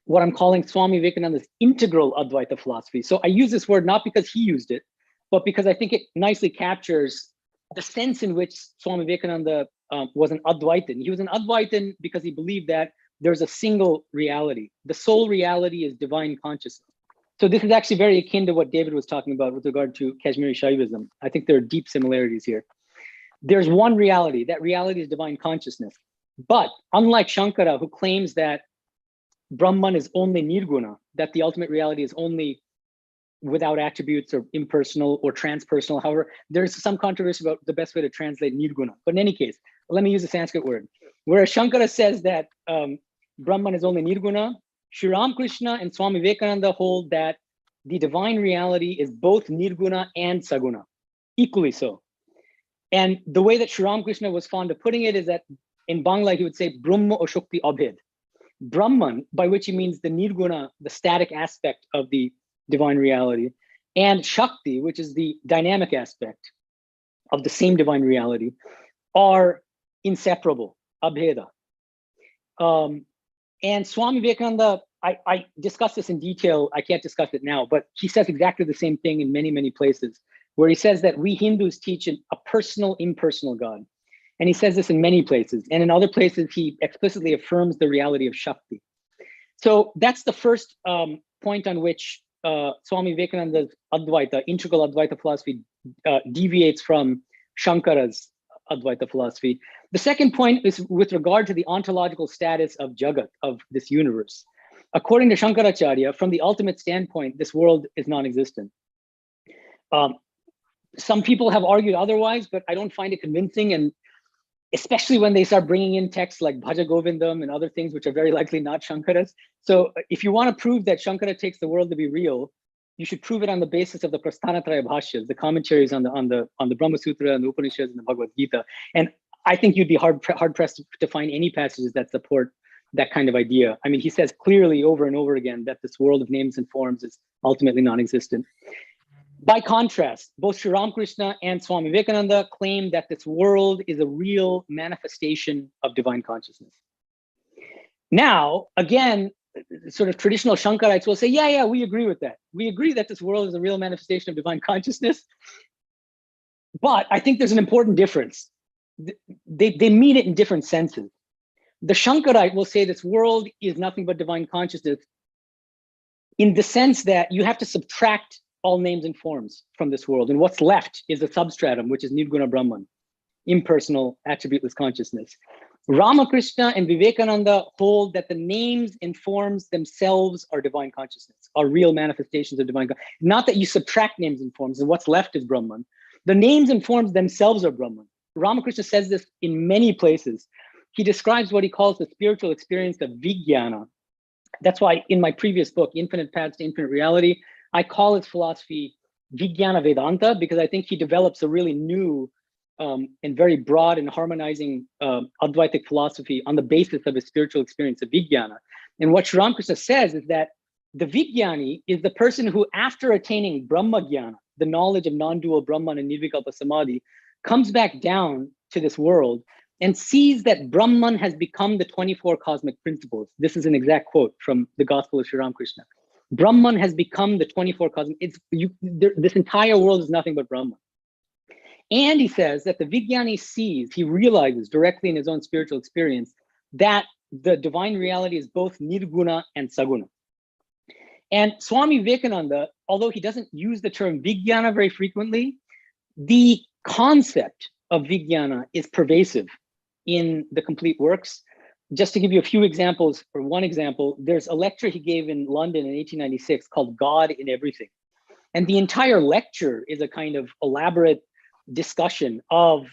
what I'm calling Swami Vivekananda's integral Advaita philosophy. So I use this word not because he used it, but because I think it nicely captures the sense in which Swami Vivekananda was an Advaitin. He was an Advaitin because he believed that there's a single reality. The sole reality is divine consciousness. So this is actually very akin to what David was talking about with regard to Kashmiri Shaivism. I think there are deep similarities here. There's one reality. That reality is divine consciousness. But unlike Shankara, who claims that Brahman is only nirguna, that the ultimate reality is only without attributes or impersonal or transpersonal, however, there's some controversy about the best way to translate nirguna. But in any case, let me use a Sanskrit word. Whereas Shankara says that Brahman is only nirguna, Sri Ramakrishna and Swami Vivekananda hold that the divine reality is both nirguna and saguna, equally so. And the way that Sri Ramakrishna was fond of putting it is that in Bangla, he would say, Brahma or Shakti Abhed. Brahman, by which he means the nirguna, the static aspect of the divine reality, and Shakti, which is the dynamic aspect of the same divine reality, are inseparable, abheda. And Swami Vivekananda, I discussed this in detail. I can't discuss it now, but he says exactly the same thing in many, many places, where he says that we Hindus teach a personal, impersonal God. And he says this in many places. And in other places, he explicitly affirms the reality of Shakti. So that's the first point on which Swami Vivekananda's Advaita, integral Advaita philosophy, deviates from Shankara's Advaita philosophy. The second point is with regard to the ontological status of Jagat, of this universe. According to Shankaracharya, from the ultimate standpoint, this world is non-existent. Some people have argued otherwise, but I don't find it convincing. And especially when they start bringing in texts like Bhaja Govindam and other things, which are very likely not Shankara's. So if you want to prove that Shankara takes the world to be real, you should prove it on the basis of the Prasthanatraya Bhashyas, the commentaries on the Brahma Sutra and the Upanishads and the Bhagavad Gita. And I think you'd be hard pressed to find any passages that support that kind of idea. I mean, he says clearly over and over again that this world of names and forms is ultimately non-existent. By contrast, both Sri Ramakrishna and Swami Vivekananda claim that this world is a real manifestation of divine consciousness. Now, again, sort of traditional Shankarites will say, yeah, we agree with that. We agree that this world is a real manifestation of divine consciousness. But I think there's an important difference. They mean it in different senses. The Shankarite will say this world is nothing but divine consciousness in the sense that you have to subtract all names and forms from this world. And what's left is a substratum, which is Nirguna Brahman, impersonal, attributeless consciousness. Ramakrishna and Vivekananda hold that the names and forms themselves are divine consciousness, are real manifestations of divine consciousness. Not that you subtract names and forms and what's left is Brahman. The names and forms themselves are Brahman. Ramakrishna says this in many places. He describes what he calls the spiritual experience of Vijnana. That's why in my previous book, Infinite Paths to Infinite Reality, I call his philosophy Vijnana Vedanta, because I think he develops a really new and very broad and harmonizing Advaitic philosophy on the basis of his spiritual experience of Vijnana. And what Sri Ramakrishna says is that the Vijnani is the person who, after attaining Brahma Jnana, the knowledge of non-dual Brahman and Nirvikalpa Samadhi, comes back down to this world and sees that Brahman has become the 24 cosmic principles. This is an exact quote from the Gospel of Sri Ramakrishna. Brahman has become the 24 cosmic. This entire world is nothing but Brahman. And he says that the Vijnani sees, he realizes directly in his own spiritual experience that the divine reality is both Nirguna and Saguna. And Swami Vivekananda, although he doesn't use the term Vijnana very frequently, the concept of Vijnana is pervasive in the complete works. Just to give you a few examples, or one example, there's a lecture he gave in London in 1896 called God in Everything. And the entire lecture is a kind of elaborate discussion of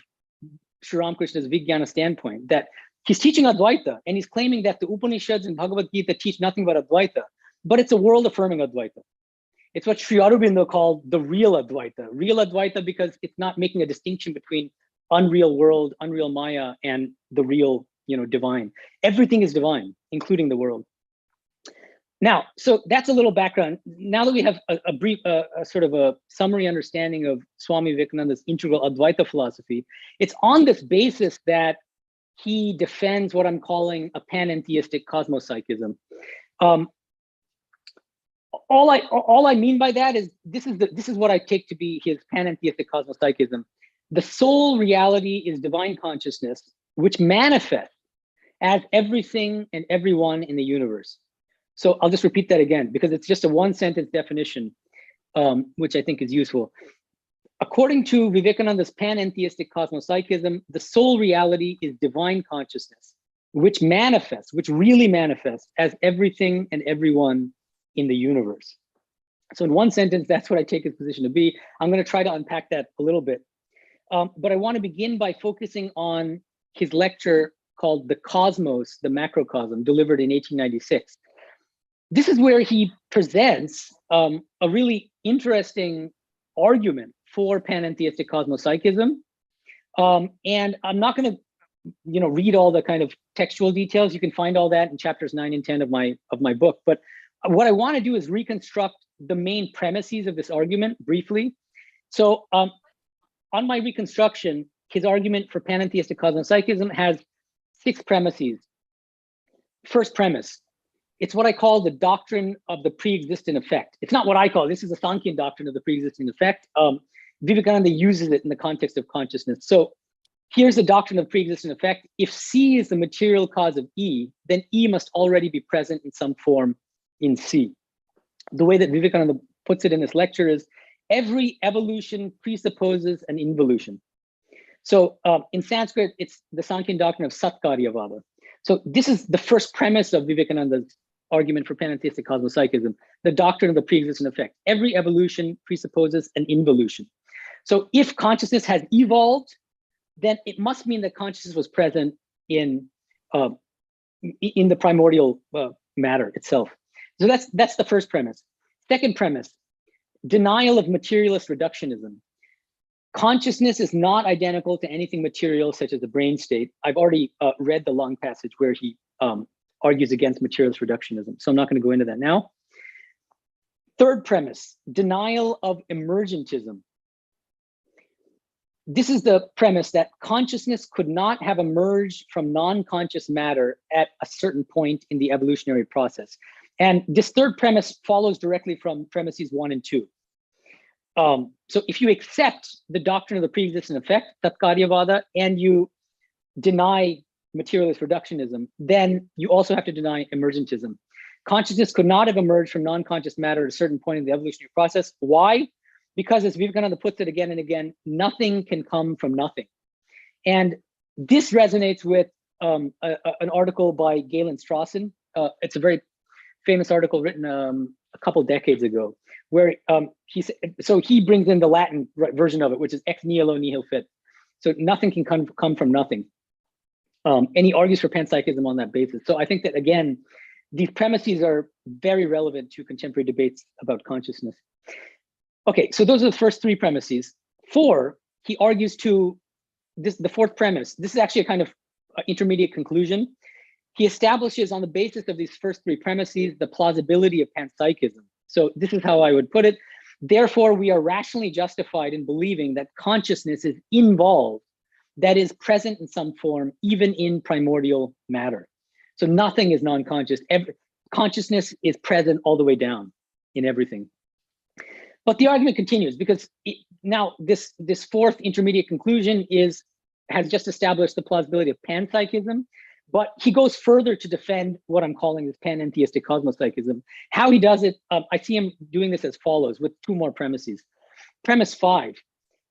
Sri Ramakrishna's Vijnana standpoint, that he's teaching Advaita and he's claiming that the Upanishads and Bhagavad Gita teach nothing but Advaita, but it's a world affirming Advaita. It's what Sri Aurobindo called the real Advaita because it's not making a distinction between unreal world, unreal Maya, and the real, divine. Everything is divine, including the world. Now, so that's a little background. Now that we have a brief, sort of a summary understanding of Swami Vivekananda's integral Advaita philosophy, it's on this basis that he defends what I'm calling a panentheistic cosmopsychism. All I mean by that is this is what I take to be his panentheistic cosmopsychism. The sole reality is divine consciousness, which manifests as everything and everyone in the universe. So I'll just repeat that again, because it's just a one-sentence definition, which I think is useful. According to Vivekananda's panentheistic cosmopsychism, the sole reality is divine consciousness, which really manifests as everything and everyone in the universe. So in one sentence, that's what I take his position to be. I'm going to try to unpack that a little bit. But I want to begin by focusing on his lecture called The Cosmos, the Macrocosm, delivered in 1896. This is where he presents a really interesting argument for panentheistic cosmopsychism. And I'm not going to, read all the kind of textual details. You can find all that in chapters 9 and 10 of my book. But what I want to do is reconstruct the main premises of this argument briefly. So on my reconstruction, his argument for panentheistic cosmopsychism has 6 premises. First premise, it's what I call the doctrine of the pre-existent effect. It's not what I call it. This is the Sankhyan doctrine of the pre-existing effect. Vivekananda uses it in the context of consciousness. So here's the doctrine of pre-existent effect. If C is the material cause of E, then E must already be present in some form in C. The way that Vivekananda puts it in this lecture is every evolution presupposes an involution. So in Sanskrit, it's the Sankhyan doctrine of Satkaryavada. So this is the first premise of Vivekananda's argument for panentheistic cosmopsychism, the doctrine of the pre-existent effect. Every evolution presupposes an involution. So if consciousness has evolved, then it must mean that consciousness was present in the primordial matter itself. So that's the first premise. Second premise, denial of materialist reductionism. Consciousness is not identical to anything material, such as the brain state. I've already read the long passage where he argues against materialist reductionism, so I'm not going to go into that now. Third premise, denial of emergentism. This is the premise that consciousness could not have emerged from non-conscious matter at a certain point in the evolutionary process. And this third premise follows directly from premises 1 and 2. So if you accept the doctrine of the pre-existent effect, Tatkaryavada, and you deny materialist reductionism, then you also have to deny emergentism. Consciousness could not have emerged from non-conscious matter at a certain point in the evolutionary process. Why? Because as Vivekananda puts it again and again, nothing can come from nothing. And this resonates with an article by Galen Strawson. It's a very famous article written a couple decades ago, where he brings in the Latin version of it, which is ex nihilo nihil fit. So nothing can come from nothing. And he argues for panpsychism on that basis. So I think that, again, these premises are very relevant to contemporary debates about consciousness. Okay, so those are the first 3 premises. 4, he argues to the fourth premise. This is actually a kind of intermediate conclusion. He establishes on the basis of these first 3 premises the plausibility of panpsychism. So this is how I would put it. Therefore, we are rationally justified in believing that consciousness is involved, that is present in some form, even in primordial matter. So nothing is non-conscious. Consciousness is present all the way down in everything. But the argument continues because now this fourth intermediate conclusion has just established the plausibility of panpsychism, but he goes further to defend what I'm calling this panentheistic cosmopsychism. How he does it, I see him doing this as follows with 2 more premises. Premise 5,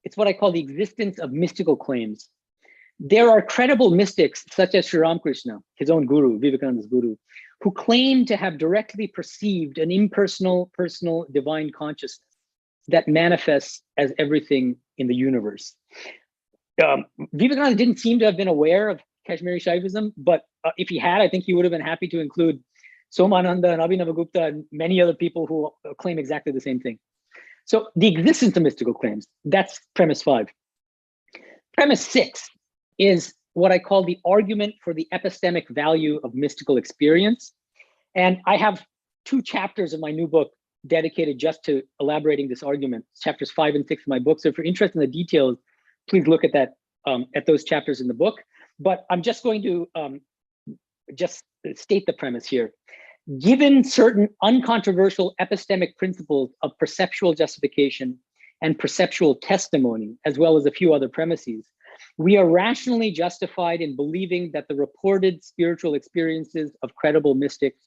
it's what I call the existence of mystical claims. There are credible mystics such as Sri Ramakrishna, his own guru, Vivekananda's guru, who claim to have directly perceived an impersonal, personal, divine consciousness that manifests as everything in the universe. Vivekananda didn't seem to have been aware of Kashmiri Shaivism, but if he had, I think he would have been happy to include Somananda and Abhinavagupta and many other people who claim exactly the same thing. So the existence of mystical claims, that's premise 5. Premise 6 is what I call the argument for the epistemic value of mystical experience. And I have 2 chapters of my new book dedicated just to elaborating this argument, chapters 5 and 6 of my book. So if you're interested in the details, please look at that, at those chapters in the book. But I'm just going to just state the premise here. Given certain uncontroversial epistemic principles of perceptual justification and perceptual testimony, as well as a few other premises, we are rationally justified in believing that the reported spiritual experiences of credible mystics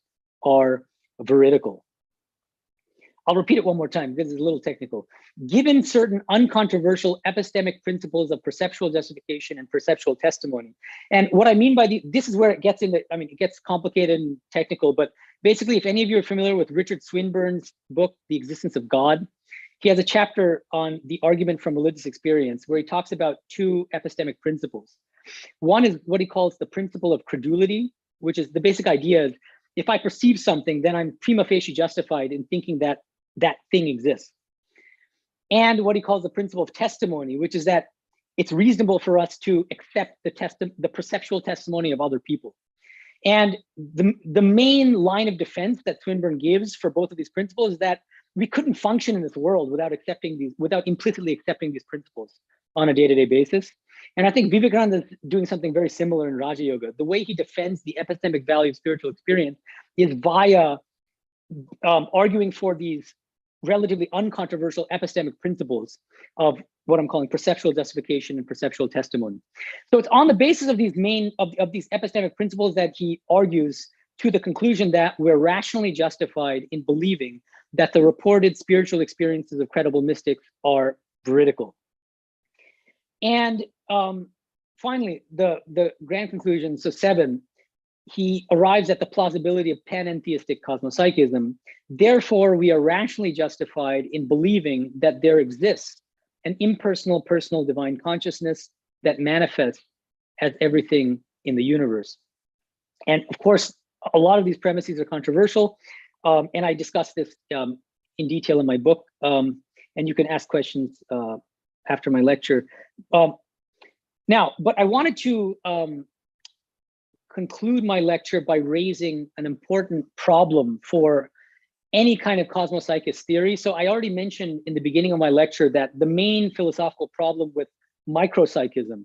are veridical. I'll repeat it one more time because it's a little technical. Given certain uncontroversial epistemic principles of perceptual justification and perceptual testimony. And what I mean by this is where it gets into, it gets complicated and technical, but basically, if any of you are familiar with Richard Swinburne's book, The Existence of God, he has a chapter on the argument from religious experience where he talks about 2 epistemic principles. One is what he calls the principle of credulity, which is the basic idea is if I perceive something, then I'm prima facie justified in thinking that that thing exists. And what he calls the principle of testimony, which is that it's reasonable for us to accept the perceptual testimony of other people. And the main line of defense that Swinburne gives for both of these principles is that we couldn't function in this world without implicitly accepting these principles on a day-to-day basis. And I think Vivekananda is doing something very similar in Raja Yoga. The way he defends the epistemic value of spiritual experience is via arguing for these relatively uncontroversial epistemic principles of what I'm calling perceptual justification and perceptual testimony. So it's on the basis of these these epistemic principles that he argues to the conclusion that we're rationally justified in believing that the reported spiritual experiences of credible mystics are veridical. And finally, the grand conclusion, so 7, he arrives at the plausibility of panentheistic cosmopsychism. Therefore, we are rationally justified in believing that there exists an impersonal, personal divine consciousness that manifests as everything in the universe. And of course, a lot of these premises are controversial, and I discuss this in detail in my book, and you can ask questions after my lecture. Now, but I wanted to conclude my lecture by raising an important problem for any kind of cosmopsychist theory. So I already mentioned in the beginning of my lecture that the main philosophical problem with micropsychism,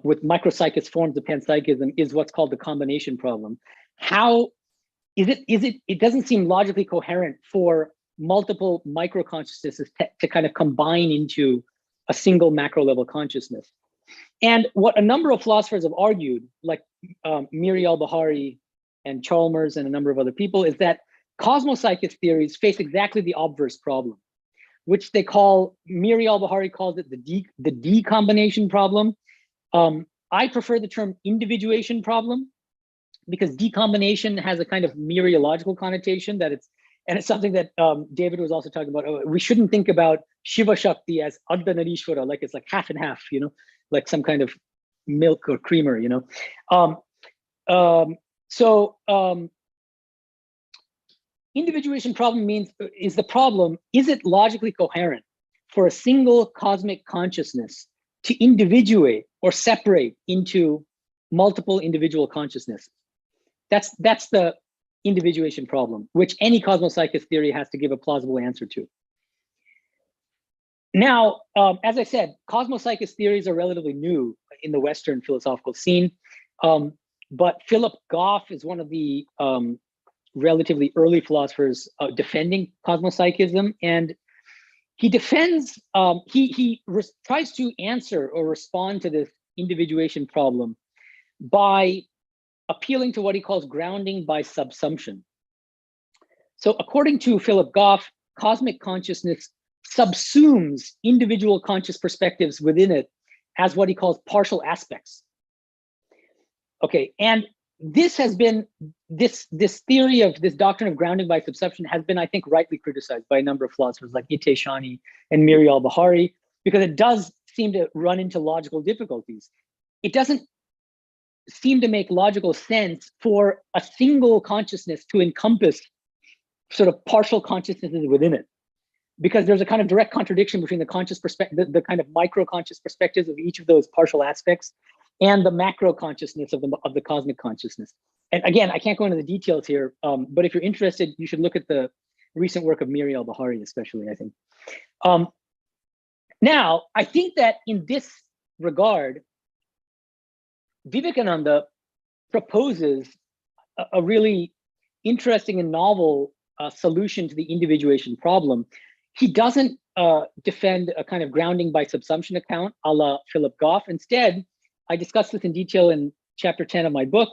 with micropsychist forms of panpsychism, is what's called the combination problem. How it doesn't seem logically coherent for multiple micro consciousnesses to kind of combine into a single macro level consciousness. And what a number of philosophers have argued, like Miri al-Bahari and Chalmers and a number of other people, is that cosmopsychist theories face exactly the obverse problem, which they call, Miri al-Bahari calls it the decombination problem. I prefer the term individuation problem, because decombination has a kind of mereological connotation that it's something that David was also talking about. We shouldn't think about Shiva Shakti as Ardhanarishwara, like it's like half and half, you know, like some kind of milk or creamer, you know. Individuation problem is it logically coherent for a single cosmic consciousness to individuate or separate into multiple individual consciousnesses? That's the individuation problem, which any cosmopsychist theory has to give a plausible answer to. Now, as I said, cosmopsychist theories are relatively new in the Western philosophical scene, but Philip Goff is one of the relatively early philosophers defending cosmopsychism, and he defends, he tries to answer or respond to this individuation problem by appealing to what he calls grounding by subsumption. So according to Philip Goff, cosmic consciousness subsumes individual conscious perspectives within it as what he calls partial aspects. Okay, and this has been, this theory of this doctrine of grounding by subsumption has been, I think, rightly criticized by a number of philosophers like Ite Shani and Miri al-Bahari, because it does seem to run into logical difficulties. It doesn't seem to make logical sense for a single consciousness to encompass sort of partial consciousnesses within it, because there's a kind of direct contradiction between the conscious perspective, the kind of micro conscious perspectives of each of those partial aspects, and the macro consciousness of the cosmic consciousness. And again, I can't go into the details here, but if you're interested, you should look at the recent work of Miri al-Bahari, especially, I think. Now, I think that in this regard, Vivekananda proposes a really interesting and novel solution to the individuation problem. He doesn't defend a kind of grounding by subsumption account a la Philip Goff. Instead, I discuss this in detail in chapter 10 of my book.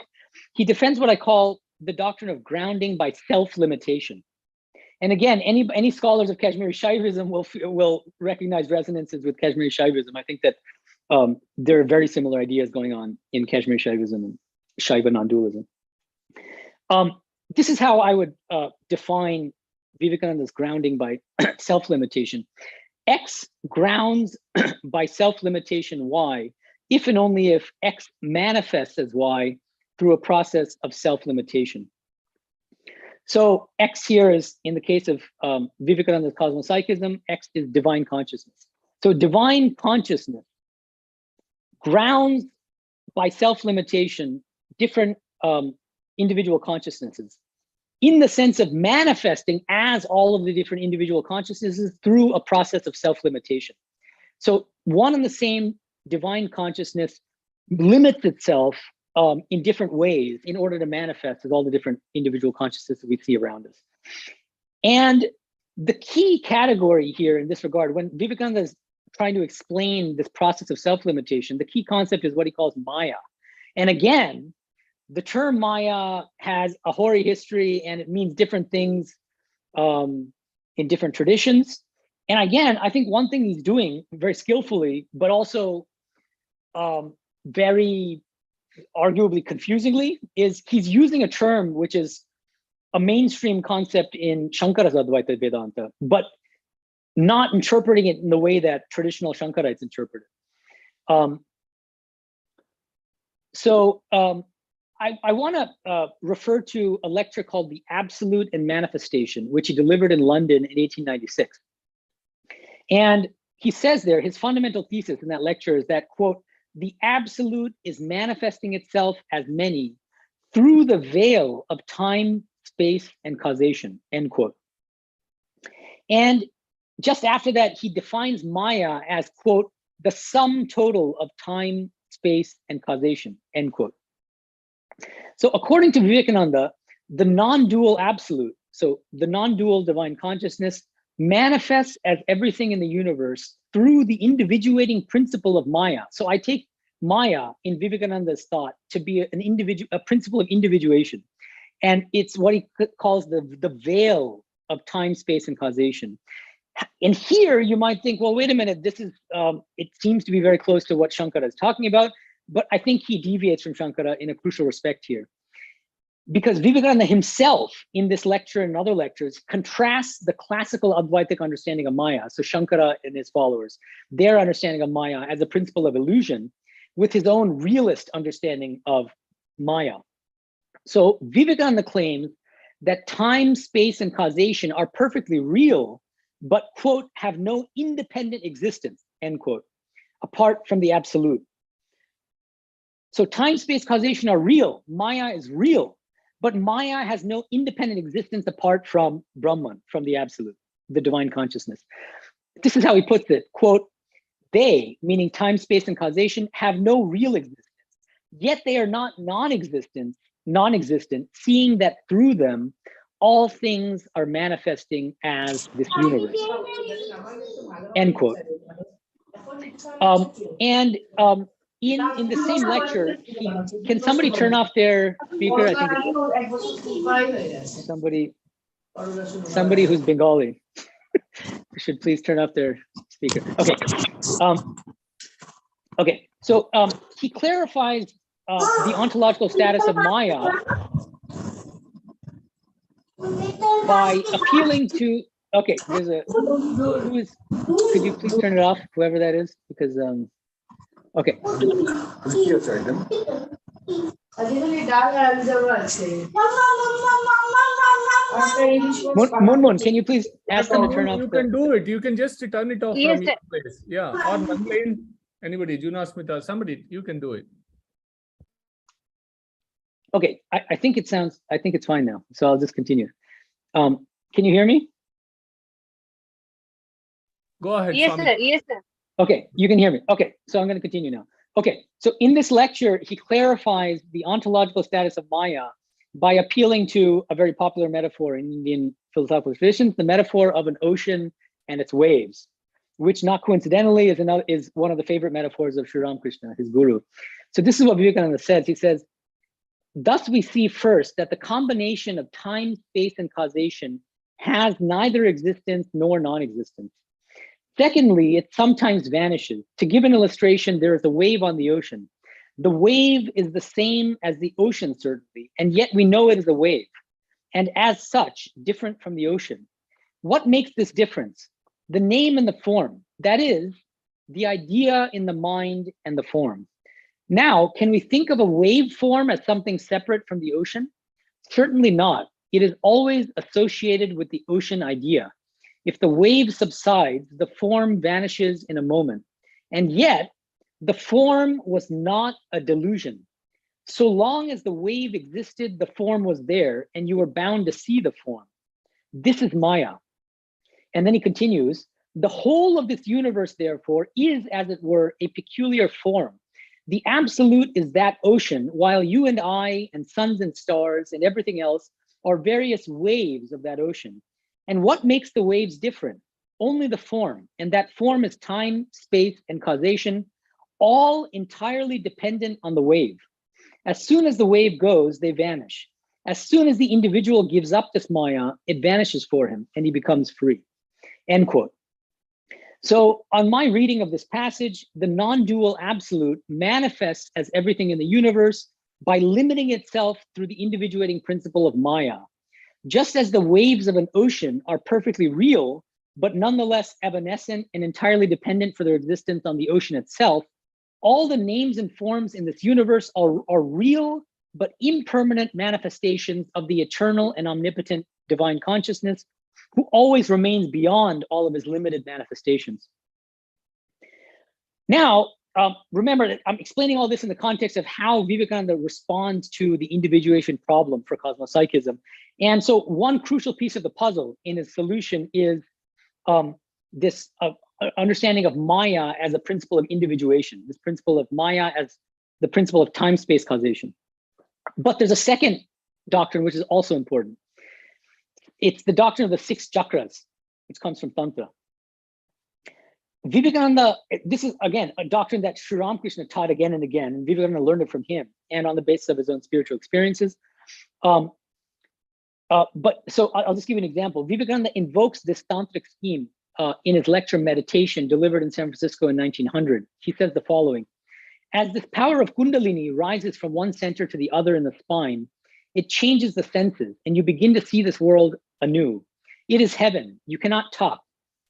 He defends what I call the doctrine of grounding by self-limitation. And again, any scholars of Kashmiri Shaivism will recognize resonances with Kashmiri Shaivism. I think that there are very similar ideas going on in Kashmiri Shaivism and Shaiva non-dualism. This is how I would define Vivekananda's grounding by self-limitation. X grounds by self-limitation Y, if and only if X manifests as Y through a process of self-limitation. So X here is, in the case of Vivekananda's cosmopsychism, X is divine consciousness. So divine consciousness grounds by self-limitation different individual consciousnesses in the sense of manifesting as all of the different individual consciousnesses through a process of self-limitation. So one and the same divine consciousness limits itself in different ways in order to manifest as all the different individual consciousnesses that we see around us. And the key category here in this regard, when Vivekananda is trying to explain this process of self-limitation, the key concept is what he calls Maya. And again, the term Maya has a hoary history and it means different things in different traditions. And again, I think one thing he's doing very skillfully, but also very arguably confusingly, is he's using a term which is a mainstream concept in Shankara's Advaita Vedanta, but not interpreting it in the way that traditional Shankarites interpret it. I want to refer to a lecture called The Absolute and Manifestation, which he delivered in London in 1896. And he says there, his fundamental thesis in that lecture is that, quote, the absolute is manifesting itself as many through the veil of time, space, and causation, end quote. And just after that, he defines Maya as, quote, the sum total of time, space, and causation, end quote. So according to Vivekananda, the non-dual absolute, so the non-dual divine consciousness, manifests as everything in the universe through the individuating principle of Maya. So I take Maya in Vivekananda's thought to be a principle of individuation. And it's what he calls the veil of time, space, and causation. And here you might think, well, wait a minute, this is, it seems to be very close to what Shankara is talking about, but I think he deviates from Shankara in a crucial respect here. Because Vivekananda himself, in this lecture and other lectures, contrasts the classical Advaitic understanding of Maya, so Shankara and his followers, their understanding of Maya as a principle of illusion, with his own realist understanding of Maya. So Vivekananda claims that time, space, and causation are perfectly real, but, quote, have no independent existence, end quote, apart from the absolute. So time, space, causation are real. Maya is real, but Maya has no independent existence apart from Brahman, from the absolute, the divine consciousness. This is how he puts it, quote, they, meaning time, space, and causation, have no real existence, yet they are not non-existent, seeing that through them, all things are manifesting as this universe, end quote. In the same lecture, can somebody turn off their speaker? I think it's somebody who's Bengali should please turn off their speaker. Okay. Okay. So he clarifies the ontological status of Maya by appealing to. Okay, there's a. Who is? Could you please turn it off, whoever that is, because okay. Moon, can you please ask them to turn off? You can do it. You can just turn it off Yes, from your place. Yeah, or Manlane, anybody, Junasmita, somebody, you can do it. Okay, I think it sounds. I think it's fine now. So I'll just continue. Can you hear me? Go ahead. Yes, Swami. sir. Yes, sir. Okay, you can hear me. Okay, so I'm going to continue now. Okay, so in this lecture, he clarifies the ontological status of Maya by appealing to a very popular metaphor in Indian philosophical traditions, the metaphor of an ocean and its waves, which not coincidentally is one of the favorite metaphors of Sri Ramakrishna, his guru. So this is what Vivekananda says. He says, thus we see first that the combination of time, space, and causation has neither existence nor non-existence. Secondly, it sometimes vanishes. To give an illustration, there is a wave on the ocean. The wave is the same as the ocean, certainly, and yet we know it is a wave, and as such, different from the ocean. What makes this difference? The name and the form, that is, the idea in the mind and the form. Now, can we think of a wave form as something separate from the ocean? Certainly not. It is always associated with the ocean idea. If the wave subsides, the form vanishes in a moment. And yet, The form was not a delusion. So long as the wave existed, the form was there, and you were bound to see the form. This is Maya. And then he continues, the whole of this universe, therefore, is, as it were, a peculiar form. The absolute is that ocean, while you and I and suns and stars and everything else are various waves of that ocean. And what makes the waves different? Only the form, and that form is time, space, and causation, all entirely dependent on the wave. As soon as the wave goes, they vanish. As soon as the individual gives up this Maya, it vanishes for him and he becomes free. End quote. So on my reading of this passage, the non-dual absolute manifests as everything in the universe by limiting itself through the individuating principle of Maya. Just as the waves of an ocean are perfectly real, but nonetheless evanescent and entirely dependent for their existence on the ocean itself, all the names and forms in this universe are real, but impermanent manifestations of the eternal and omnipotent divine consciousness, who always remains beyond all of his limited manifestations. Now, remember that I'm explaining all this in the context of how Vivekananda responds to the individuation problem for Cosmopsychism. And so one crucial piece of the puzzle in his solution is this understanding of Maya as a principle of individuation, this principle of Maya as the principle of time-space causation. But there's a second doctrine which is also important. It's the doctrine of the 6 chakras, which comes from Tantra. Vivekananda, this is again a doctrine that Sri Ramakrishna taught again and again, and Vivekananda learned it from him and on the basis of his own spiritual experiences. So I'll just give you an example. Vivekananda invokes this tantric scheme in his lecture Meditation delivered in San Francisco in 1900. He says the following: as this power of Kundalini rises from one center to the other in the spine, it changes the senses and you begin to see this world anew. It is heaven, you cannot talk.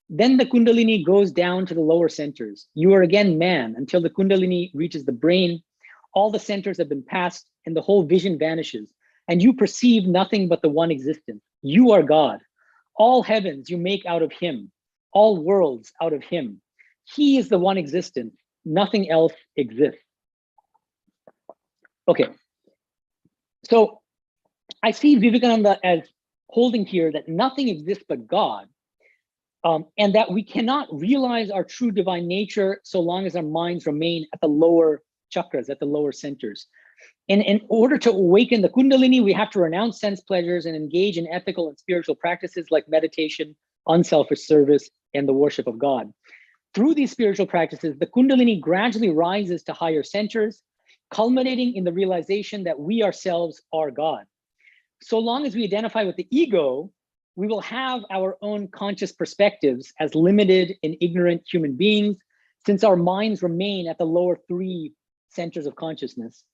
Then the Kundalini goes down to the lower centers. You are again man until the Kundalini reaches the brain. All the centers have been passed and the whole vision vanishes. And you perceive nothing but the one existence. You are God. All heavens you make out of him. All worlds out of him. He is the one existence. Nothing else exists. Okay. So I see Vivekananda as holding here that nothing exists but God, and that we cannot realize our true divine nature so long as our minds remain at the lower chakras, at the lower centers. And in order to awaken the Kundalini, we have to renounce sense pleasures and engage in ethical and spiritual practices like meditation, unselfish service, and the worship of God. Through these spiritual practices, the Kundalini gradually rises to higher centers, culminating in the realization that we ourselves are God. So long as we identify with the ego, we will have our own conscious perspectives as limited and ignorant human beings, since our minds remain at the lower 3 centers of consciousness.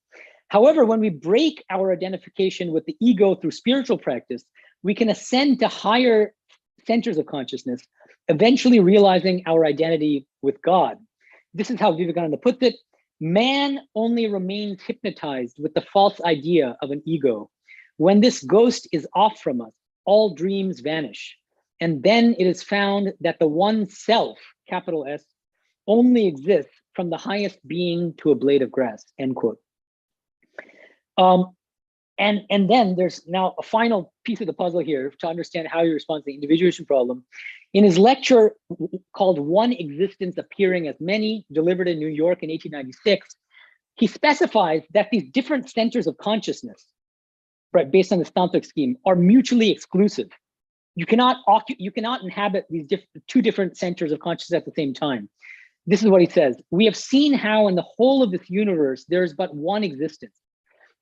However, when we break our identification with the ego through spiritual practice, we can ascend to higher centers of consciousness, eventually realizing our identity with God. This is how Vivekananda puts it: man only remains hypnotized with the false idea of an ego. When this ghost is off from us, all dreams vanish. And then it is found that the one self, capital S, only exists from the highest being to a blade of grass, end quote. And then there's now a final piece of the puzzle here to understand how he responds to the individuation problem. In his lecture called One Existence Appearing as Many, delivered in New York in 1896, he specifies that these different centers of consciousness, right, based on the tantric scheme, are mutually exclusive. You cannot inhabit these 2 different centers of consciousness at the same time. This is what he says: we have seen how in the whole of this universe, there is but one existence.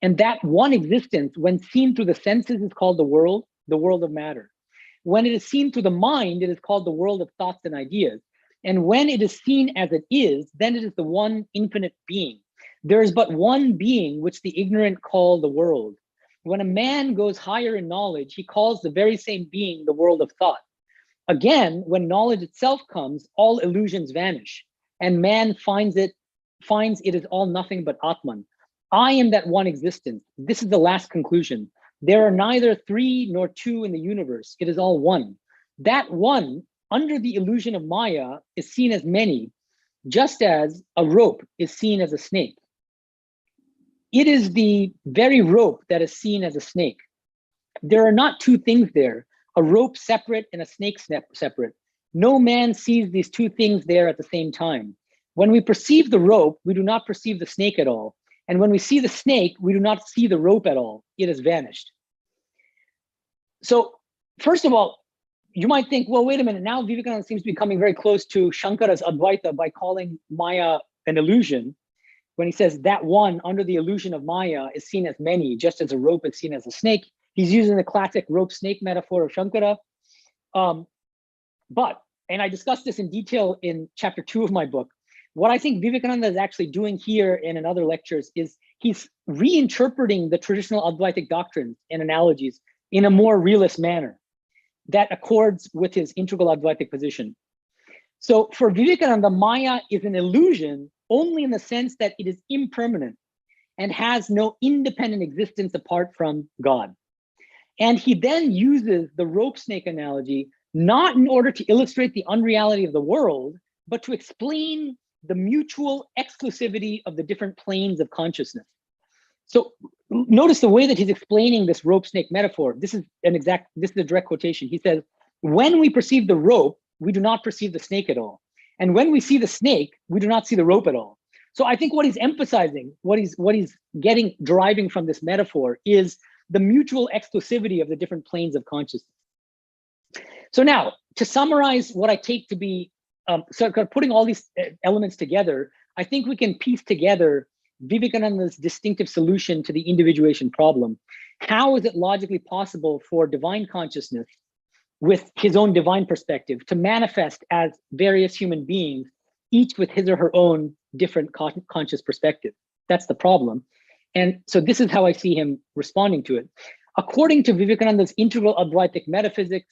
And that one existence, when seen through the senses, is called the world of matter. When it is seen through the mind, it is called the world of thoughts and ideas. And when it is seen as it is, then it is the one infinite being. There is but one being, which the ignorant call the world. When a man goes higher in knowledge, he calls the very same being the world of thought. Again, when knowledge itself comes, all illusions vanish, and man finds it is all nothing but Atman. I am that one existence. This is the last conclusion. There are neither 3 nor 2 in the universe. It is all one. That one, under the illusion of Maya, is seen as many, just as a rope is seen as a snake. It is the very rope that is seen as a snake. There are not two things there, a rope separate and a snake separate. No man sees these two things there at the same time. When we perceive the rope, we do not perceive the snake at all. And when we see the snake, we do not see the rope at all. It has vanished. So first of all, you might think, well, wait a minute, now Vivekananda seems to be coming very close to Shankara's Advaita by calling Maya an illusion, when he says that one under the illusion of Maya is seen as many, just as a rope is seen as a snake. He's using the classic rope-snake metaphor of Shankara. But, and I discussed this in detail in chapter 2 of my book, what I think Vivekananda is actually doing here and in other lectures is he's reinterpreting the traditional Advaitic doctrines and analogies in a more realist manner that accords with his integral Advaitic position. So for Vivekananda, Maya is an illusion only in the sense that it is impermanent and has no independent existence apart from God. And he then uses the rope snake analogy, not in order to illustrate the unreality of the world, but to explain the mutual exclusivity of the different planes of consciousness. So notice the way that he's explaining this rope snake metaphor. This is a direct quotation. He says, when we perceive the rope, we do not perceive the snake at all. And when we see the snake, we do not see the rope at all. So I think what he's emphasizing, what he's deriving from this metaphor is the mutual exclusivity of the different planes of consciousness. So now, to summarize what I take to be, so kind of putting all these elements together, I think we can piece together Vivekananda's distinctive solution to the individuation problem. How is it logically possible for divine consciousness with his own divine perspective to manifest as various human beings, each with his or her own different conscious perspective? That's the problem. And so this is how I see him responding to it. According to Vivekananda's integral Advaitic metaphysics,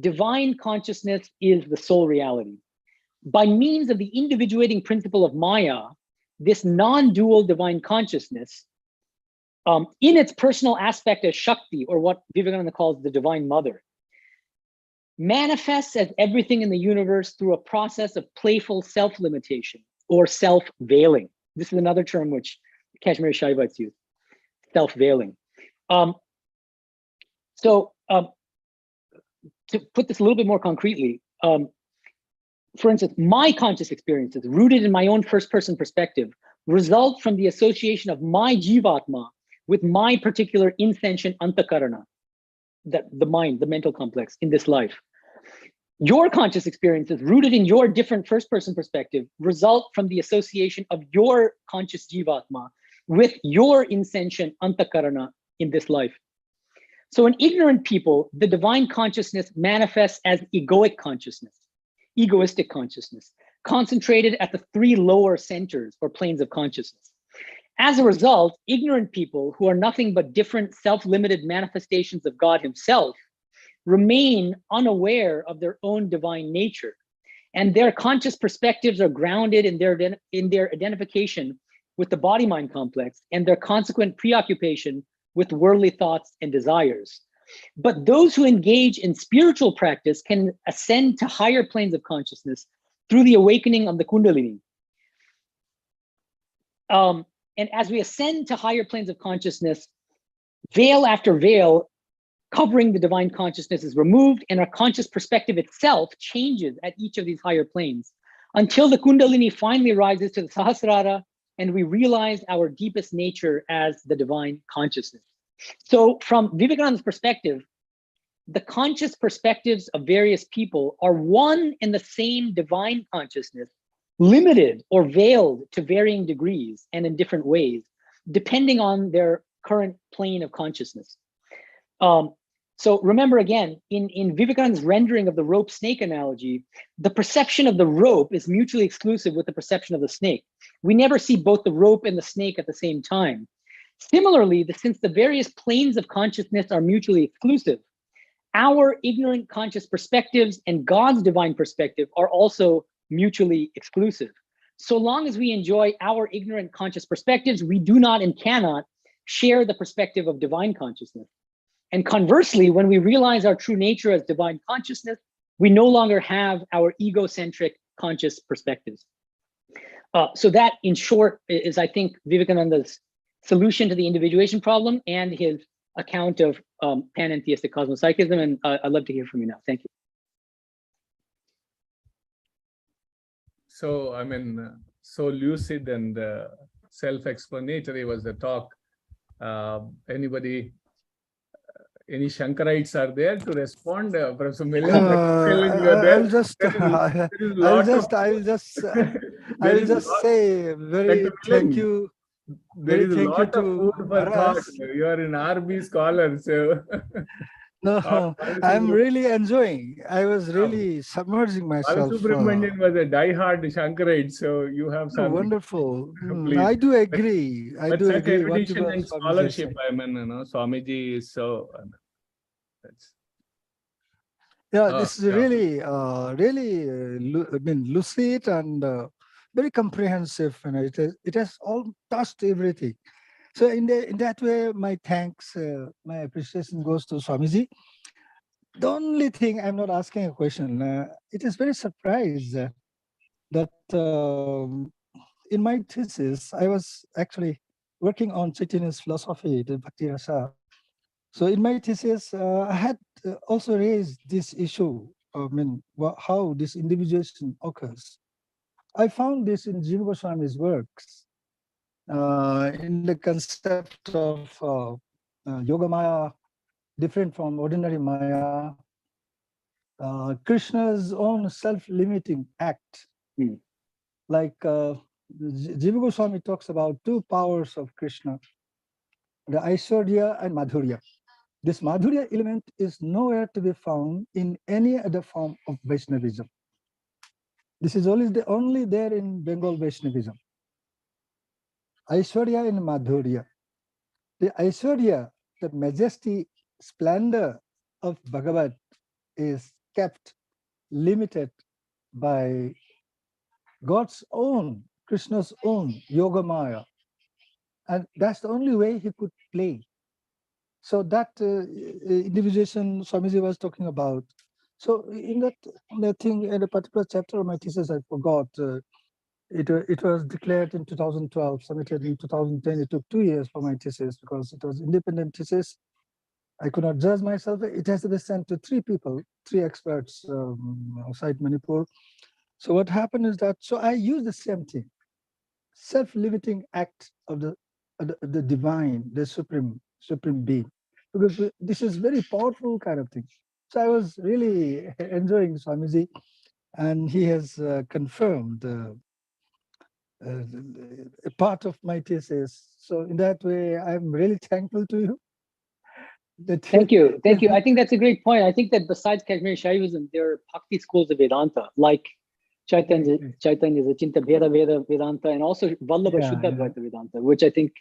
divine consciousness is the sole reality. By means of the individuating principle of Maya, this non-dual divine consciousness, in its personal aspect as Shakti, or what Vivekananda calls the divine mother, manifests as everything in the universe through a process of playful self-limitation or self-veiling. This is another term which Kashmiri Shaivites use, self-veiling. To put this a little bit more concretely, for instance, my conscious experiences rooted in my own first-person perspective result from the association of my jivatma with my particular insentient antakarana, the mind, the mental complex in this life. Your conscious experiences rooted in your different first-person perspective result from the association of your conscious jivatma with your insentient antakarana in this life. So in ignorant people, the divine consciousness manifests as egoic consciousness, egoistic consciousness, concentrated at the three lower centers or planes of consciousness. As a result, ignorant people who are nothing but different self-limited manifestations of God himself remain unaware of their own divine nature, and their conscious perspectives are grounded in their identification with the body-mind complex and their consequent preoccupation with worldly thoughts and desires. But those who engage in spiritual practice can ascend to higher planes of consciousness through the awakening of the Kundalini. And as we ascend to higher planes of consciousness, veil after veil covering the divine consciousness is removed, and our conscious perspective itself changes at each of these higher planes until the Kundalini finally rises to the Sahasrara and we realize our deepest nature as the divine consciousness. So from Vivekananda's perspective, the conscious perspectives of various people are one and the same divine consciousness, limited or veiled to varying degrees and in different ways, depending on their current plane of consciousness. So remember again, in Vivekananda's rendering of the rope snake analogy, the perception of the rope is mutually exclusive with the perception of the snake. We never see both the rope and the snake at the same time. Similarly, since the various planes of consciousness are mutually exclusive, our ignorant conscious perspectives and God's divine perspective are also mutually exclusive. So long as we enjoy our ignorant conscious perspectives, we do not and cannot share the perspective of divine consciousness. And conversely, when we realize our true nature as divine consciousness, we no longer have our egocentric conscious perspectives. So that, in short, is, I think, Vivekananda's solution to the individuation problem and his account of panentheistic cosmopsychism. And I'd love to hear from you now. Thank you. So, I mean, so lucid and self-explanatory was the talk. Anybody, any Shankarites are there to respond? Professor Milan, I'll just say very thank you. There is a lot of food for thought. You are an RB scholar, so. No, I'm really enjoying. I was really submerging myself. Subramanian was a die-hard Shankarite, so you have some wonderful. I do agree. I do such agree. erudition and scholarship, I mean, you know, Swamiji is so. That's, this is really, I mean, lucid and very comprehensive. And it has all touched everything. So in that way, my thanks, my appreciation goes to Swamiji. The only thing, I'm not asking a question. It is very surprised that in my thesis, I was actually working on Chaitanya's philosophy, the Bhakti Rasa. So in my thesis, I had also raised this issue. I mean, how this individuation occurs. I found this in Jiva Goswami's works. In the concept of Yoga Maya, different from ordinary Maya, Krishna's own self-limiting act. Like Jiva Goswami talks about two powers of Krishna, the Aishwarya and Madhurya. This Madhurya element is nowhere to be found in any other form of Vaishnavism. This is only there in Bengal Vaishnavism. Aishwarya and Madhurya. The Aishwarya, the majesty, splendor of Bhagavat is kept limited by God's own, Krishna's own Yoga Maya. And that's the only way he could play. So that individuation Swamiji was talking about. So in that thing, in a particular chapter of my thesis, I forgot, it was declared in 2012, submitted in 2010. It took 2 years for my thesis because it was independent thesis. I could not judge myself. It has to be sent to 3 people, 3 experts outside Manipur. So what happened is that, so I used the same thing, self-limiting act of the divine, the supreme being, because this is very powerful kind of thing. So I was really enjoying Swamiji, and he has confirmed a part of my thesis. So in that way, I'm really thankful to you. Thank you. Thank you. I think that's a great point. I think that besides Kashmiri Shaivism, there are Bhakti schools of Vedanta, like Chaitanya's Achinta Bheda Vedanta, and also Vallabha Shuddha Advaita Vedanta, which I think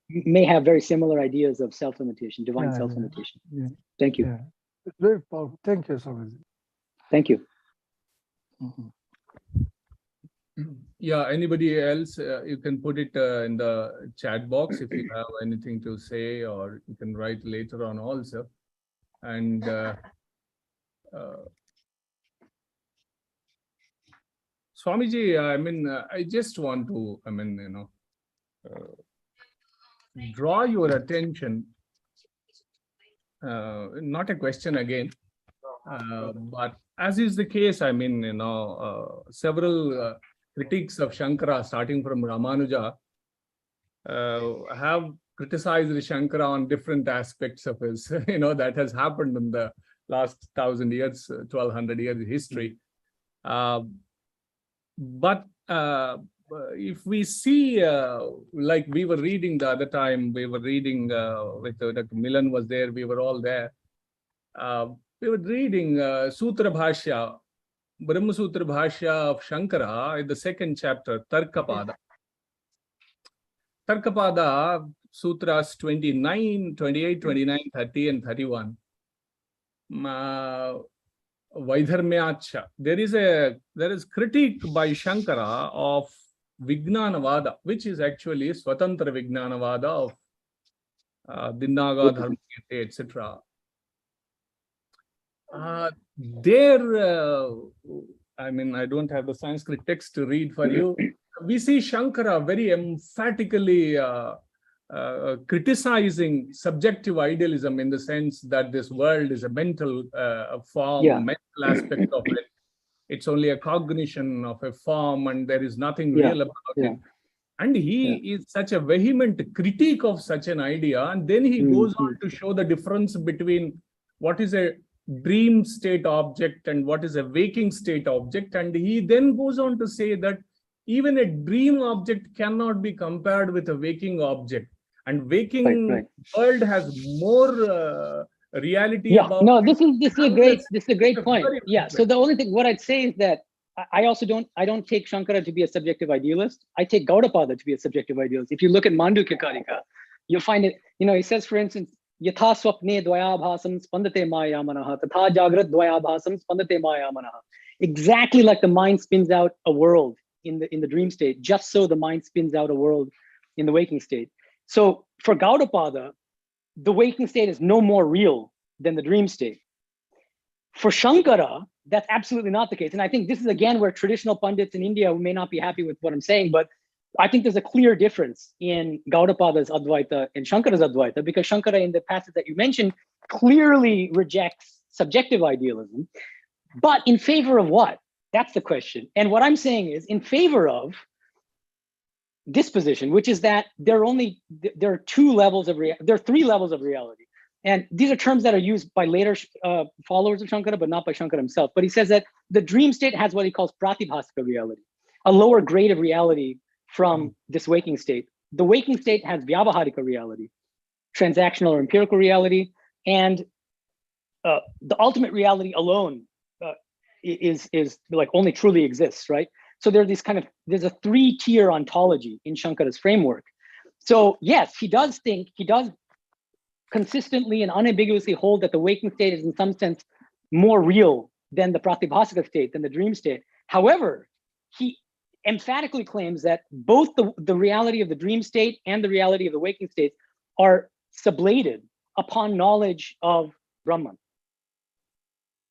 may have very similar ideas of self-limitation, divine self-limitation. Thank you. It's very powerful. Thank you, Swamiji. Thank you. Yeah, anybody else, you can put it in the chat box if you have anything to say, or you can write later on also. And Swamiji, I mean, I just want to, I mean, you know, draw your attention, not a question again, but as is the case, I mean, you know, several critics of Shankara, starting from Ramanuja, have criticized Shankara on different aspects of his, you know, that has happened in the last 1,000 years, 1,200 years history. But if we see, like we were reading the other time, we were reading with Dr. Milan was there, we were all there. We were reading Sutra Bhashya, Brahma Sutra Bhashya of Shankara in the 2nd chapter, Tarkapada. Tarkapada, Sutras 29, 28, 29, 30, and 31. Vaidharmyacha. There is critique by Shankara of Vijnanavada, which is actually Swatantra Vijnanavada of Dinnaga, Dharmakirti, etc. There, I mean, I don't have the Sanskrit text to read for you. We see Shankara very emphatically criticizing subjective idealism in the sense that this world is a mental form, mental aspect of it. It's only a cognition of a form and there is nothing real about it. And he is such a vehement critique of such an idea. And then he goes on to show the difference between what is a dream state object and what is a waking state object. And he then goes on to say that even a dream object cannot be compared with a waking object. And waking world has more reality about no, this is a great point. Yeah. So the only thing what I'd say is that I don't take Shankara to be a subjective idealist. I take Gaudapada to be a subjective idealist. If you look at Mandukya Karika, you'll find it, he says, for instance, Yatha swapne dvayabhasam spandate mayamanaha, tatha jagrat dvayabhasam spandate mayamanaha. Exactly like the mind spins out a world in the dream state, just so the mind spins out a world in the waking state. So for Gaudapada, the waking state is no more real than the dream state. For Shankara, that's absolutely not the case. And I think this is again where traditional pundits in India may not be happy with what I'm saying, but I think there's a clear difference in Gaudapada's Advaita and Shankara's Advaita, because Shankara, in the passage that you mentioned, clearly rejects subjective idealism, but in favor of what? That's the question. And what I'm saying is in favor of this position, which is that there are three levels of reality. And these are terms that are used by later followers of Shankara, but not by Shankara himself. But he says that the dream state has what he calls pratibhasika reality, a lower grade of reality from this waking state. The waking state has vyavaharika reality, transactional or empirical reality, and the ultimate reality alone is like only truly exists, right? So there's a three-tier ontology in Shankara's framework. So yes, he does consistently and unambiguously hold that the waking state is in some sense more real than the pratibhasika state, than the dream state. However, he emphatically claims that both the reality of the dream state and the reality of the waking state are sublated upon knowledge of Brahman.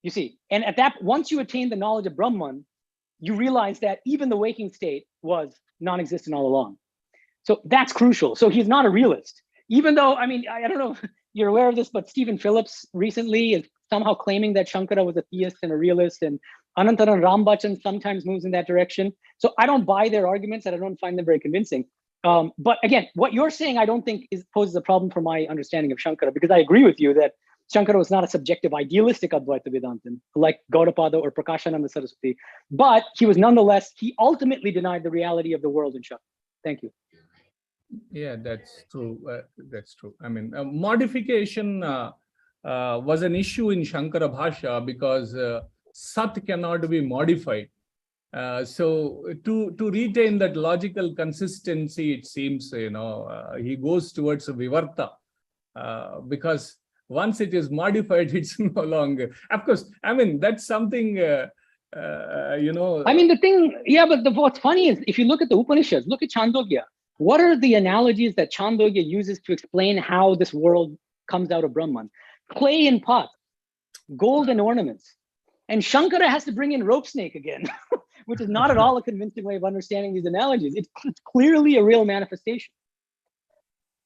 You see, and once you attain the knowledge of Brahman, you realize that even the waking state was non-existent all along. So that's crucial. So he's not a realist. Even though, I mean, I don't know if you're aware of this, but Stephen Phillips recently is somehow claiming that Shankara was a theist and a realist, and Anantaran Rambachan sometimes moves in that direction. So I don't buy their arguments and I don't find them very convincing. But again, what you're saying, I don't think poses a problem for my understanding of Shankara, because I agree with you that Shankara was not a subjective idealistic Advaita Vedantin like Gaudapada or Prakashananda Saraswati, but he ultimately denied the reality of the world in Shankara. Thank you. Yeah, that's true. That's true. I mean, modification was an issue in Shankara Bhasha because Sat cannot be modified. So to retain that logical consistency, it seems, he goes towards Vivarta because once it is modified, it's no longer. Of course, I mean, that's something, I mean, but what's funny is if you look at the Upanishads, look at Chandogya. What are the analogies that Chandogya uses to explain how this world comes out of Brahman? Clay and pot, gold and ornaments. And Shankara has to bring in rope snake again, which is not at all a convincing way of understanding these analogies. It's clearly a real manifestation.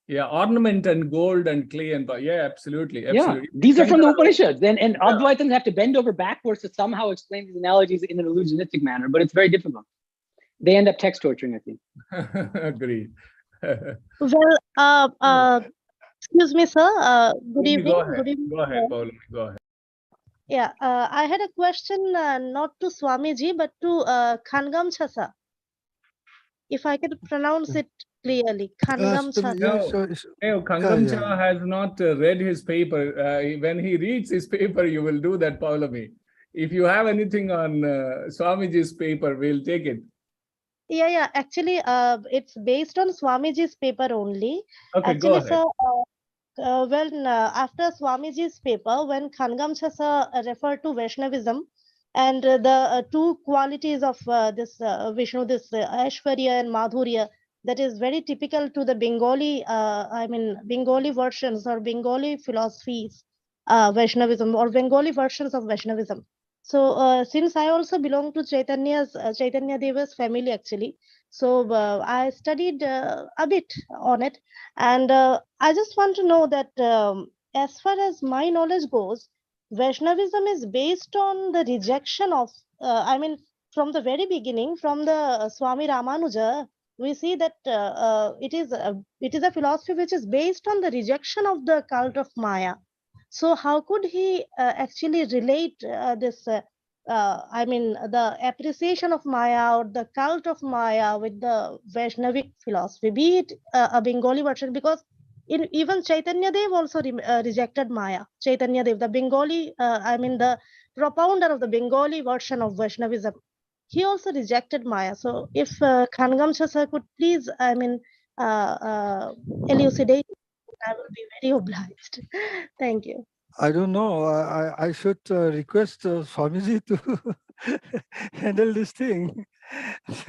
Yeah, ornament and gold and clay and pot. Yeah, absolutely. Yeah, these are from the Upanishads. And Advaitans have to bend over backwards to somehow explain these analogies in an illusionistic manner, but it's very difficult. They end up text torturing, I think. Agreed. Well, excuse me, sir. Good evening. Good evening. Go ahead, Paul. Go ahead. Yeah, I had a question not to Swamiji, but to Hangamja, sir. If I could pronounce it clearly, Hangamja. No, Hangamja has not read his paper. When he reads his paper, you will do that, Paulami. If you have anything on Swamiji's paper, we'll take it. Yeah. Actually, it's based on Swamiji's paper only. Okay, actually, go ahead. Sir, after Swamiji's paper, when Hangamja sir referred to Vaishnavism and the two qualities of this Vishnu, this Aishwarya and Madhurya, that is very typical to the Bengali, Bengali versions or Bengali philosophies, Vaishnavism or Bengali versions of Vaishnavism. So since I also belong to Chaitanya Deva's family actually, so I studied a bit on it, and I just want to know that as far as my knowledge goes, Vaishnavism is based on the rejection of, I mean, from the very beginning, from the Swami Ramanuja, we see that it is a philosophy which is based on the rejection of the cult of Maya. So how could he actually relate this, I mean, the appreciation of Maya or the cult of Maya with the Vaishnavic philosophy, be it a Bengali version, because even Chaitanya Dev also rejected Maya. Chaitanya Dev, the Bengali, I mean, the propounder of the Bengali version of Vaishnavism, he also rejected Maya. So if Khangamcha sir could please, I mean, elucidate, I will be very obliged. Thank you. I don't know. I should request Swamiji to handle this thing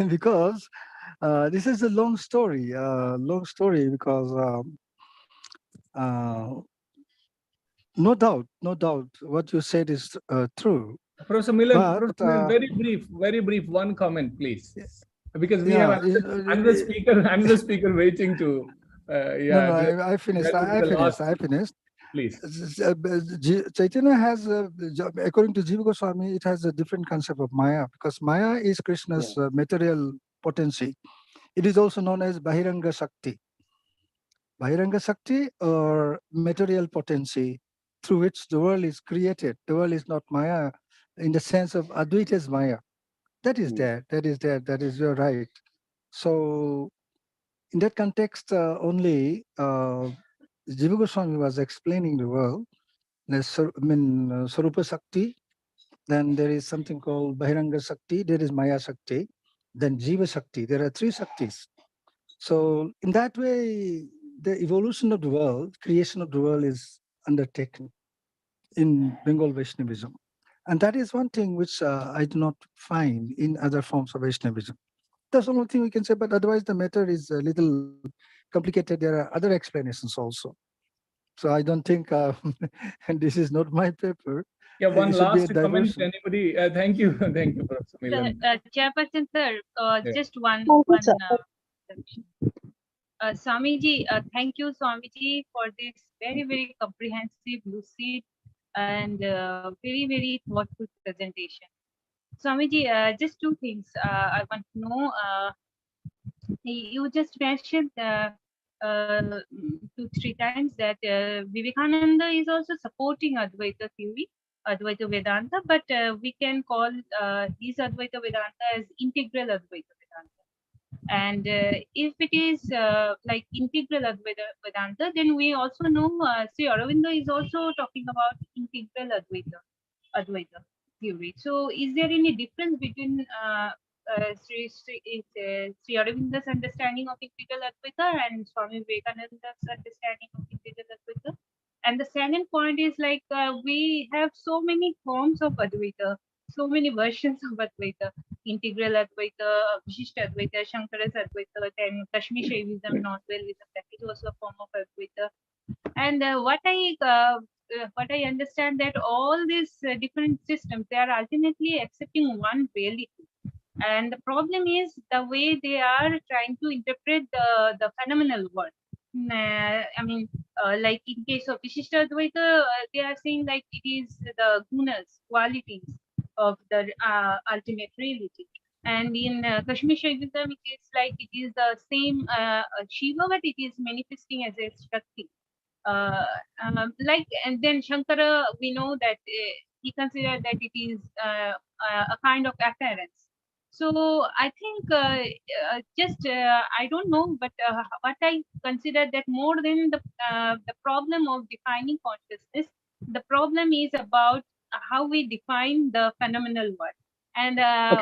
because this is a long story. Because no doubt, what you said is true. Professor Milan, But, Professor Milan, very brief, one comment, please. Because we have another speaker waiting to. No, I finished. I finished. Please. Chaitanya has, according to Jiva Goswami, it has a different concept of Maya, because Maya is Krishna's material potency. It is also known as Bahiranga Shakti. Bahiranga Shakti, or material potency, through which the world is created. The world is not Maya in the sense of Advaita's Maya. That is there. You're right. So in that context only, Jiva Goswami was explaining the world. There's Sarupa Shakti, then there is something called Bahiranga Shakti, there is Maya Shakti, then Jiva Shakti. There are three Shaktis. So in that way, the evolution of the world, creation of the world is undertaken in Bengal Vaishnavism. And that is one thing which I do not find in other forms of Vaishnavism. That's the only thing we can say, but otherwise the matter is a little complicated. There are other explanations also. So I don't think, and this is not my paper. Yeah, one last comment. Anybody? Thank you, Professor Milan. Chairperson sir, just one. Swamiji, thank you, Swamiji, for this very comprehensive, lucid, and very thoughtful presentation. Swamiji, just two things I want to know. You just mentioned 2-3 times that Vivekananda is also supporting Advaita theory, Advaita Vedanta, but we can call his Advaita Vedanta as integral Advaita Vedanta. And if it is like integral Advaita Vedanta, then we also know Sri Aurobindo is also talking about integral Advaita theory. So is there any difference between Sri Aurobindo's understanding of integral Advaita and Swami Vivekananda's understanding of integral Advaita? And the second point is like we have so many forms of Advaita, so many versions of Advaita, integral Advaita, Vishishta Advaita, Shankara's Advaita, then Kashmir Shaivism, non-dualism, that is also a form of Advaita. And what I understand that all these different systems, they are ultimately accepting one reality. And the problem is the way they are trying to interpret the phenomenal world. I mean, like in case of Vishishta Advaita, they are saying like it is the gunas, qualities of the ultimate reality. And in Kashmir Shaivism, it is like it is the same Shiva, but it is manifesting as a Shakti. And then Shankara, we know that he considered that it is a kind of appearance. So I think I don't know, but what I consider that more than the problem of defining consciousness, the problem is about how we define the phenomenal world. And I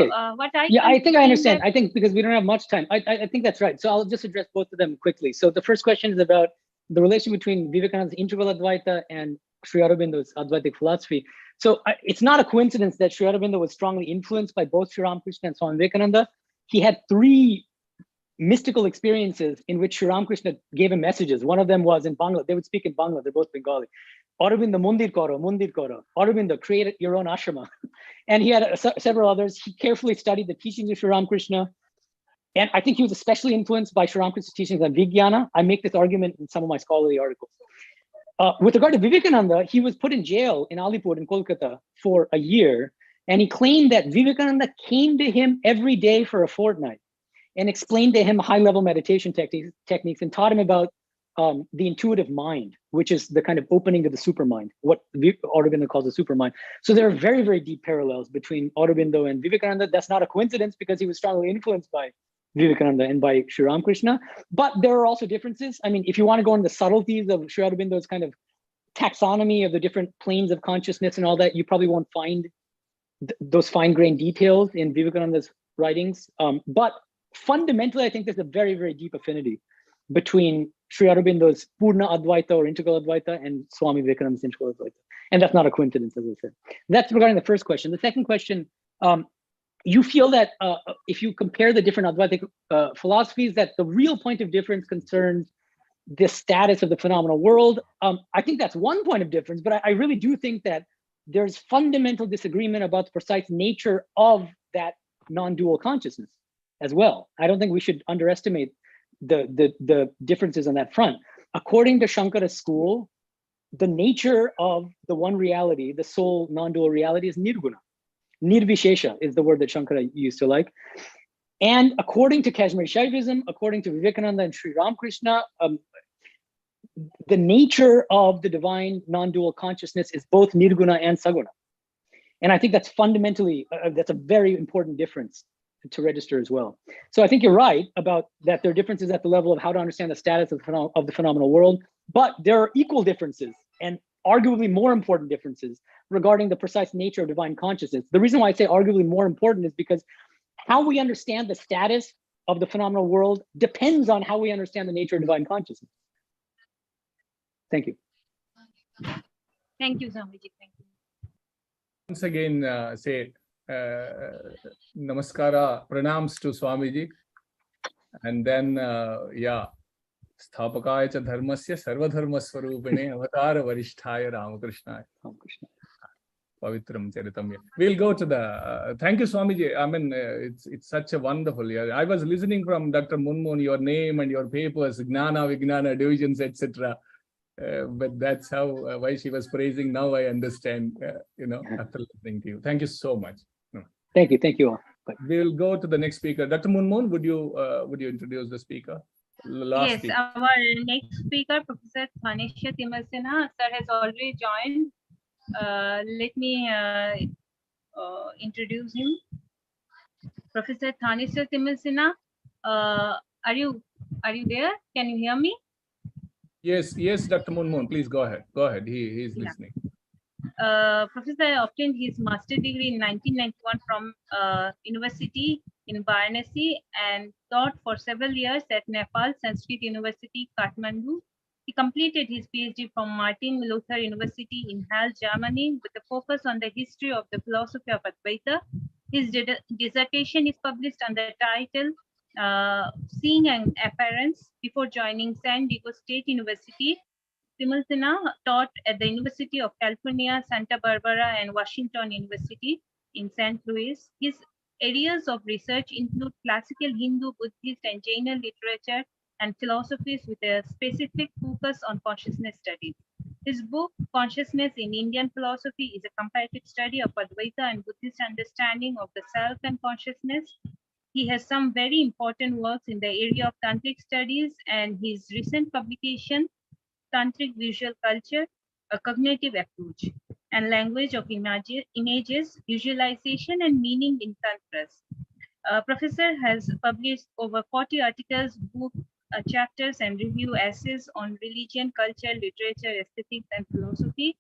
think I understand. I think because we don't have much time, I think that's right. So I'll just address both of them quickly. So the first question is about the relation between Vivekananda's integral Advaita and Sri Aurobindo's Advaitic philosophy. So it's not a coincidence that Sri Aurobindo was strongly influenced by both Sri Ramakrishna and Swami Vivekananda. He had 3 mystical experiences in which Sri Ramakrishna gave him messages. One of them was in Bangla. They would speak in Bangla. They're both Bengali. Aurobindo Mundir Koro, Aurobindo, create your own ashrama. And he had several others. He carefully studied the teachings of Sri Ramakrishna. And I think he was especially influenced by Sri Ramakrishna's teachings on Vijnana. I make this argument in some of my scholarly articles. With regard to Vivekananda, he was put in jail in Alipur in Kolkata for a year. And he claimed that Vivekananda came to him every day for a fortnight and explained to him high-level meditation techniques and taught him about the intuitive mind, which is the kind of opening to the supermind, what Aurobindo calls the supermind. So there are very, very deep parallels between Aurobindo and Vivekananda. That's not a coincidence because he was strongly influenced by Vivekananda and by Sri Ramakrishna. But there are also differences. I mean, if you want to go into the subtleties of Sri Aurobindo's kind of taxonomy of the different planes of consciousness and all that, you probably won't find those fine-grained details in Vivekananda's writings. But fundamentally, I think there's a very, very deep affinity between Sri Aurobindo's Purna Advaita or Integral Advaita and Swami Vivekananda's Integral Advaita. And that's not a coincidence, as I said. That's regarding the first question. The second question, you feel that if you compare the different Advaitic philosophies, that the real point of difference concerns the status of the phenomenal world. I think that's one point of difference, but I really do think that there's fundamental disagreement about the precise nature of that non-dual consciousness as well. I don't think we should underestimate the differences on that front. According to Shankara's school, the nature of the one reality, the sole non-dual reality, is nirguna. Nirvishesha is the word that Shankara used to like. And according to Kashmiri Shaivism, according to Vivekananda and Sri Ramakrishna, the nature of the divine non-dual consciousness is both nirguna and saguna. And I think that's fundamentally, that's a very important difference to register as well. So I think you're right about that there are differences at the level of how to understand the status of the phenomenal world, but there are equal differences and arguably more important differences regarding the precise nature of divine consciousness. The reason why I say arguably more important is because how we understand the status of the phenomenal world depends on how we understand the nature of divine consciousness. Thank you. Thank you, Swamiji. Thank you. Once again, say namaskara, pranams to Swamiji. And then, yeah, Sthapakaya cha dharmasya sarvadharma swarupine avatara varishtaya Ramakrishnaya. Pavitram Charitamya. We'll go to the, thank you, Swamiji. I mean, it's such a wonderful, yeah. I was listening from Dr. Munmun, your name and your papers, Gnana, Vijnana, divisions, etc. But that's how, why she was praising. Now I understand, you know, after listening to you. Thank you so much. Thank you all. Bye. We'll go to the next speaker. Dr. Munmun, would you introduce the speaker? Yes, speaker. Our next speaker, Professor Thanisha Timalsina, sir has already joined. Let me introduce him. Professor Thanisha Timalsina, are you there? Can you hear me? Yes, Dr. Munmun, please go ahead. Go ahead. He's listening. Professor obtained his master's degree in 1991 from University in Varanasi and taught for several years at Nepal Sanskrit University, Kathmandu. He completed his PhD from Martin Luther University in Halle, Germany, with a focus on the history of the philosophy of Advaita. His dissertation is published under the title Seeing an Appearance. Before joining San Diego State University, Timalsina taught at the University of California, Santa Barbara, and Washington University in St. Louis. His areas of research include classical Hindu, Buddhist, and Jaina literature and philosophies with a specific focus on consciousness studies. His book, Consciousness in Indian Philosophy, is a comparative study of Advaita and Buddhist understanding of the self and consciousness. He has some very important works in the area of tantric studies, and his recent publication, Tantric Visual Culture, a Cognitive Approach, and Language of Images, Visualization, and Meaning in Tantras. Professor has published over 40 articles, book chapters, and review essays on religion, culture, literature, aesthetics, and philosophy.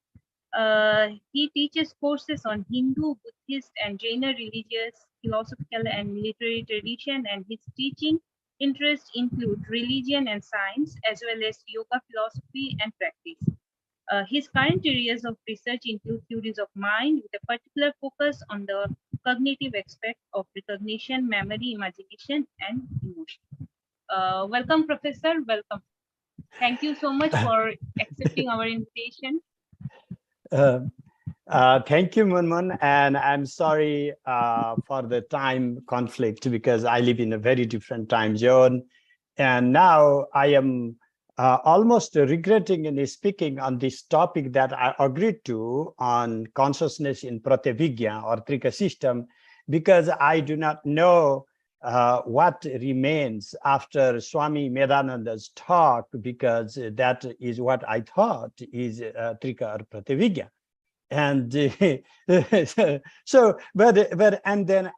He teaches courses on Hindu, Buddhist, and Jaina religious, philosophical, and literary tradition, and his teaching interests include religion and science, as well as yoga, philosophy, and practice. His current areas of research include theories of mind, with a particular focus on the cognitive aspect of recognition, memory, imagination, and emotion. Welcome, Professor. Welcome. Thank you so much for accepting our invitation. Thank you, Munmun, and I'm sorry for the time conflict because I live in a very different time zone. And now I am almost regretting in speaking on this topic that I agreed to on consciousness in Pratyabhijna or Trika system, because I do not know what remains after Swami Medananda's talk, because that is what I thought is Trika or Pratyabhijna. And so, and then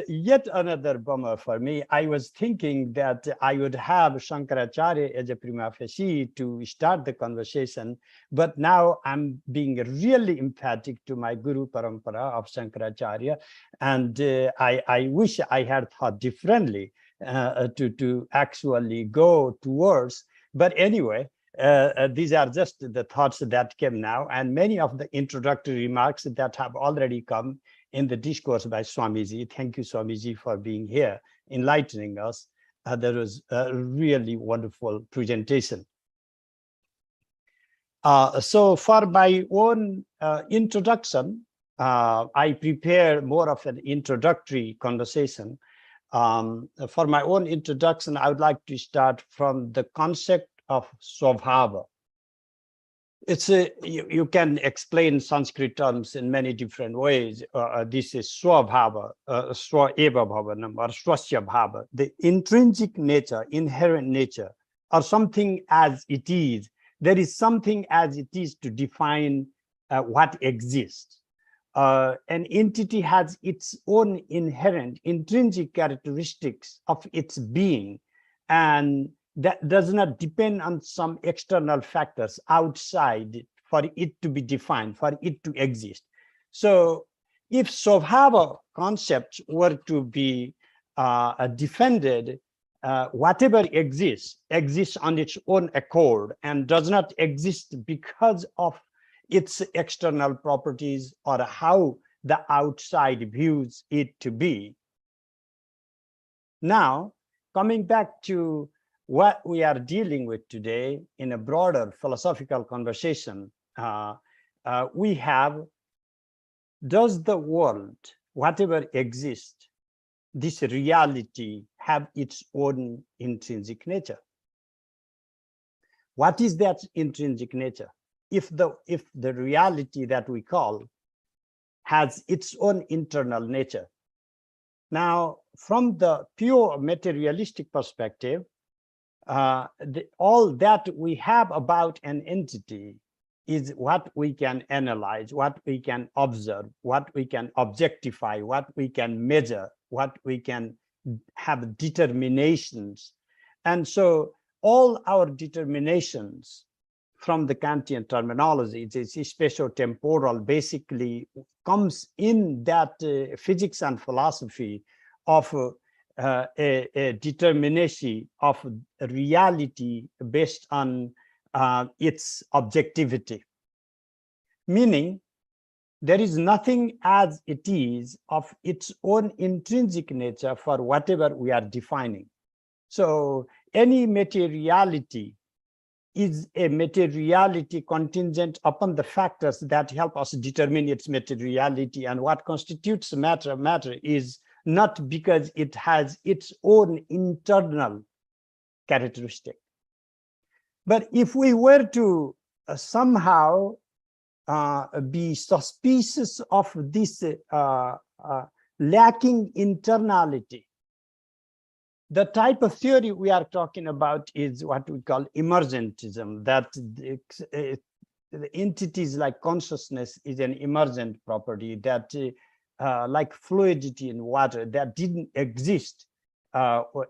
yet another bummer for me. I was thinking that I would have Shankaracharya as a prima facie to start the conversation, but now I'm being really emphatic to my Guru Parampara of Shankaracharya, and I wish I had thought differently to actually go towards. But anyway. These are just the thoughts that came now, and many of the introductory remarks that have already come in the discourse by Swamiji. Thank you, Swamiji, for being here, enlightening us. That was a really wonderful presentation. So for my own introduction, I prepare more of an introductory conversation. For my own introduction, I would like to start from the concept of Swabhava. It's you can explain Sanskrit terms in many different ways. This is Swabhava, Swa-eva bhavanam, or Swasya bhava, the intrinsic nature, inherent nature, or something as it is. There is something as it is to define what exists. An entity has its own inherent, intrinsic characteristics of its being, and that does not depend on some external factors outside for it to be defined, for it to exist. So if Swabhava concepts were to be defended, whatever exists on its own accord and does not exist because of its external properties or how the outside views it to be. Now, coming back to what we are dealing with today in a broader philosophical conversation, we have, does the world, whatever exists, this reality have its own intrinsic nature? What is that intrinsic nature? If the reality that we call has its own internal nature. Now, from the pure materialistic perspective, all that we have about an entity is what we can analyze, what we can observe, what we can objectify, what we can measure, what we can have determinations. And so all our determinations from the Kantian terminology, it's spatio-temporal, basically comes in that physics and philosophy of a determination of reality based on its objectivity. Meaning, there is nothing as it is of its own intrinsic nature for whatever we are defining. So any materiality is a materiality contingent upon the factors that help us determine its materiality, and what constitutes matter is not because it has its own internal characteristic. But if we were to somehow be suspicious of this lacking internality, the type of theory we are talking about is what we call emergentism, that the entities like consciousness is an emergent property, that like fluidity in water, that didn't exist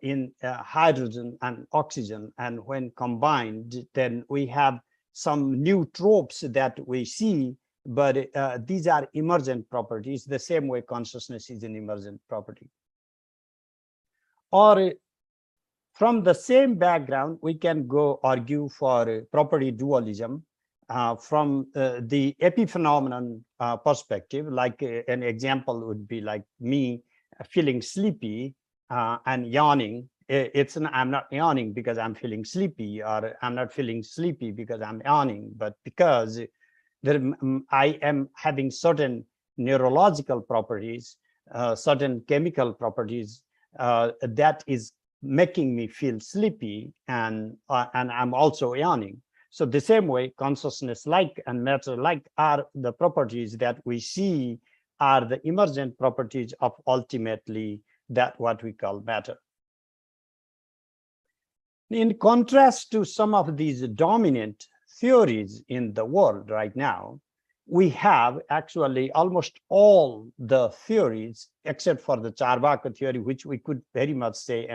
in hydrogen and oxygen, and when combined, then we have some new tropes that we see, but these are emergent properties, the same way consciousness is an emergent property. Or from the same background, we can go argue for property dualism from the epiphenomenon perspective. Like an example would be like me feeling sleepy and yawning. I'm not yawning because I'm feeling sleepy, or I'm not feeling sleepy because I'm yawning, but because I am having certain neurological properties, certain chemical properties that is making me feel sleepy, and I'm also yawning. So the same way, consciousness-like and matter-like are the properties that we see are the emergent properties of ultimately that what we call matter. In contrast to some of these dominant theories in the world right now, we have actually almost all the theories, except for the Charvaka theory, which we could very much say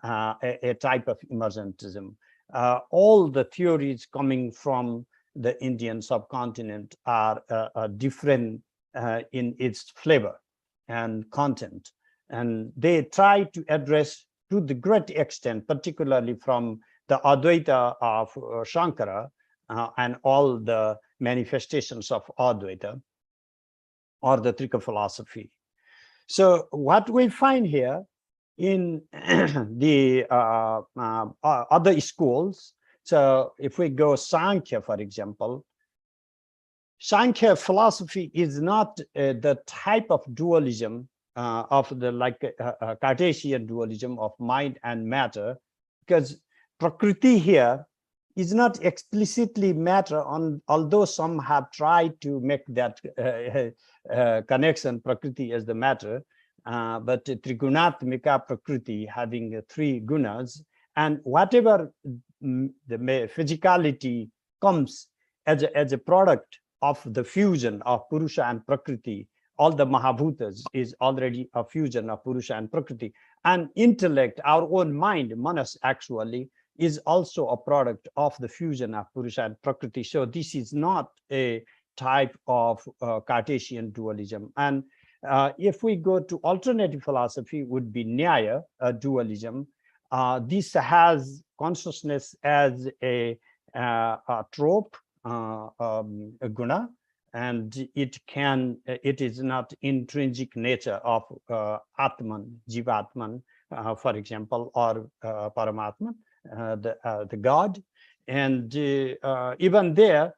a type of emergentism. All the theories coming from the Indian subcontinent are different in its flavor and content. And they try to address to the great extent, particularly from the Advaita of Shankara and all the manifestations of Advaita or the Trika philosophy. So what we find here in the other schools, so if we go Sankhya, for example, Sankhya philosophy is not the type of dualism of the Cartesian dualism of mind and matter, because Prakriti here is not explicitly matter, although some have tried to make that connection, Prakriti as the matter, but Trigunatmika Prakriti having 3 gunas, and whatever the physicality comes as a product of the fusion of Purusha and Prakriti, all the Mahabhutas is already a fusion of Purusha and Prakriti. And intellect, our own mind, Manas actually, is also a product of the fusion of Purusha and Prakriti. So this is not a type of Cartesian dualism. And if we go to alternative philosophy, would be Nyaya dualism. This has consciousness as a trope, a guna, and it is not intrinsic nature of Atman, Jivatman, for example, or Paramatman, the God. And even there,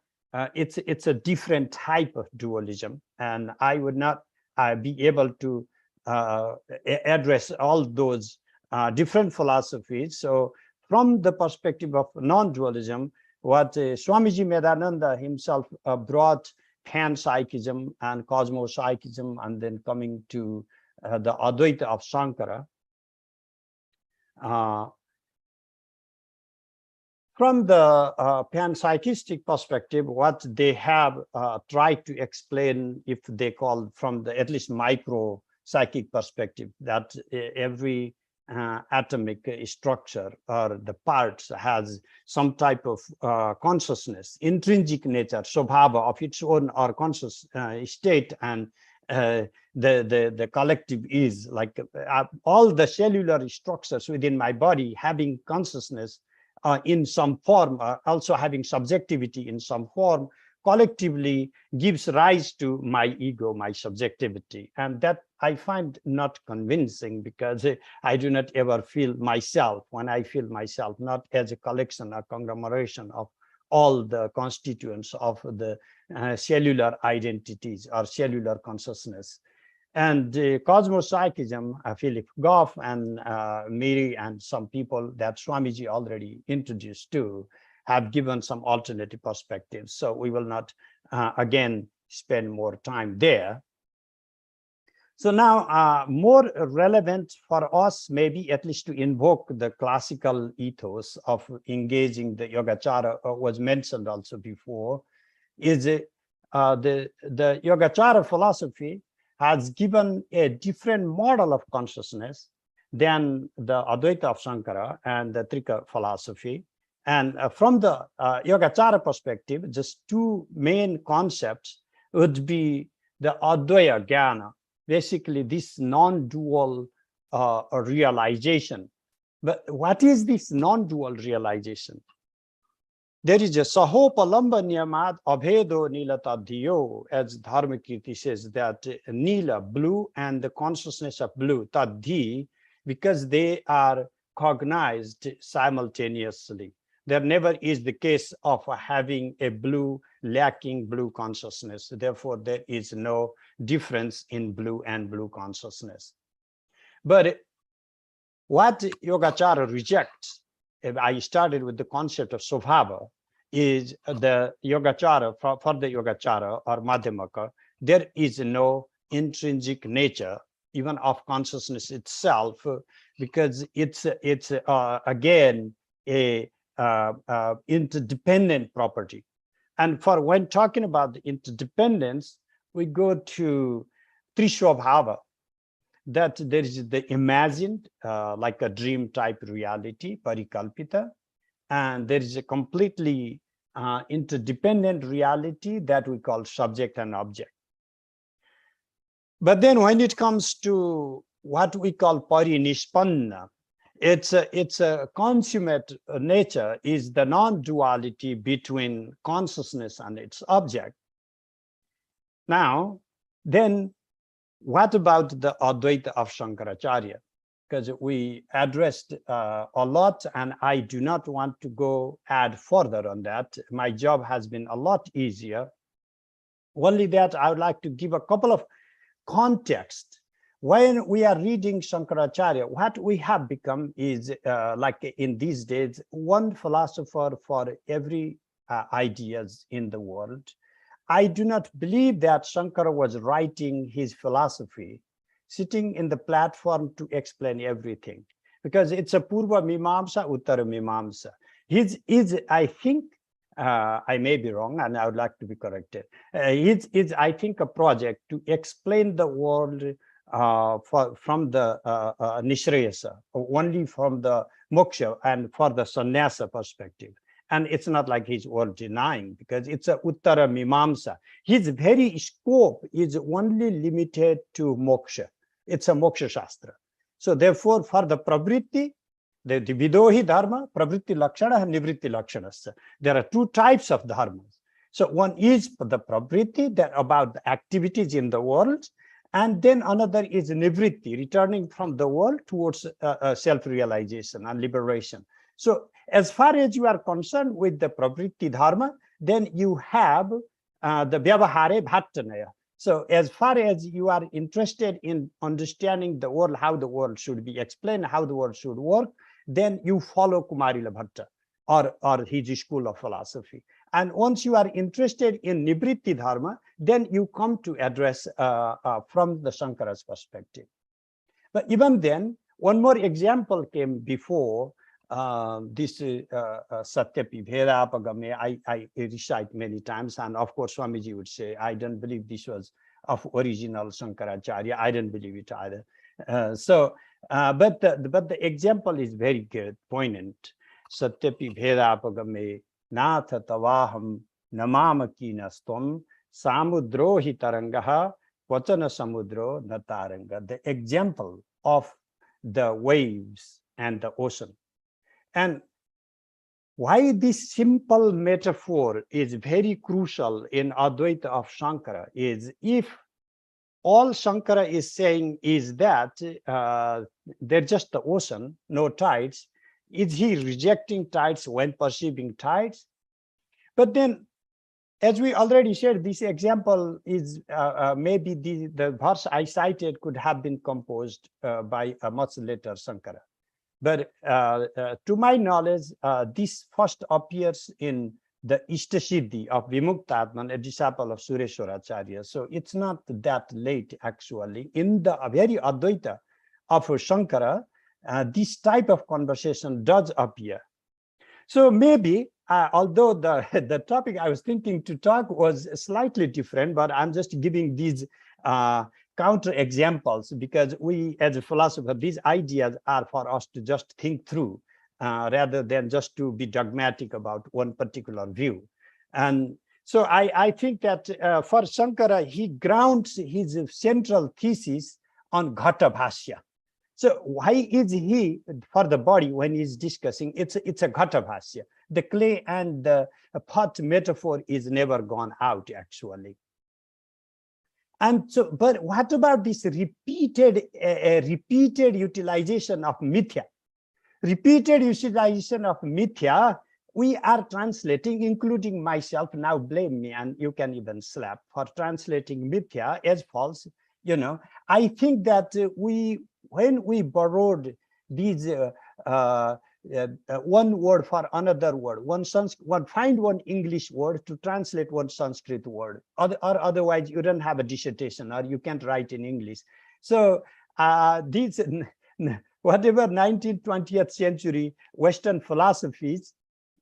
it's a different type of dualism, and I would not be able to address all those different philosophies. So from the perspective of non-dualism, what Swamiji Medananda himself brought Pan-psychism and Cosmopsychism, and then coming to the Advaita of Shankara. From the pan-psychistic perspective, what they have tried to explain, if they call from the at least micro-psychic perspective, that every atomic structure or the parts has some type of consciousness, intrinsic nature, swabhava of its own or conscious state, and the collective is like all the cellular structures within my body having consciousness in some form, also having subjectivity in some form, collectively gives rise to my ego, my subjectivity. And that I find not convincing, because I do not ever feel myself. When I feel myself, not as a collection or conglomeration of all the constituents of the cellular identities or cellular consciousness. And Cosmopsychism, Philip Goff and Miri and some people that Swamiji already introduced to have given some alternative perspectives. So we will not, again, spend more time there. So now more relevant for us, maybe at least to invoke the classical ethos of engaging the Yogacara, was mentioned also before, is the Yogacara philosophy has given a different model of consciousness than the Advaita of Shankara and the Trika philosophy. And from the Yogacara perspective, just 2 main concepts would be the Advaya Jnana, basically this non-dual realization. But what is this non-dual realization? There is a Sahopalamba Niyamad Abhedo Nila Tadhiyo, as Dharmakirti says, that Nila, blue, and the consciousness of blue, Tadhi, because they are cognized simultaneously. There never is the case of having a blue lacking blue consciousness. Therefore, there is no difference in blue and blue consciousness. But what Yogacara rejects, if I started with the concept of Svabhava, is the Yogacara, for the Yogacara or Madhyamaka, there is no intrinsic nature, even of consciousness itself, because it's again a interdependent property. And for when talking about the interdependence, we go to Trishwabhava, that there is the imagined, like a dream type reality, parikalpita, and there is a completely interdependent reality that we call subject and object. But then when it comes to what we call parinishpanna, it's a consummate nature, is the non-duality between consciousness and its object. Now, then what about the Advaita of Shankaracharya? Because we addressed a lot, and I do not want to go add further on that. My job has been a lot easier. Only that I would like to give a couple of context. When we are reading Shankaracharya, what we have become is, like in these days, one philosopher for every ideas in the world. I do not believe that Shankara was writing his philosophy, sitting in the platform to explain everything, because it's a Purva Mimamsa, Uttara Mimamsa. I think, I may be wrong, and I would like to be corrected. It's, I think, a project to explain the world from the Nishreyasa, only from the moksha and for the sannyasa perspective. And it's not like he's all denying, because it's a Uttara Mimamsa. His very scope is only limited to moksha. It's a moksha shastra. So therefore, for the pravritti, the vidohi dharma, pravritti lakshana and nivritti lakshanasya. There are two types of dharmas. So one is the pravritti, that about the activities in the world, and then another is nivritti, returning from the world towards self-realization and liberation. So as far as you are concerned with the pravritti dharma, then you have the vyavahare bhattanaya. So as far as you are interested in understanding the world, how the world should be explained, how the world should work, then you follow Kumarila Bhatta or his school of philosophy. And once you are interested in Nivritti Dharma, then you come to address from the Shankara's perspective. But even then, one more example came before this Satyapi Bhedapagame. I recite many times, and of course Swamiji would say, I don't believe this was of original Shankaracharya. I don't believe it either. But the example is very good, poignant. Satyapi Bhedapagame Natha Tavaham Namamaki Nastum Samudrohi Tarangaha Vachana Samudro Nataranga. The example of the waves and the ocean. And why this simple metaphor is very crucial in Advaita of Shankara is, if all Shankara is saying is that they're just the ocean, no tides, is he rejecting tides when perceiving tides? But then, as we already shared, this example is maybe the verse I cited could have been composed by a much later Shankara. But to my knowledge, this first appears in the Ishtasiddhi of Vimuktatman, a disciple of Sureshwaracharya. So it's not that late, actually. In the very Advaita of Shankara, this type of conversation does appear. So maybe, although the topic I was thinking to talk was slightly different, but I'm just giving these counter examples, because we, as a philosopher, these ideas are for us to just think through, rather than just to be dogmatic about one particular view. And so I think that for Shankara, he grounds his central thesis on Ghata Bhashya. So why is he, for the body, when he's discussing, it's a Ghata Bhashya. The clay and the pot metaphor is never gone out, actually. And so, but what about this repeated utilization of mithya? Repeated utilization of mithya we are translating, including myself, now blame me, and you can even slap for translating mithya as false. You know, I think that when we borrowed these one word for another word, find one English word to translate one Sanskrit word, or otherwise you don't have a dissertation or you can't write in English. So these whatever 19th, 20th century Western philosophies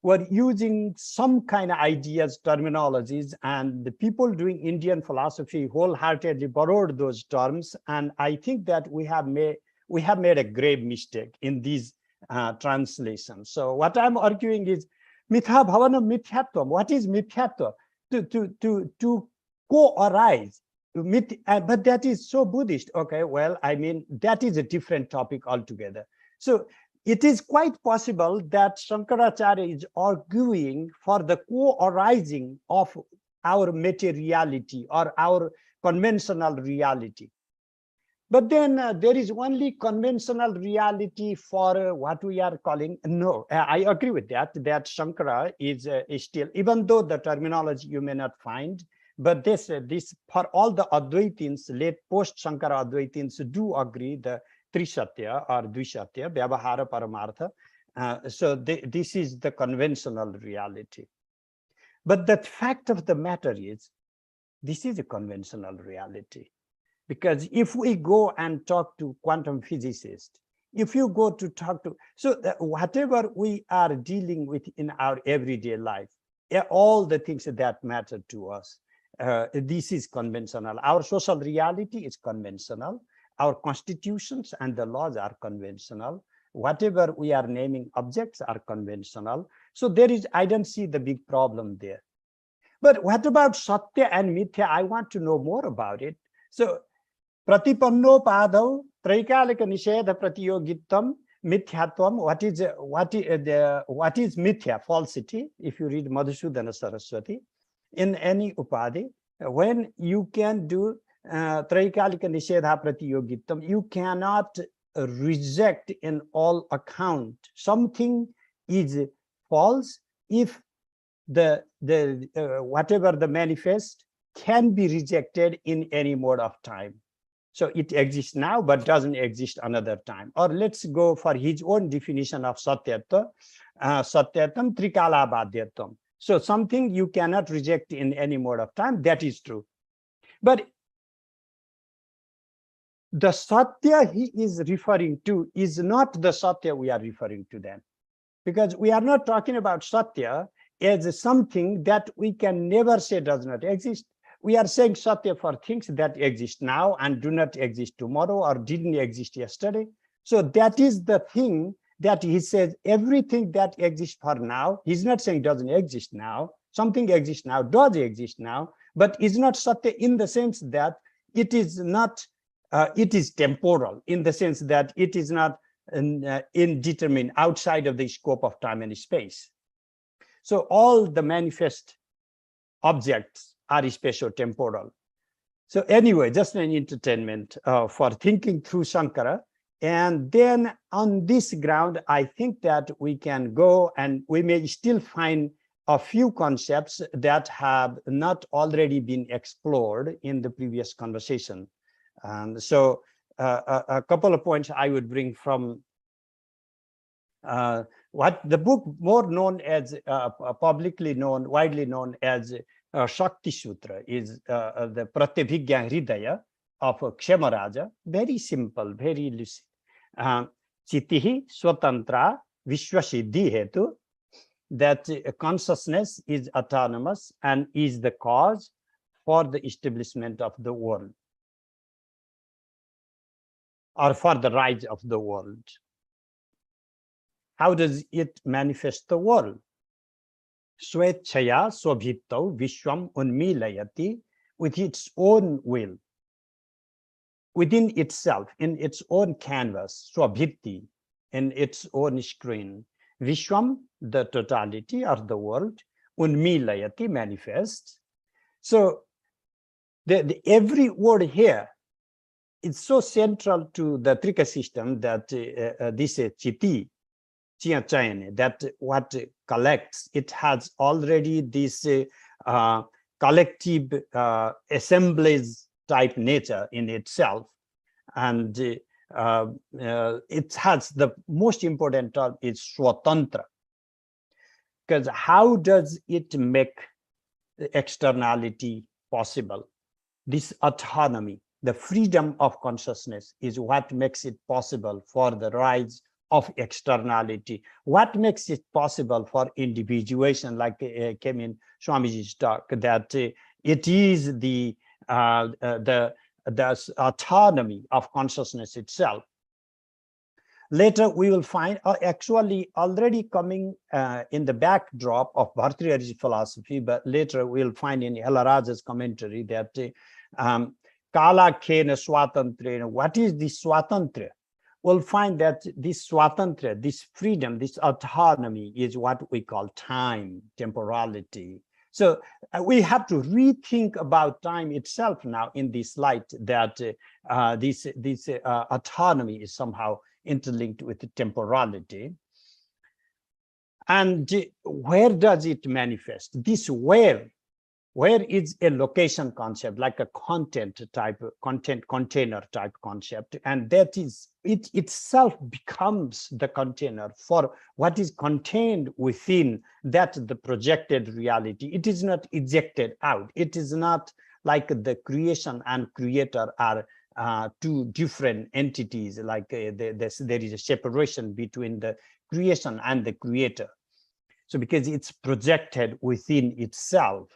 were using some kind of ideas, terminologies, and the people doing Indian philosophy wholeheartedly borrowed those terms. And I think that we have made a grave mistake in these translations. So what I'm arguing is mithya bhavana mithyatvam. What is mithyatva? To co-arise. But that is so Buddhist. Okay, well, I mean, that is a different topic altogether. So it is quite possible that Shankaracharya is arguing for the co-arising of our materiality or our conventional reality. But then there is only conventional reality for what we are calling, no, I agree with that Shankara is still, even though the terminology you may not find, but this for all the Advaitins, late post-Shankara Advaitins do agree the Trisatya or Dvisatya, Vyavahara Paramartha. So this is the conventional reality. But the fact of the matter is, this is a conventional reality. Because if we go and talk to quantum physicists, if you go to talk to, so whatever we are dealing with in our everyday life, all the things that matter to us, this is conventional. Our social reality is conventional. Our constitutions and the laws are conventional. Whatever we are naming objects are conventional. So there is, I don't see the big problem there. But what about Satya and Mithya? I want to know more about it. So Pratipanno padau traikalika nishedha pratiyogittam mithyatvam. What is mithya? Falsity. If you read Madhusudana Saraswati, in any upadhi, when you can do traikalika nishedha pratiyogittam, you cannot reject in all account. Something is false if the whatever the manifest can be rejected in any mode of time. So it exists now, but doesn't exist another time. Or let's go for his own definition of satyatva, satyatam trikala badhyatam. So something you cannot reject in any mode of time, that is true. But the satya he is referring to is not the satya we are referring to then. Because we are not talking about satya as something that we can never say does not exist. We are saying satya for things that exist now and do not exist tomorrow or didn't exist yesterday. So that is the thing that he says everything that exists for now, he's not saying doesn't exist now. Something exists now, does exist now, but is not satya in the sense that it is not, it is temporal in the sense that it is not indeterminate outside of the scope of time and space. So all the manifest objects are spatio-temporal. So anyway, just an entertainment for thinking through Shankara. And then on this ground, I think that we can go and we may still find a few concepts that have not already been explored in the previous conversation. So a couple of points I would bring from what the book more known as, publicly known, widely known as Shakti Sutra is the Pratyabhigya Hridaya of Kshemaraja. Very simple, very lucid. Chitihi Swatantra Vishwasiddhi Hetu, that consciousness is autonomous and is the cause for the establishment of the world or for the rise of the world. How does it manifest the world? Swechaya swabhitau vishwam unmilayati, with its own will, within itself, in its own canvas, swabhitti, in its own screen. Vishwam, the totality of the world, unmilayati, manifests. So every word here is so central to the Trika system that this chiti, that what collects, it has already this collective assemblage type nature in itself. And it has the most important term is swatantra. Because how does it make the externality possible? This autonomy, the freedom of consciousness is what makes it possible for the rise of externality. What makes it possible for individuation, like came in Swamiji's talk, that it is the autonomy of consciousness itself. Later, we will find actually already coming in the backdrop of Bhartrihari's philosophy, but later we'll find in Elaraja's commentary that Kala Khena Swatantrena, what is this Swatantra? We'll find that this Swatantra, this freedom, this autonomy is what we call time, temporality. So we have to rethink about time itself now in this light, that this autonomy is somehow interlinked with the temporality. And where does it manifest? This where is a location concept, like a content container type concept, and that is it itself becomes the container for what is contained within that the projected reality. It is not ejected out. It is not like the creation and creator are two different entities, like there is a separation between the creation and the creator. So because it's projected within itself.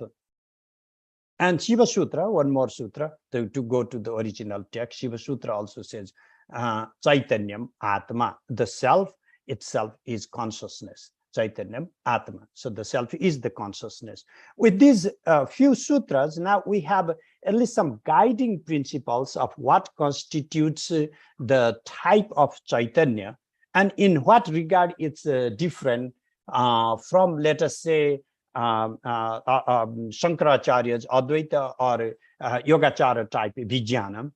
And Shiva Sutra, one more sutra, to go to the original text, Shiva Sutra also says, Chaitanyam Atma, the self itself is consciousness. Chaitanyam Atma. So the self is the consciousness. With these few sutras, now we have at least some guiding principles of what constitutes the type of Chaitanya and in what regard it's different from, let us say, Shankaracharya's Advaita or Yogacara type Vijnana.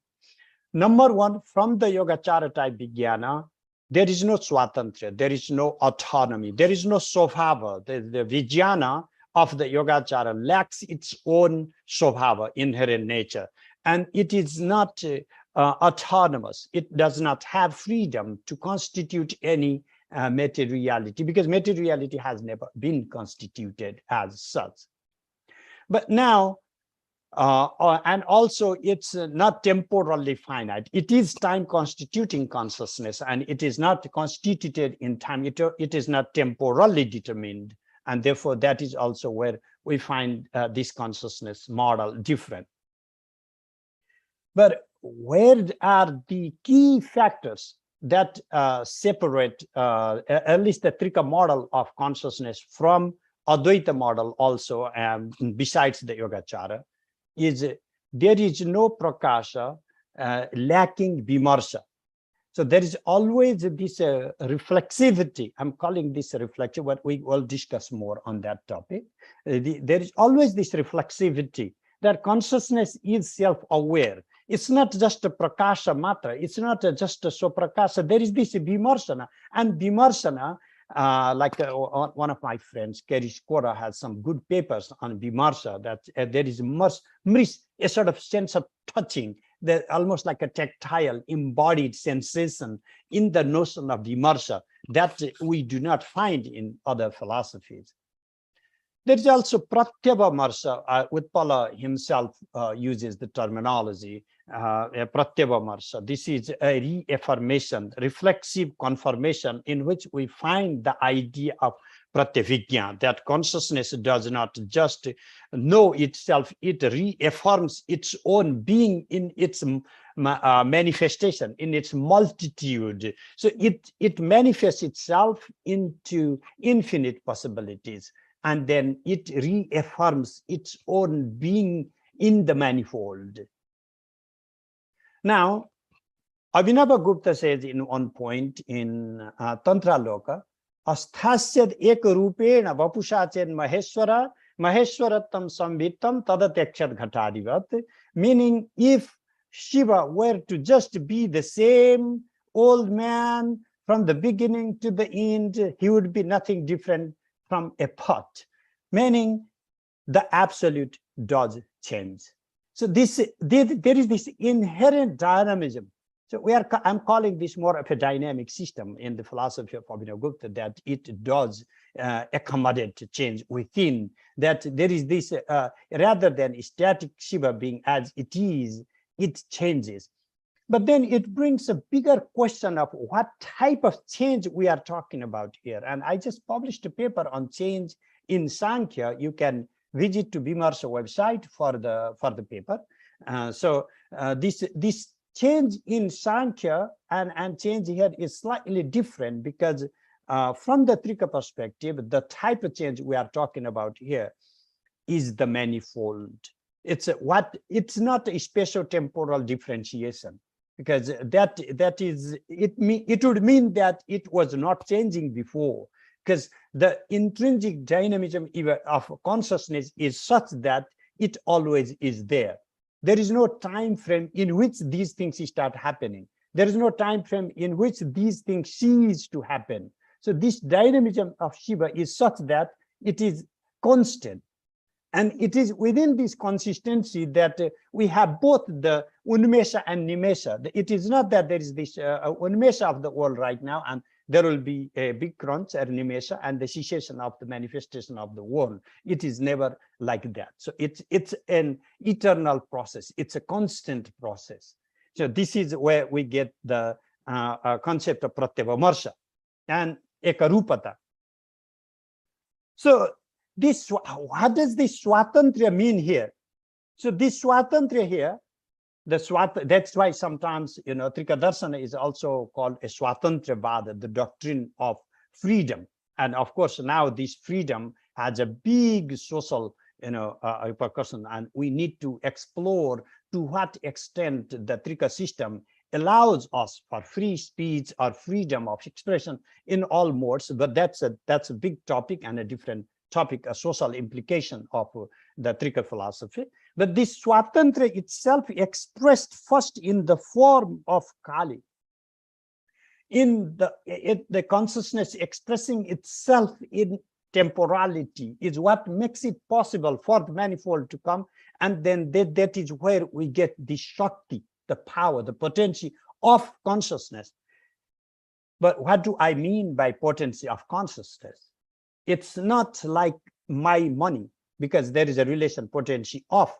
Number one, from the Yogacara type Vijnana, there is no Swatantra, there is no autonomy, there is no Svabhava. The Vijnana of the Yogacara lacks its own Svabhava, inherent nature, and it is not autonomous. It does not have freedom to constitute any materiality, because materiality has never been constituted as such. But now, and also it's not temporally finite. It is time constituting consciousness, and it is not constituted in time. It is not temporally determined, and therefore that is also where we find this consciousness model different. But where are the key factors that separate at least the Trika model of consciousness from Advaita model also, besides the Yogacara, is there is no prakasha lacking vimarsha. So there is always this reflexivity. I'm calling this reflexive, but we will discuss more on that topic. There is always this reflexivity that consciousness is self-aware. It's not just a prakasha matra. It's not just a soprakasha. There is this vimarsana. And vimarsana, like one of my friends, Kerish Kora, has some good papers on vimarsha, that there is a sort of sense of touching, that almost like a tactile embodied sensation in the notion of vimarsha that we do not find in other philosophies. There is also pratyavamarsa. Utpala himself uses the terminology pratyavamarsa. This is a reaffirmation, reflexive confirmation, in which we find the idea of pratyavijna, that consciousness does not just know itself, it reaffirms its own being in its manifestation, in its multitude. So it manifests itself into infinite possibilities, and then it reaffirms its own being in the manifold. Now, Abhinava Gupta says in one point in Tantra Loka, Asthasya eka rupena vapushachen maheshwara, maheshwarattam samvittam tadatekshad ghatadivat, meaning if Shiva were to just be the same old man from the beginning to the end, he would be nothing different from a pot, meaning the absolute does change. So there is this inherent dynamism. So I'm calling this more of a dynamic system in the philosophy of Abhinavagupta, that it does accommodate change within, that there is this, rather than static Shiva being as it is, it changes. But then it brings a bigger question of what type of change we are talking about here. And I just published a paper on change in Sankhya. You can visit to Bimar's website for the paper. This change in Sankhya and change here is slightly different, because from the Trika perspective, the type of change we are talking about here is the manifold. It's not a spatio-temporal differentiation, because it would mean that it was not changing before, because the intrinsic dynamism of consciousness is such that it always is there. There is no time frame in which these things start happening. There is no time frame in which these things cease to happen. So this dynamism of Shiva is such that it is constant. And it is within this consistency that we have both the Unmesha and Nimesha. It is not that there is this Unmesha of the world right now, and there will be a big crunch or Nimesha and the cessation of the manifestation of the world. It is never like that. So it's an eternal process. It's a constant process. So this is where we get the concept of Pratyavamarsa and Ekarupata. So what does this Swatantriya mean here? So this Swatantriya here, that's why sometimes, Trikadarsana is also called a Swatantriya, the doctrine of freedom. And of course, now this freedom has a big social, repercussion, and we need to explore to what extent the Trika system allows us for free speech or freedom of expression in all modes. But that's a big topic and a different topic, a social implication of the Trika philosophy. But this Swatantriya itself expressed first in the form of Kali, in the consciousness expressing itself in temporality is what makes it possible for the manifold to come. And then that is where we get the Shakti, the power, the potency of consciousness. But what do I mean by potency of consciousness? It's not like my money, because there is a relation potency of.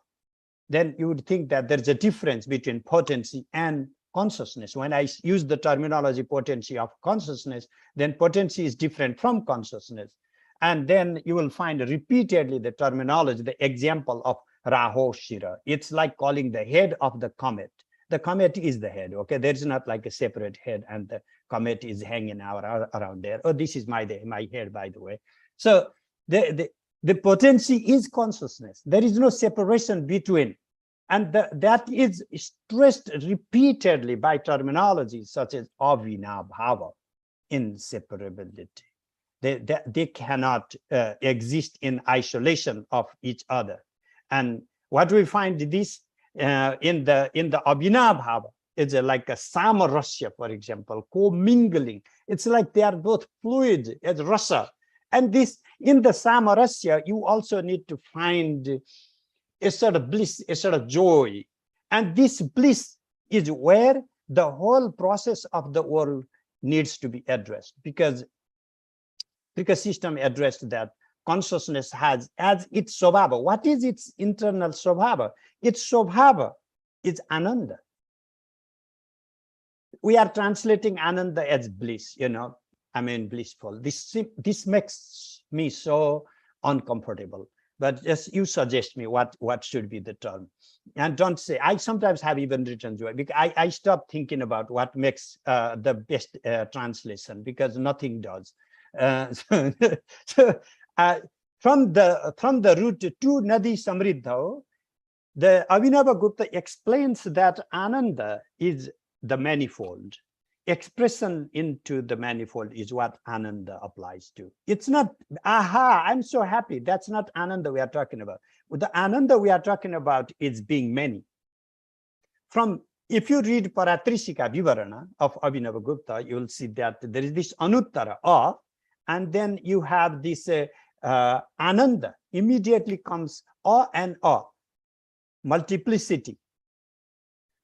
Then you would think that there's a difference between potency and consciousness. When I use the terminology potency of consciousness, then potency is different from consciousness. And then you will find repeatedly the terminology, the example of Raho Shira. It's like calling the head of the comet. The comet is the head, okay? There's not like a separate head and the comet is hanging out around there. Oh, this is my head, by the way. So the potency is consciousness. There is no separation between. And that is stressed repeatedly by terminology such as avinabhava, inseparability. They cannot exist in isolation of each other. And what we find this in the abhinabhava is like a samarasya, for example, co-mingling. It's like they are both fluid as rasa. And this, in the samarasya, you also need to find a sort of bliss, a sort of joy. And this bliss is where the whole process of the world needs to be addressed, because the system addressed that consciousness has as its svabhava. What is its internal svabhava? Its svabhava is ananda. We are translating ananda as bliss, blissful. This makes me so uncomfortable. But just you suggest me what should be the term. And don't say, I sometimes have even written joy, because I stopped thinking about what makes the best translation, because nothing does. From the root to Nadi Samriddha, the Abhinavagupta explains that Ananda is the manifold. Expression into the manifold is what Ananda applies to. It's not, aha, I'm so happy. That's not Ananda we are talking about. The Ananda we are talking about is being many. From if you read Paratrishika Vivarana of Abhinavagupta, you will see that there is this Anuttara, and then you have this Ananda. Immediately comes and multiplicity.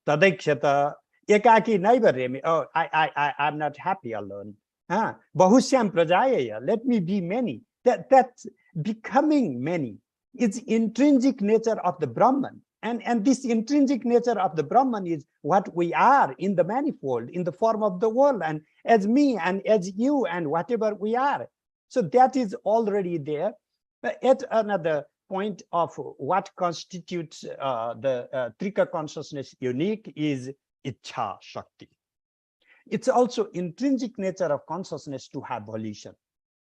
Tadakshata, ekaki naivaremi. Oh, I'm not happy alone. Bahusyam prajayaya, let me be many. That's becoming many. It's intrinsic nature of the Brahman. And this intrinsic nature of the Brahman is what we are in the manifold, in the form of the world, and as me and as you and whatever we are. So that is already there. But at another point of what constitutes the Trika consciousness unique is Ichha Shakti. It's also intrinsic nature of consciousness to have volition.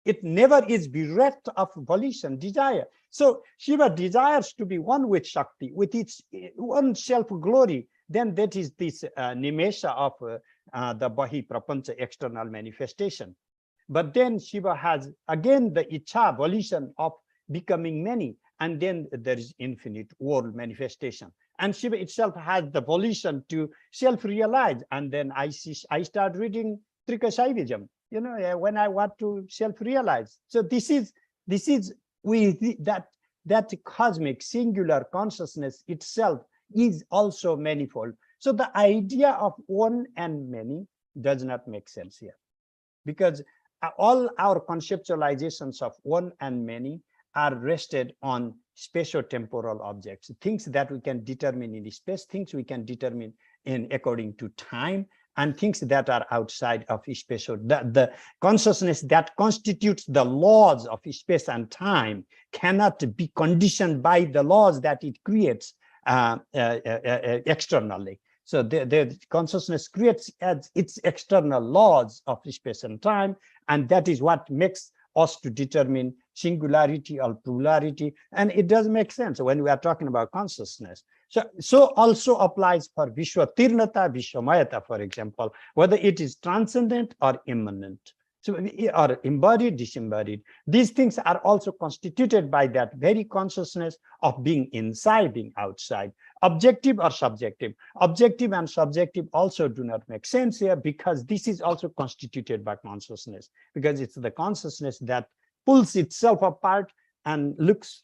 It never is bereft of volition, desire. So Shiva desires to be one with Shakti, with its own self-glory. Then that is this nimesha of the Bahi Prapancha external manifestation. But then Shiva has again the Ichha, volition of becoming many. And then there is infinite world manifestation. And Shiva itself has the volition to self-realize. And then I start reading Trika Shaivism, you know, when I want to self-realize. So this is that cosmic singular consciousness itself is also manifold. So the idea of one and many does not make sense here, because all our conceptualizations of one and many are rested on spatio-temporal objects, things that we can determine in space, things we can determine in according to time, and things that are outside of spatial. The consciousness that constitutes the laws of space and time cannot be conditioned by the laws that it creates externally. So the consciousness creates its external laws of space and time, and that is what makes us to determine singularity or plurality. And it does make sense when we are talking about consciousness. So also applies for Vishwatirnata, Vishwamayata, for example, whether it is transcendent or immanent, so or embodied, disembodied. These things are also constituted by that very consciousness of being inside, being outside, objective or subjective. Objective and subjective also do not make sense here, because this is also constituted by consciousness, because it's the consciousness that pulls itself apart and looks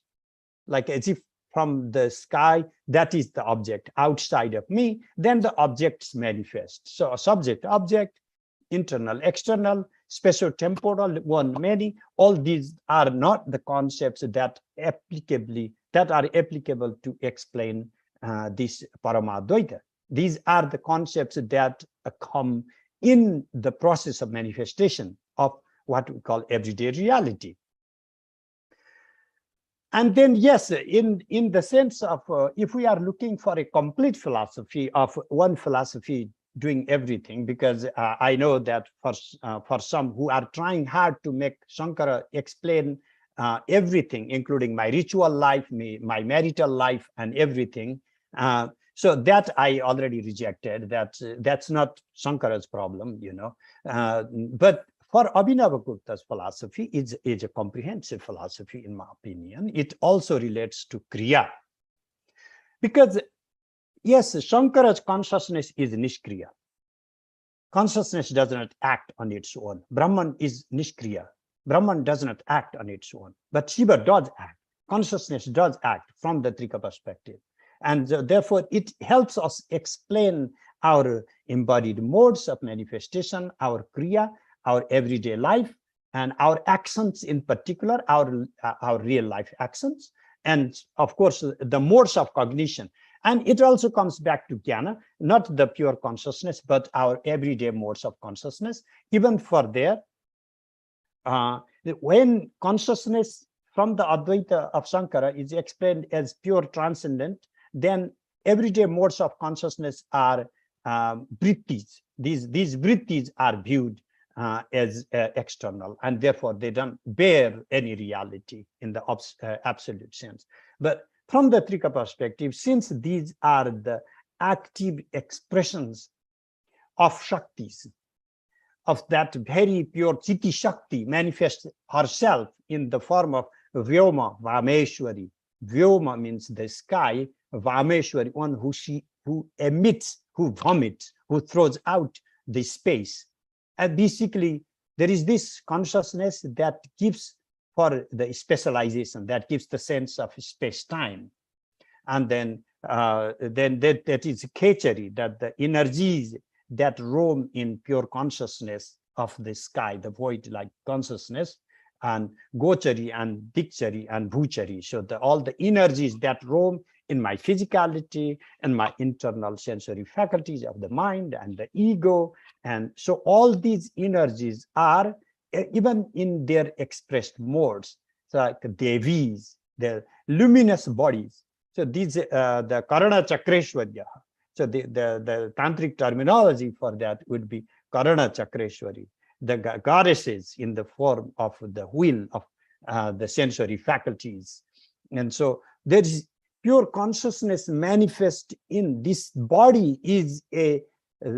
like as if from the sky, that is the object outside of me, then the objects manifest. So a subject, object, internal, external, spatio-temporal, one, many, all these are not the concepts that are applicable to explain this Paramadvaita. These are the concepts that come in the process of manifestation of what we call everyday reality. And then, yes, in the sense of if we are looking for a complete philosophy of one philosophy doing everything, because I know that for some who are trying hard to make Shankara explain everything, including my ritual life, my marital life, and everything, so that I already rejected. That's not Shankara's problem, you know. But for Abhinavagupta's philosophy, is a comprehensive philosophy, in my opinion. It also relates to Kriya. Because, yes, Shankara's consciousness is Nishkriya. Consciousness does not act on its own. Brahman is Nishkriya. Brahman does not act on its own. But Shiva does act. Consciousness does act from the Trika perspective. And therefore, it helps us explain our embodied modes of manifestation, our Kriya, our everyday life, and our actions in particular, our real life actions, and of course, the modes of cognition. And it also comes back to jnana, not the pure consciousness, but our everyday modes of consciousness. Even for there, when consciousness from the Advaita of Shankara is explained as pure transcendent, then everyday modes of consciousness are vrittis. These vrittis are viewed as external, and therefore they don't bear any reality in the absolute sense. But from the Trika perspective, since these are the active expressions of Shaktis, of that very pure Chiti Shakti manifests herself in the form of Vyoma, Vameshwari. Vyoma means the sky, Vameshwari, one who who emits, who vomits, who throws out the space. And basically, there is this consciousness that gives for the specialization, that gives the sense of space-time. And then that is Kechari, that the energies that roam in pure consciousness of the sky, the void-like consciousness, and Gochari and Dikchari and Bhuchari. So all the energies that roam in my physicality and my internal sensory faculties of the mind and the ego. And so all these energies are, even in their expressed modes, so like Devis, the luminous bodies. So these, the Karana Chakreshwarya. So the tantric terminology for that would be Karana Chakreshwari, the goddesses in the form of the wheel of the sensory faculties. And so there is pure consciousness manifest in this body is a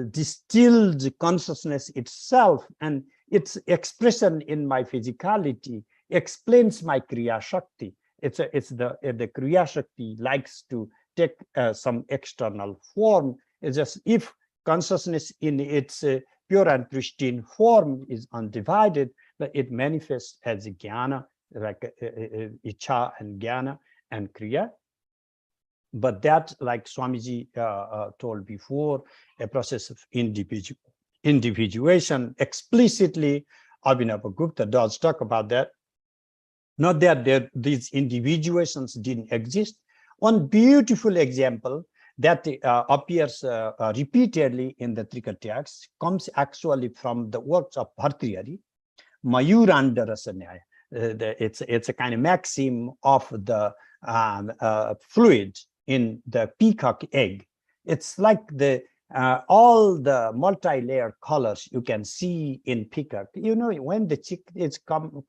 distilled consciousness itself, and its expression in my physicality explains my Kriya Shakti. It's the Kriya Shakti likes to take some external form. It's just if consciousness in its pure and pristine form is undivided, but it manifests as jnana, like icha and jnana and kriya. But that, like Swamiji told before, a process of individuation. Explicitly, Abhinavagupta does talk about that. Not that these individuations didn't exist. One beautiful example that appears repeatedly in the Trikatyakas comes actually from the works of Bhartrihari, Mayurandarasanyaya. It's a kind of maxim of the fluid in the peacock egg. It's like the all the multi-layered colors you can see in peacock. You know, when the chick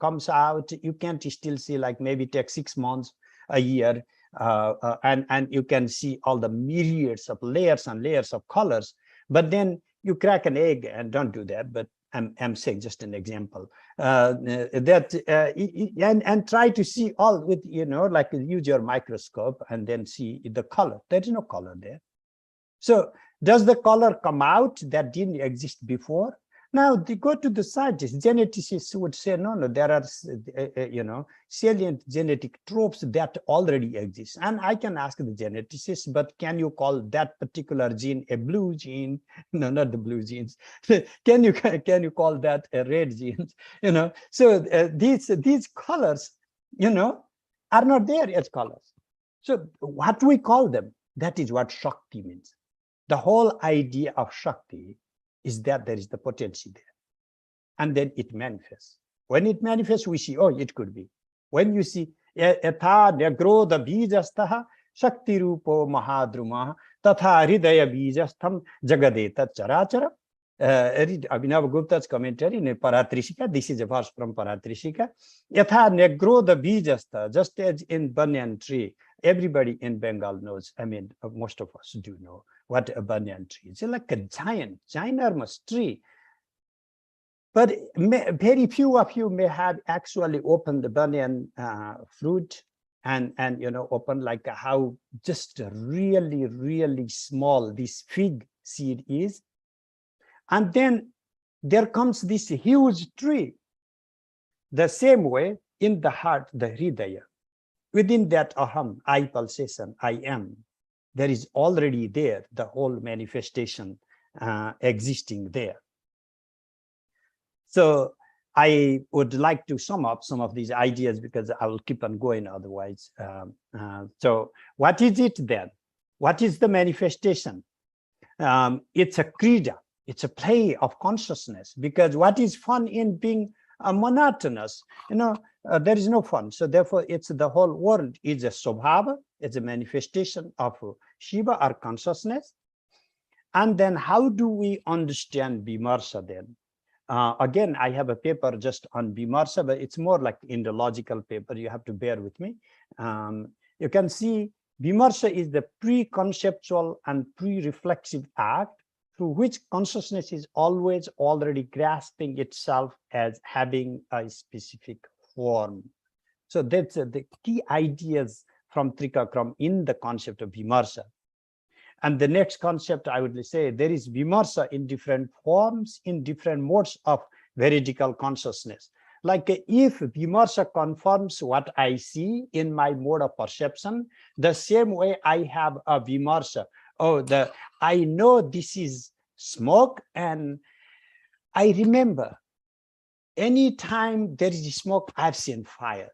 comes out, you can't still see, like maybe take 6 months, a year, and you can see all the myriads of layers and layers of colors. But then you crack an egg, and don't do that, but I'm saying just an example, and try to see all with, you know, like use your microscope and then see the color. There is no color there. So does the color come out that didn't exist before? Now they go to the scientists, geneticists would say, no, there are, you know, salient genetic tropes that already exist. And I can ask the geneticist, but can you call that particular gene a blue gene? No, not the blue genes. Can you call that a red gene? You know, so these colors, you know, are not there as colors. So what do we call them? That is what Shakti means. The whole idea of Shakti is that there is the potency there. And then it manifests. When it manifests, we see, oh, it could be. When you see, yatha nagrodha bijastaha shakti rupo mahadruma tatha hridaya bijastham jagadeta charachara. Read Abhinavagupta's commentary in Paratrishika. This is a verse from Paratrishika. Yatha nagrodha bijastha, just as in banyan tree. Everybody in Bengal knows, I mean, most of us do know what a banyan tree is. It's like a ginormous tree. But very few of you may have actually opened the banyan fruit and you know, open like how just really, really small this fig seed is. And then there comes this huge tree. The same way in the heart, the hridaya. Within that aham, I pulsation, I am, there is already there the whole manifestation existing there. So I would like to sum up some of these ideas because I will keep on going otherwise. So what is it then? What is the manifestation? It's a krida, it's a play of consciousness, because what is fun in being monotonous? You know, there is no fun. So therefore, it's the whole world is a Swabhava, it's a manifestation of Shiva or consciousness. And then how do we understand Vimarsa then? Again, I have a paper just on Vimarsa, but it's more like Indological paper. You have to bear with me. You can see Vimarsa is the pre-conceptual and pre-reflexive act through which consciousness is always already grasping itself as having a specific form. So that's the key ideas from Trikakram in the concept of Vimarsa. And the next concept, I would say, there is vimarsa in different forms, in different modes of veridical consciousness. Like if vimarsa confirms what I see in my mode of perception, the same way I have a vimarsa. Oh, I know this is smoke, and I remember anytime there is smoke, I've seen fire.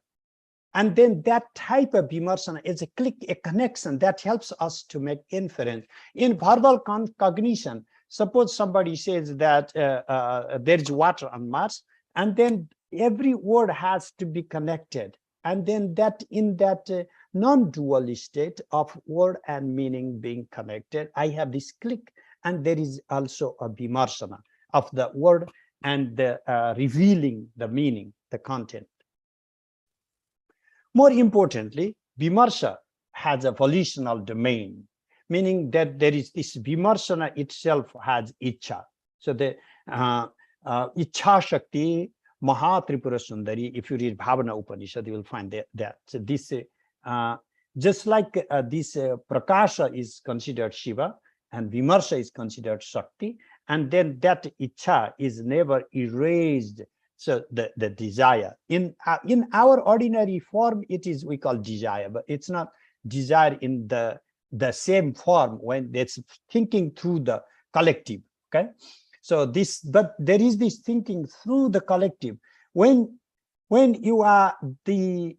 And then that type of vimarsana is a connection that helps us to make inference. In verbal cognition, suppose somebody says that there is water on Mars, and then every word has to be connected. And then that in that non-dual state of word and meaning being connected, I have this click, and there is also a vimarsana of the word and the revealing the meaning, the content. More importantly, vimarsa has a volitional domain, meaning that there is this vimarsana itself has icha. So the icha shakti Mahatripura Sundari, if you read Bhavana Upanishad, you will find that. So this, just like this Prakasha is considered Shiva and vimarsa is considered Shakti, and then that icha is never erased. So the desire in our ordinary form, it is, we call desire, but it's not desire in the same form when it's thinking through the collective. Okay, so this, but there is this thinking through the collective when you are the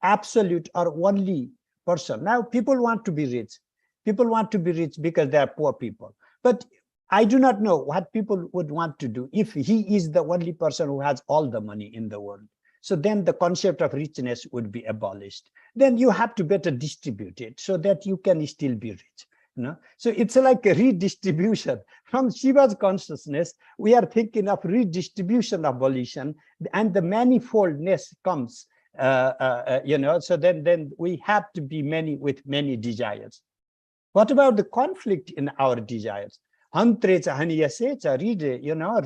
absolute or only person. Now people want to be rich. People want to be rich because they are poor people, but I do not know what people would want to do if he is the only person who has all the money in the world. So then the concept of richness would be abolished. Then you have to better distribute it so that you can still be rich. You know? So it's like a redistribution. From Shiva's consciousness, we are thinking of redistribution of volition, and the manifoldness comes, so then we have to be many with many desires. What about the conflict in our desires? Hantrecha haniyasecha, read,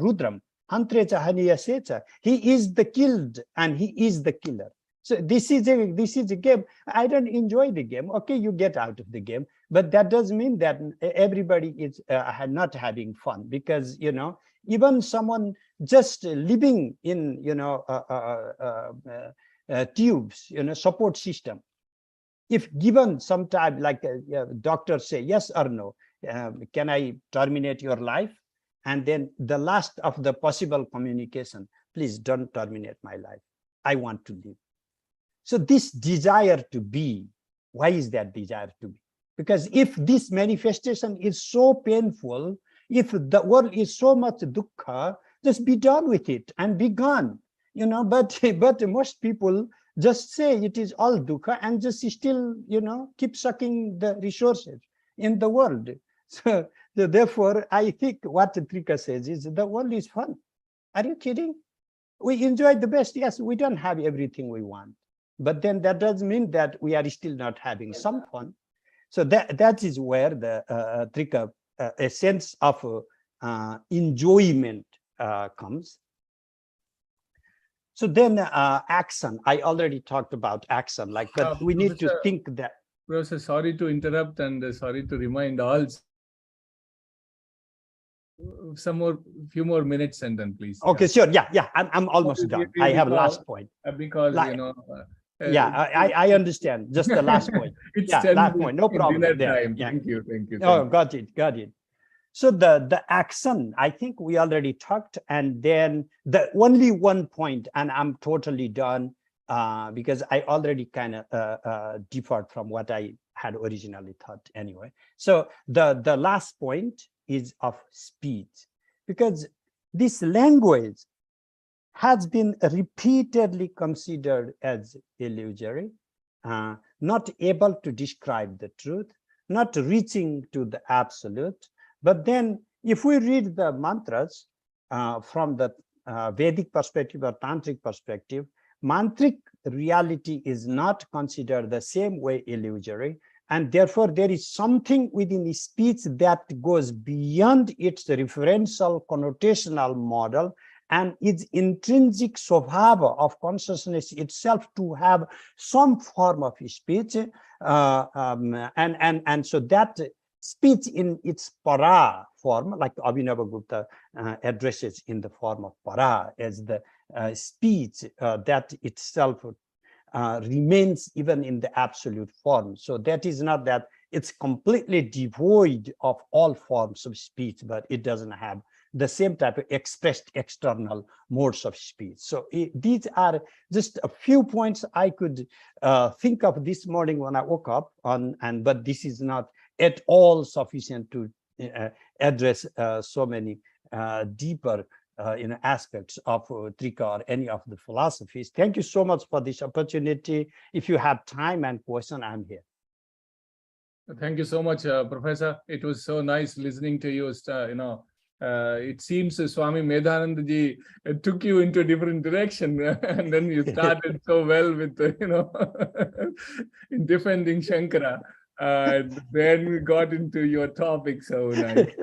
Rudram. Hantrecha haniyasecha. He is the killed and he is the killer. So this is a game. I don't enjoy the game. Okay, you get out of the game, but that doesn't mean that everybody is not having fun, because even someone just living in tubes, support system, if given some time, like doctors say yes or no, can I terminate your life? And then the last of the possible communication, please don't terminate my life. I want to live. So this desire to be, why is that desire to be? Because if this manifestation is so painful, if the world is so much dukkha, just be done with it and be gone. But most people just say it is all dukkha and just still, keep sucking the resources in the world. So therefore, I think what Trika says is the world is fun. Are you kidding? We enjoy the best. Yes, we don't have everything we want, but then that doesn't mean that we are still not having some fun. So that is where the Trika, a sense of enjoyment comes. So then action, I already talked about action, but we need to think that. Professor, sorry to interrupt and sorry to remind all. Few more minutes and then please. Okay, sure. Yeah. I'm almost done. I have last point. Because I understand. Just the last point. It's last point. No problem. Time. Yeah. Thank you. Oh, got it. So the action, I think we already talked, and then the only one point, and I'm totally done because I already kind of differed from what I had originally thought anyway. So the last point is of speech, because this language has been repeatedly considered as illusory, not able to describe the truth, not reaching to the absolute. But then if we read the mantras from the Vedic perspective or Tantric perspective, mantric reality is not considered the same way illusory. And therefore, there is something within speech that goes beyond its referential connotational model and its intrinsic swabhava of consciousness itself to have some form of speech. And so that speech in its para form, like Abhinavagupta addresses in the form of para as the speech that itself remains even in the absolute form. So that is not that it's completely devoid of all forms of speech, but it doesn't have the same type of expressed external modes of speech. So these are just a few points I could think of this morning when I woke up on, but this is not at all sufficient to address so many deeper aspects of Trika or any of the philosophies. Thank you so much for this opportunity. If you have time and question, I'm here. Thank you so much, Professor. It was so nice listening to you. It seems Swami Medhanandaji took you into a different direction, and then you started so well with, in defending Shankara. Then we got into your topic, so nice.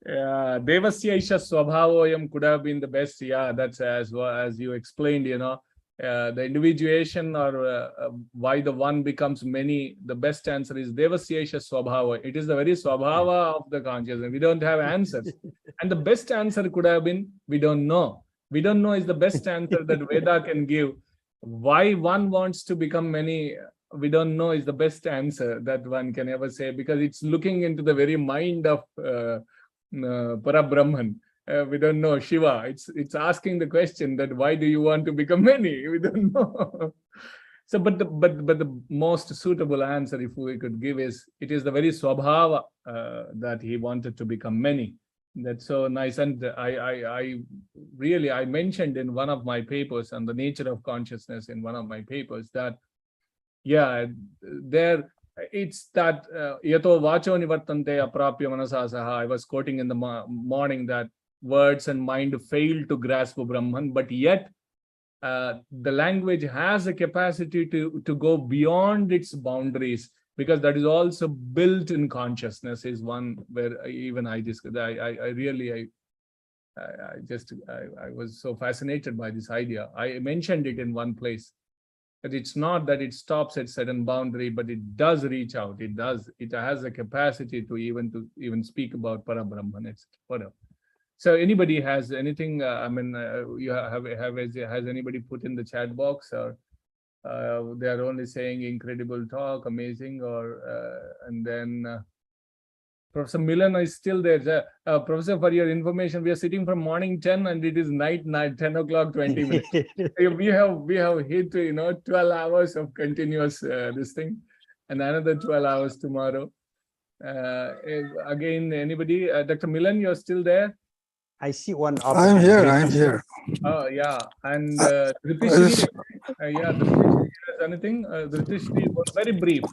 Yeah, Devasya Isha Swabhavoyam could have been the best. Yeah, that's as you explained, the individuation or why the one becomes many. The best answer is Devasya Isha Swabhava. It is the very Swabhava of the consciousness. We don't have answers. And the best answer could have been, we don't know. We don't know is the best answer that Veda can give. Why one wants to become many, we don't know is the best answer that one can ever say, because it's looking into the very mind of Parabrahman. We don't know Shiva. It's asking the question that why do you want to become many? We don't know. So, but the most suitable answer, if we could give, is it is the very swabhava that he wanted to become many. That's so nice. And I mentioned in one of my papers on the nature of consciousness in one of my papers that, yeah, it's that yato vacho nivartante aprapya manasa saha. I was quoting in the morning that words and mind fail to grasp Brahman, but yet the language has a capacity to go beyond its boundaries, because that is also built in consciousness, is one where even I discussed. I was so fascinated by this idea. I mentioned it in one place, that it's not that it stops at certain boundary, but it does reach out. It has a capacity to even speak about Parabrahman, etc. So anybody has anything? Has anybody put in the chat box, or they are only saying incredible talk, amazing, or and then Professor Milan is still there. Professor, for your information, we are sitting from morning 10 and it is night 10 o'clock 20 minutes. we have hit 12 hours of continuous this thing, and another 12 hours tomorrow. Again, anybody? Dr. Milan, you're still there? I see one. I'm here. Oh yeah, and Dritishri, Dritishri has anything? Dritishri was very brief.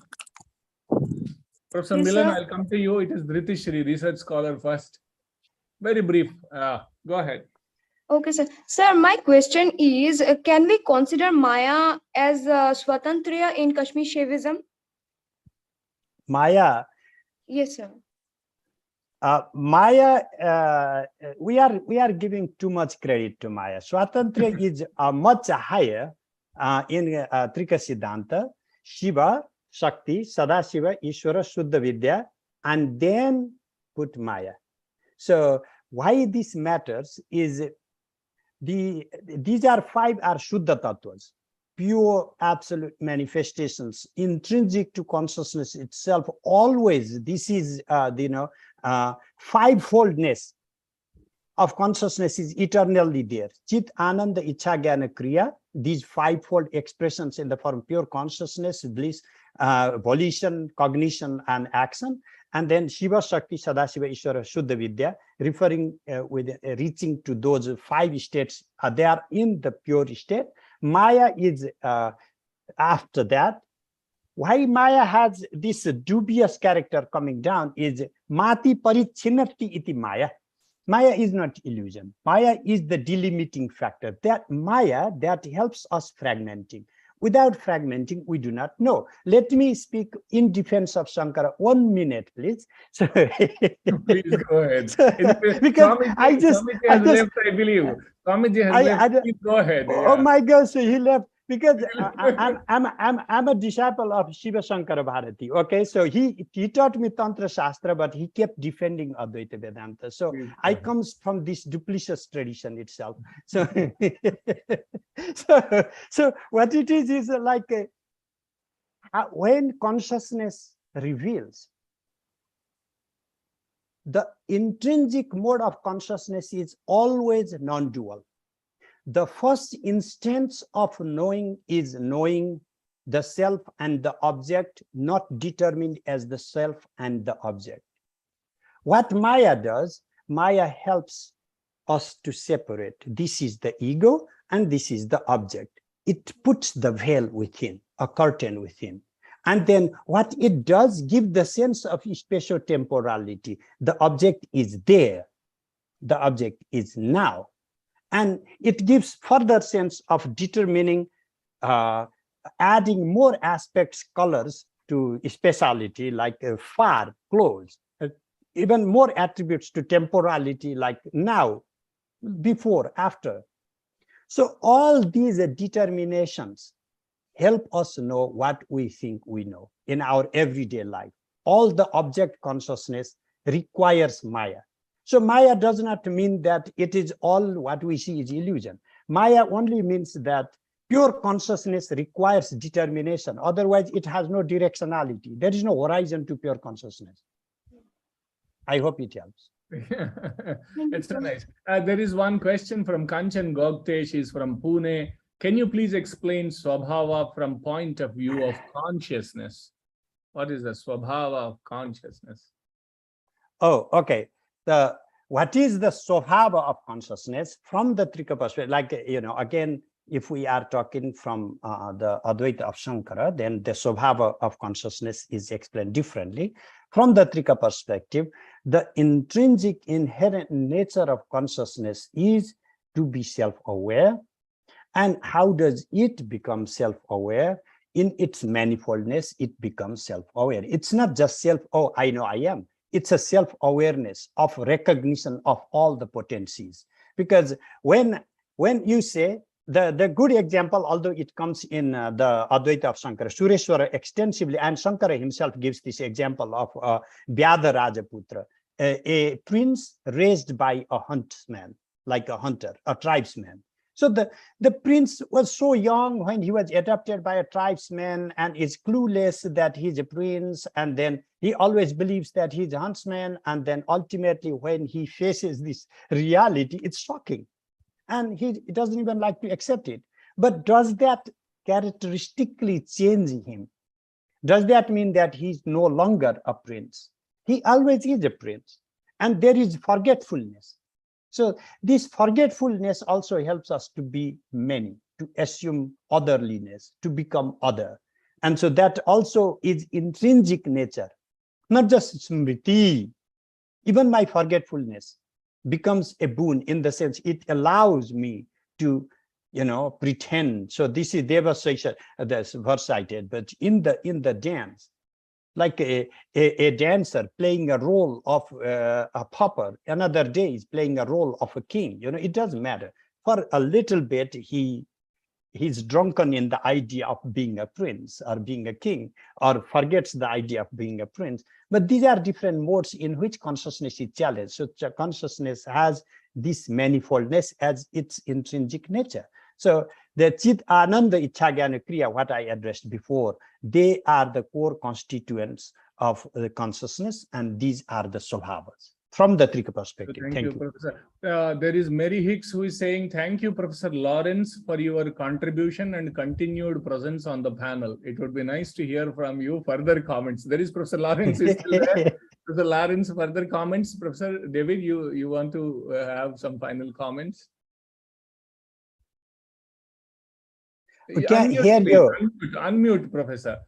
Professor Milan, I'll come to you. It is Dritishri, research scholar first. Very brief. Go ahead. Okay, sir. Sir, my question is, can we consider Maya as Swatantriya in Kashmir Shaivism? Maya? Yes, sir. Maya, we are giving too much credit to Maya. Swatantriya is much higher in Trika Siddhanta, Shiva, Shakti, Sadashiva, Ishvara, Shuddha Vidya, and then put Maya. So why this matters is these are 5 Shuddha Tattvas, pure absolute manifestations, intrinsic to consciousness itself. Always, this is fivefoldness of consciousness is eternally there. Chit, Ananda, Ichha, Jnana, Kriya. These fivefold expressions in the form pure consciousness, bliss, volition, cognition, and action. And then Shiva, Shakti, Sadashiva, Ishvara, Shuddha Vidya, referring with reaching to those 5 states. They are in the pure state. Maya is after that. Why Maya has this dubious character coming down is Mati Parichinnati iti Maya. Maya is not illusion. Maya is the delimiting factor. That Maya that helps us fragmenting. Without fragmenting, we do not know. Let me speak in defense of Shankara. 1 minute, please. So, please go ahead. Because Swamiji has left, I believe. Swamiji has left. Please go ahead. Oh my gosh, he left. because I'm a disciple of Shiva Shankara Bharati. Okay, so he taught me Tantra Shastra, but he kept defending Advaita Vedanta. So I comes from this duplicitous tradition itself. So so what it is like when consciousness reveals, the intrinsic mode of consciousness is always non-dual. The first instance of knowing is knowing the self and the object, not determined as the self and the object. What Maya does, Maya helps us to separate. This is the ego and this is the object. It puts the veil within, a curtain within. And then what it does, give the sense of spatio-temporality. The object is there. The object is now. And it gives further sense of determining, adding more aspects, colors to speciality, like far, close, even more attributes to temporality, like now, before, after. So all these determinations help us know what we think we know in our everyday life. All the object consciousness requires Maya. So Maya does not mean that it is all what we see is illusion. Maya only means that pure consciousness requires determination. Otherwise, it has no directionality. There is no horizon to pure consciousness. I hope it helps. It's so nice. There is one question from Kanchan Gogte. She's from Pune. Can you please explain Swabhava from point of view of consciousness? What is the Swabhava of consciousness? Oh, okay. What is the Swabhava of consciousness from the Trika perspective? Like, again, if we are talking from the Advaita of Shankara, then the Swabhava of consciousness is explained differently. From the Trika perspective, the intrinsic inherent nature of consciousness is to be self-aware. And how does it become self-aware? In its manifoldness, it becomes self-aware. It's not just oh, I know I am. It's a self-awareness of recognition of all the potencies. Because when you say, the good example, although it comes in the Advaita of Shankara, Sureshwara extensively, and Shankara himself gives this example of Vyadha Rajaputra, a prince raised by a huntsman, like a hunter, a tribesman. So the prince was so young when he was adopted by a tribesman and is clueless that he's a prince, and then he always believes that he's a huntsman, and then ultimately when he faces this reality, it's shocking. And he doesn't even like to accept it. But does that characteristically change him? Does that mean that he's no longer a prince? He always is a prince. And there is forgetfulness. So this forgetfulness also helps us to be many, to assume otherliness, to become other. And so that also is intrinsic nature, not just smriti. Even my forgetfulness becomes a boon in the sense it allows me to, pretend. So this is Deva Sesha, this verse cited, but in the dance, like a dancer playing a role of a pauper, another day is playing a role of a king. It doesn't matter. For a little bit, he's drunken in the idea of being a prince or being a king, or forgets the idea of being a prince. But these are different modes in which consciousness is challenged. So consciousness has this manifoldness as its intrinsic nature. So the Chit Ananda Ichhagyana Kriya, what I addressed before, they are the core constituents of the consciousness, and these are the Swabhavas from the Trika perspective. Thank you, Professor. There is Mary Hicks who is saying, thank you, Professor Lawrence, for your contribution and continued presence on the panel. It would be nice to hear from you further comments. There is Professor Lawrence is still there. Professor Lawrence, further comments. Professor David, you want to have some final comments? We can't hear you. Unmute, Professor.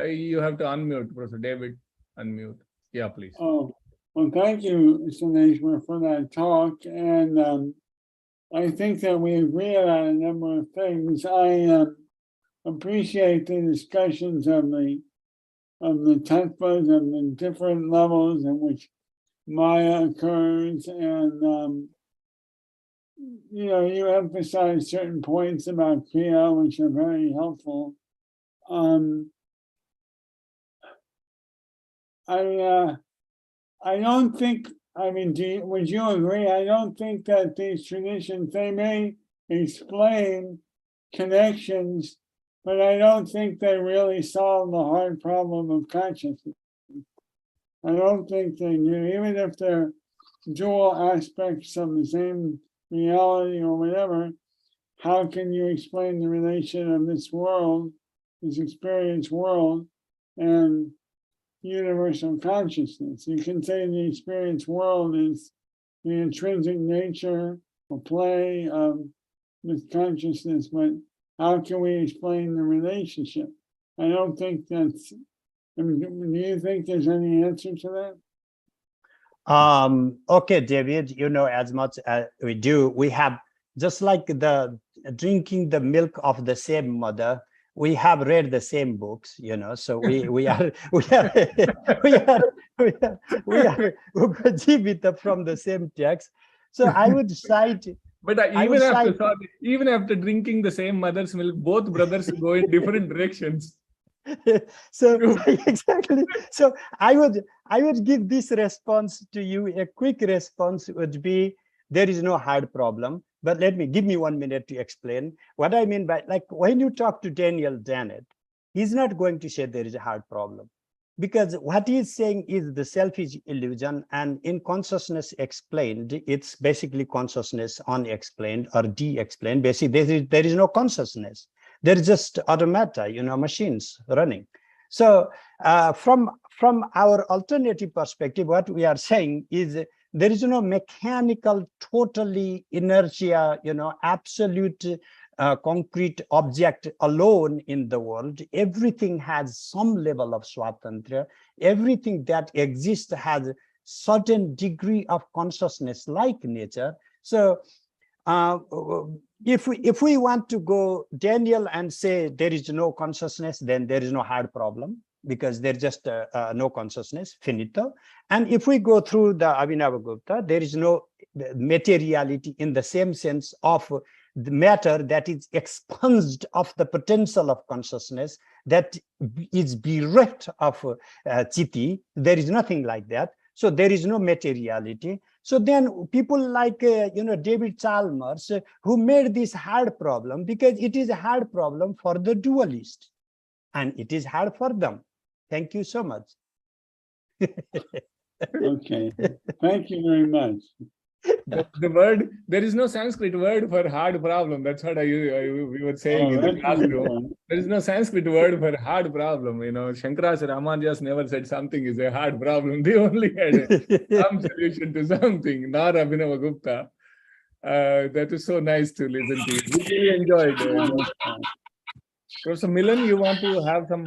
You have to unmute, Professor David. Unmute. Yeah, please. Oh, well, thank you, Saneshwar, for that talk. And I think that we agree on a number of things. I appreciate the discussions of the tattvas and the different levels in which Maya occurs, and you emphasize certain points about Kriya, which are very helpful. I don't think, I mean, would you agree? I don't think that these traditions, they may explain connections, but I don't think they really solve the hard problem of consciousness. I don't think they do, even if they're dual aspects of the same reality or whatever. How can you explain the relation of this world, this experience world, and universal consciousness? You can say the experience world is the intrinsic nature or play of this consciousness, but how can we explain the relationship? I don't think that's, I mean, do you think there's any answer to that? Okay, David, as much as we do, we have, just like the drinking the milk of the same mother, we have read the same books, so we are Upajivita from the same text. So I would cite. But even after drinking the same mother's milk, both brothers go in different directions. So exactly. So I would give this response to you. A quick response would be, there is no hard problem. But give me 1 minute to explain what I mean by, like, when you talk to Daniel Dennett, he's not going to say there is a hard problem, because what he's saying is the self is illusion, and in consciousness explained, it's basically consciousness unexplained or de-explained. Basically, there is no consciousness. There is just automata, machines running. So from our alternative perspective, what we are saying is, there is no mechanical, totally inertia, absolute concrete object alone in the world. Everything has some level of swatantra. Everything that exists has certain degree of consciousness like nature. So if we want to go Daniel and say there is no consciousness, then there is no hard problem, because there's just no consciousness, finito. And if we go through the Abhinavagupta, there is no materiality in the same sense of the matter that is expunged of the potential of consciousness, that is bereft of chiti. There is nothing like that. So there is no materiality. So then people like, David Chalmers, who made this hard problem, because it is a hard problem for the dualist, and it is hard for them. Thank you so much. Okay, thank you very much. The word, there is no Sanskrit word for hard problem. That's what we were saying in the classroom. There is no Sanskrit word for hard problem. Shankaracharya Ramanujas never said something is a hard problem. They only had some solution to something, not Abhinavagupta. That was so nice to listen to. We really enjoyed it. Professor Milan, you want to have some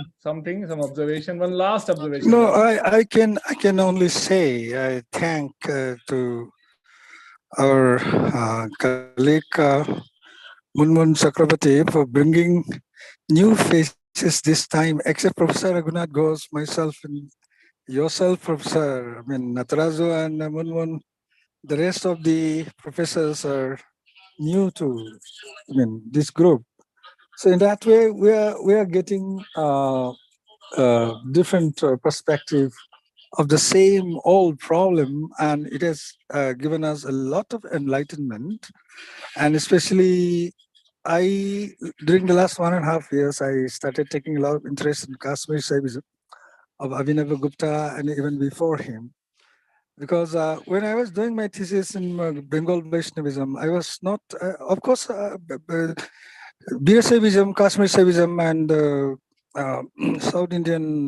observation? One last observation. No, I can only say I thank to our colleague Munmun Chakrabarti for bringing new faces this time, except Professor Raghunath Ghosh, myself, and yourself, Professor Natarazu and Munmun. The rest of the professors are new to this group. So in that way, we are getting different perspective of the same old problem, and it has given us a lot of enlightenment. And especially, during the last 1.5 years, I started taking a lot of interest in Cosmopsychism of Abhinavagupta and even before him. Because when I was doing my thesis in Bengal Vaishnavism, I was not, of course, Veerashaivism, Cosmopsychism, and South Indian,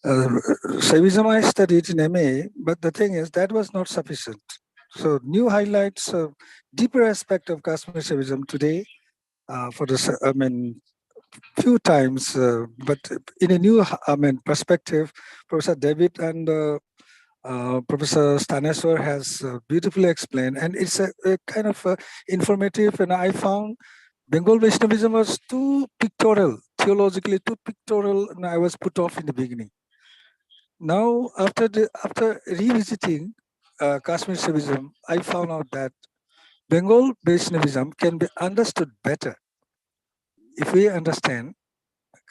Shaivism I studied in MA, but the thing is that was not sufficient. So new highlights, deeper aspect of Cosmopsychism today, for the, few times, but in a new, perspective, Professor David and Professor Staneswar has beautifully explained, and it's a kind of informative. And I found Bengal Vaishnavism was too pictorial, theologically too pictorial, and I was put off in the beginning. Now, after revisiting Cosmopsychism, I found out that Bengal Vaishnavism can be understood better if we understand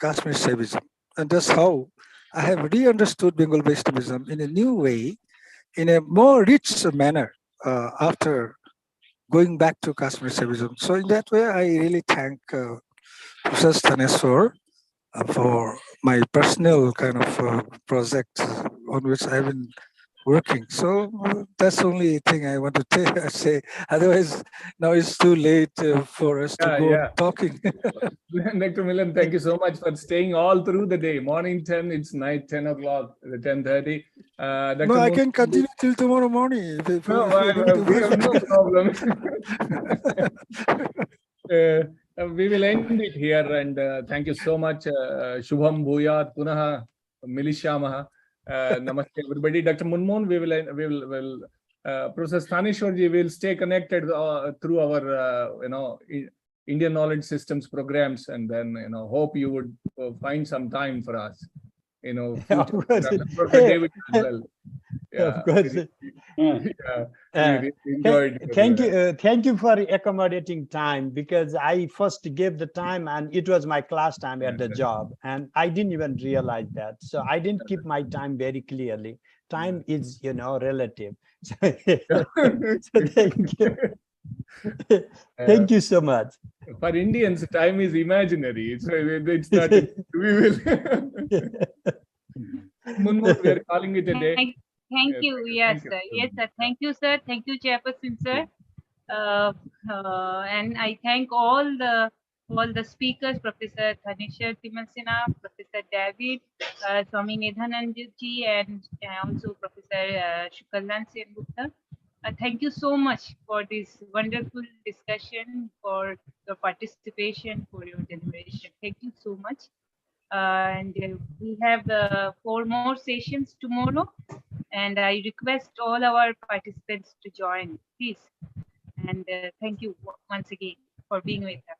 Kashmir Shaivism. And that's how I have re-understood Bengal Vaishnavism in a new way, in a more rich manner after going back to Kashmir Shaivism. So in that way, I really thank Professor Staneswar for my personal kind of project on which I've been working. So that's the only thing I want to say. Otherwise, now it's too late for us to go on talking. Dr. Nilan, thank you so much for staying all through the day. Morning 10, it's night 10 o'clock, 10:30. No, I can continue till tomorrow morning. No, we have no problem. We will end it here, and thank you so much. Shubham Bhuyat Punaha Milishamaha. Namaste, everybody. Dr. Munmoon, we will Professor Stanishwarji will stay connected through our Indian knowledge systems programs, and then hope you would find some time for us. Professor David as well. Of course. We enjoyed. Thank you for accommodating time, because I first gave the time and it was my class time at the job, and I didn't even realize that. So I didn't keep my time very clearly. Time is, relative. So thank you. Thank you so much. For Indians, time is imaginary. It's not. We will. Munmoon, we are calling it a day. Thank you. Yes, sir. Yes, sir. Thank you, sir. Thank you, Chairperson, sir. And I thank all the speakers, Professor Thanishar Timalsina, Professor David, Swami Nidhananji, and also Professor Shukallan Gupta. Thank you so much for this wonderful discussion, for your participation, for your deliberation. Thank you so much. And we have 4 more sessions tomorrow, and I request all our participants to join, please. And thank you once again for being with us.